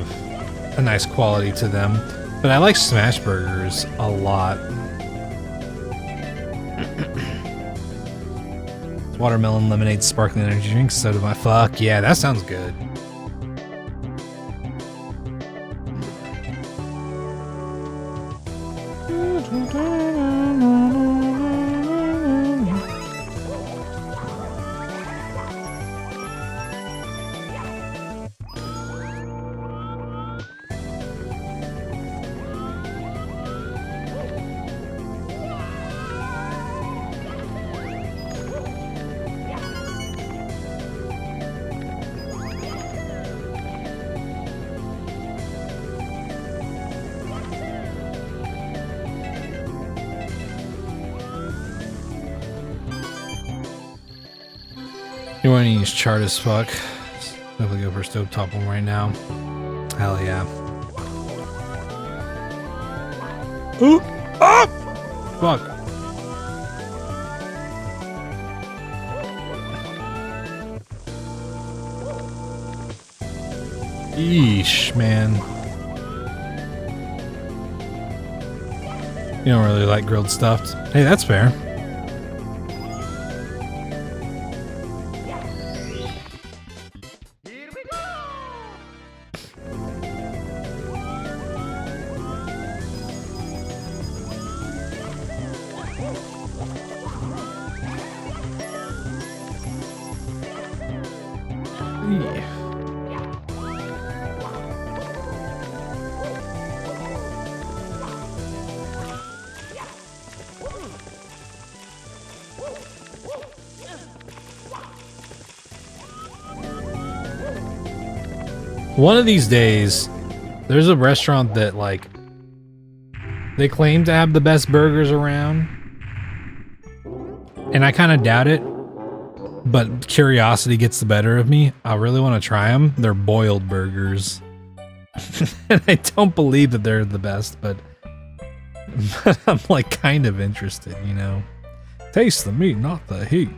a nice quality to them, but I like smash burgers a lot. Watermelon, lemonade, sparkling energy drinks, soda my fuck. Yeah, that sounds good. You want to use chart as fuck. Definitely go for a stovetop one right now. Hell yeah. Ooh! Ah! Fuck. Yeesh, man. You don't really like grilled stuffed. Hey, that's fair. One of these days, there's a restaurant that, like, they claim to have the best burgers around. And I kind of doubt it, but curiosity gets the better of me. I really want to try them. They're boiled burgers. And I don't believe that they're the best, but I'm, like, kind of interested, you know? Taste the meat, not the heat.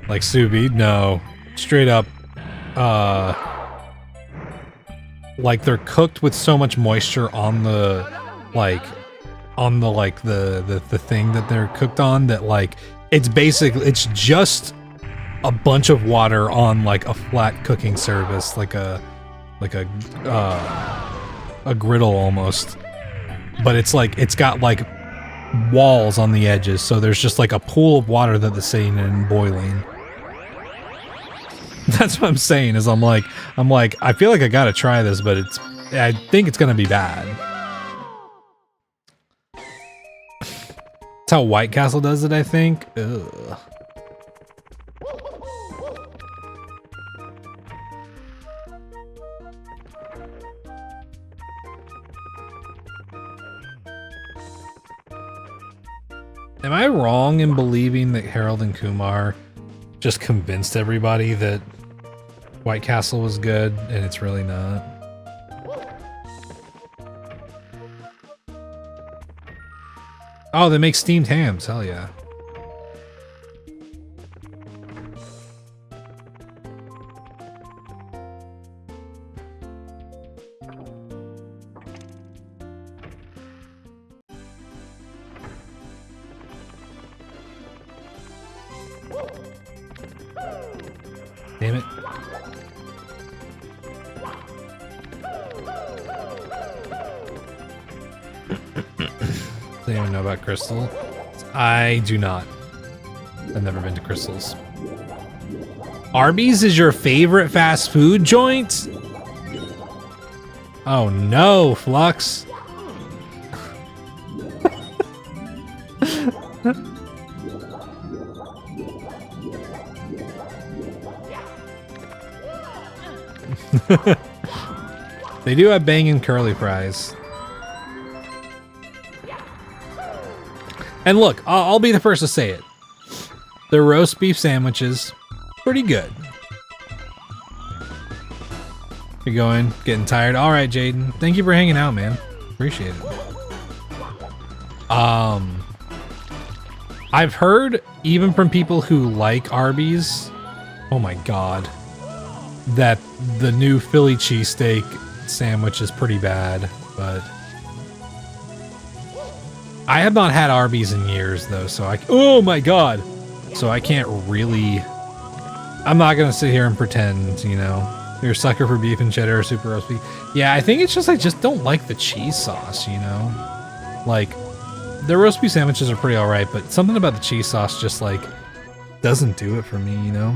Like sous vide? No. Straight up, like they're cooked with so much moisture on the, the thing that they're cooked on that, like, it's just a bunch of water on, like, a flat cooking surface, like a griddle almost. But it's like, it's got, like, walls on the edges, so there's just, like, a pool of water that they're sitting in and boiling. That's what I'm saying, is I'm like, I feel like I gotta try this, but I think it's gonna be bad. That's how White Castle does it, I think. Ugh. Am I wrong in believing that Harold and Kumar just convinced everybody that White Castle was good, and it's really not? Oh, they make steamed hams. Hell yeah. Damn it. Does anyone know about Crystal? I do not. I've never been to Crystal's. Arby's is your favorite fast food joint? Oh no, Flux. They do have banging curly fries. And look, I'll be the first to say it. The roast beef sandwiches, pretty good. You're going, getting tired. All right, Jaden. Thank you for hanging out, man. Appreciate it. I've heard, even from people who like Arby's, oh my god, that the new Philly cheesesteak sandwich is pretty bad, but I have not had Arby's in years though, so oh my god, so I can't really, I'm not gonna sit here and pretend, you know, you're a sucker for beef and cheddar or super roast beef. Yeah, I think it's just I just don't like the cheese sauce, you know, like the roast beef sandwiches are pretty alright, but something about the cheese sauce just like doesn't do it for me, you know.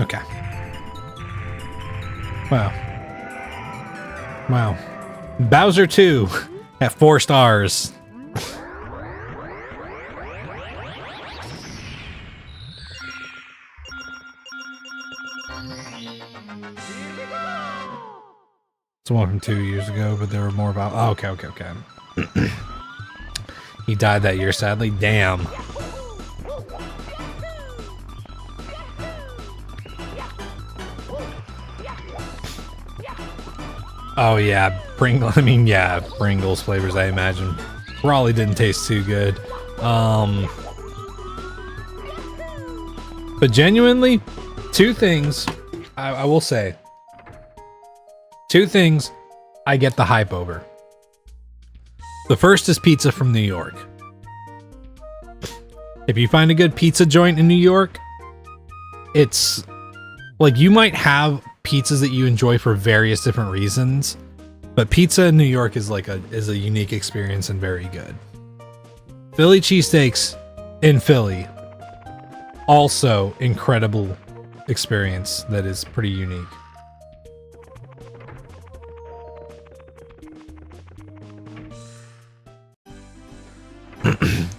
Okay. Wow. Wow. Bowser 2 at 4 stars. It's one from 2 years ago, but there were more about. Oh, okay. He died that year, sadly. Damn. Oh yeah, Pringles. I mean, yeah, Pringles flavors. I imagine probably didn't taste too good. But genuinely, 2 things I will say. 2 things I get the hype over. The first is pizza from New York. If you find a good pizza joint in New York, it's like you might have pizzas that you enjoy for various different reasons, but pizza in New York is like a unique experience and very good. Philly cheesesteaks in Philly, also incredible experience that is pretty unique.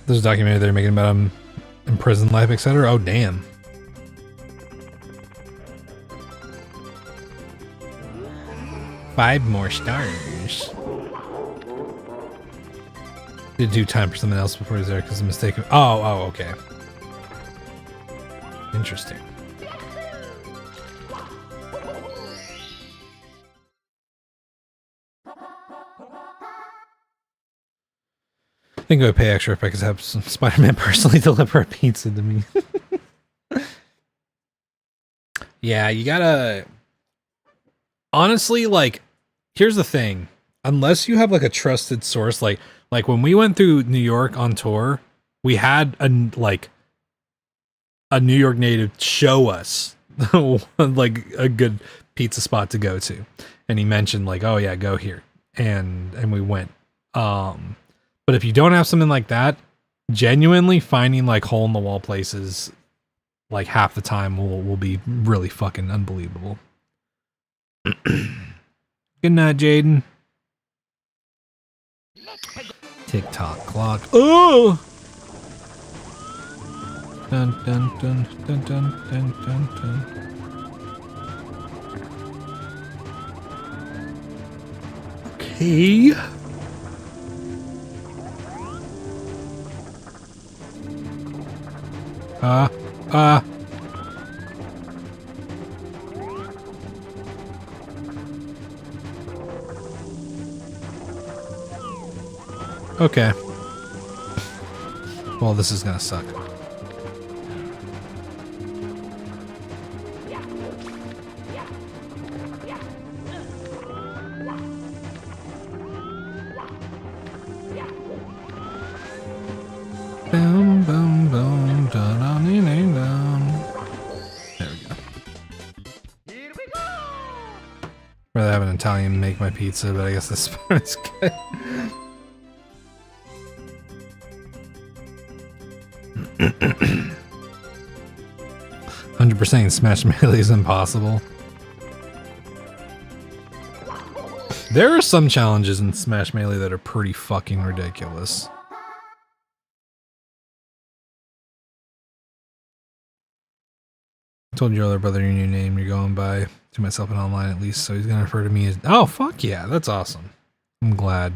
There's a documentary they're making about him in prison life, etc. Oh damn. Five more stars. Did do time for something else before he was there because of mistake. Oh, okay. Interesting. I think I would pay extra if I could have some Spider-Man personally deliver a pizza to me. Yeah, you gotta... Honestly, like, here's the thing. Unless you have, like, a trusted source, like when we went through New York on tour, we had, a New York native show us, like, a good pizza spot to go to. And he mentioned, like, oh, yeah, go here. And we went. But if you don't have something like that, genuinely finding, like, hole-in-the-wall places, like, half the time will be really fucking unbelievable. Good night, Jaden. TikTok clock. Oh! Dun dun dun dun dun dun dun dun. Okay. Okay. Well, this is gonna suck. Boom, boom, boom, da da dee dee down. There we go. Rather have an Italian make my pizza, but I guess this part is good. 100% Smash Melee is impossible. There are some challenges in Smash Melee that are pretty fucking ridiculous. I told your other brother your new name you're going by, to myself and online at least, so he's gonna refer to me as... Oh, fuck yeah, that's awesome. I'm glad.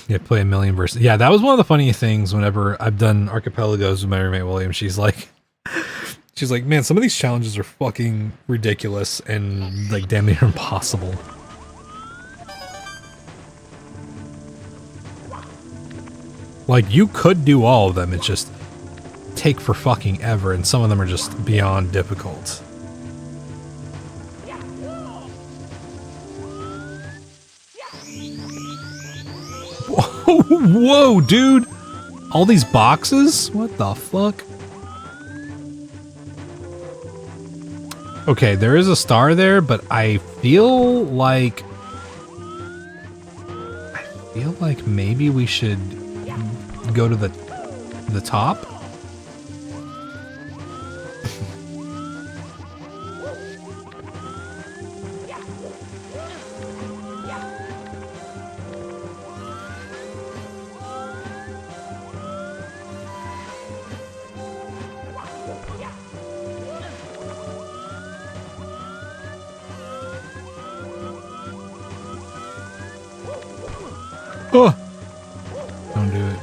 Yeah, play a million versus... Yeah, that was one of the funniest things whenever I've done Archipelagos with my roommate William. She's like, man, some of these challenges are fucking ridiculous and like damn near impossible. Like, you could do all of them, it just take for fucking ever, and some of them are just beyond difficult. Whoa, dude! All these boxes? What the fuck? Okay, there is a star there, but I feel like maybe we should go to the the top. Oh! Don't do it.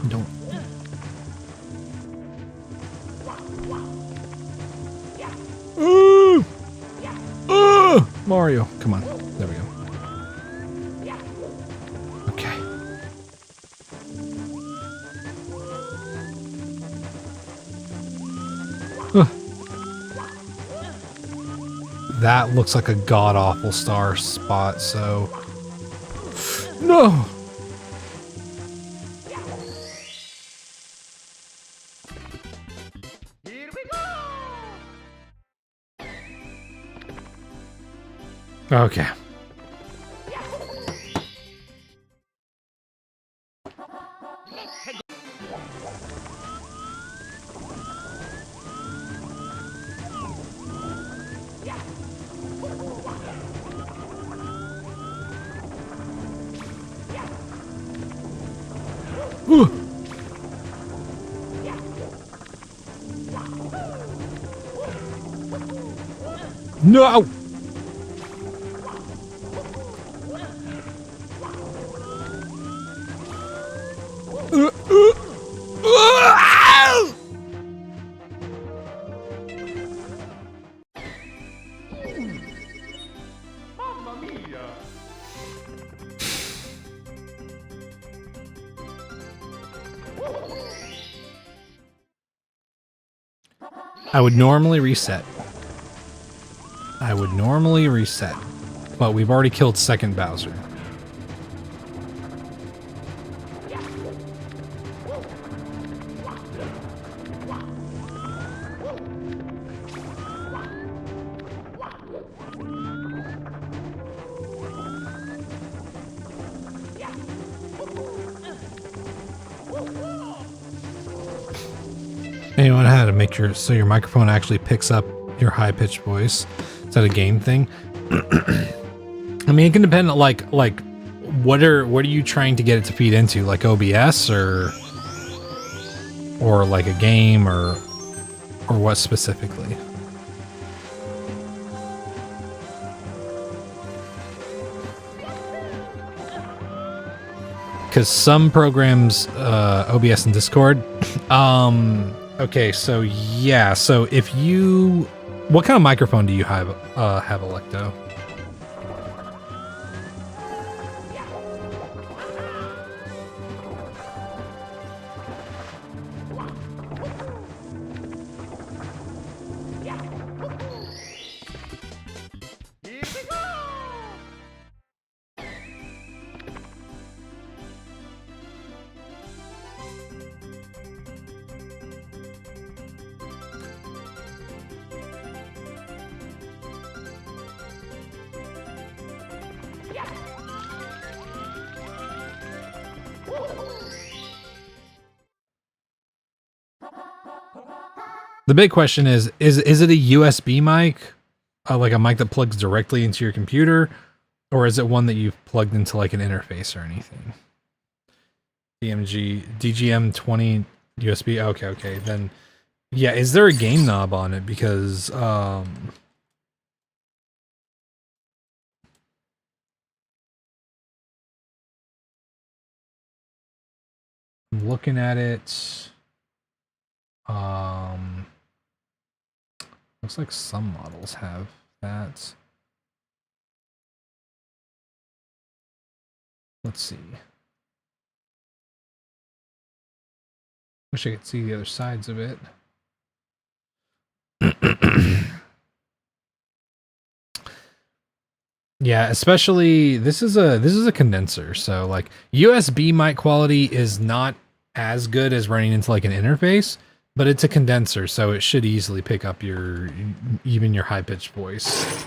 Don't. Mario, come on. There we go. Okay. That looks like a god-awful star spot, so... No! Here we go! Okay. Ooh. No! Mamma mia! I would normally reset. But we've already killed second Bowser. And you know how to make so your microphone actually picks up your high-pitched voice. Is that a game thing? I mean, it can depend on like what are you trying to get it to feed into, like OBS or like a game or what specifically? Because some programs, OBS and Discord, okay, so yeah, so if you, what kind of microphone do you have Electo? The big question is it a USB mic? Like a mic that plugs directly into your computer? Or is it one that you've plugged into like an interface or anything? DGM20 USB? Okay. Then, yeah, is there a game knob on it? Because, I'm looking at it. Looks like some models have that. Let's see. Wish I could see the other sides of it. Yeah, especially this is a condenser, so like USB mic quality is not as good as running into like an interface, but it's a condenser, so it should easily pick up even your high-pitched voice.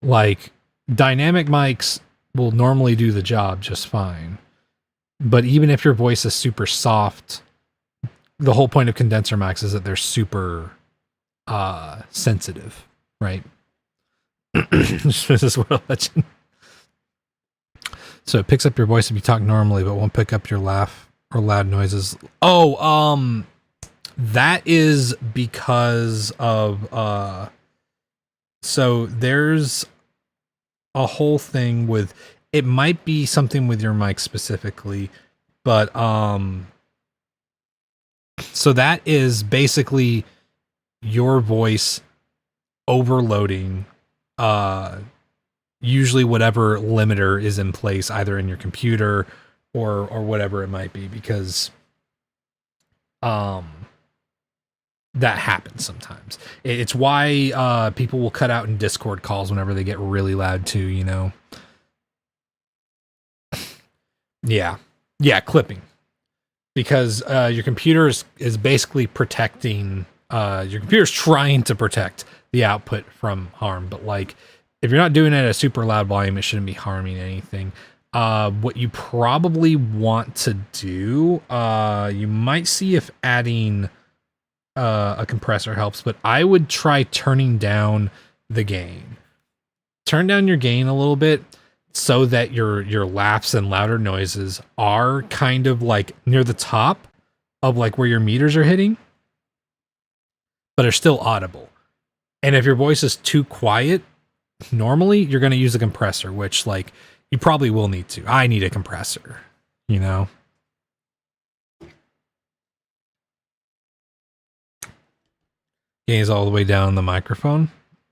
Like dynamic mics will normally do the job just fine. But even if your voice is super soft, the whole point of condenser mics is that they're super sensitive, right? This is what I'll let you know. So it picks up your voice if you talk normally, but won't pick up your laugh or loud noises. Oh, that is because of so there's a whole thing with, it might be something with your mic specifically, but so that is basically your voice overloading usually whatever limiter is in place, either in your computer or whatever it might be, because that happens sometimes. It's why people will cut out in Discord calls whenever they get really loud too, you know. Yeah, clipping, because your computer is basically protecting, your computer's trying to protect the output from harm, but like if you're not doing it at a super loud volume, it shouldn't be harming anything. What you probably want to do, you might see if adding a compressor helps, but I would try turning down the gain. Turn down your gain a little bit so that your laughs and louder noises are kind of like near the top of like where your meters are hitting, but are still audible. And if your voice is too quiet, normally you're going to use a compressor, which like you probably will need to. I need a compressor, you know? Gain is all the way down the microphone.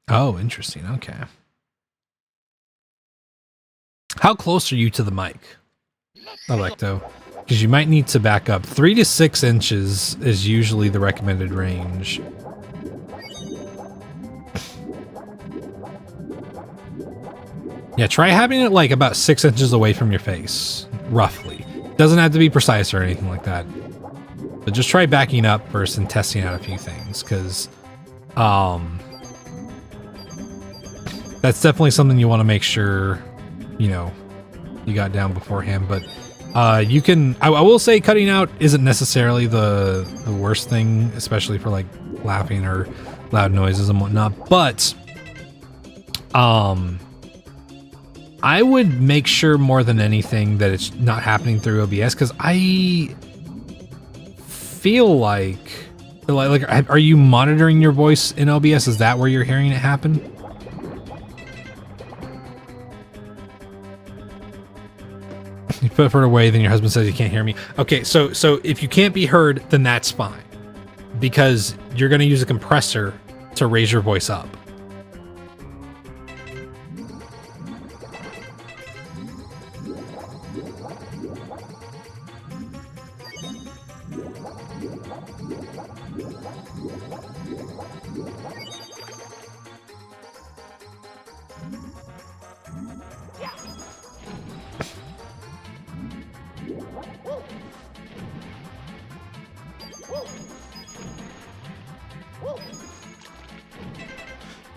Oh, interesting. Okay. How close are you to the mic, Electo? Because you might need to back up. 3 to 6 inches is usually the recommended range. Yeah, try having it like about 6 inches away from your face, roughly. Doesn't have to be precise or anything like that. But just try backing up first and testing out a few things, because that's definitely something you want to make sure, you know, you got down beforehand. But you can, I will say cutting out isn't necessarily the worst thing, especially for like laughing or loud noises and whatnot. But I would make sure more than anything that it's not happening through OBS, because I feel like, are you monitoring your voice in OBS? Is that where you're hearing it happen? You put it away, then your husband says you can't hear me. Okay, so if you can't be heard, then that's fine, because you're going to use a compressor to raise your voice up.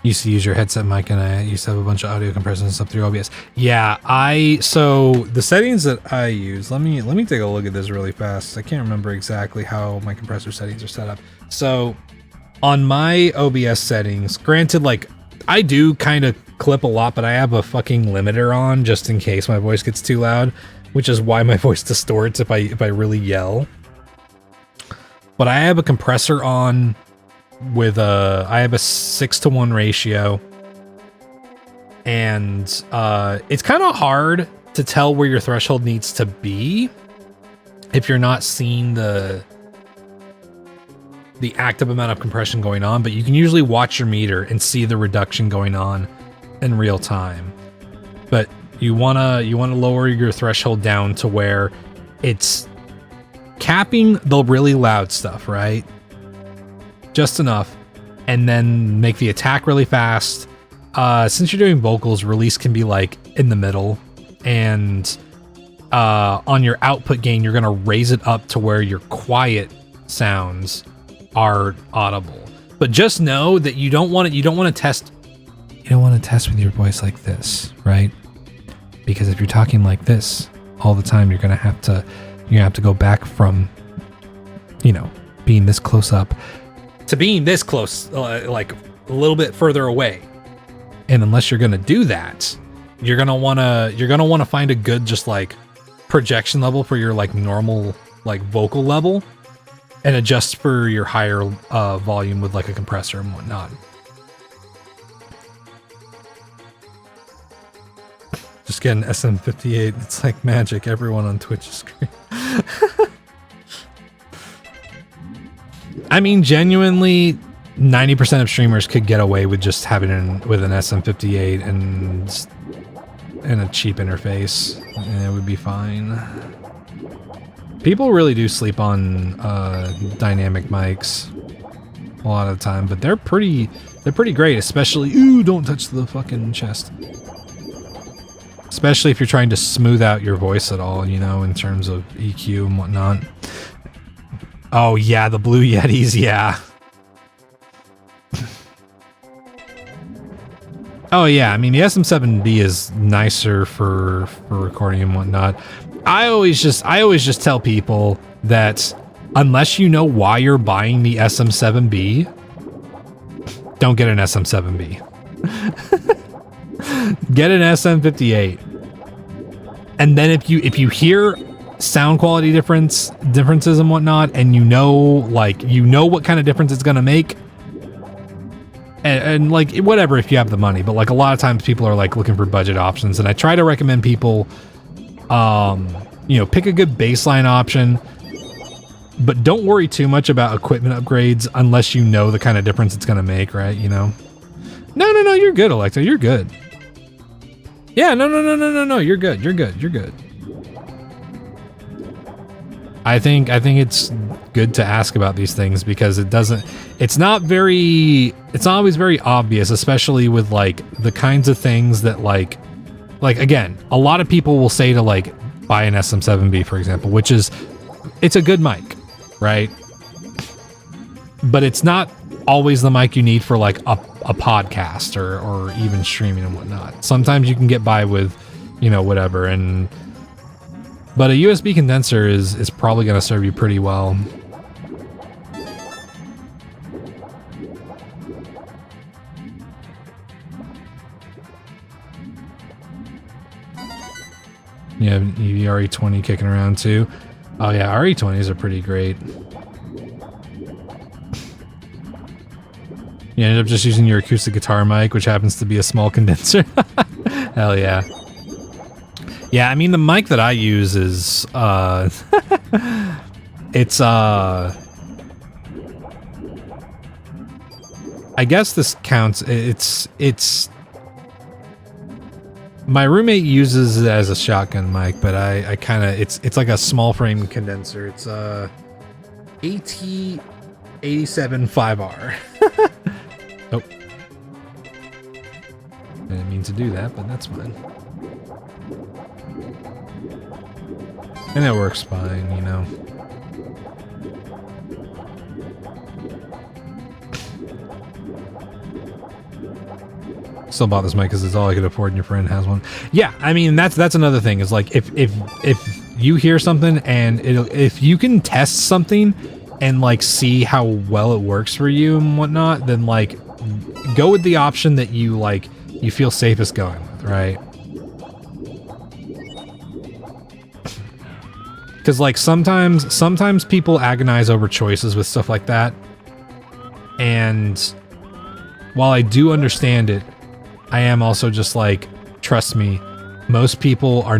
Used to use your headset mic, and I used to have a bunch of audio compression and stuff through OBS. Yeah, so the settings that I use, let me take a look at this really fast. I can't remember exactly how my compressor settings are set up. So on my OBS settings, granted, like I do kind of clip a lot, but I have a fucking limiter on just in case my voice gets too loud, which is why my voice distorts if I really yell. But I have a compressor on with I have a 6-to-1 ratio, and it's kind of hard to tell where your threshold needs to be if you're not seeing the active amount of compression going on, but you can usually watch your meter and see the reduction going on in real time. But you want to lower your threshold down to where it's capping the really loud stuff, right? Just enough, and then make the attack really fast. Since you're doing vocals, release can be like in the middle, and on your output gain, you're gonna raise it up to where your quiet sounds are audible. But just know that you don't want to test you don't want to test with your voice like this, right? Because if you're talking like this all the time, you're gonna have to go back from, you know, being this close up to being this close, like a little bit further away. And unless you're gonna do that, you're gonna wanna find a good just like projection level for your like normal like vocal level, and adjust for your higher volume with like a compressor and whatnot. Just get an SM58. It's like magic. Everyone on Twitch is screaming. I mean, genuinely, 90% of streamers could get away with just having an SM58 and a cheap interface, and it would be fine. People really do sleep on dynamic mics a lot of the time, but they're pretty great, especially, ooh, don't touch the fucking chest. Especially if you're trying to smooth out your voice at all, you know, in terms of EQ and whatnot. Oh yeah, the Blue Yetis, yeah. Oh yeah, I mean the SM7B is nicer for recording and whatnot. I always just tell people that unless you know why you're buying the SM7B, don't get an SM7B. Get an SM58. And then if you hear sound quality differences and whatnot, and you know what kind of difference it's gonna make, and like whatever if you have the money, but like a lot of times people are like looking for budget options, and I try to recommend people you know, pick a good baseline option, but don't worry too much about equipment upgrades unless you know the kind of difference it's gonna make, right? You know? No, you're good, Alexa, you're good. Yeah, no, you're good. I think it's good to ask about these things because it's not always very obvious, especially with like the kinds of things that like again, a lot of people will say to like buy an SM7B, for example, which is, it's a good mic, right? But it's not always the mic you need for like a podcast or even streaming and whatnot. Sometimes you can get by with, you know, whatever, but a USB condenser is probably going to serve you pretty well. You have RE20 kicking around too. Oh yeah, RE20s are pretty great. You ended up just using your acoustic guitar mic, which happens to be a small condenser. Hell yeah. Yeah, I mean, the mic that I use is, it's, I guess this counts. It's, my roommate uses it as a shotgun mic, but I kind of, it's like a small frame condenser. It's, AT87 5R. Oh. I didn't mean to do that, but that's fine. And it works fine, you know. Still bought this mic because it's all I could afford and your friend has one. Yeah, I mean, that's another thing, is like if you hear something and if you can test something and like see how well it works for you and whatnot, then like go with the option that you feel safest going with, right? Because like sometimes people agonize over choices with stuff like that, and while I do understand it, I am also just like, trust me, most people are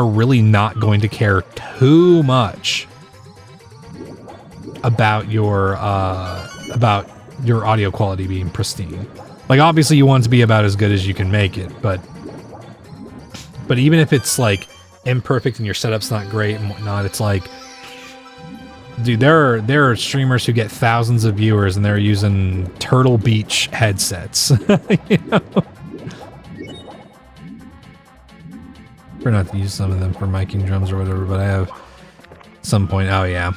really not going to care too much about your audio quality being pristine. Like, obviously you want it to be about as good as you can make it, but even if it's like imperfect and your setup's not great and whatnot, it's like, dude, there are streamers who get thousands of viewers and they're using Turtle Beach headsets. You know? We're not to use some of them for miking drums or whatever, but I have some point. Oh yeah.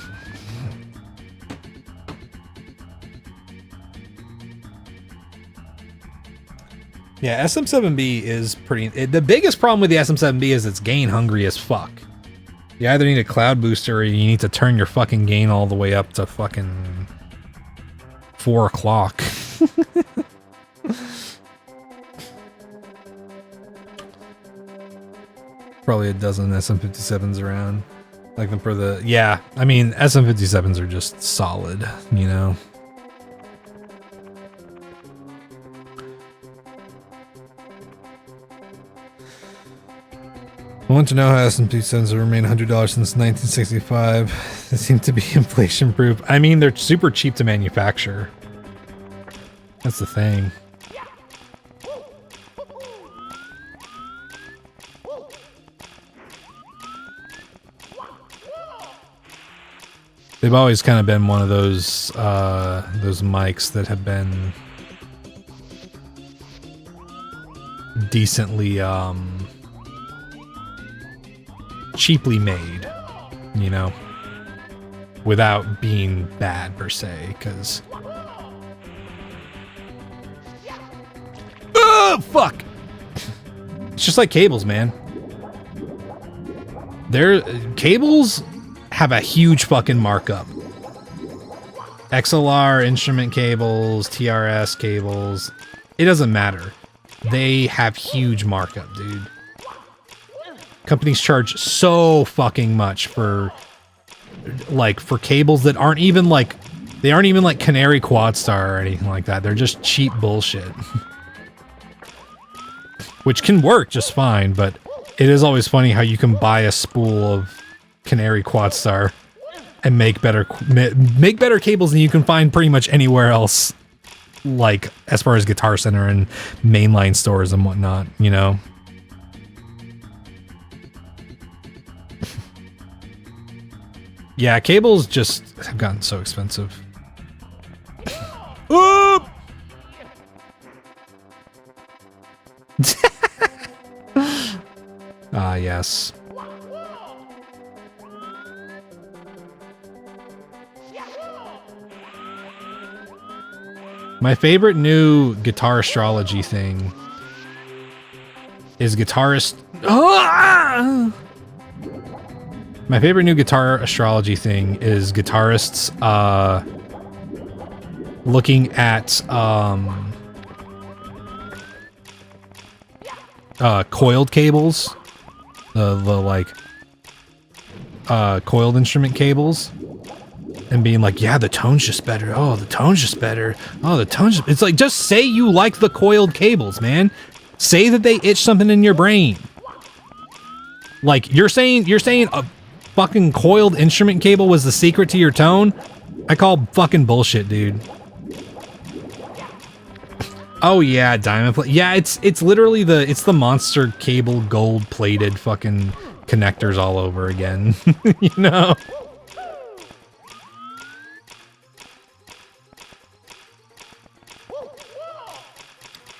Yeah, SM7B is pretty... the biggest problem with the SM7B is it's gain hungry as fuck. You either need a cloud booster or you need to turn your fucking gain all the way up to fucking 4 o'clock. Probably a dozen SM57s around. Like them for the... Yeah, I mean, SM57s are just solid, you know? I want to know how SM57s have remained $100 since 1965. They seem to be inflation-proof. I mean, they're super cheap to manufacture. That's the thing. They've always kind of been one of those mics that have been decently, cheaply made, you know, without being bad per se, because... Oh, fuck! It's just like cables, man. Cables have a huge fucking markup. XLR, instrument cables, TRS cables, it doesn't matter. They have huge markup, dude. Companies charge so fucking much for cables that aren't even like, they aren't even like Canary Quadstar or anything like that. They're just cheap bullshit. Which can work just fine, but it is always funny how you can buy a spool of Canary Quadstar and make better cables than you can find pretty much anywhere else, like as far as Guitar Center and mainline stores and whatnot, you know. Yeah, cables just have gotten so expensive. Oop! Ah, yes. My favorite new guitar astrology thing is guitarist... Ah! My favorite new guitar astrology thing is guitarists looking at coiled cables, the coiled instrument cables, and being like, yeah, the tone's just better. Oh, the tone's just better. Oh, the tone's just... It's like, just say you like the coiled cables, man. Say that they itch something in your brain. Like, you're saying a fucking coiled instrument cable was the secret to your tone? I call fucking bullshit, dude. Oh yeah, diamond plate. Yeah, it's literally the monster cable gold plated fucking connectors all over again. You know?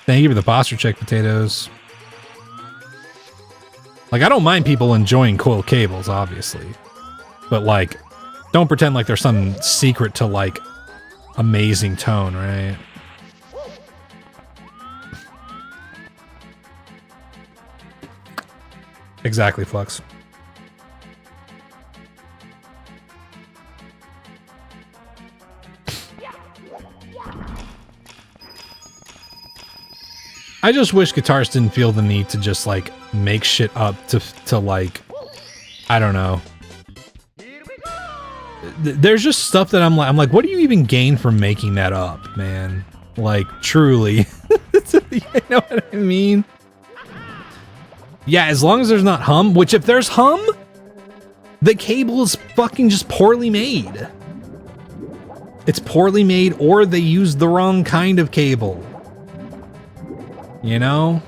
Thank you for the posture check, potatoes. Like, I don't mind people enjoying coil cables, obviously. But, like, don't pretend like there's some secret to, like, amazing tone, right? Exactly, Flux. I just wish guitarists didn't feel the need to just, like, make shit up to like, I don't know. There's just stuff that I'm like, what do you even gain from making that up, man? Like, truly. You know what I mean? Yeah, as long as there's not hum, which if there's hum, the cable is fucking just poorly made. It's poorly made, or they used the wrong kind of cable. You know?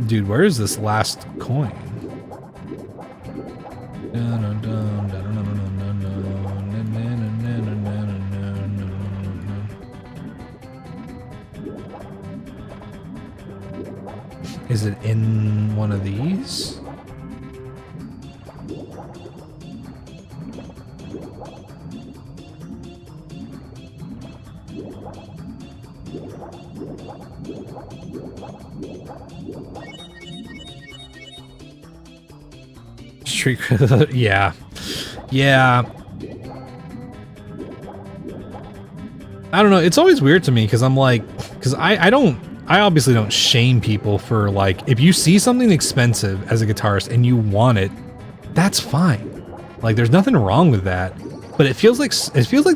Dude, where is this last coin? Is it in one of these? Street yeah. Yeah. I don't know. It's always weird to me because I'm like, because I obviously don't shame people for like, if you see something expensive as a guitarist and you want it, that's fine. Like there's nothing wrong with that. But it feels like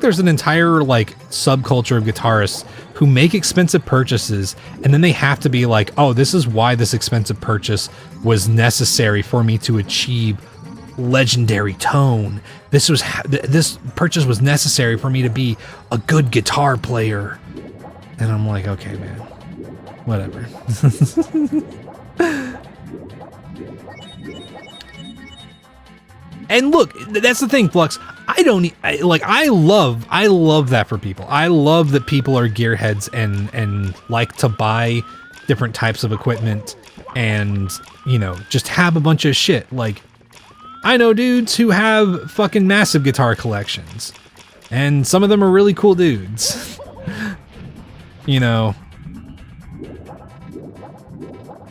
there's an entire like subculture of guitarists who make expensive purchases and then they have to be like, oh, this is why this expensive purchase was necessary for me to achieve legendary tone. This purchase was necessary for me to be a good guitar player. And I'm like, okay, man, whatever. And look, that's the thing, Flux. I love that for people. I love that people are gearheads and like to buy different types of equipment and, you know, just have a bunch of shit. Like, I know dudes who have fucking massive guitar collections, and some of them are really cool dudes. You know.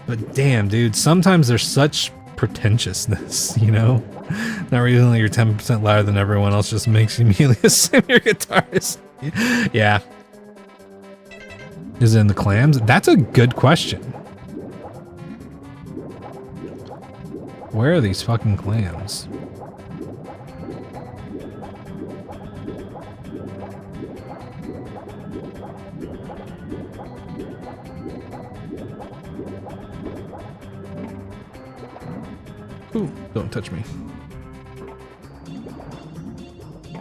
But damn, dude, sometimes there's such pretentiousness, you know? Not realizing you're 10% louder than everyone else just makes you immediately assume you're a guitarist. Yeah. Is it in the clams? That's a good question. Where are these fucking clams? Ooh, don't touch me.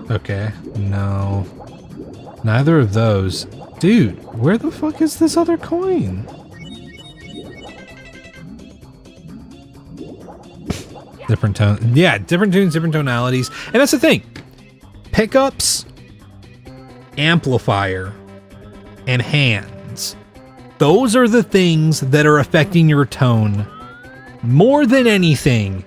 Okay, no. Neither of those. Dude, where the fuck is this other coin? Different tone. Yeah, different tunes, different tonalities. And that's the thing. Pickups, amplifier, and hands. Those are the things that are affecting your tone more than anything.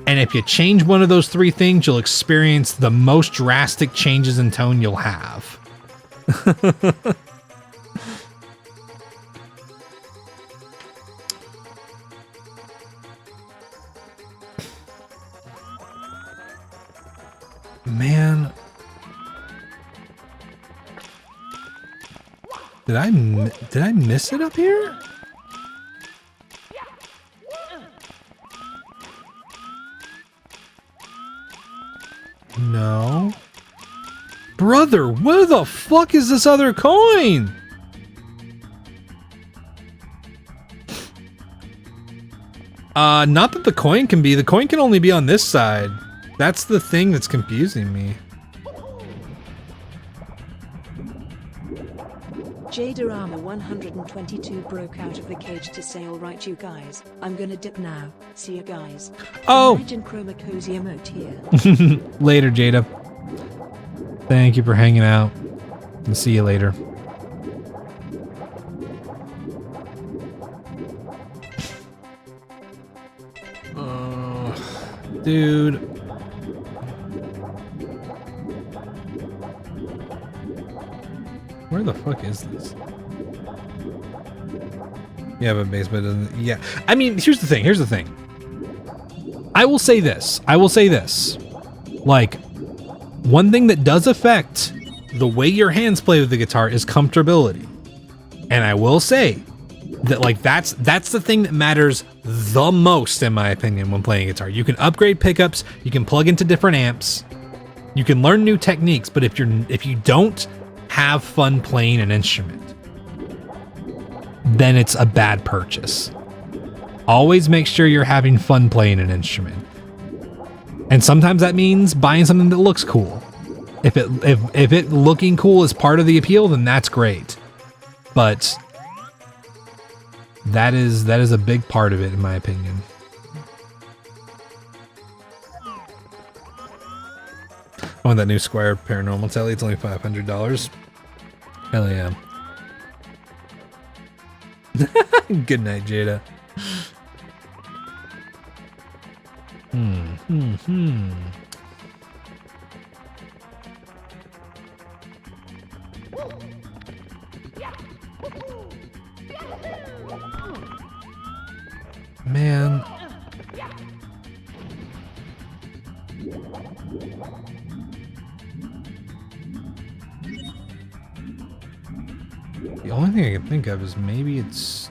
And if you change one of those three things, you'll experience the most drastic changes in tone you'll have. Man. Did I miss it up here? No. Brother, where the fuck is this other coin? Not that the coin can be. The coin can only be on this side. That's the thing that's confusing me. Jadarama 122 broke out of the cage to say, alright you guys, I'm gonna dip now. See ya guys. Oh! Imagine Chroma Cozy emote here. Later, Jada. Thank you for hanging out. I'll see you later. Dude. Where the fuck is this? Yeah, but bass, but it doesn't. Yeah, I mean, here's the thing. I will say this. Like, one thing that does affect the way your hands play with the guitar is comfortability. And I will say that, like, that's the thing that matters the most, in my opinion, when playing guitar. You can upgrade pickups, you can plug into different amps, you can learn new techniques, but if you don't have fun playing an instrument, then it's a bad purchase. Always make sure you're having fun playing an instrument. And sometimes that means buying something that looks cool. If it looking cool is part of the appeal, then that's great. But that is a big part of it, in my opinion. I want that new Squire Paranormal Telly. It's only $500. Hell yeah. Good night, Jada. Man. The only thing I can think of is maybe it's...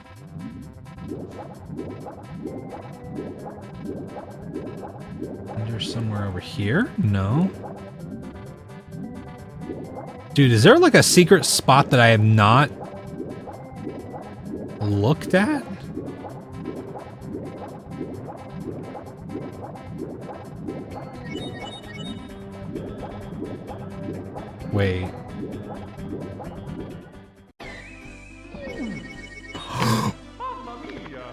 Under somewhere over here? No. Dude, is there like a secret spot that I have not looked at? Wait. Mamma mia!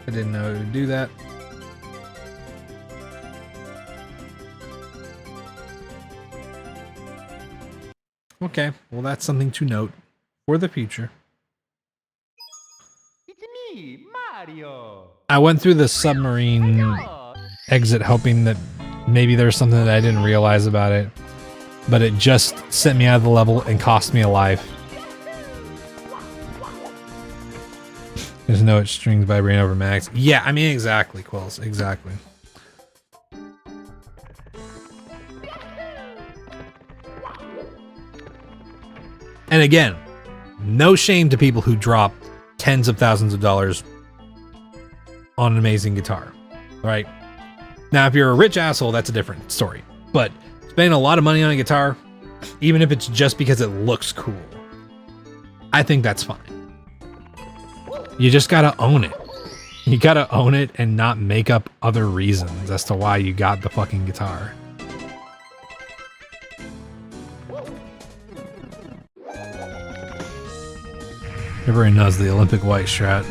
I didn't know it would do that. Okay, well that's something to note for the future. It's me, Mario! I went through the submarine exit hoping that maybe there's something that I didn't realize about it, but it just sent me out of the level and cost me a life. There's no strings vibrating over max. Yeah, I mean, exactly, Quills, exactly. And again, no shame to people who drop tens of thousands of dollars on an amazing guitar, right? Now, if you're a rich asshole, that's a different story. But spending a lot of money on a guitar, even if it's just because it looks cool, I think that's fine. You just gotta own it. You gotta own it and not make up other reasons as to why you got the fucking guitar. Everybody knows the Olympic white strat.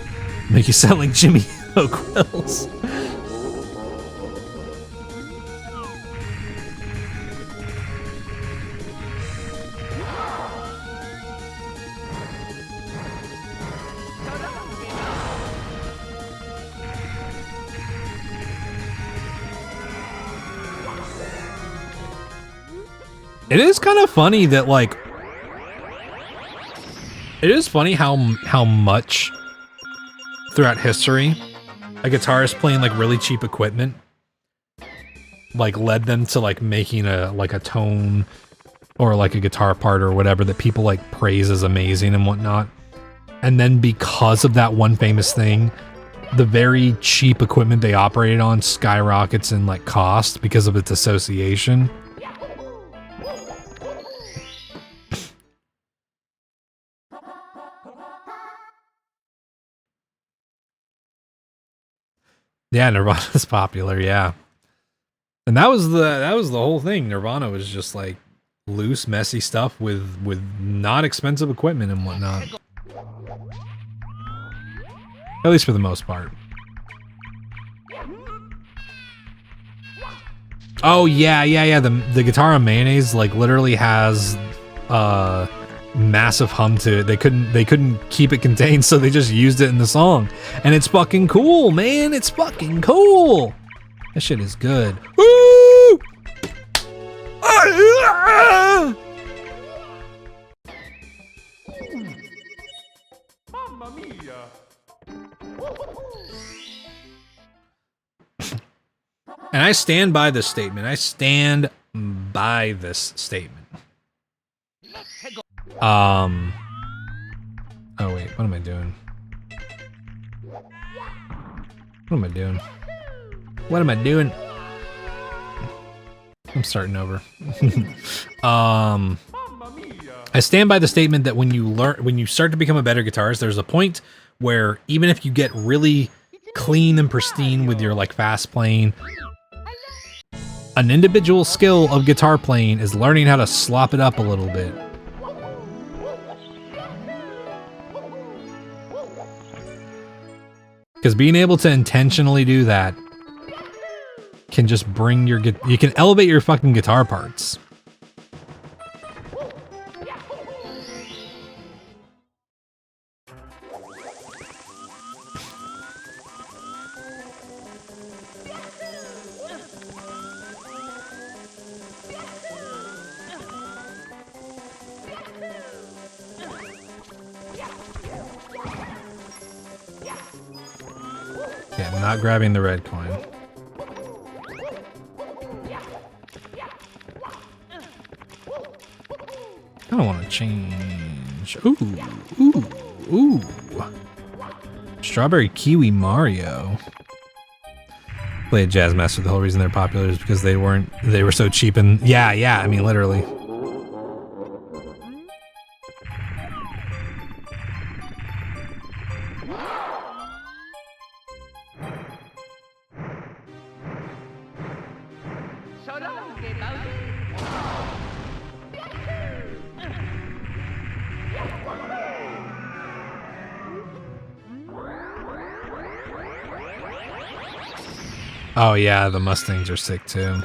Make you sound like Jimmy O'Quills. It is kind of funny that, like, it is funny how much throughout history a guitarist playing like really cheap equipment like led them to like making a tone or like a guitar part or whatever that people like praise as amazing and whatnot. And then because of that one famous thing, the very cheap equipment they operated on skyrockets in like cost because of its association. Yeah, Nirvana's popular, yeah. And that was the whole thing. Nirvana was just like loose, messy stuff with not expensive equipment and whatnot. At least for the most part. Oh yeah. The guitar on Mayonnaise like literally has massive hum to it. They couldn't keep it contained, so they just used it in the song. And it's fucking cool, man. It's fucking cool. That shit is good. Woo! Mamma mia! And I stand by this statement. I stand by this statement. Oh wait, what am I doing? What am I doing? What am I doing? I'm starting over. I stand by the statement that when you start to become a better guitarist, there's a point where even if you get really clean and pristine with your like fast playing, an individual skill of guitar playing is learning how to slop it up a little bit. Because being able to intentionally do that can just bring you can elevate your fucking guitar parts. Okay, I'm not grabbing the red coin. I don't want to change. Ooh, ooh, ooh. Strawberry Kiwi Mario. Played Jazz Master. The whole reason they're popular is because they were so cheap and yeah, I mean literally. Oh yeah, the Mustangs are sick too.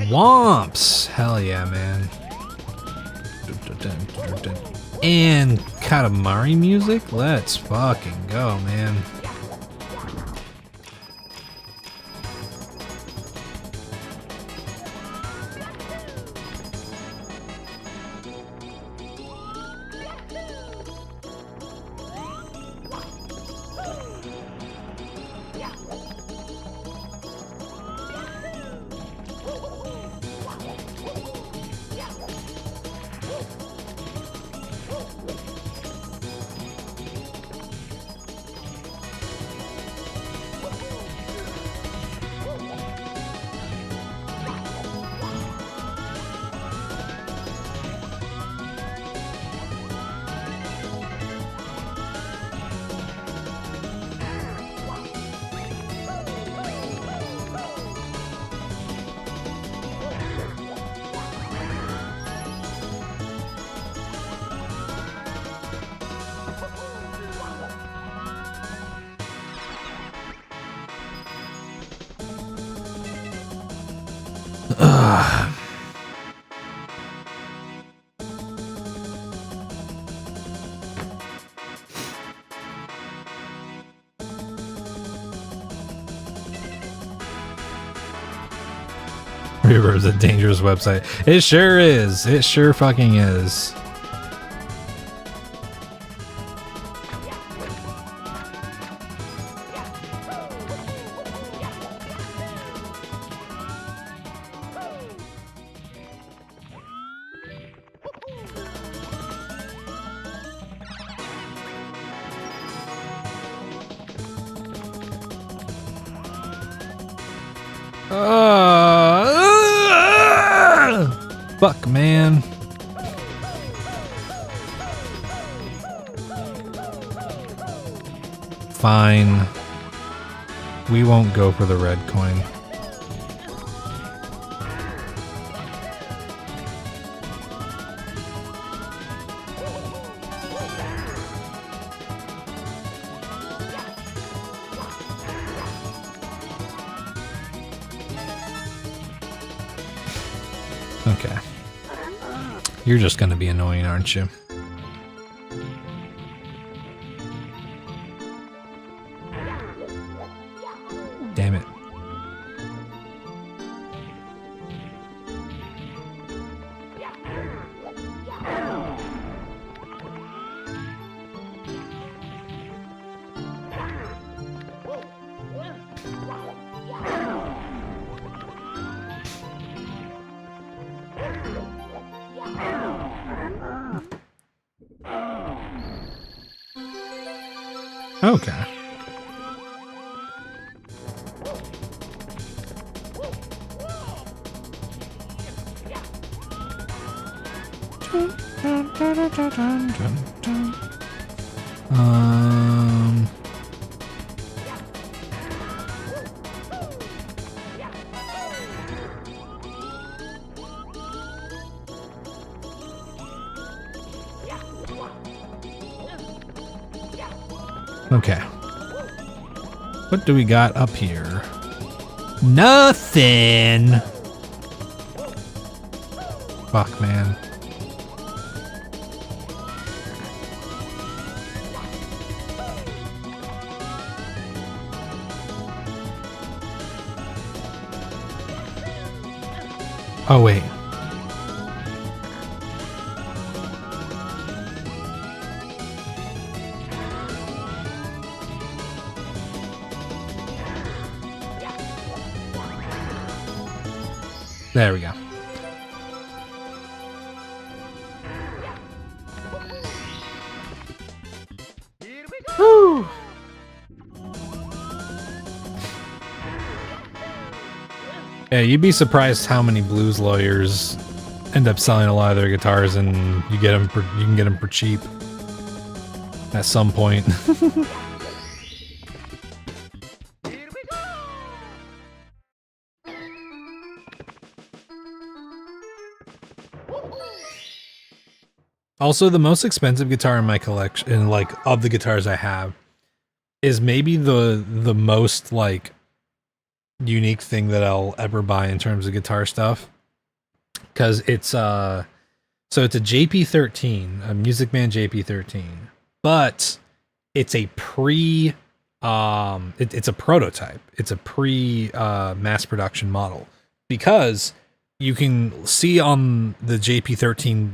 Womps! Hell yeah, man. And Katamari music? Let's fucking go, man. Reverb's a dangerous website. It sure is. It sure fucking is. Fuck, man. Fine. We won't go for the red coin. Okay. You're just gonna be annoying, aren't you? Damn it. Okay. Okay. What do we got up here? Nothing. Fuck, man. Oh, wait. There we go. Woo! Yeah, you'd be surprised how many blues lawyers end up selling a lot of their guitars, and you get them for, you can get them for cheap at some point. Also, the most expensive guitar in my collection, and like of the guitars I have, is maybe the most like unique thing that I'll ever buy in terms of guitar stuff. Because it's so it's a JP13, a Music Man JP13, but it's a it's a prototype. It's a mass production model, because you can see on the JP13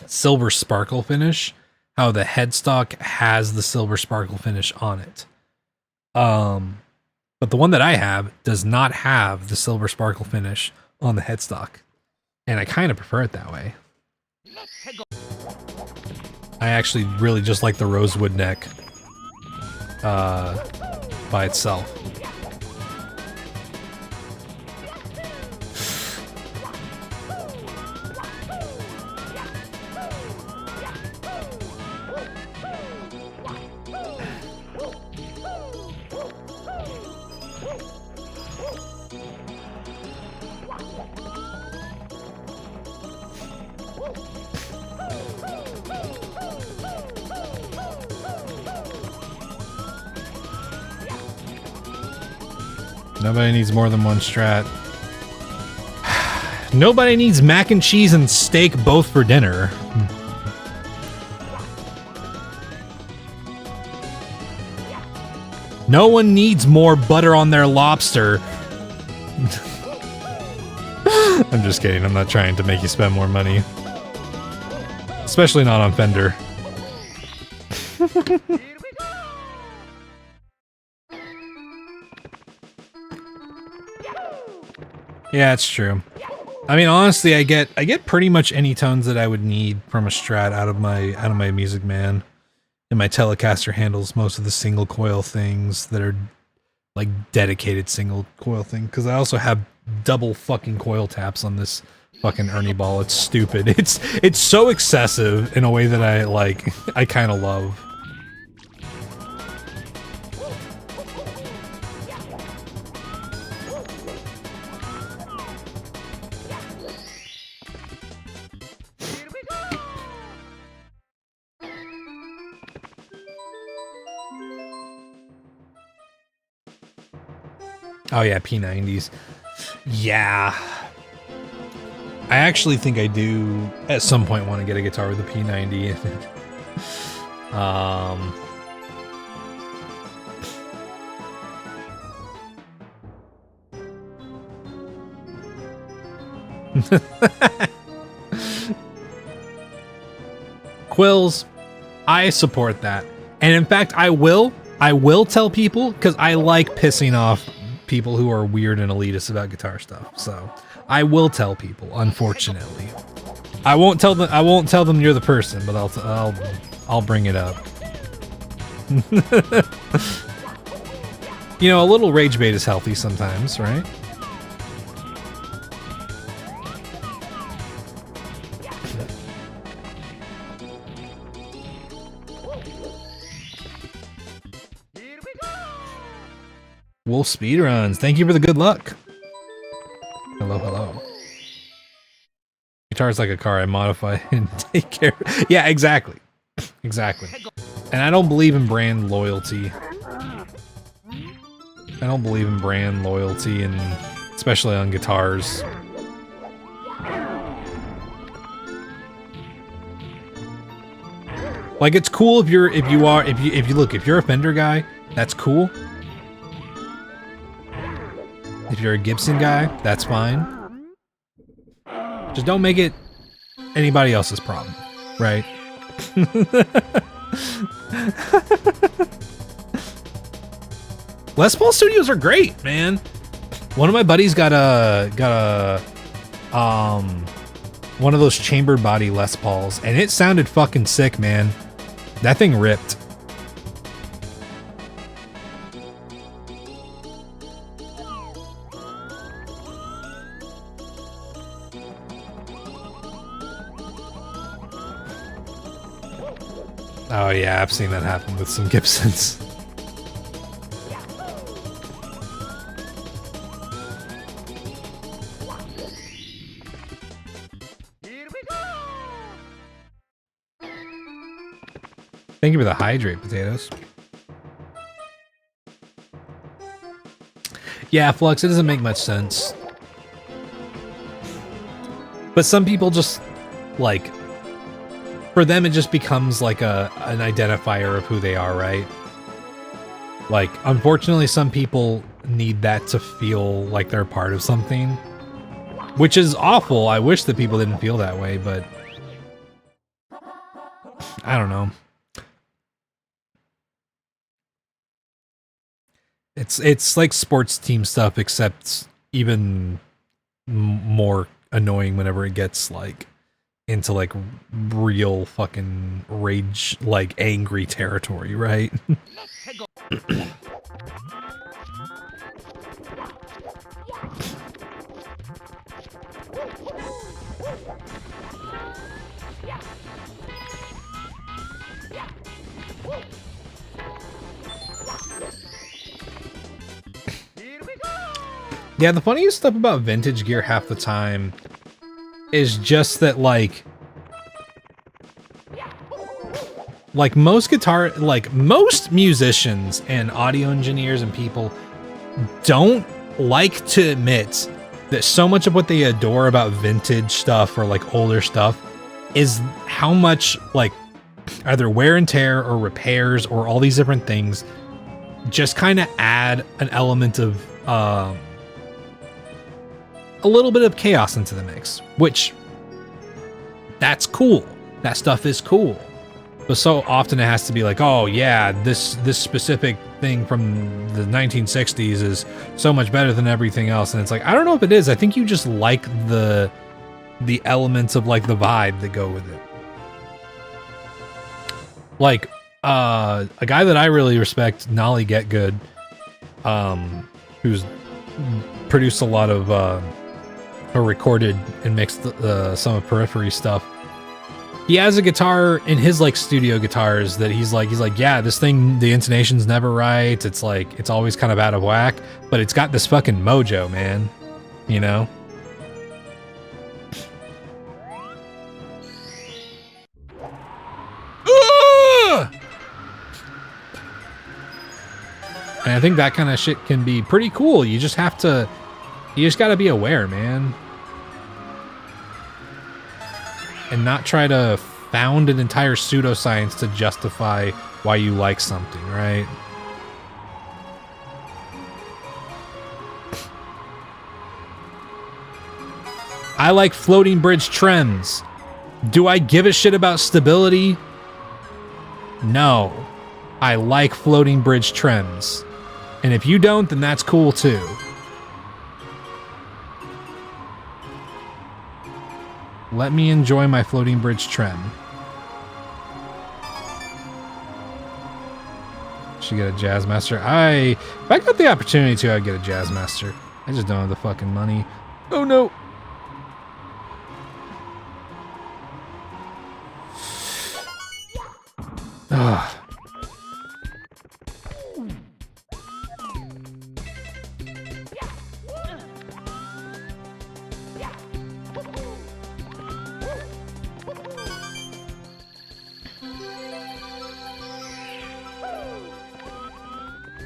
silver sparkle finish how the headstock has the silver sparkle finish on it. But the one that I have does not have the silver sparkle finish on the headstock, and I kind of prefer it that way. I actually really just like the rosewood neck by itself. Nobody needs more than one strat. Nobody needs mac and cheese and steak both for dinner. No one needs more butter on their lobster. I'm just kidding. I'm not trying to make you spend more money. Especially not on Fender. Yeah, it's true. I mean, honestly, I get pretty much any tones that I would need from a Strat out of my Music Man. And my Telecaster handles most of the single coil things that are like dedicated single coil thing, because I also have double fucking coil taps on this fucking Ernie ball. It's stupid. It's so excessive in a way that I kind of love. Oh yeah, P90s. Yeah. I actually think I do at some point want to get a guitar with a P90. Quills, I support that. And in fact, I will tell people, because I like pissing off people who are weird and elitist about guitar stuff. So I will tell people, unfortunately. I won't tell them you're the person, but I'll bring it up. You know, a little rage bait is healthy sometimes, right? Wolf speedruns. Thank you for the good luck. Hello, hello. Guitar's like a car. I modify and take care. Yeah, exactly. Exactly. And I don't believe in brand loyalty. I don't believe in brand loyalty, and especially on guitars. Like, it's cool if you're a Fender guy, that's cool. If you're a Gibson guy, that's fine. Just don't make it anybody else's problem, right? Les Paul studios are great, man. One of my buddies got a one of those chambered body Les Pauls, and it sounded fucking sick, man. That thing ripped. Oh yeah, I've seen that happen with some Gibsons. Thank you for the hydrate, potatoes. Yeah, Flux, it doesn't make much sense. But some people just, like, for them it just becomes like an identifier of who they are, right? Like, unfortunately, some people need that to feel like they're part of something. Which is awful. I wish that people didn't feel that way, but I don't know. It's like sports team stuff, except even more annoying whenever it gets like into like real fucking rage, like angry territory, right? Yeah, the funniest stuff about vintage gear half the time is just that like most musicians and audio engineers and people don't like to admit that so much of what they adore about vintage stuff or like older stuff is how much like either wear and tear or repairs or all these different things just kind of add an element of a little bit of chaos into the mix, which that's cool. That stuff is cool. But so often it has to be like, oh yeah, this specific thing from the 1960s is so much better than everything else. And it's like, I don't know if it is. I think you just like the elements of like the vibe that go with it. Like a guy that I really respect, Nolly Get Good, who's produced a lot of or recorded and mixed some of Periphery stuff. He has a guitar in his like studio guitars that he's like, yeah, this thing, the intonation's never right. It's like, it's always kind of out of whack, but it's got this fucking mojo, man. You know? And I think that kind of shit can be pretty cool. You just gotta be aware, man. And not try to found an entire pseudoscience to justify why you like something, right? I like floating bridge trends. Do I give a shit about stability? No. I like floating bridge trends. And if you don't, then that's cool too. Let me enjoy my floating bridge trend. Should get a Jazz Master. If I got the opportunity to, I'd get a Jazz Master. I just don't have the fucking money. Oh no. Ugh.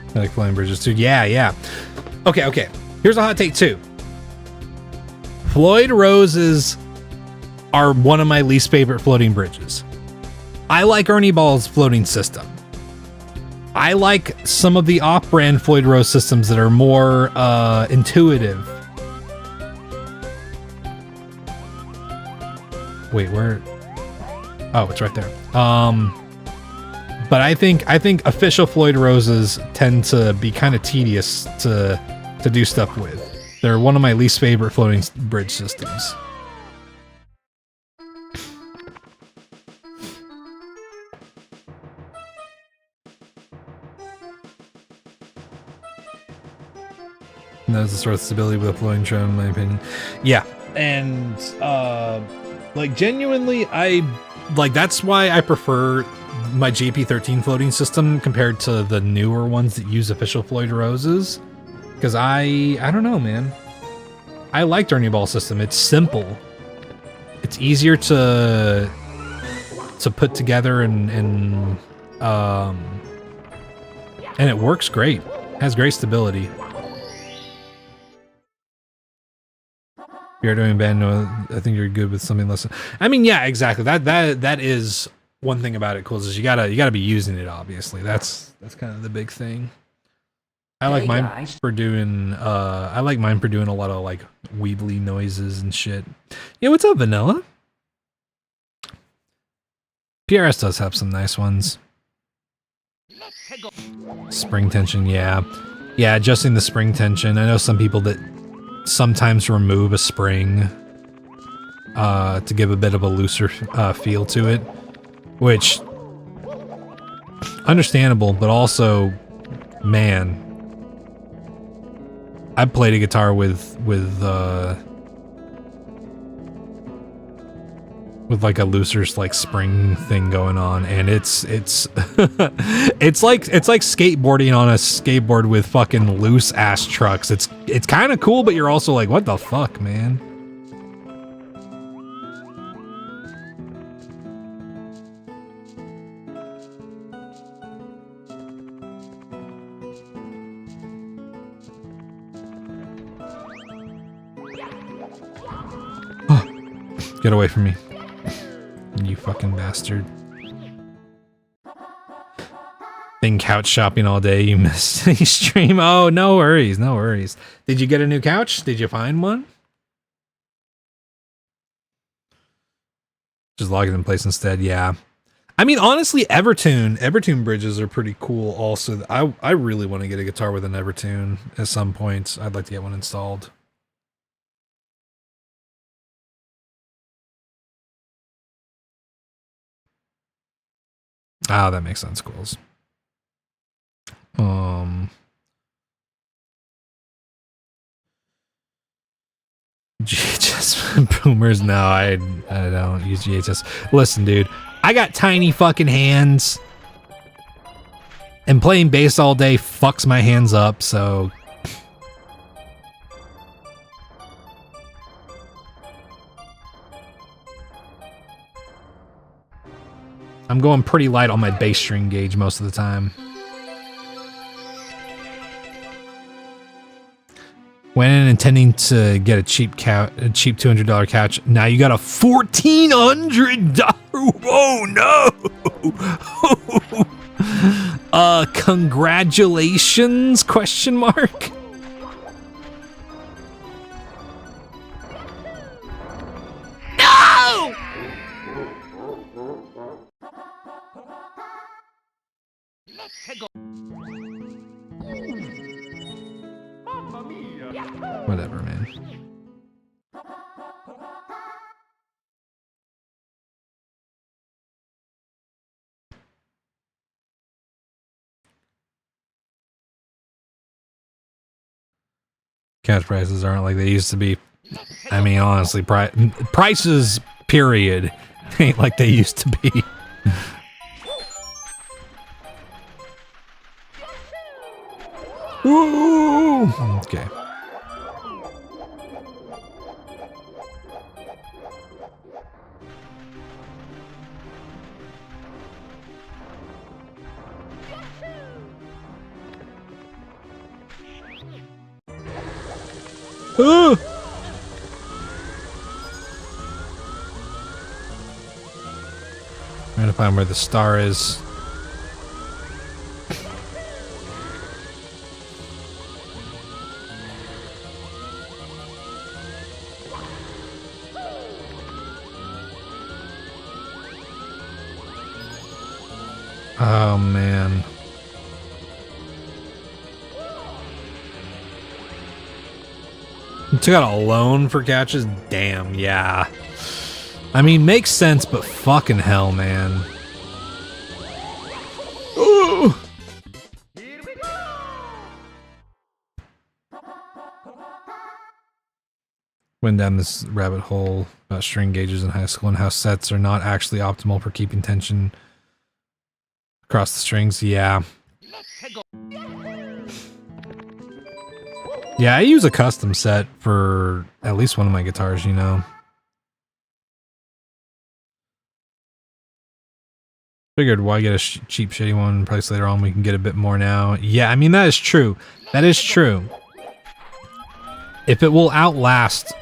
I like flying bridges too. Yeah. Okay. Here's a hot take too. Floyd Roses are one of my least favorite floating bridges. I like Ernie Ball's floating system. I like some of the off-brand Floyd Rose systems that are more intuitive. Wait, where? Oh, it's right there. But I think official Floyd Roses tend to be kind of tedious to do stuff with. They're one of my least favorite floating bridge systems. And that's the sort of stability with a floating trim, in my opinion. Yeah, and like genuinely, that's why I prefer my JP13 floating system compared to the newer ones that use official Floyd Roses. Because I don't know, man. I like Ernie Ball system. It's simple. It's easier to put together and it works great. Has great stability. You're doing bad. No, I think you're good with something less. I mean, yeah, exactly. That is one thing about it. Cool is you gotta be using it. Obviously, that's kind of the big thing. I like mine for doing. I like mine for doing a lot of like weebly noises and shit. Yeah, what's up, Vanilla? PRS does have some nice ones. Spring tension, yeah, adjusting the spring tension. I know some people that sometimes remove a spring to give a bit of a looser feel to it, which understandable, but also, man, I played a guitar with like a looser like spring thing going on, and it's it's like skateboarding on a skateboard with fucking loose ass trucks. It's kind of cool, but you're also like, what the fuck, man? Get away from me, you fucking bastard. Been couch shopping all day. You missed any stream. Oh, no worries, no worries. Did you get a new couch? Did you find one? Just log it in place instead, yeah. I mean, honestly, Evertune bridges are pretty cool also. I really want to get a guitar with an Evertune at some point. I'd like to get one installed. Oh, that makes sense, Quills. GHS boomers? No, I don't use GHS. Listen, dude, I got tiny fucking hands, and playing bass all day fucks my hands up, so I'm going pretty light on my bass string gauge most of the time. Went in intending to get a cheap $200 couch. Now you got a $1,400. Oh no! Congratulations? Question mark. No! Whatever, man. Couch prices aren't like they used to be. I mean, honestly, prices, period, ain't like they used to be. Woo! Okay. I'm trying to find where the star is. Oh man. You took out a loan for catches? Damn, yeah. I mean, makes sense, but fucking hell, man. Ooh. Went down this rabbit hole about string gauges in high school and how sets are not actually optimal for keeping tension across the strings. Yeah. Yeah, I use a custom set for at least one of my guitars, you know. Figured why get a cheap shitty one, price later on we can get a bit more now. Yeah, I mean that is true. That is true. If it will outlast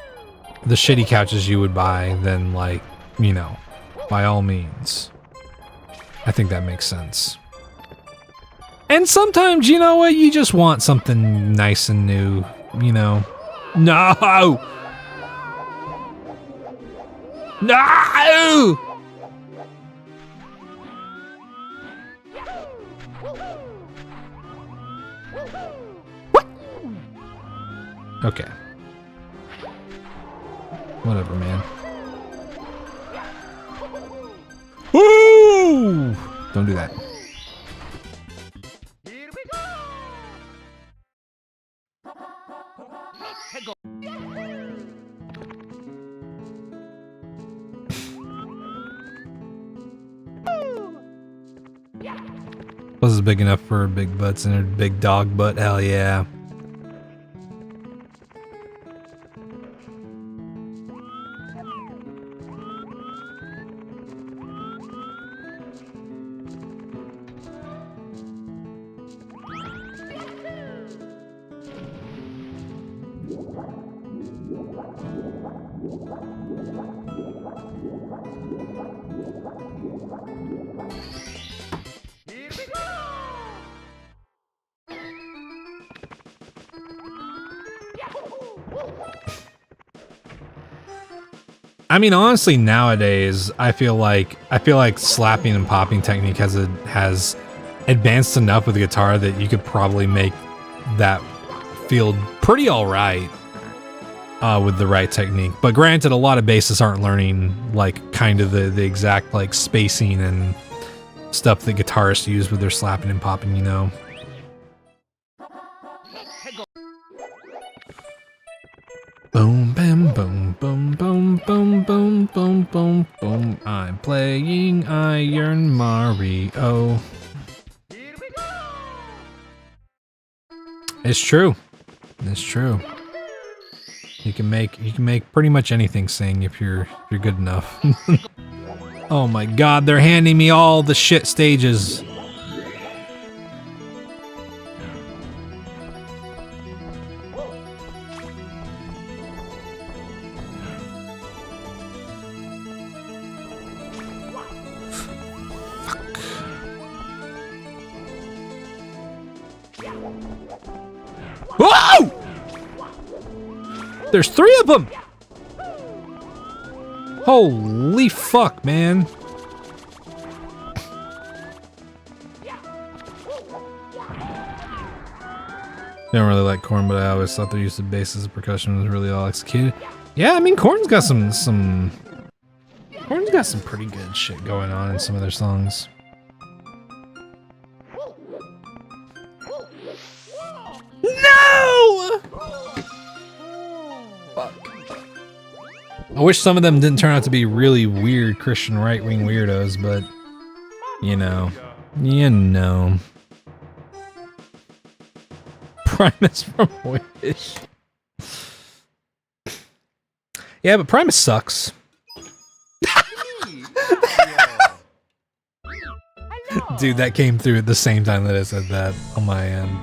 the shitty couches you would buy, then like, you know, by all means. I think that makes sense. And sometimes, you know what, you just want something nice and new, you know. No! No! What? Okay. Whatever, man. Woo! Don't do that. Plus is big enough for big butts and a big dog butt. Hell yeah. I mean, honestly, nowadays I feel like slapping and popping technique has advanced enough with the guitar that you could probably make that feel pretty all right with the right technique. But granted, a lot of bassists aren't learning like kind of the exact like spacing and stuff that guitarists use with their slapping and popping, you know. Boom, bam, boom, boom, boom, boom, boom, boom, boom, boom. I'm playing Iron Mario. It's true. It's true. You can make pretty much anything sing if you're good enough. Oh my god, they're handing me all the shit stages. Whoa! There's 3 of them! Holy fuck, man. Don't really like Korn, but I always thought their use of bass as a percussion was really all executed. Yeah, I mean, Korn's got some pretty good shit going on in some of their songs. No! Fuck. I wish some of them didn't turn out to be really weird Christian right-wing weirdos, but you know. Primus from Wish. Yeah, but Primus sucks. Dude, that came through at the same time that I said that on my end.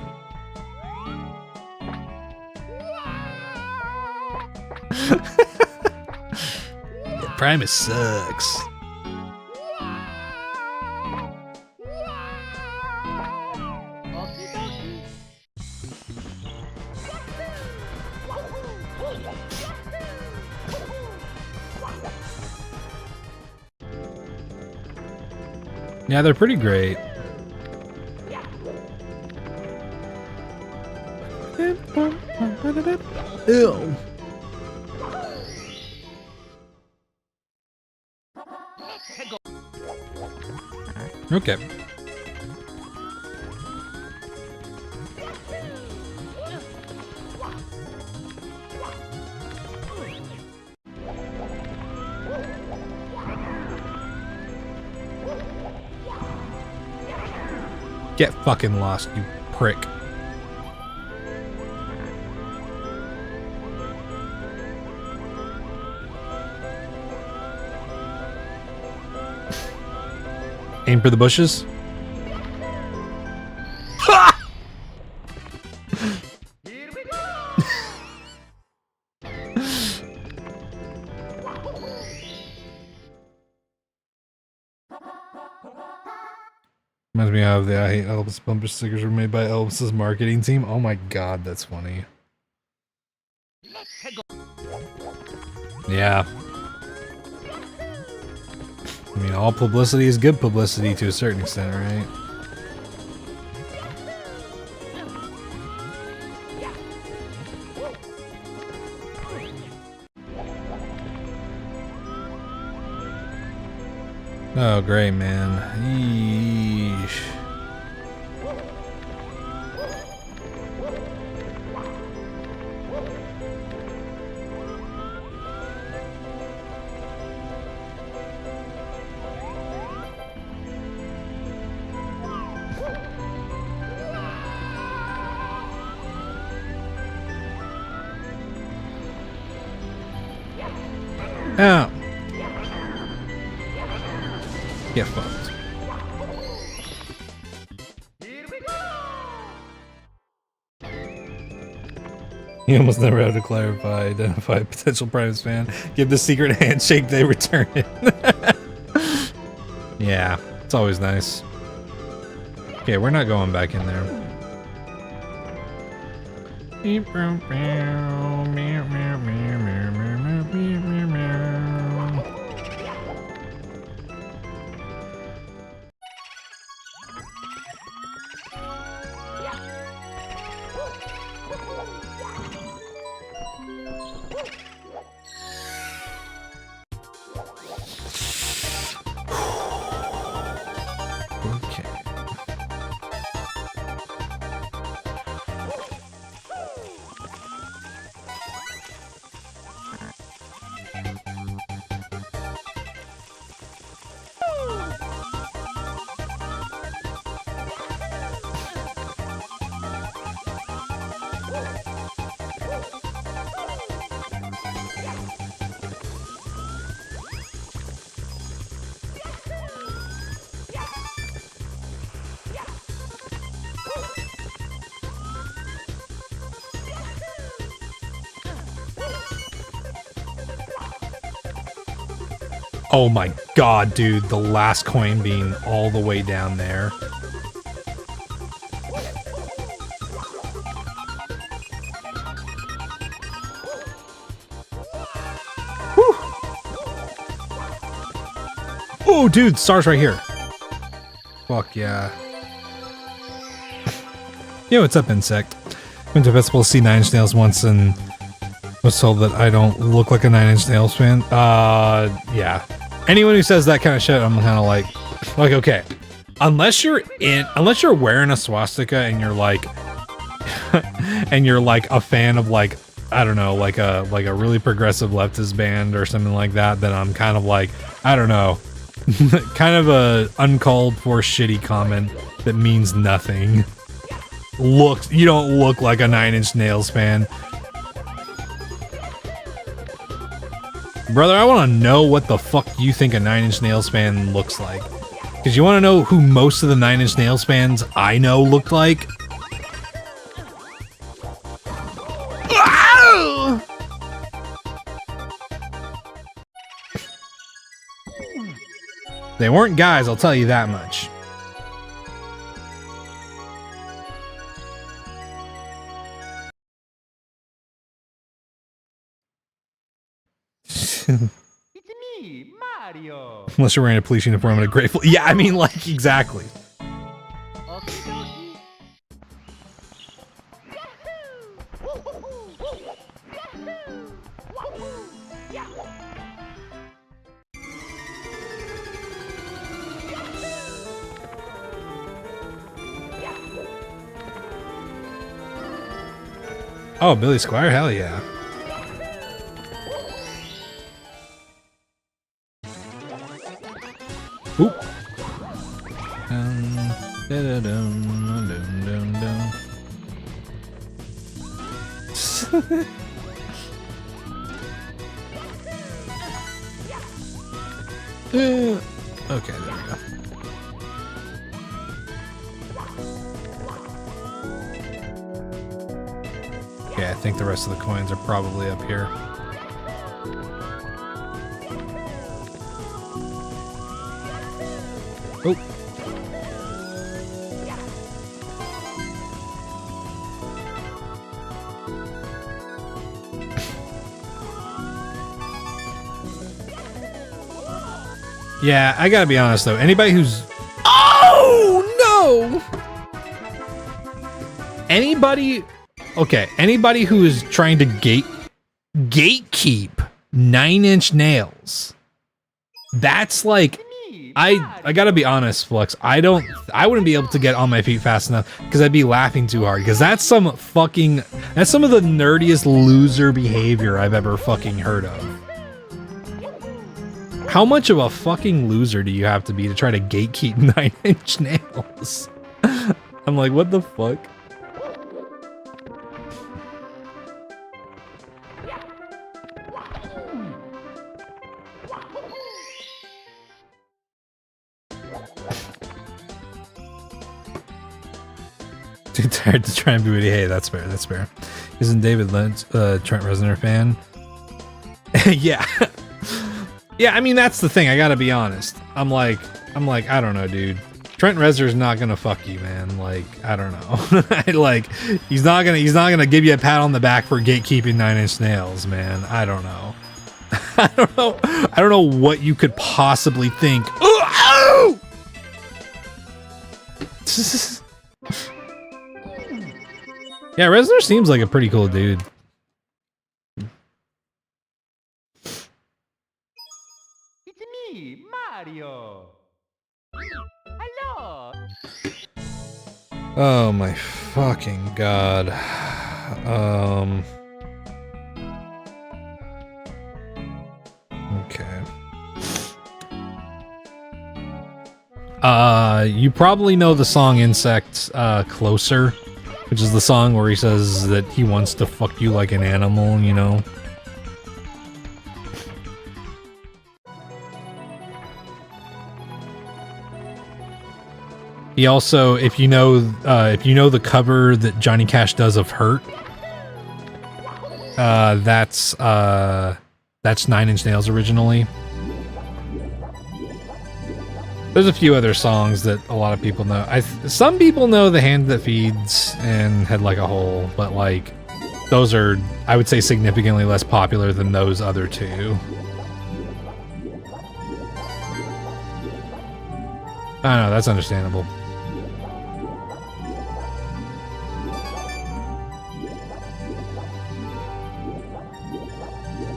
Yeah, Primus sucks. Yeah, they're pretty great. Ew. Okay. Get fucking lost, you prick. Aim for the bushes. Ha! Here we go! Reminds me of the I Hate Elvis bumper stickers were made by Elvis's marketing team. Oh my god, that's funny. Yeah. I mean, all publicity is good publicity to a certain extent, right? Oh, great, man. Yeesh. Oh. Get fucked. Here we go! You almost never have to clarify, identify a potential Primus fan. Give the secret handshake, they return it. Yeah, it's always nice. Okay, we're not going back in there. Okay. Oh my god, dude, the last coin being all the way down there. Whew. Oh, dude, stars right here. Fuck yeah. Yo, what's up, Insect? Went to a festival to see Nine Inch Nails once and was told that I don't look like a Nine Inch Nails fan. Yeah. Anyone who says that kind of shit, I'm kind of like, okay, unless you're wearing a swastika and you're like, and you're like a fan of like, I don't know, like a really progressive leftist band or something like that, then I'm kind of like, I don't know, kind of a uncalled for shitty comment that means nothing. You don't look like a Nine Inch Nails fan. Brother, I want to know what the fuck you think a Nine Inch Nails fan looks like. Because you want to know who most of the Nine Inch Nails fans I know looked like? They weren't guys, I'll tell you that much. It's me, Mario! Unless you're wearing a police uniform and a grateful. Yeah, I mean, like, exactly. Okay, dokie. Oh, Billy Squire? Hell yeah. Oop. Okay, there we go. Okay, I think the rest of the coins are probably up here. Oh. Yeah, I gotta be honest though. Anybody who's... Oh, no! Anybody... Okay, anybody who is trying to gatekeep 9-inch nails. That's like... I gotta be honest, Flux. I wouldn't be able to get on my feet fast enough because I'd be laughing too hard. Because that's some of the nerdiest loser behavior I've ever fucking heard of. How much of a fucking loser do you have to be to try to gatekeep 9-inch nails? I'm like, what the fuck? Too tired to try and be witty. Hey, that's fair. That's fair. Isn't David Lynch a Trent Reznor fan? Yeah. Yeah, I mean, that's the thing. I gotta be honest. I'm like, I don't know, dude. Trent Reznor's not gonna fuck you, man. Like, I don't know. Like, he's not gonna give you a pat on the back for gatekeeping 9-inch nails, man. I don't know. I don't know what you could possibly think. Oh! Yeah, Reznor seems like a pretty cool dude. It's me, Mario. Hello. Oh my fucking god. Okay. You probably know the song Insect, Closer, which is the song where he says that he wants to fuck you like an animal, you know? He also, if you know the cover that Johnny Cash does of Hurt, that's 9-Inch Nails originally. There's a few other songs that a lot of people know. Some people know The Hand That Feeds and Head Like a Hole, but like, those are, I would say, significantly less popular than those other two. I don't know, that's understandable.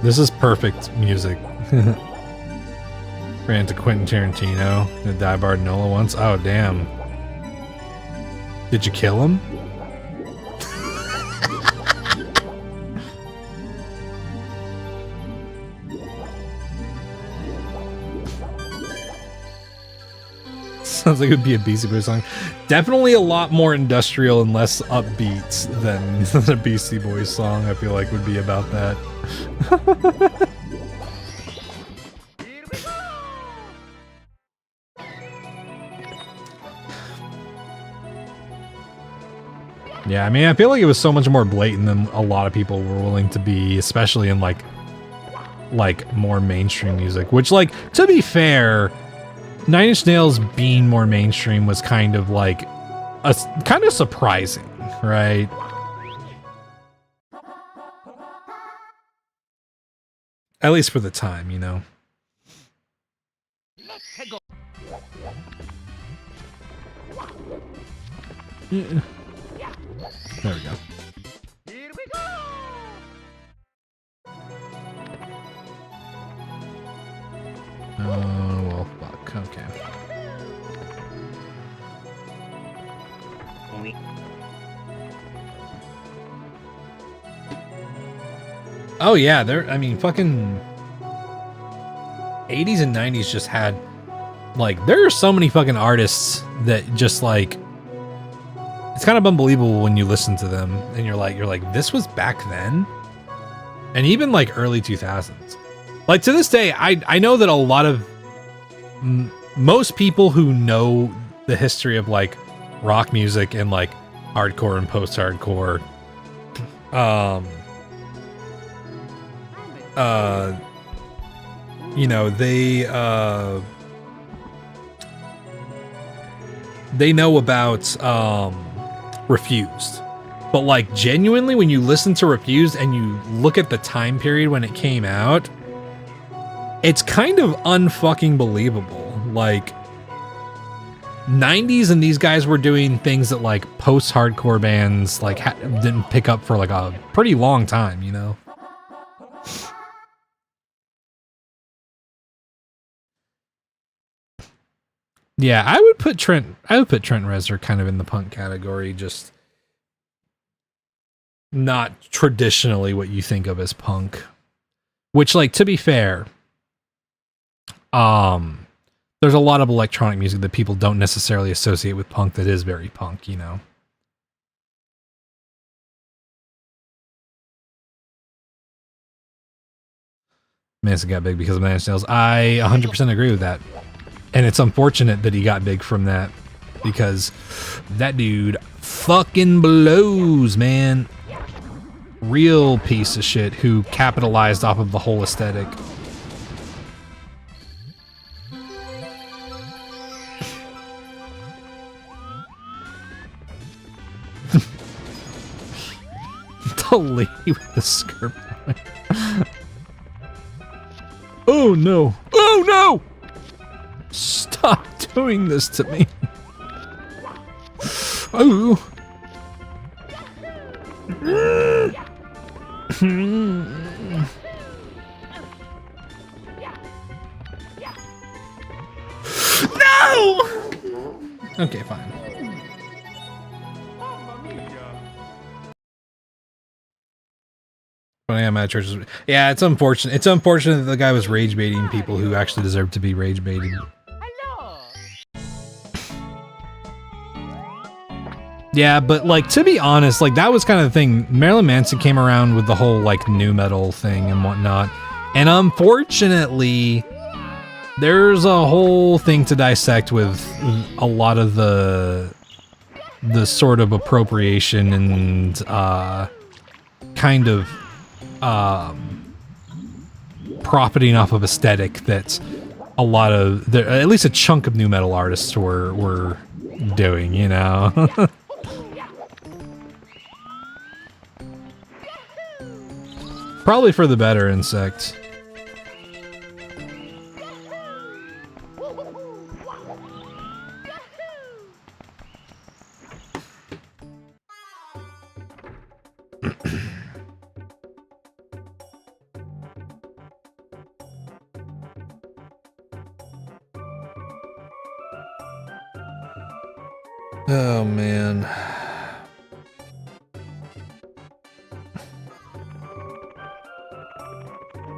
This is perfect music. Ran into Quentin Tarantino in a Die Barnola once. Oh, damn. Did you kill him? Sounds like it would be a Beastie Boys song. Definitely a lot more industrial and less upbeat than a Beastie Boys song, I feel like would be about that. Yeah, I mean, I feel like it was so much more blatant than a lot of people were willing to be, especially in like more mainstream music, which, like, to be fair, 9-Inch Nails being more mainstream was kind of like kind of surprising, right? At least for the time, you know. Yeah. There we go. Here we go. Oh, well, fuck. Okay. Oh yeah, I mean, fucking 80s and 90s just had, like, there are so many fucking artists that just, like, it's kind of unbelievable when you listen to them and you're like, this was back then? And even, like, early 2000s. Like, to this day, I know that a lot of, most people who know the history of, like, rock music and, like, hardcore and post-hardcore, you know, they know about Refused. But, like, genuinely, when you listen to Refused and you look at the time period when it came out, it's kind of unfucking believable. Like, 90s and these guys were doing things that, like, post-hardcore bands, like, didn't pick up for, like, a pretty long time, you know? Yeah, I would put Trent Reznor kind of in the punk category, just not traditionally what you think of as punk. Which, like, to be fair, there's a lot of electronic music that people don't necessarily associate with punk that is very punk, you know. Manson got big because of Nine Inch Nails. I 100% agree with that. And it's unfortunate that he got big from that, because that dude fucking blows, man. Real piece of shit who capitalized off of the whole aesthetic. The lady with the skirt. Oh no! Oh no! Stop doing this to me. Oh. No! Okay, fine. When I am at church, yeah, it's unfortunate. It's unfortunate that the guy was rage baiting people who actually deserve to be rage baited. Yeah, but, like, to be honest, like, that was kind of the thing. Marilyn Manson came around with the whole, like, nu metal thing and whatnot. And unfortunately, there's a whole thing to dissect with a lot of the sort of appropriation and kind of profiting off of aesthetic that a lot of, at least a chunk of nu metal artists were doing, you know? Probably for the better, Insect. Oh, man.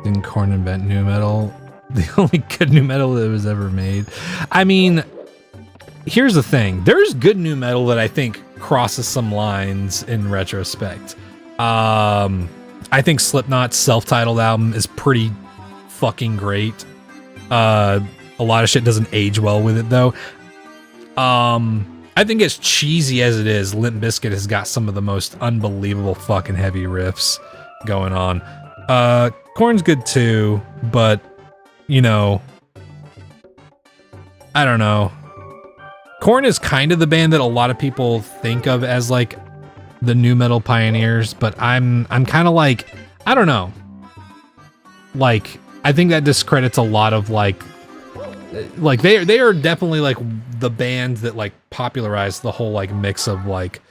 Didn't Korn invent nu metal? The only good nu metal that was ever made. I mean, here's the thing. There's good nu metal that I think crosses some lines in retrospect. I think Slipknot's self-titled album is pretty fucking great. A lot of shit doesn't age well with it, though. I think as cheesy as it is, Limp Bizkit has got some of the most unbelievable fucking heavy riffs going on. Korn's good too, but, you know, I don't know. Korn is kind of the band that a lot of people think of as, like, the nu metal pioneers, but I'm kind of like, I don't know. Like, I think that discredits a lot of, like they are definitely, like, the band that, like, popularized the whole, like, mix of, like,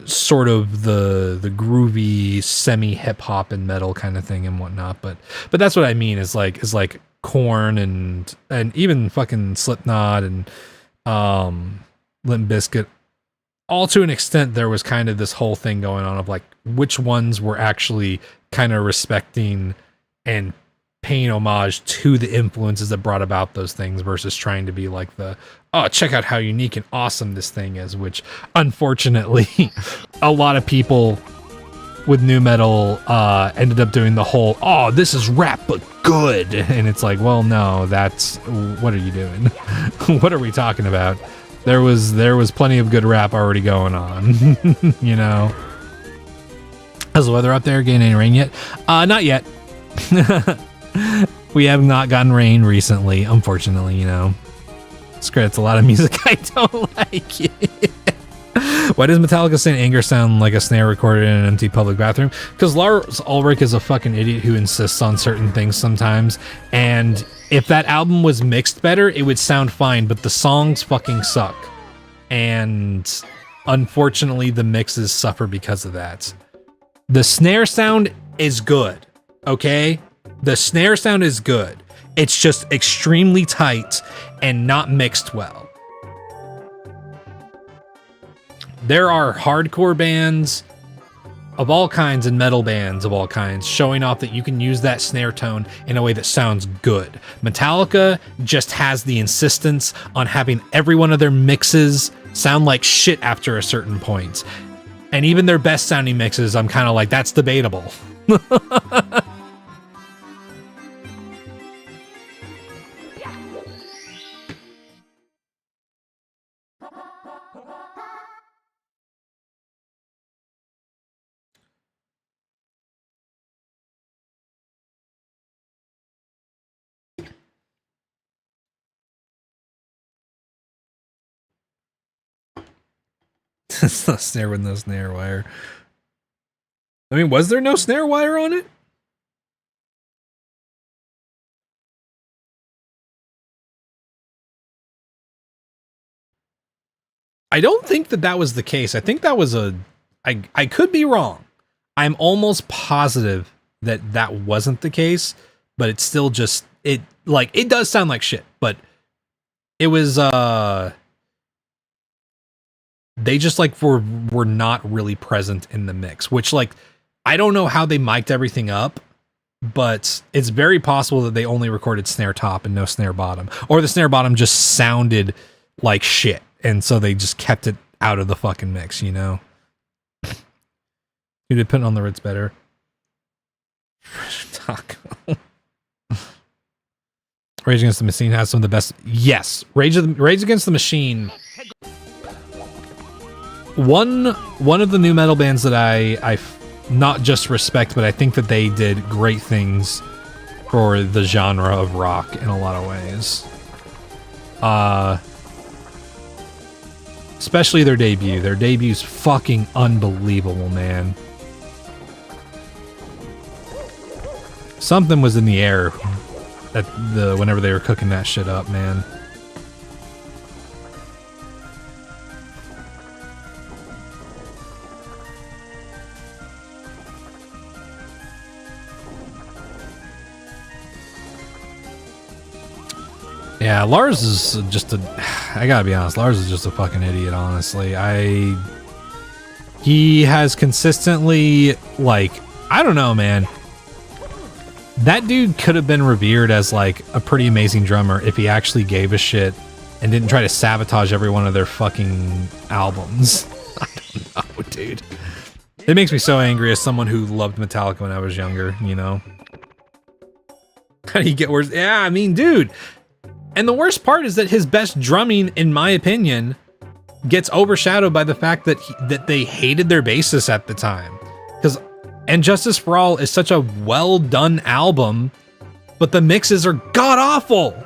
sort of the groovy semi hip hop and metal kind of thing and whatnot, but that's what I mean is like Korn and even fucking Slipknot and Limp Bizkit all to an extent, there was kind of this whole thing going on of like which ones were actually kind of respecting and paying homage to the influences that brought about those things versus trying to be like the, oh, check out how unique and awesome this thing is, which unfortunately a lot of people with nu metal ended up doing the whole, oh, this is rap but good, and it's like, well, no, that's, what are you doing? What are we talking about? There was plenty of good rap already going on. You know. How's the weather up there? Getting any rain yet? Not yet. We have not gotten rain recently, unfortunately, you know. It's a lot of music I don't like. Why does Metallica Saint Anger sound like a snare recorded in an empty public bathroom? Because Lars Ulrich is a fucking idiot who insists on certain things sometimes, and if that album was mixed better, it would sound fine, but the songs fucking suck. And unfortunately, the mixes suffer because of that. The snare sound is good, okay? The snare sound is good. It's just extremely tight and not mixed well. There are hardcore bands of all kinds and metal bands of all kinds showing off that you can use that snare tone in a way that sounds good. Metallica just has the insistence on having every one of their mixes sound like shit after a certain point. And even their best sounding mixes, I'm kind of like, that's debatable. It's not snare with no snare wire. I mean, was there no snare wire on it? I don't think that was the case. I think that was I could be wrong. I'm almost positive that wasn't the case, but it's still just, it does sound like shit, but it was, they just were not really present in the mix, which I don't know how they mic'd everything up, but it's very possible that they only recorded snare top and no snare bottom, or the snare bottom just sounded like shit, and so they just kept it out of the fucking mix, you know? You did put it on the Ritz better. Taco. Rage Against the Machine has some of the best. Yes, Rage Against the Machine. One of the nu metal bands that I not just respect, but I think that they did great things for the genre of rock in a lot of ways. Especially their debut. Their debu's fucking unbelievable, man. Something was in the air whenever they were cooking that shit up, man. Yeah, Lars is just I gotta be honest, Lars is just a fucking idiot, honestly. He has consistently, I don't know, man. That dude could have been revered as a pretty amazing drummer if he actually gave a shit and didn't try to sabotage every one of their fucking albums. I don't know, dude. It makes me so angry as someone who loved Metallica when I was younger, you know? How do you get worse? Yeah, I mean, dude. And the worst part is that his best drumming, in my opinion, gets overshadowed by the fact that that they hated their bassist at the time. Because And Justice for All is such a well done album, but the mixes are god awful.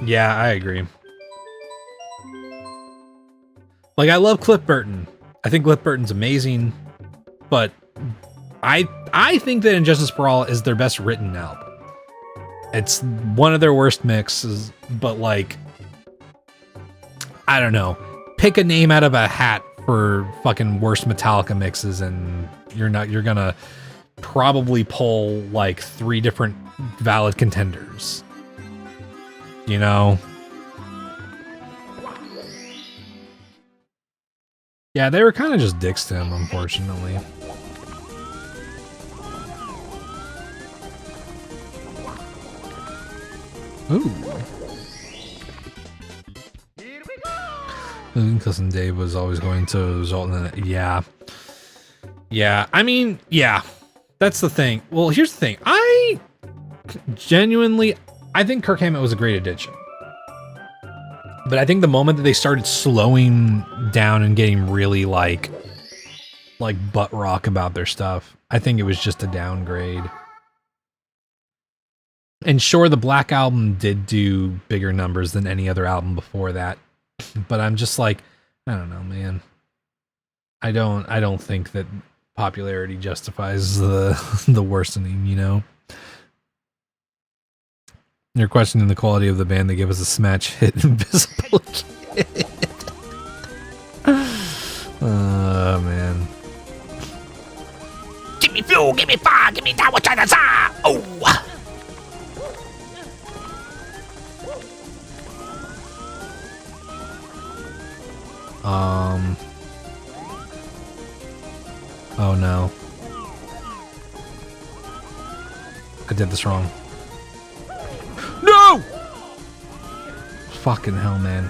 Yeah, I agree. I love Cliff Burton. I think Cliff Burton's amazing, but I think that Injustice for All is their best written album. It's one of their worst mixes, but like, I don't know. Pick a name out of a hat for fucking worst Metallica mixes, and you're gonna probably pull like 3 different valid contenders. You know? Yeah, they were kind of just dicks to him, unfortunately. Ooh. Cousin Dave was always going to result in that. Yeah. Yeah, I mean, yeah. That's the thing. Well, here's the thing. I think Kirk Hammett was a great addition. But I think the moment that they started slowing down and getting really like butt rock about their stuff, I think it was just a downgrade. And sure, the Black Album did do bigger numbers than any other album before that. But I'm just like, I don't know, man. I don't think that popularity justifies the worsening, you know? You're questioning the quality of the band. They give us a smash hit, Invisible Kid. Oh, man. Give me fuel, give me fire, give me that what I desire. Oh. Oh no. I did this wrong. No! Fucking hell, man.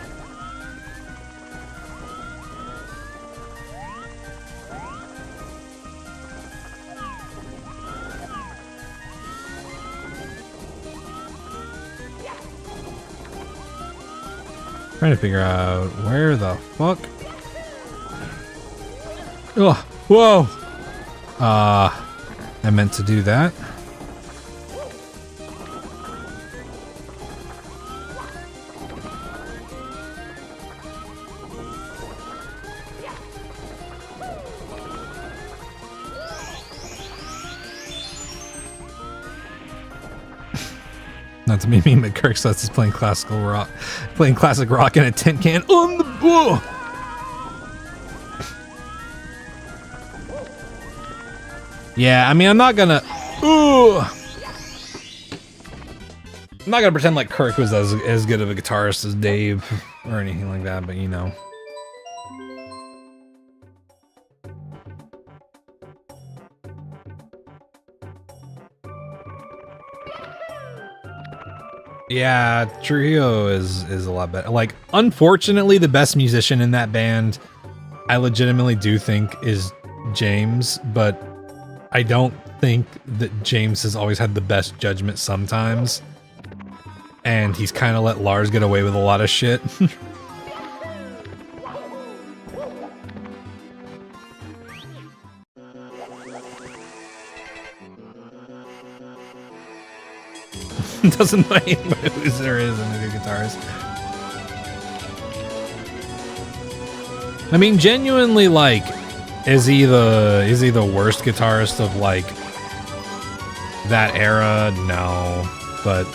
Trying to figure out where the fuck. Oh, whoa. I meant to do that. Not to be mean, but Kirk Sutz is playing classic rock in a tin can on the whoa. Yeah, I mean, I'm not gonna pretend like Kirk was as good of a guitarist as Dave or anything like that, but you know. Yeah, Trujillo is a lot better. Like, unfortunately, the best musician in that band, I legitimately do think is James, but I don't think that James has always had the best judgment sometimes. And he's kind of let Lars get away with a lot of shit. Doesn't mind who's there is in a good guitarist. I mean, genuinely, like, is he the worst guitarist of like that era? No, but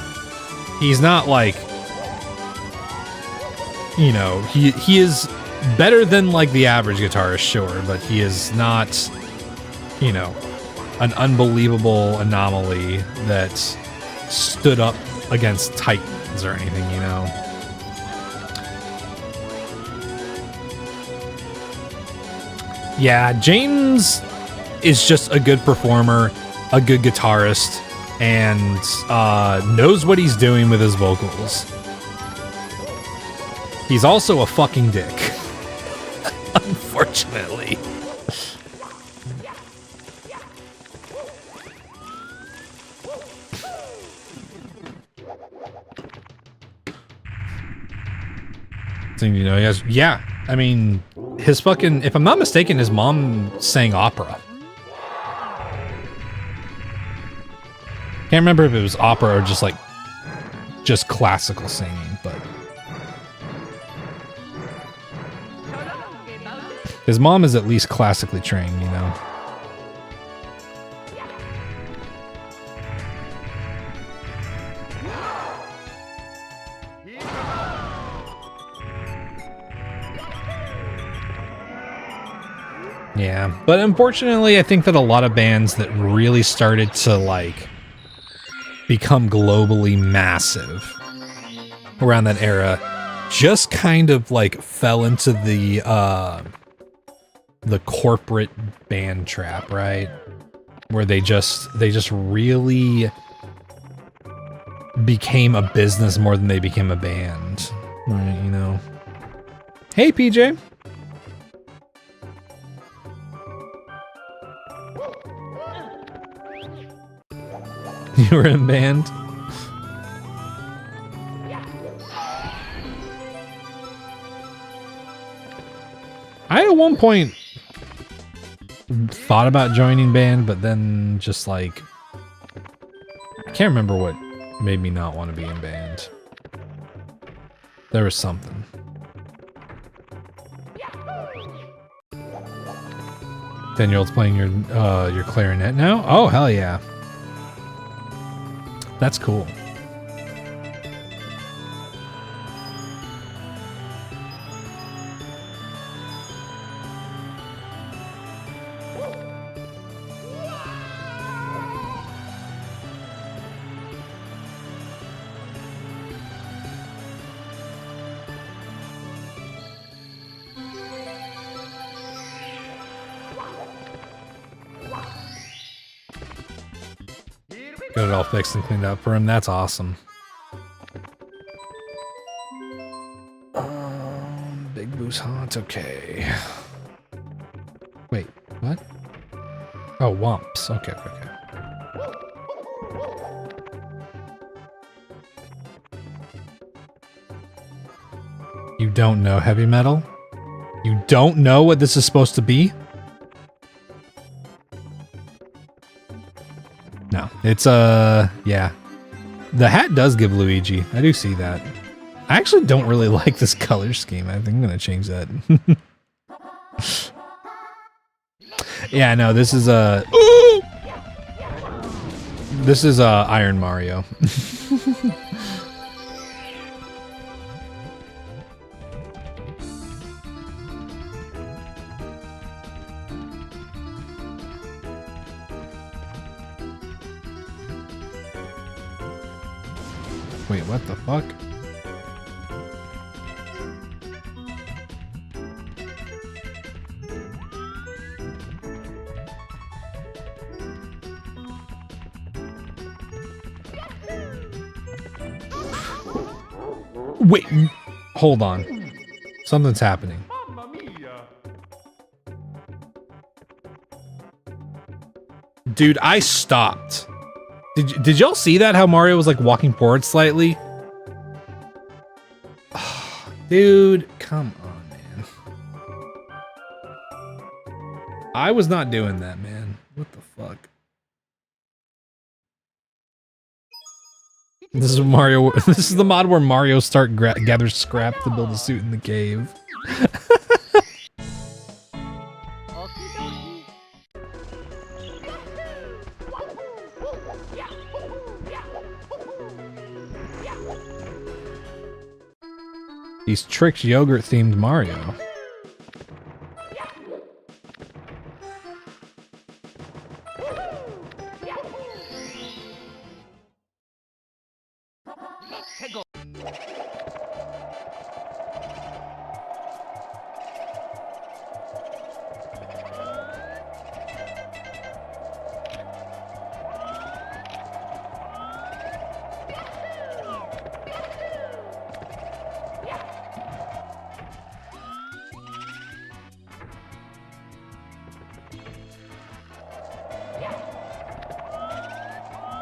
he's not like, you know, he is better than like the average guitarist, sure, but he is not, you know, an unbelievable anomaly that stood up against Titans or anything, you know. Yeah, James is just a good performer, a good guitarist, and knows what he's doing with his vocals. He's also a fucking dick. Unfortunately. You know, he has, yeah, I mean, his fucking, if I'm not mistaken, his mom sang opera. Can't remember if it was opera or just like, just classical singing, but his mom is at least classically trained, you know. Yeah, but unfortunately, I think that a lot of bands that really started to like become globally massive around that era just kind of like fell into the corporate band trap, right? Where they just really became a business more than they became a band, right? You know. Hey, PJ. You were in band? I at one point thought about joining band, but then just like I can't remember what made me not want to be in band. There was something. Daniel's playing your clarinet now? Oh, hell yeah. That's cool. Got it all fixed and cleaned up for him. That's awesome. Big Boo's Haunt. Okay. Wait, what? Oh, Wumps. Okay, okay. You don't know heavy metal? You don't know what this is supposed to be? No, it's yeah. The hat does give Luigi. I do see that. I actually don't really like this color scheme. I think I'm gonna change that. Yeah, no, this is this is Iron Mario. Wait, what the fuck? Wait, hold on. Something's happening. Dude, I stopped. Did y'all see that? How Mario was like walking forward slightly? Dude, come on, man. I was not doing that, man. What the fuck? This is Mario. This is the mod where Mario gathers scrap to build a suit in the cave. These Trix yogurt themed Mario.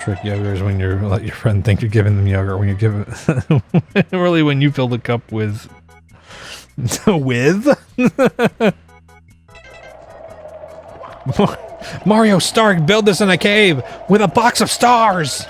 Trick yogurt is when you let your friend think you're giving them yogurt when you give it. Really, when you fill the cup with. Mario Stark, build this in a cave with a box of stars!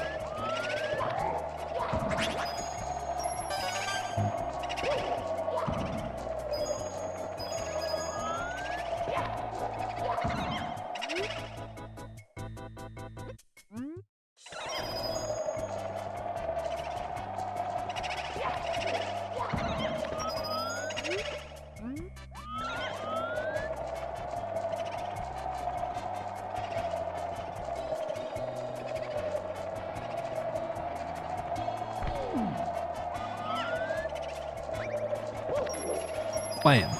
Bam.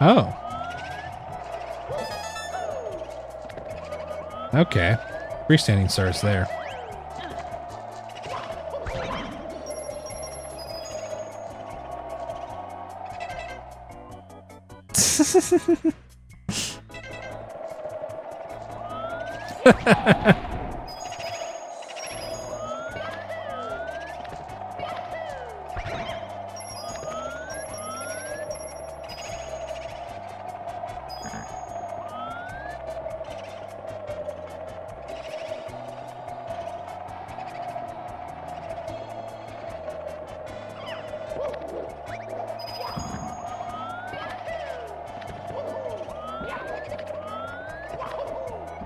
Oh. Okay. Freestanding starts there.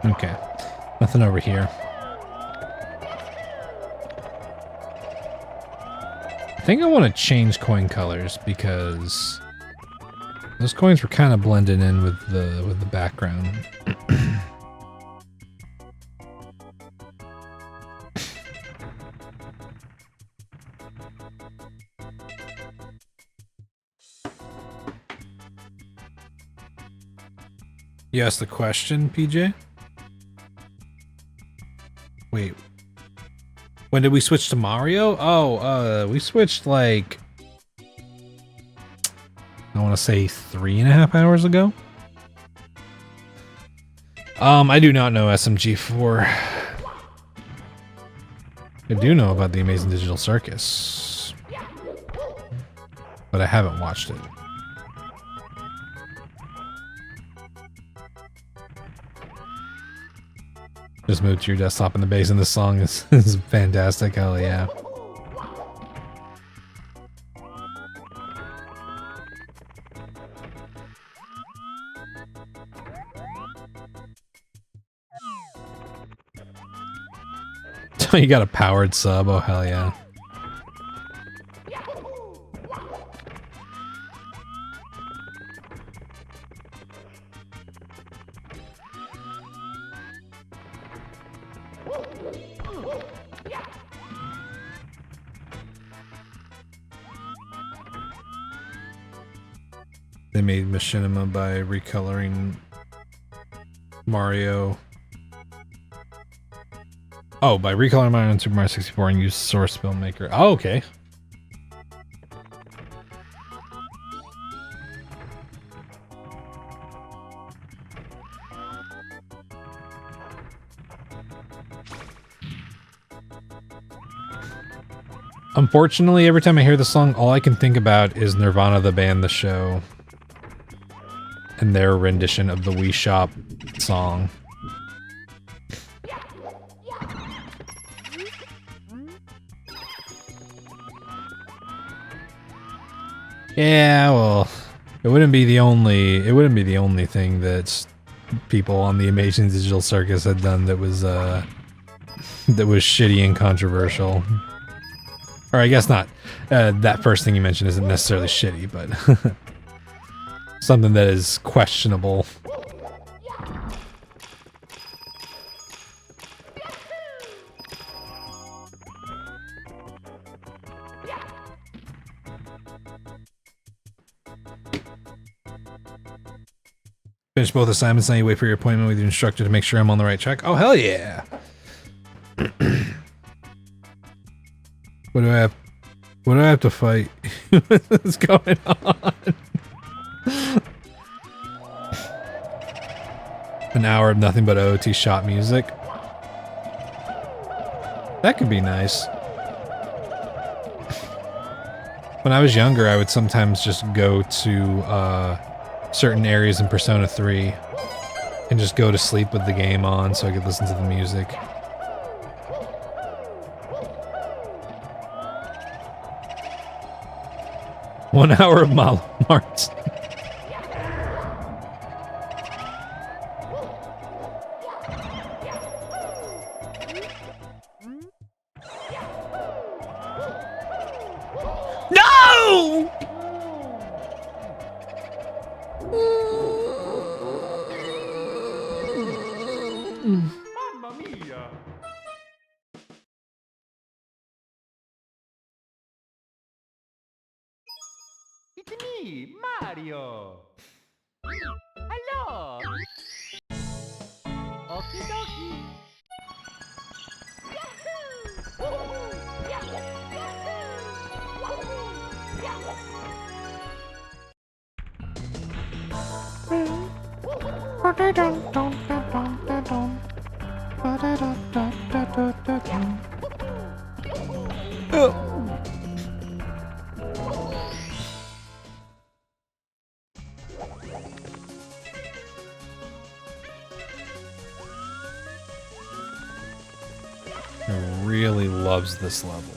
Okay. Nothing over here. I think I want to change coin colors because those coins were kind of blended in with the background. You asked the question, PJ? Wait. When did we switch to Mario? Oh, we switched like... I want to say 3.5 hours ago. I do not know SMG4. I do know about the Amazing Digital Circus. But I haven't watched it. Just move to your desktop and the bass in this song is fantastic. Hell yeah. You got a powered sub. Oh, hell yeah. They made machinima by recoloring Mario. Oh, by recoloring Mario in Super Mario 64 and use Source Filmmaker. Oh, okay. Unfortunately, every time I hear the song, all I can think about is Nirvana the band, the show, and their rendition of the Wii Shop song. Yeah, well, it wouldn't be the only thing that people on the Amazing Digital Circus had done that was shitty and controversial. Or I guess not. That first thing you mentioned isn't necessarily shitty, but something that is questionable. Finish both assignments, now you wait for your appointment with your instructor to make sure I'm on the right track. Oh, hell yeah! What do I have to fight? What's going on? An hour of nothing but OOT shot music. That could be nice. When I was younger, I would sometimes just go to certain areas in Persona 3 and just go to sleep with the game on so I could listen to the music. One hour of Marts. No! Mario. Hello. Okie dokie. Really loves this level.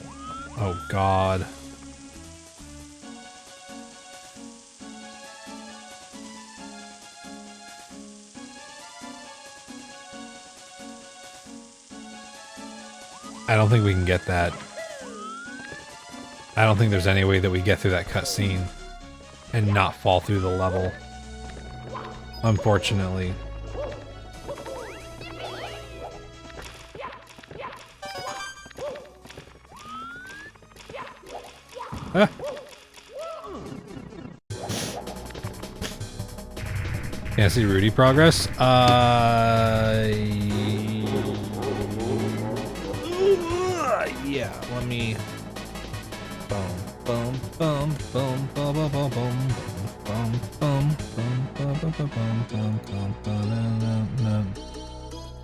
Oh god. I don't think we can get that. I don't think there's any way that we get through that cutscene and not fall through the level. Unfortunately. Ah. Can't see Rudy progress? Yeah, let me... Boom, boom, boom, boom, boom, boom, boom, boom, boom, boom, boom, boom, boom, boom, boom, boom, boom.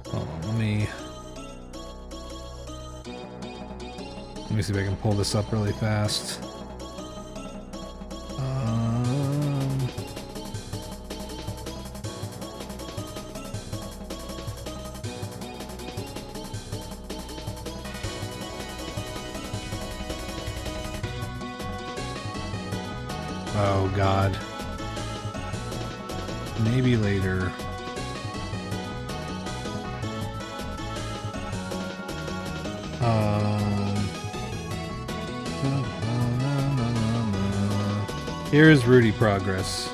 Hold on, let me see if I can pull this up really fast. Oh god. Maybe later. Here is Rudy progress.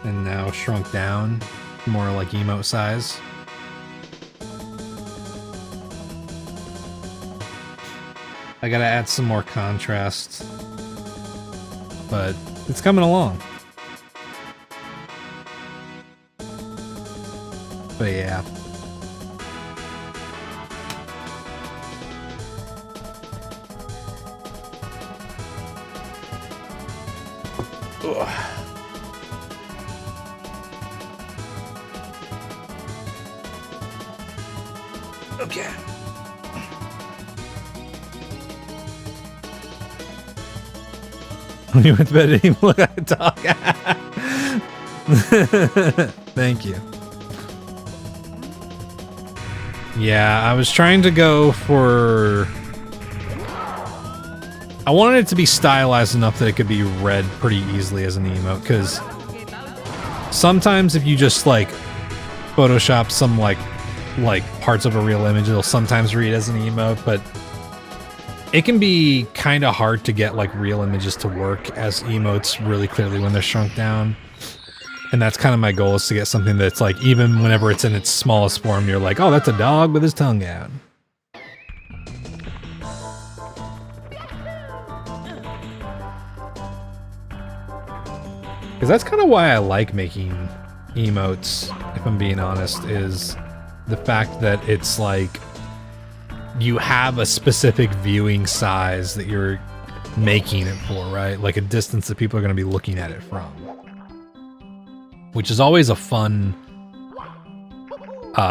And now shrunk down, more like emote size. I gotta add some more contrast, but it's coming along. But yeah. Ugh. Okay. When you went to bed, didn't even look at the dog. Thank you. Yeah, I was trying to go for... I wanted it to be stylized enough that it could be read pretty easily as an emote, because sometimes if you just, like, Photoshop some, like parts of a real image, it'll sometimes read as an emote, but it can be kind of hard to get, like, real images to work as emotes really clearly when they're shrunk down. And that's kind of my goal, is to get something that's, like, even whenever it's in its smallest form, you're like, oh, that's a dog with his tongue out. Because that's kind of why I like making emotes, if I'm being honest, is the fact that it's like you have a specific viewing size that you're making it for, right? Like a distance that people are going to be looking at it from. Which is always a fun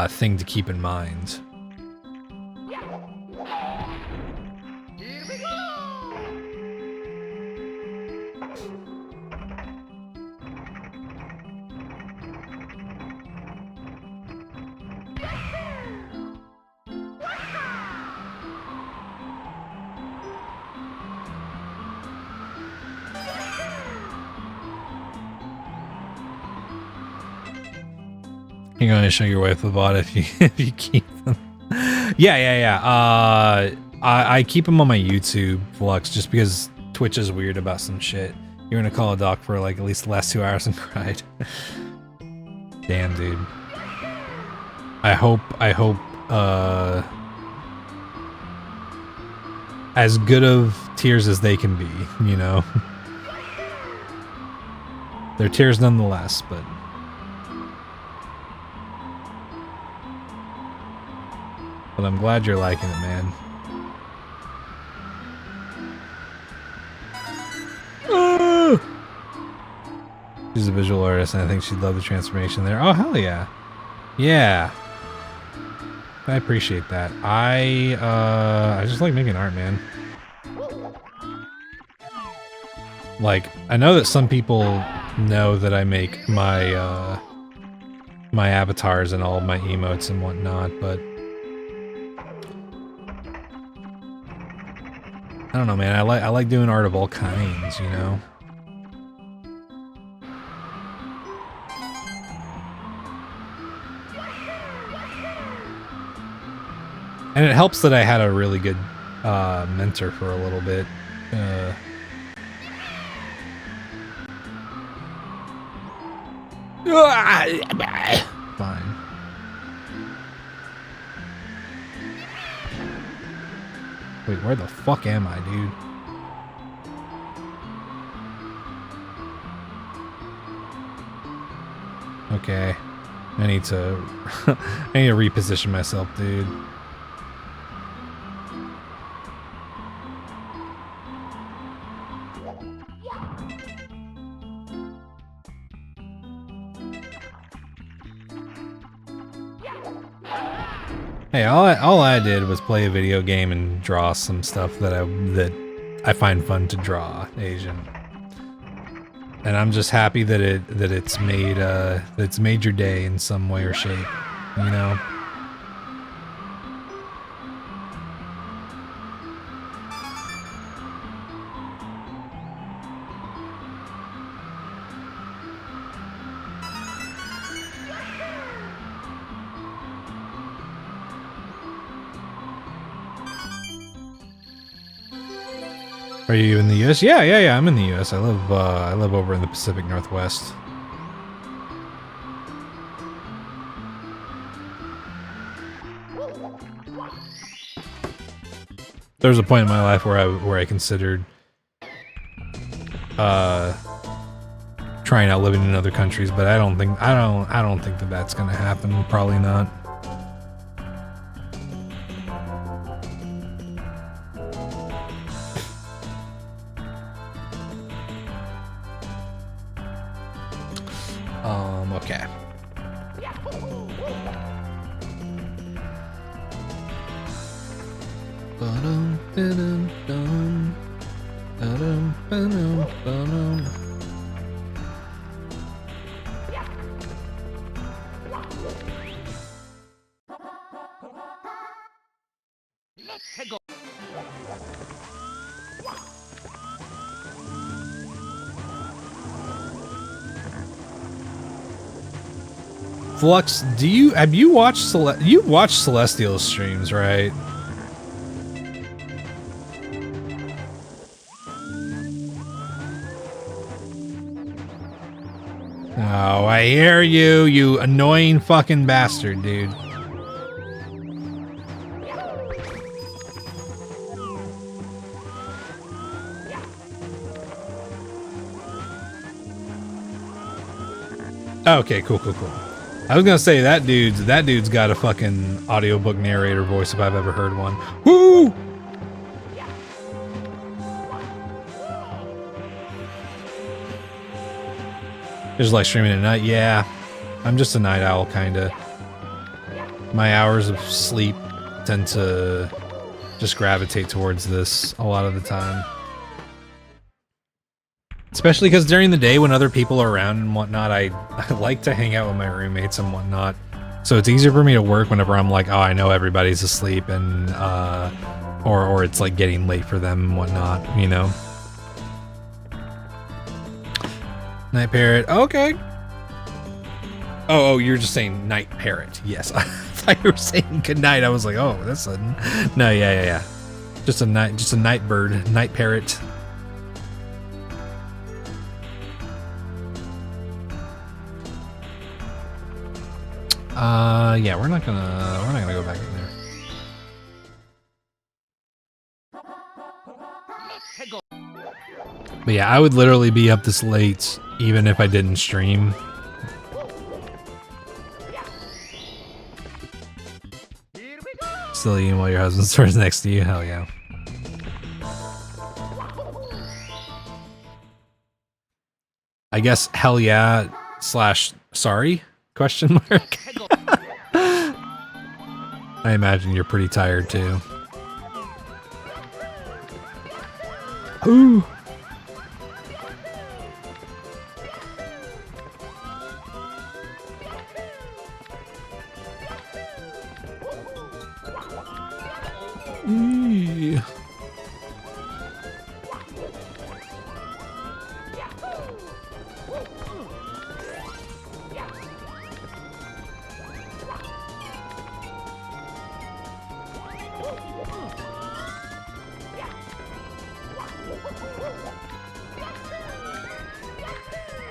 thing to keep in mind. You're going to show your wife the bot if you keep them. Yeah. I keep them on my YouTube Flux just because Twitch is weird about some shit. You're gonna call a doc for like at least the last 2 hours and cried. Damn, dude. as good of tears as they can be, you know. They're tears nonetheless, but I'm glad you're liking it, man. She's a visual artist, and I think she'd love the transformation there. Oh, hell yeah. Yeah. I appreciate that. I just like making art, man. Like, I know that some people know that I make my, my avatars and all of my emotes and whatnot, but I don't know, man. I like doing art of all kinds, you know? And it helps that I had a really good mentor for a little bit. Fine. Wait, where the fuck am I, dude? Okay. I need to I need to reposition myself, dude. Hey, all I did was play a video game and draw some stuff that I find fun to draw, Asian. And I'm just happy that it's made your day in some way or shape, you know. Are you in the US? Yeah, I'm in the US. I live over in the Pacific Northwest. There was a point in my life where I considered trying out living in other countries, but I don't think that that's gonna happen. Probably not. Okay. Flux, have you watched Celestial's streams, right? Oh, I hear you, you annoying fucking bastard, dude. Okay, cool. I was gonna say that dude's got a fucking audiobook narrator voice if I've ever heard one. Woo! Just like streaming at night. Yeah, I'm just a night owl, kinda. My hours of sleep tend to just gravitate towards this a lot of the time. Especially because during the day when other people are around and whatnot, I like to hang out with my roommates and whatnot. So it's easier for me to work whenever I'm like, oh, I know everybody's asleep and, or it's like getting late for them and whatnot, you know? Night Parrot, okay. Oh, you're just saying Night Parrot. Yes, I thought you were saying good night. I was like, oh, that's sudden. No, yeah. Just a night bird, Night Parrot. Yeah, we're not gonna go back in there. But yeah, I would literally be up this late even if I didn't stream. Still eating while your husband starts next to you? Hell yeah. I guess hell yeah / sorry? Question mark. I imagine you're pretty tired too. Ooh. Eee.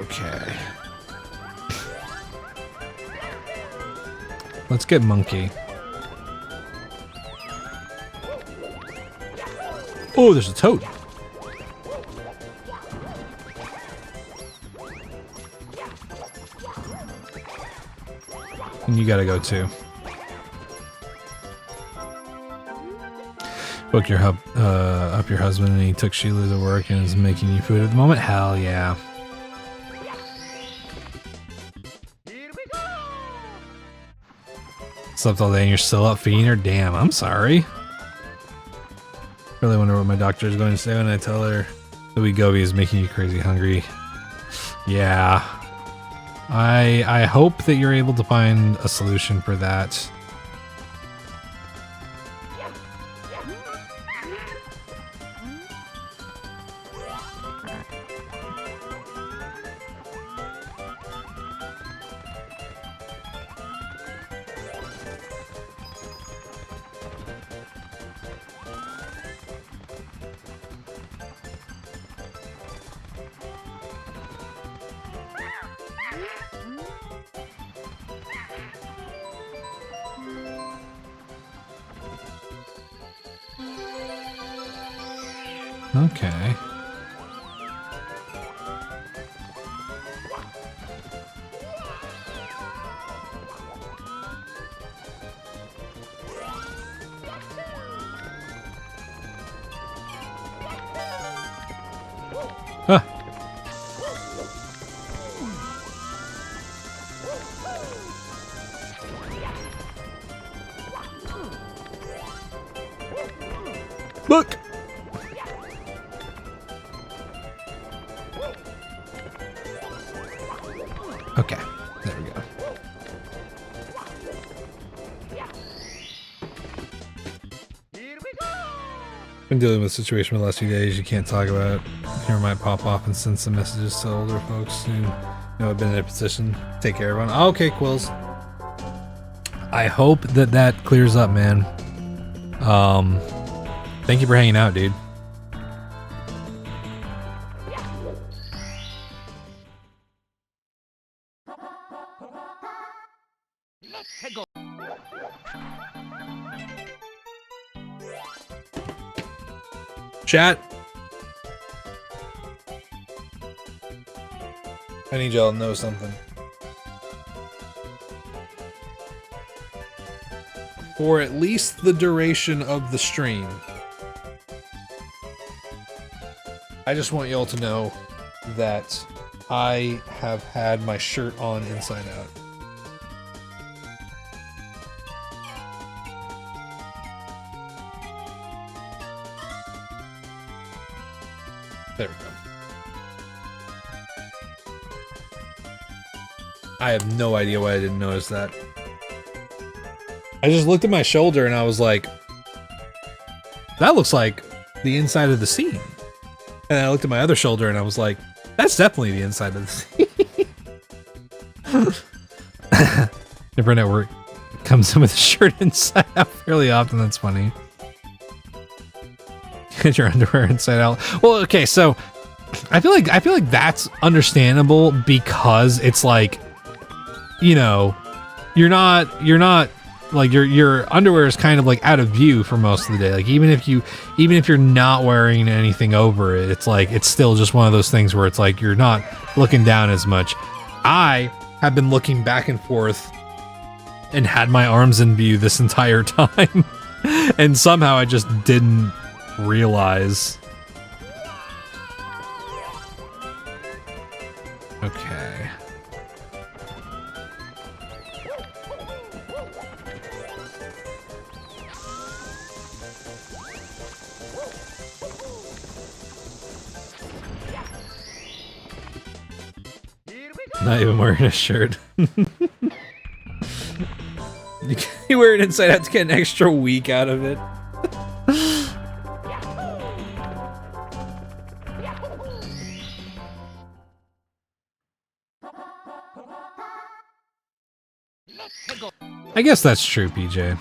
Okay. Let's get monkey. Oh, there's a toad. And you gotta go too. Woke your up your husband and he took Sheila to work and is making you food at the moment? Hell yeah. Slept all day and you're still up feeding her? Damn, I'm sorry. Really wonder what my doctor is going to say when I tell her the Wegovy is making you crazy hungry. Yeah. I hope that you're able to find a solution for that. Okay. Huh. Look! Okay, there we go. Been dealing with a situation for the last few days you can't talk about. Here might pop off and send some messages to older folks who I've been in a position to take care of everyone. Oh, okay, Quills. I hope that that clears up, man. Thank you for hanging out, dude. Chat. I need y'all to know something. For at least the duration of the stream, I just want y'all to know that I have had my shirt on inside out. There we go. I have no idea why I didn't notice that. I just looked at my shoulder and I was like, that looks like the inside of the seam. And I looked at my other shoulder and I was like, that's definitely the inside of the seam. Different network comes in with a shirt inside out fairly often. That's funny. Get your underwear inside out. Well, okay, so I feel like that's understandable because it's like, you know, you're not like your underwear is kind of like out of view for most of the day. Like even if you're not wearing anything over it, it's like it's still just one of those things where it's like you're not looking down as much. I have been looking back and forth and had my arms in view this entire time, and somehow I just didn't realize. Okay. Not even wearing a shirt. You wear it inside out to get an extra week out of it. I guess that's true, PJ.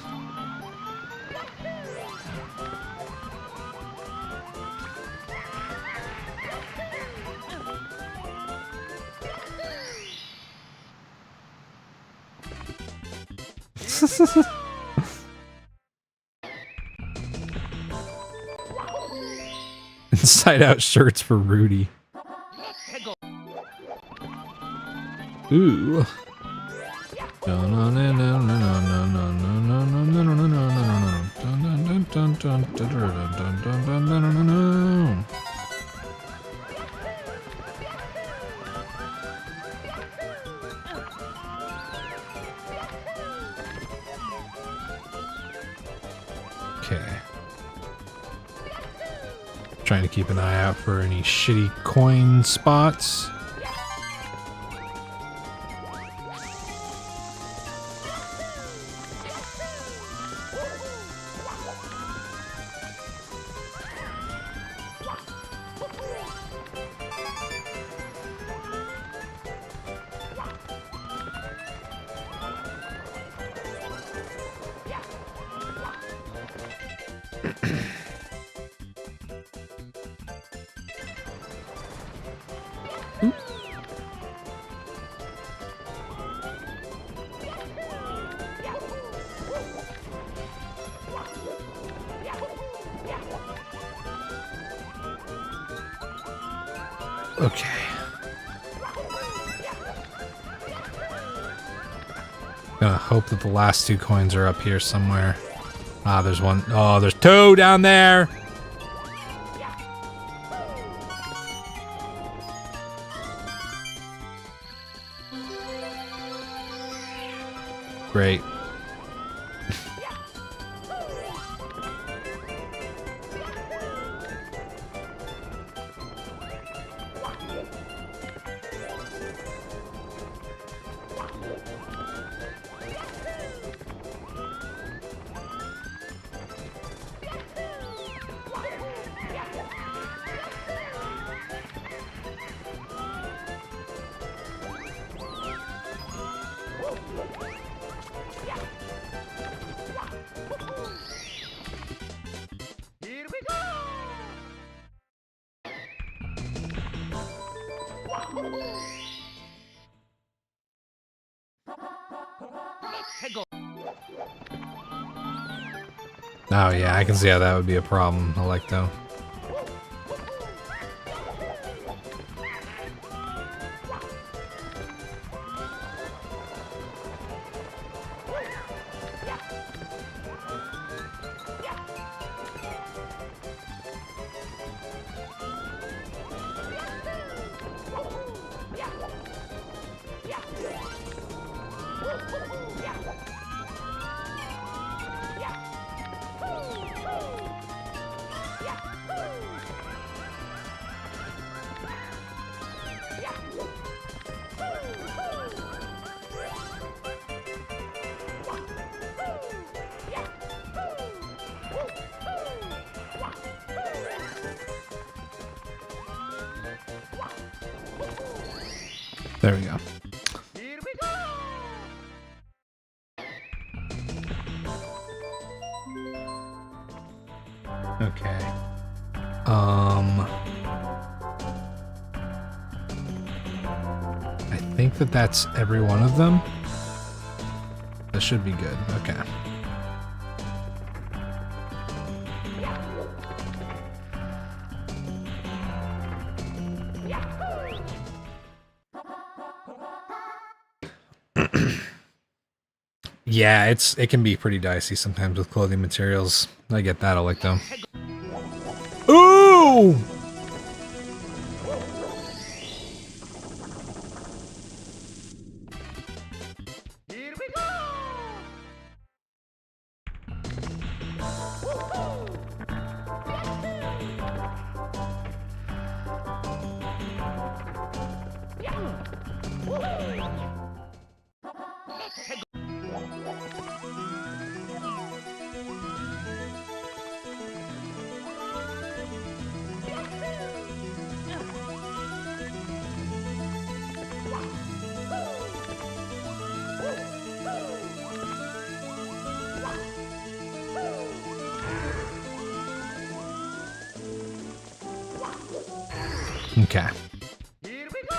Inside out shirts for Rudy. Ooh. Okay. Trying to keep an eye out for any shitty coin spots. Okay. Gonna hope that the last two coins are up here somewhere. Ah, there's one. Oh, there's two down there. Great. Oh yeah, I can see how that would be a problem, Electo. There we go. Okay. I think that that's every one of them. That should be good. Okay. Yeah, it can be pretty dicey sometimes with clothing materials. I get that, Alec, though. Ooh! Here we go! Okay. Here we go!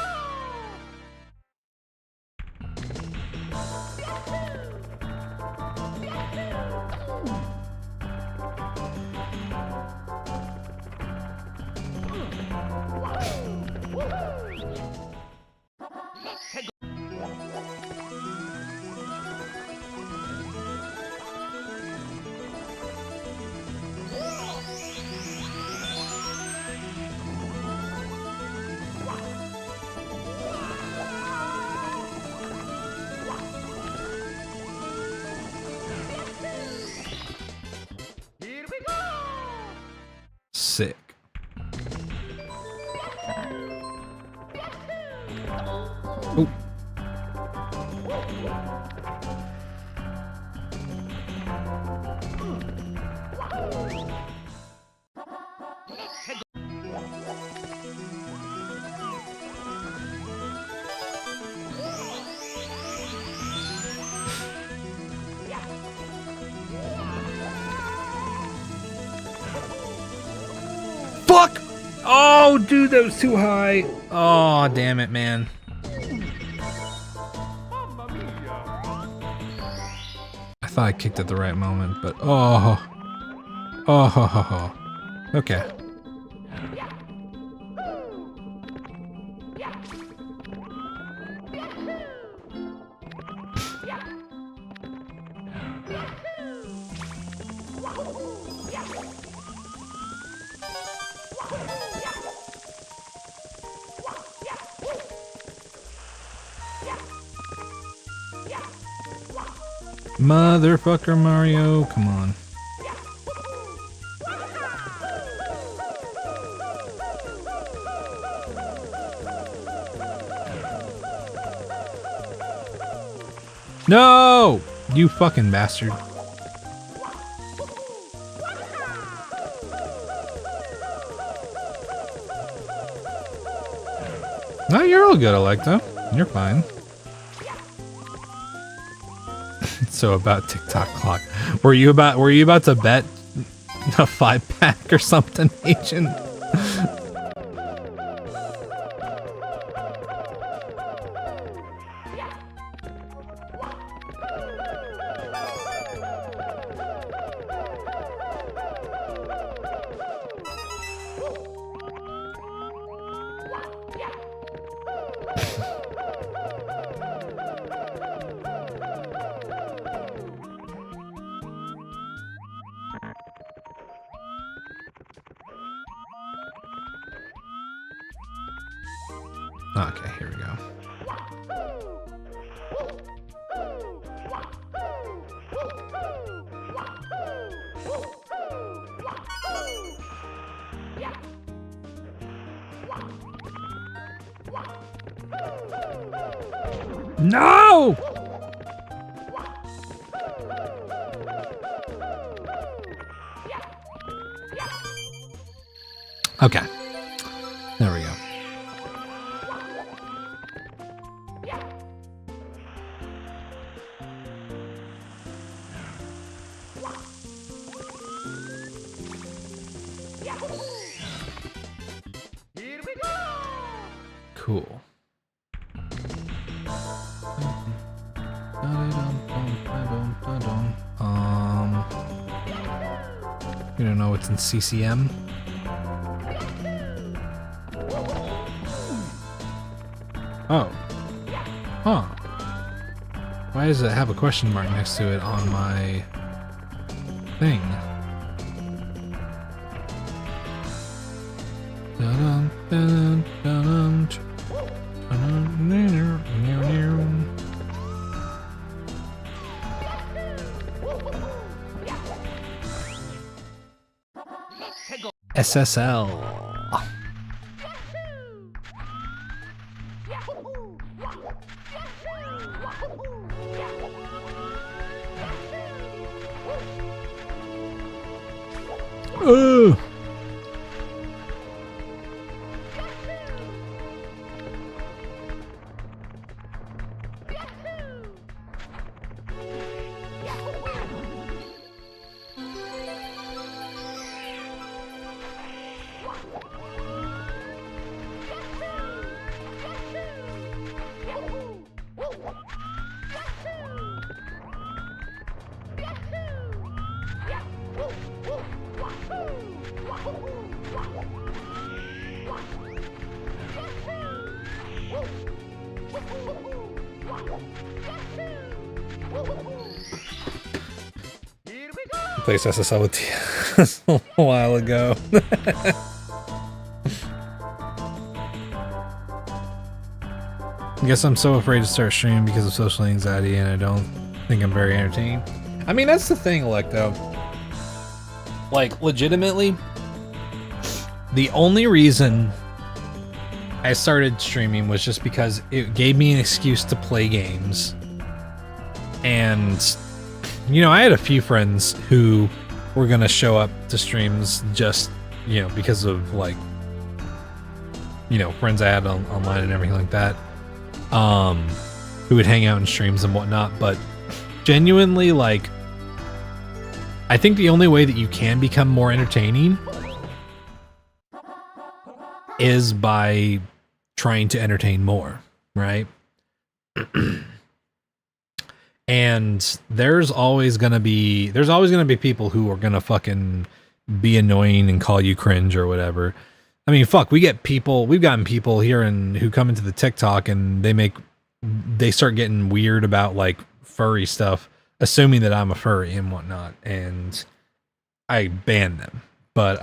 Here we go! Sick. Ooh. Fuck! Oh, dude, that was too high. Oh, damn it, man. I thought I kicked at the right moment, but oh. Oh. Okay. Motherfucker Mario, come on. No! You fucking bastard. No, you're all good, Electo. You're fine. So about TikTok clock. Were you about to bet a 5-pack or something, Agent? Okay, here we go. No! Okay. There we go. Here we go! Cool. You don't know what's in CCM? Oh. Huh. Why does it have a question mark next to it on my thing? Dun, dun, dun, dun, SSL. Oh. Placed SSL with TS a while ago. I guess I'm so afraid to start streaming because of social anxiety, and I don't think I'm very entertaining. I mean, that's the thing, though. Like, legitimately, the only reason I started streaming was just because it gave me an excuse to play games. And, you know, I had a few friends who were gonna show up to streams just, you know, because of, like, you know, friends I had online and everything like that. Who would hang out in streams and whatnot, but genuinely, like, I think the only way that you can become more entertaining is by trying to entertain more, right? And there's always gonna be people who are gonna fucking be annoying and call you cringe or whatever. I mean, fuck, we've gotten people here who come into the TikTok and they start getting weird about, like, furry stuff, assuming that I'm a furry and whatnot, and I ban them. But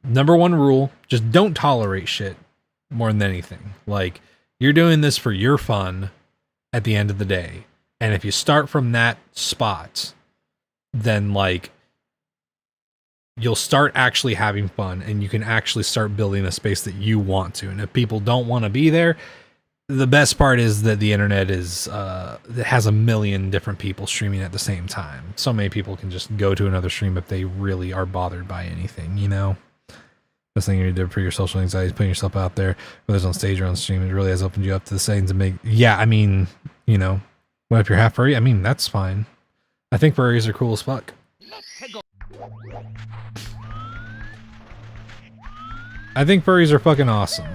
number one rule, just don't tolerate shit more than anything. Like, you're doing this for your fun at the end of the day. And if you start from that spot, then, like, you'll start actually having fun, and you can actually start building a space that you want to. And if people don't want to be there, the best part is that the internet it has a million different people streaming at the same time. So many people can just go to another stream if they really are bothered by anything, you know? Best thing you do for your social anxiety is putting yourself out there, whether it's on stage or on stream. It really has opened you up to the settings and yeah, I mean, you know, what if you're half furry? I mean, that's fine. I think furries are cool as fuck. I think furries are fucking awesome.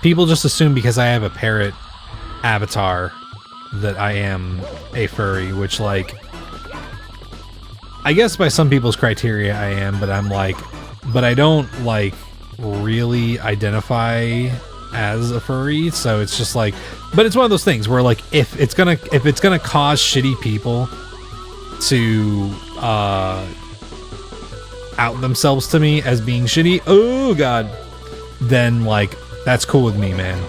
People just assume because I have a parrot avatar that I am a furry, which, like, I guess by some people's criteria I am, but I don't, like, really identify as a furry, so it's just like, but it's one of those things where, like, if it's gonna cause shitty people to out themselves to me as being shitty, oh god, then, like, that's cool with me, man.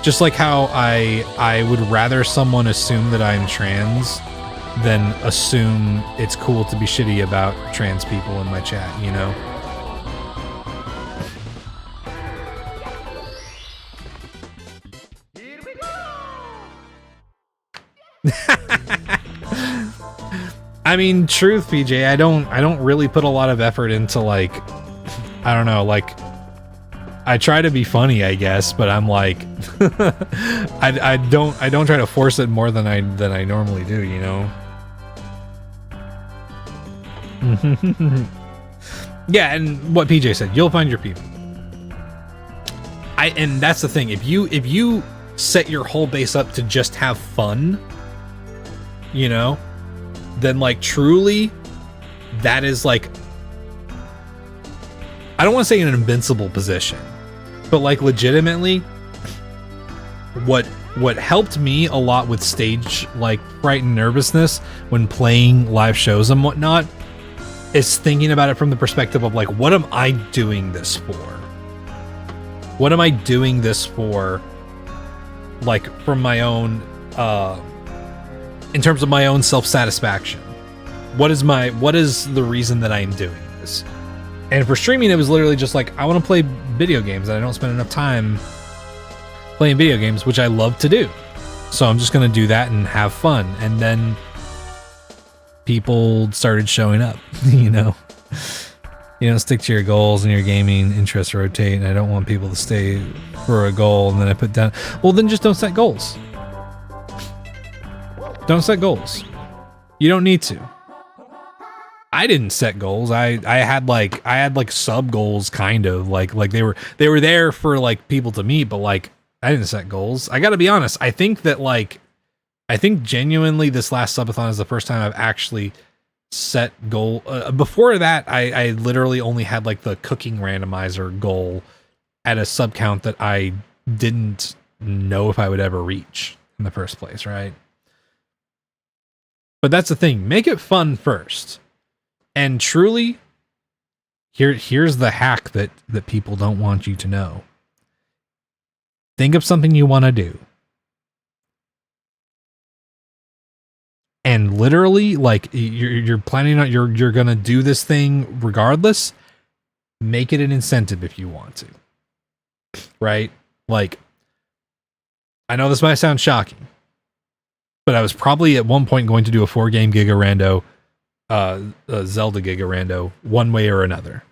Just like how I would rather someone assume that I'm trans than assume it's cool to be shitty about trans people in my chat, you know? I mean, truth, PJ, I don't really put a lot of effort into, like, I don't know, like, I try to be funny, I guess, but I'm like, I don't try to force it more than I normally do, you know? Yeah, and what PJ said, you'll find your people. And that's the thing, if you set your whole base up to just have fun, you know, then, like, truly, that is, like, I don't want to say an invincible position, But like legitimately, what helped me a lot with stage like fright and nervousness when playing live shows and whatnot is thinking about it from the perspective of like, what am I doing this for? What am I doing this for? Like from my own, in terms of my own self-satisfaction. What is the reason that I am doing this? And for streaming, it was literally just like, I want to play video games and I don't spend enough time playing video games, which I love to do. So I'm just going to do that and have fun. And then people started showing up, you know. You don't stick to your goals and your gaming interests rotate, and I don't want people to stay for a goal and then I put down, well then just don't set goals. Don't set goals. You don't need to. I didn't set goals. I had like sub goals, kind of like they were there for like people to meet, but like I didn't set goals. I gotta be honest. I think genuinely this last subathon is the first time I've actually set goal. Before that, I literally only had like the cooking randomizer goal at a sub count that I didn't know if I would ever reach in the first place, right? But that's the thing. Make it fun first. And truly, here's the hack that people don't want you to know. Think of something you want to do. And literally, like, you're planning on, you're going to do this thing regardless. Make it an incentive if you want to. Right? Like, I know this might sound shocking, but I was probably at one point going to do a 4-game Giga Rando, a Zelda Giga Rando, one way or another.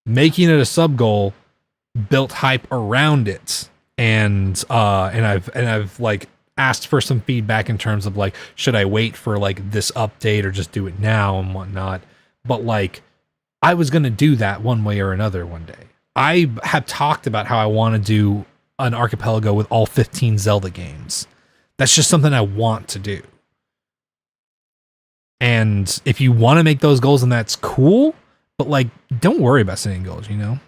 Making it a sub goal built hype around it, and I've like asked for some feedback in terms of like, should I wait for like this update or just do it now and whatnot. But like, I was gonna do that one way or another one day. I have talked about how I want to do an archipelago with all 15 Zelda games. That's just something I want to do. And if you want to make those goals, then that's cool. But like, don't worry about setting goals, you know?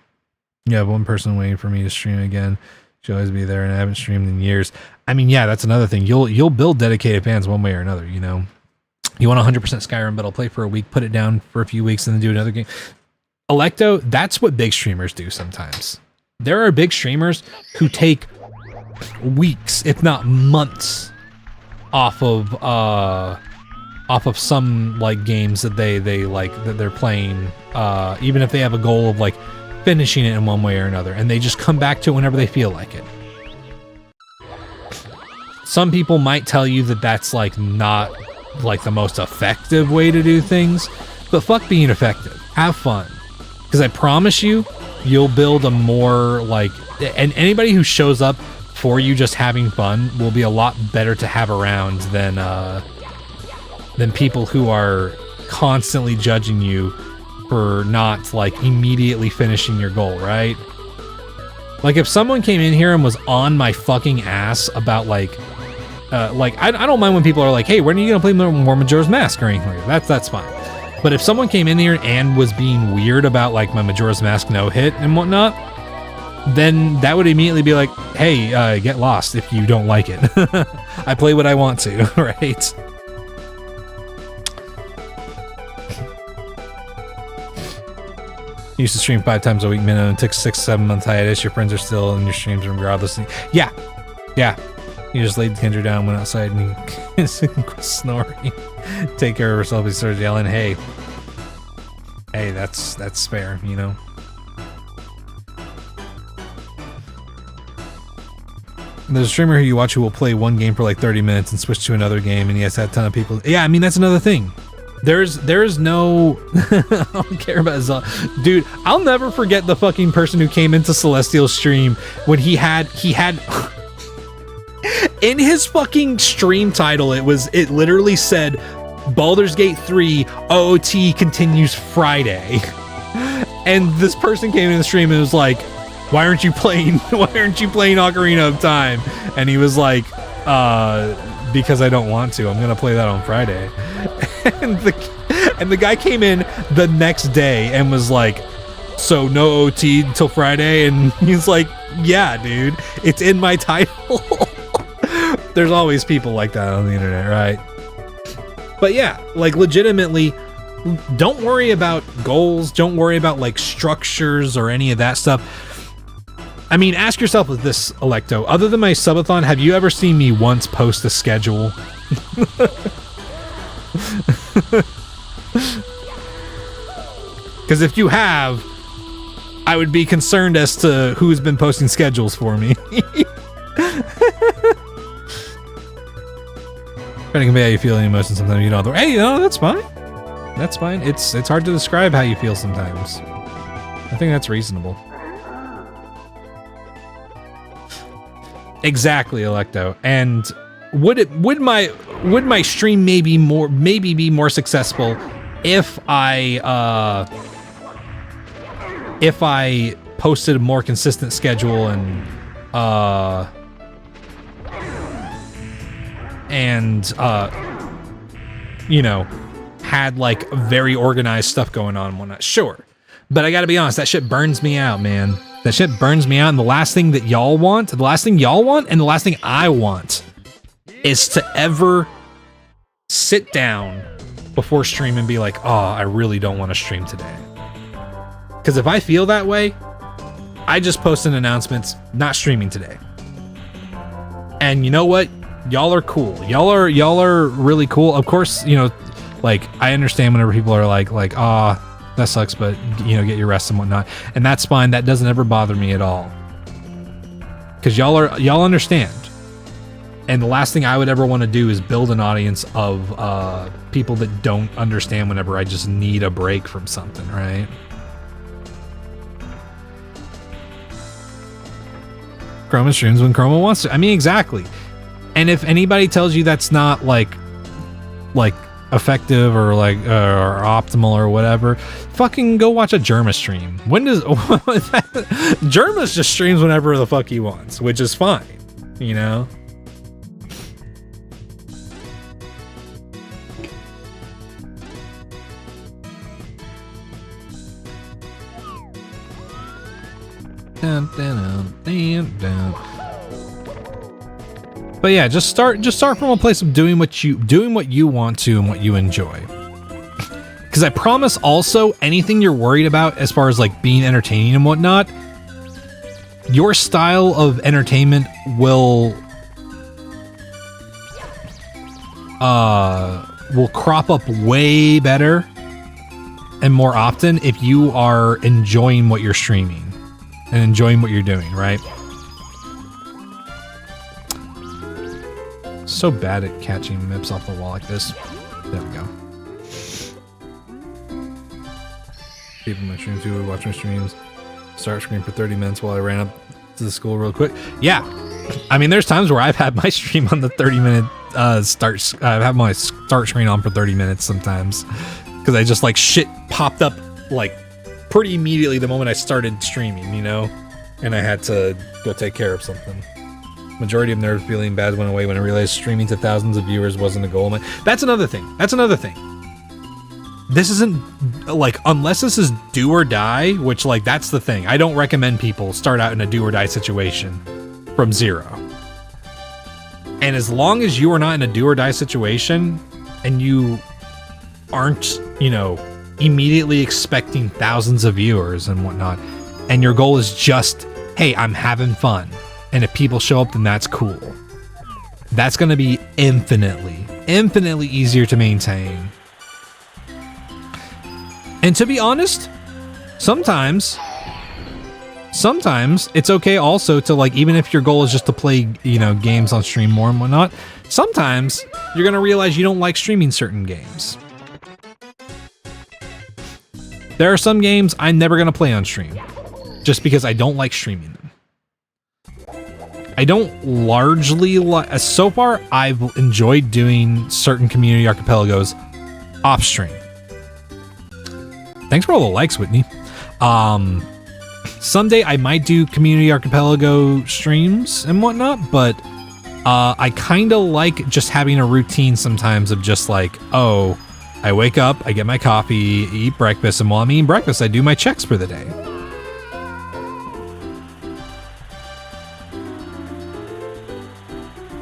You have one person waiting for me to stream again. She'll always be there, and I haven't streamed in years. I mean, yeah, that's another thing. You'll build dedicated fans one way or another, you know? You want 100% Skyrim, but I'll play for a week, put it down for a few weeks, and then do another game. Electo, that's what big streamers do sometimes. There are big streamers who take weeks, if not months, off of some like games that they like that they're playing, even if they have a goal of like finishing it in one way or another, and they just come back to it whenever they feel like it. Some people might tell you that that's like not like the most effective way to do things, but fuck being effective. Have fun, because I promise you, you'll build a more like, and anybody who shows up for you just having fun will be a lot better to have around than people who are constantly judging you for not like immediately finishing your goal, right? Like if someone came in here and was on my fucking ass about like I don't mind when people are like, hey, when are you gonna play more Majora's Mask or anything like that? That's fine. But if someone came in here and was being weird about like my Majora's Mask no hit and whatnot, then that would immediately be like, hey, get lost if you don't like it. I play what I want to, right? You used to stream 5 times a week minimum. It took 6-7 month hiatus. Your friends are still in your streams regardless. Yeah. You just laid Kendra down, went outside, and he quit snoring. Take care of herself. He started yelling, hey, that's fair, you know? There's a streamer who you watch who will play one game for like 30 minutes and switch to another game, and he has had a ton of people. Yeah, I mean, that's another thing. There's no I don't care about Zelda. Dude, I'll never forget the fucking person who came into Celestial's stream when he had in his fucking stream title, it literally said Baldur's Gate 3 OOT continues Friday. And this person came in the stream and was like, why aren't you playing Ocarina of Time? And he was like, because I don't want to. I'm gonna play that on Friday. And the guy came in the next day and was like, so no OT until Friday, and he's like, yeah, dude, it's in my title. There's always people like that on the internet, right? But yeah, like legitimately, don't worry about goals, don't worry about like structures or any of that stuff. I mean, ask yourself with this, Electo, other than my subathon, have you ever seen me once post a schedule? Because if you have, I would be concerned as to who's been posting schedules for me. Trying to convey how you feel any emotion sometimes you don't. Hey, you know, that's fine. That's fine. It's hard to describe how you feel sometimes. I think that's reasonable. Exactly, Electo. And would my stream maybe be more successful if I posted a more consistent schedule and you know, had like very organized stuff going on and whatnot? Sure. But I gotta be honest, that shit burns me out, man. That shit burns me out, and the last thing y'all want, and the last thing I want is to ever sit down before stream and be like, oh, I really don't want to stream today. Because if I feel that way, I just post an announcement, not streaming today. And you know what? Y'all are cool. Y'all are really cool. Of course, you know, like, I understand whenever people are like, that sucks, but, you know, get your rest and whatnot. And that's fine. That doesn't ever bother me at all. Because y'all understand. And the last thing I would ever want to do is build an audience of people that don't understand whenever I just need a break from something, right? Chroma streams when Chroma wants to. I mean, exactly. And if anybody tells you that's not like effective or like or optimal or whatever, fucking go watch a Germa stream. When does Germa just streams whenever the fuck he wants, which is fine, you know. But yeah, just start from a place of doing what you want to and what you enjoy. Because I promise also, anything you're worried about as far as like being entertaining and whatnot, your style of entertainment will crop up way better and more often if you are enjoying what you're streaming and enjoying what you're doing, right? So bad at catching mips off the wall like this. There we go. People in my streams who would watch my streams start screen for 30 minutes while I ran up to the school real quick. Yeah, I mean, there's times where I've had my stream on the 30-minute I've had my start screen on for 30 minutes sometimes because I just like shit popped up like pretty immediately the moment I started streaming, you know, and I had to go take care of something. Majority of nerves feeling bad went away when I realized streaming to thousands of viewers wasn't a goal. That's another thing. This isn't like, unless this is do or die, which like that's the thing. I don't recommend people start out in a do or die situation from zero. And as long as you are not in a do or die situation and you aren't, you know, immediately expecting thousands of viewers and whatnot, and your goal is just, hey, I'm having fun. And if people show up, then that's cool. That's going to be infinitely easier to maintain. And to be honest, sometimes it's okay also to like, even if your goal is just to play, you know, games on stream more and whatnot, sometimes you're going to realize you don't like streaming certain games. There are some games I'm never going to play on stream just because I don't like streaming them. I don't largely like, so far I've enjoyed doing certain community archipelagos off stream. Thanks for all the likes, Whitney. Someday I might do community archipelago streams and whatnot, but I kind of like just having a routine sometimes of just like, oh, I wake up, I get my coffee, eat breakfast, and while I'm eating breakfast, I do my checks for the day.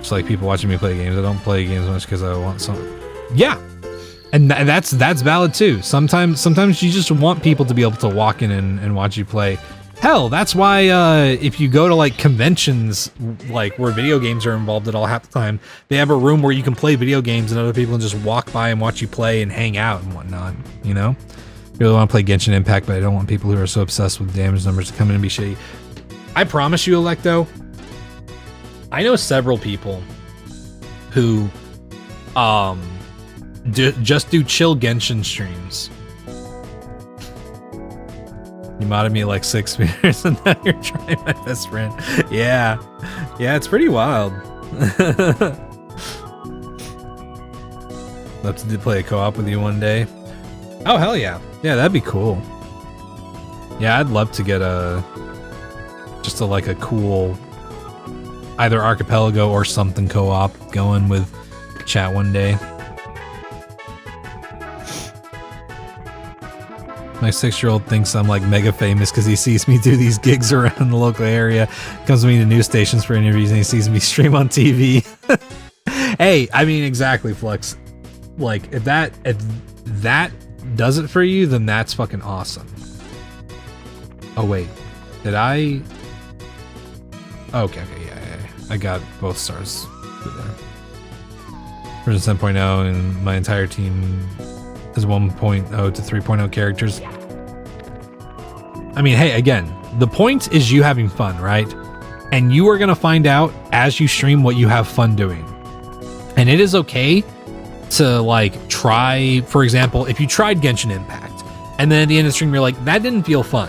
Just like people watching me play games. I don't play games much because I want some. Yeah, and that's valid too. Sometimes you just want people to be able to walk in and watch you play. Hell, that's why if you go to like conventions, like where video games are involved at all half the time, they have a room where you can play video games and other people can just walk by and watch you play and hang out and whatnot. You know, I really want to play Genshin Impact, but I don't want people who are so obsessed with damage numbers to come in and be shitty. I promise you, Electo, I know several people who just do chill Genshin streams. You modded me like 6 meters and now you're trying my best friend. Yeah, it's pretty wild. Love to play a co-op with you one day. Oh hell yeah, that'd be cool. Yeah, I'd love to get a cool either archipelago or something co-op going with chat one day. My 6-year-old thinks I'm like mega famous because he sees me do these gigs around the local area, comes to me to news stations for interviews, and he sees me stream on TV. Hey, I mean, exactly, Flux. Like, if that does it for you, then that's fucking awesome. Oh wait, did I? Okay, yeah. I got both stars there. Version 7.0, and my entire team is 1.0 to 3.0 characters. I mean, hey, again, the point is you having fun, right? And you are gonna find out as you stream what you have fun doing. And it is okay to like try, for example, if you tried Genshin Impact, and then at the end of the stream you're like, that didn't feel fun.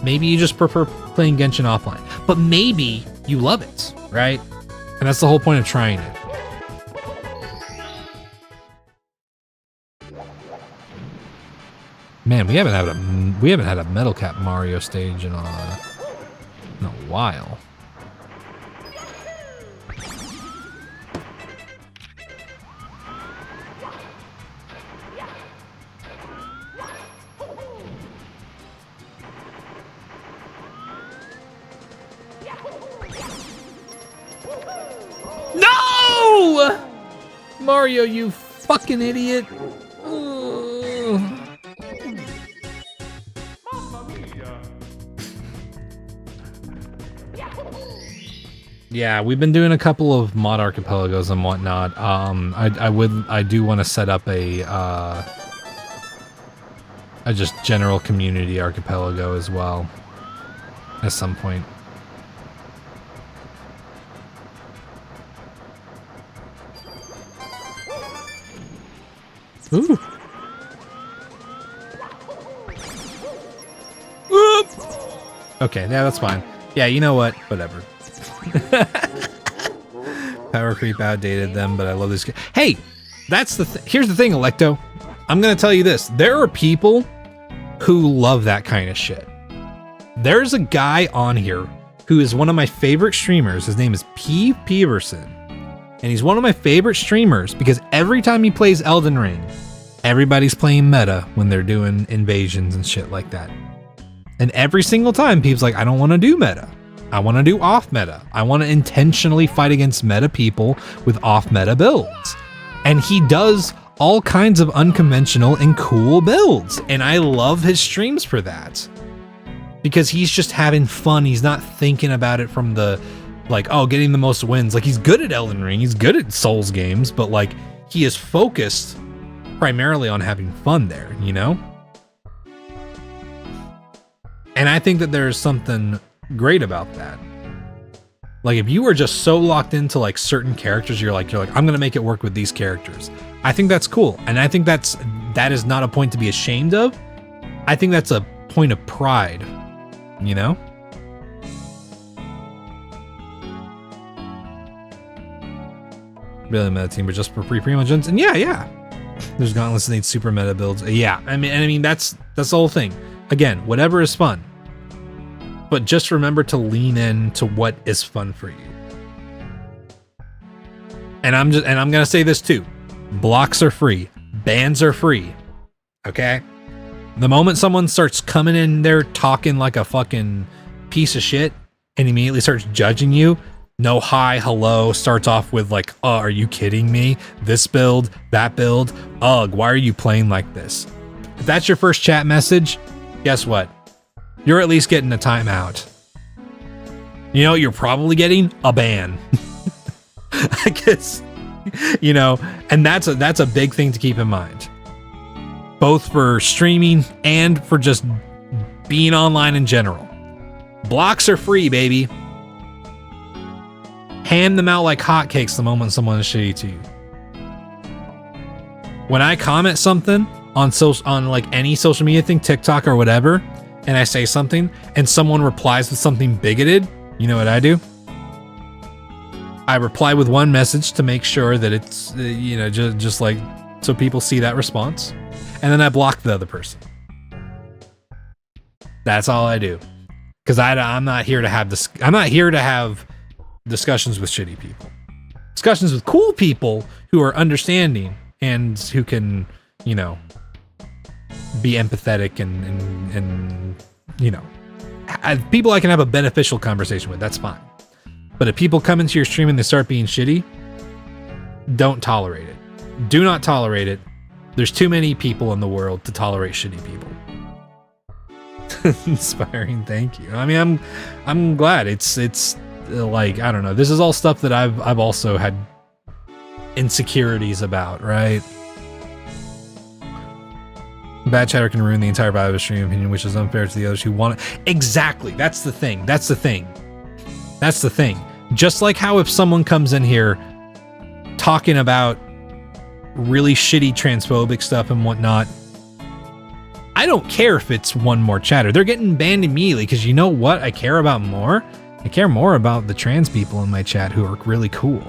Maybe you just prefer playing Genshin offline. But maybe you love it, right? And that's the whole point of trying it. Man, we haven't had a Metal Cap Mario stage in a while. No! Mario, you fucking idiot. Ugh. Yeah, we've been doing a couple of mod archipelagos and whatnot. I do want to set up a just general community archipelago as well at some point. Ooh. Oop. Okay, yeah, that's fine. Yeah, you know what? Whatever. Power creep outdated them, but I love this. Hey, that's the here's the thing, Electo. I'm gonna tell you this. There are people who love that kind of shit. There's a guy on here who is one of my favorite streamers. His name is P. Peverson. And he's one of my favorite streamers because every time he plays Elden Ring, everybody's playing meta when they're doing invasions and shit like that. And every single time, people's like, I don't want to do meta. I want to do off meta. I want to intentionally fight against meta people with off meta builds. And he does all kinds of unconventional and cool builds. And I love his streams for that. Because he's just having fun. He's not thinking about it from the, like, oh, getting the most wins. Like, he's good at Elden Ring. He's good at Souls games. But, like, he is focused primarily on having fun there, you know? And I think that there's something great about that. Like, if you were just so locked into like certain characters, you're like, I'm gonna make it work with these characters. I think that's cool. And I think that is not a point to be ashamed of. I think that's a point of pride, you know? Really meta team, but just for primo gens. And yeah. There's gauntlets that need super meta builds. Yeah, I mean that's the whole thing. Again, whatever is fun. But just remember to lean into what is fun for you. And I'm gonna say this too. Blocks are free. Bans are free. Okay? The moment someone starts coming in there talking like a fucking piece of shit and immediately starts judging you, No hi, hello, starts off with like, are you kidding me? This build, that build, ugh, why are you playing like this? If that's your first chat message, guess what? You're at least getting a timeout. You know, you're probably getting a ban. I guess, you know, and that's a big thing to keep in mind. Both for streaming and for just being online in general. Blocks are free, baby. Hand them out like hotcakes the moment someone is shitty to you. When I comment something on like any social media thing, TikTok or whatever, and I say something and someone replies with something bigoted, you know what I do? I reply with one message to make sure that it's, you know, just like so people see that response, and then I block the other person. That's all I do, because I'm not here to have this. I'm not here to have discussions with shitty people. Discussions with cool people who are understanding and who can, you know, be empathetic and you know, people I can have a beneficial conversation with. That's fine. But if people come into your stream and they start being shitty, don't tolerate it. Do not tolerate it. There's too many people in the world to tolerate shitty people. Inspiring, thank you. I mean, I'm glad. It's like, I don't know. This is all stuff that I've also had insecurities about, right? Bad chatter can ruin the entire vibe of a stream opinion, which is unfair to the others who want it. Exactly. That's the thing. That's the thing. That's the thing. Just like how if someone comes in here talking about really shitty transphobic stuff and whatnot, I don't care if it's one more chatter. They're getting banned immediately because you know what I care about more? I care more about the trans people in my chat who are really cool.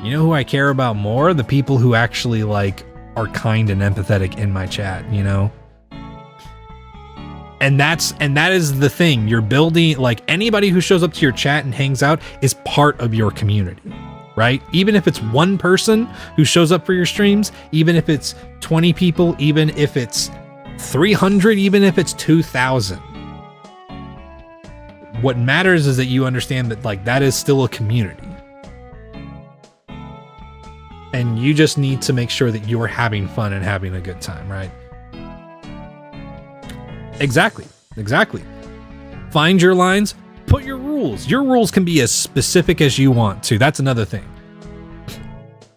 You know who I care about more? The people who actually like are kind and empathetic in my chat, you know? And that is the thing. You're building, like, anybody who shows up to your chat and hangs out is part of your community, right? Even if it's one person who shows up for your streams, even if it's 20 people, even if it's 300, even if it's 2,000. What matters is that you understand that, like, that is still a community. And you just need to make sure that you're having fun and having a good time, right? Exactly. Find your lines, put your rules. Your rules can be as specific as you want to. That's another thing.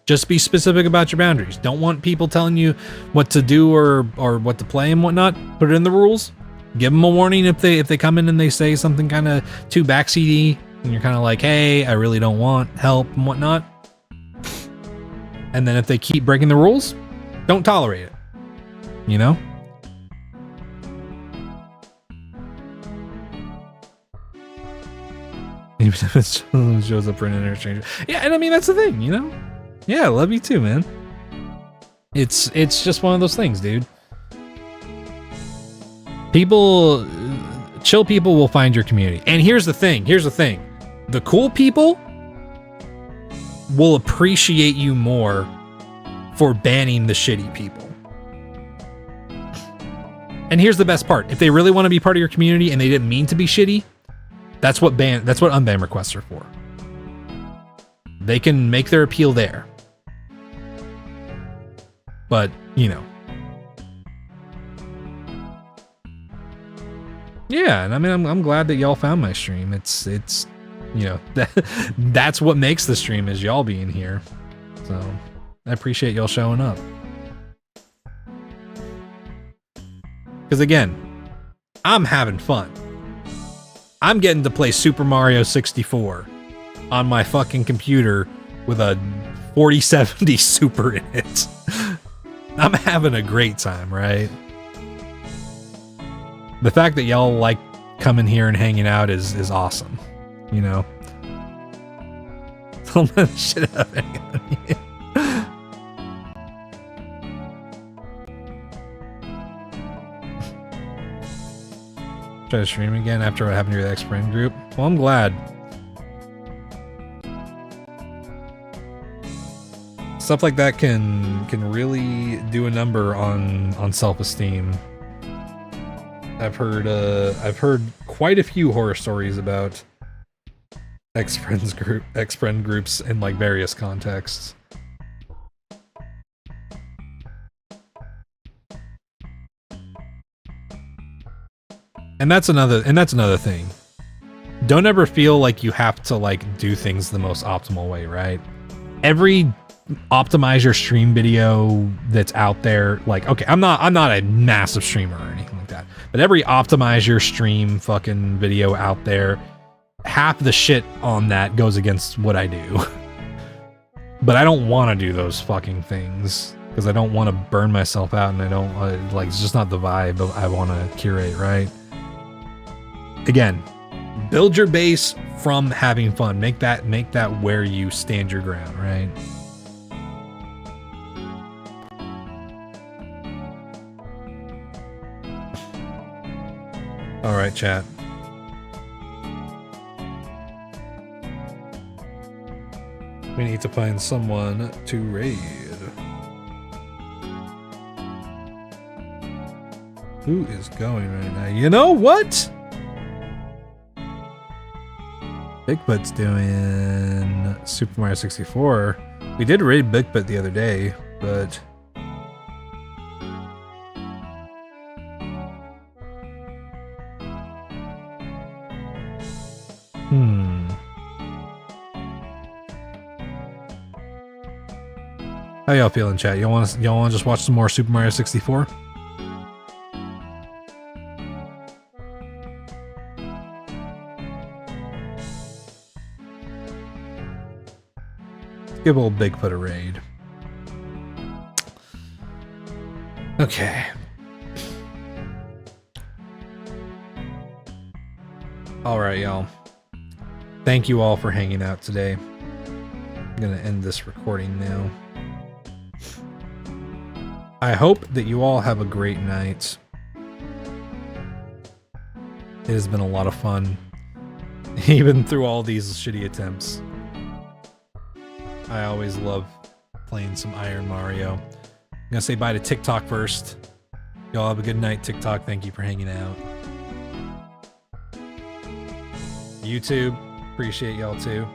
Just be specific about your boundaries. Don't want people telling you what to do or what to play and whatnot. Put it in the rules. Give them a warning if they come in and they say something kind of too backseaty and you're kind of like, hey, I really don't want help and whatnot. And then if they keep breaking the rules, don't tolerate it. You know? Even if it shows up for an internet stranger. Yeah, and I mean, that's the thing, you know? Yeah, I love you too, man. It's just one of those things, dude. Chill people will find your community. And here's the thing. The cool people will appreciate you more for banning the shitty people. And here's the best part. If they really want to be part of your community and they didn't mean to be shitty, that's what unban requests are for. They can make their appeal there. But, you know. Yeah, and I mean, I'm glad that y'all found my stream. It's you know, that's what makes the stream is y'all being here. So I appreciate y'all showing up. Because again, I'm having fun. I'm getting to play Super Mario 64 on my fucking computer with a 4070 Super in it. I'm having a great time, right? The fact that y'all like coming here and hanging out is awesome. You know? Don't let shit happen on you. Try to stream again after what happened to your ex-friend group. Well, I'm glad. Stuff like that can really do a number on self-esteem. I've heard quite a few horror stories about Ex-friend groups in like various contexts. And that's another thing. Don't ever feel like you have to like do things the most optimal way, right? Every optimize your stream video that's out there, like, okay, I'm not a massive streamer or anything like that, but every optimize your stream fucking video out there, half the shit on that goes against what I do. But I don't want to do those fucking things because I don't want to burn myself out, and I don't like, it's just not the vibe I want to curate, right? Again, build your base from having fun. Make that where you stand your ground, right? All right, chat. We need to find someone to raid. Who is going right now? You know what? Bigfoot's doing Super Mario 64. We did raid Bigfoot the other day, but how y'all feeling, chat? Y'all want to just watch some more Super Mario 64? Give old Bigfoot a raid. Okay. All right, y'all. Thank you all for hanging out today. I'm gonna end this recording now. I hope that you all have a great night. It has been a lot of fun, even through all these shitty attempts. I always love playing some Iron Mario. I'm gonna say bye to TikTok first. Y'all have a good night, TikTok. Thank you for hanging out. YouTube, appreciate y'all too.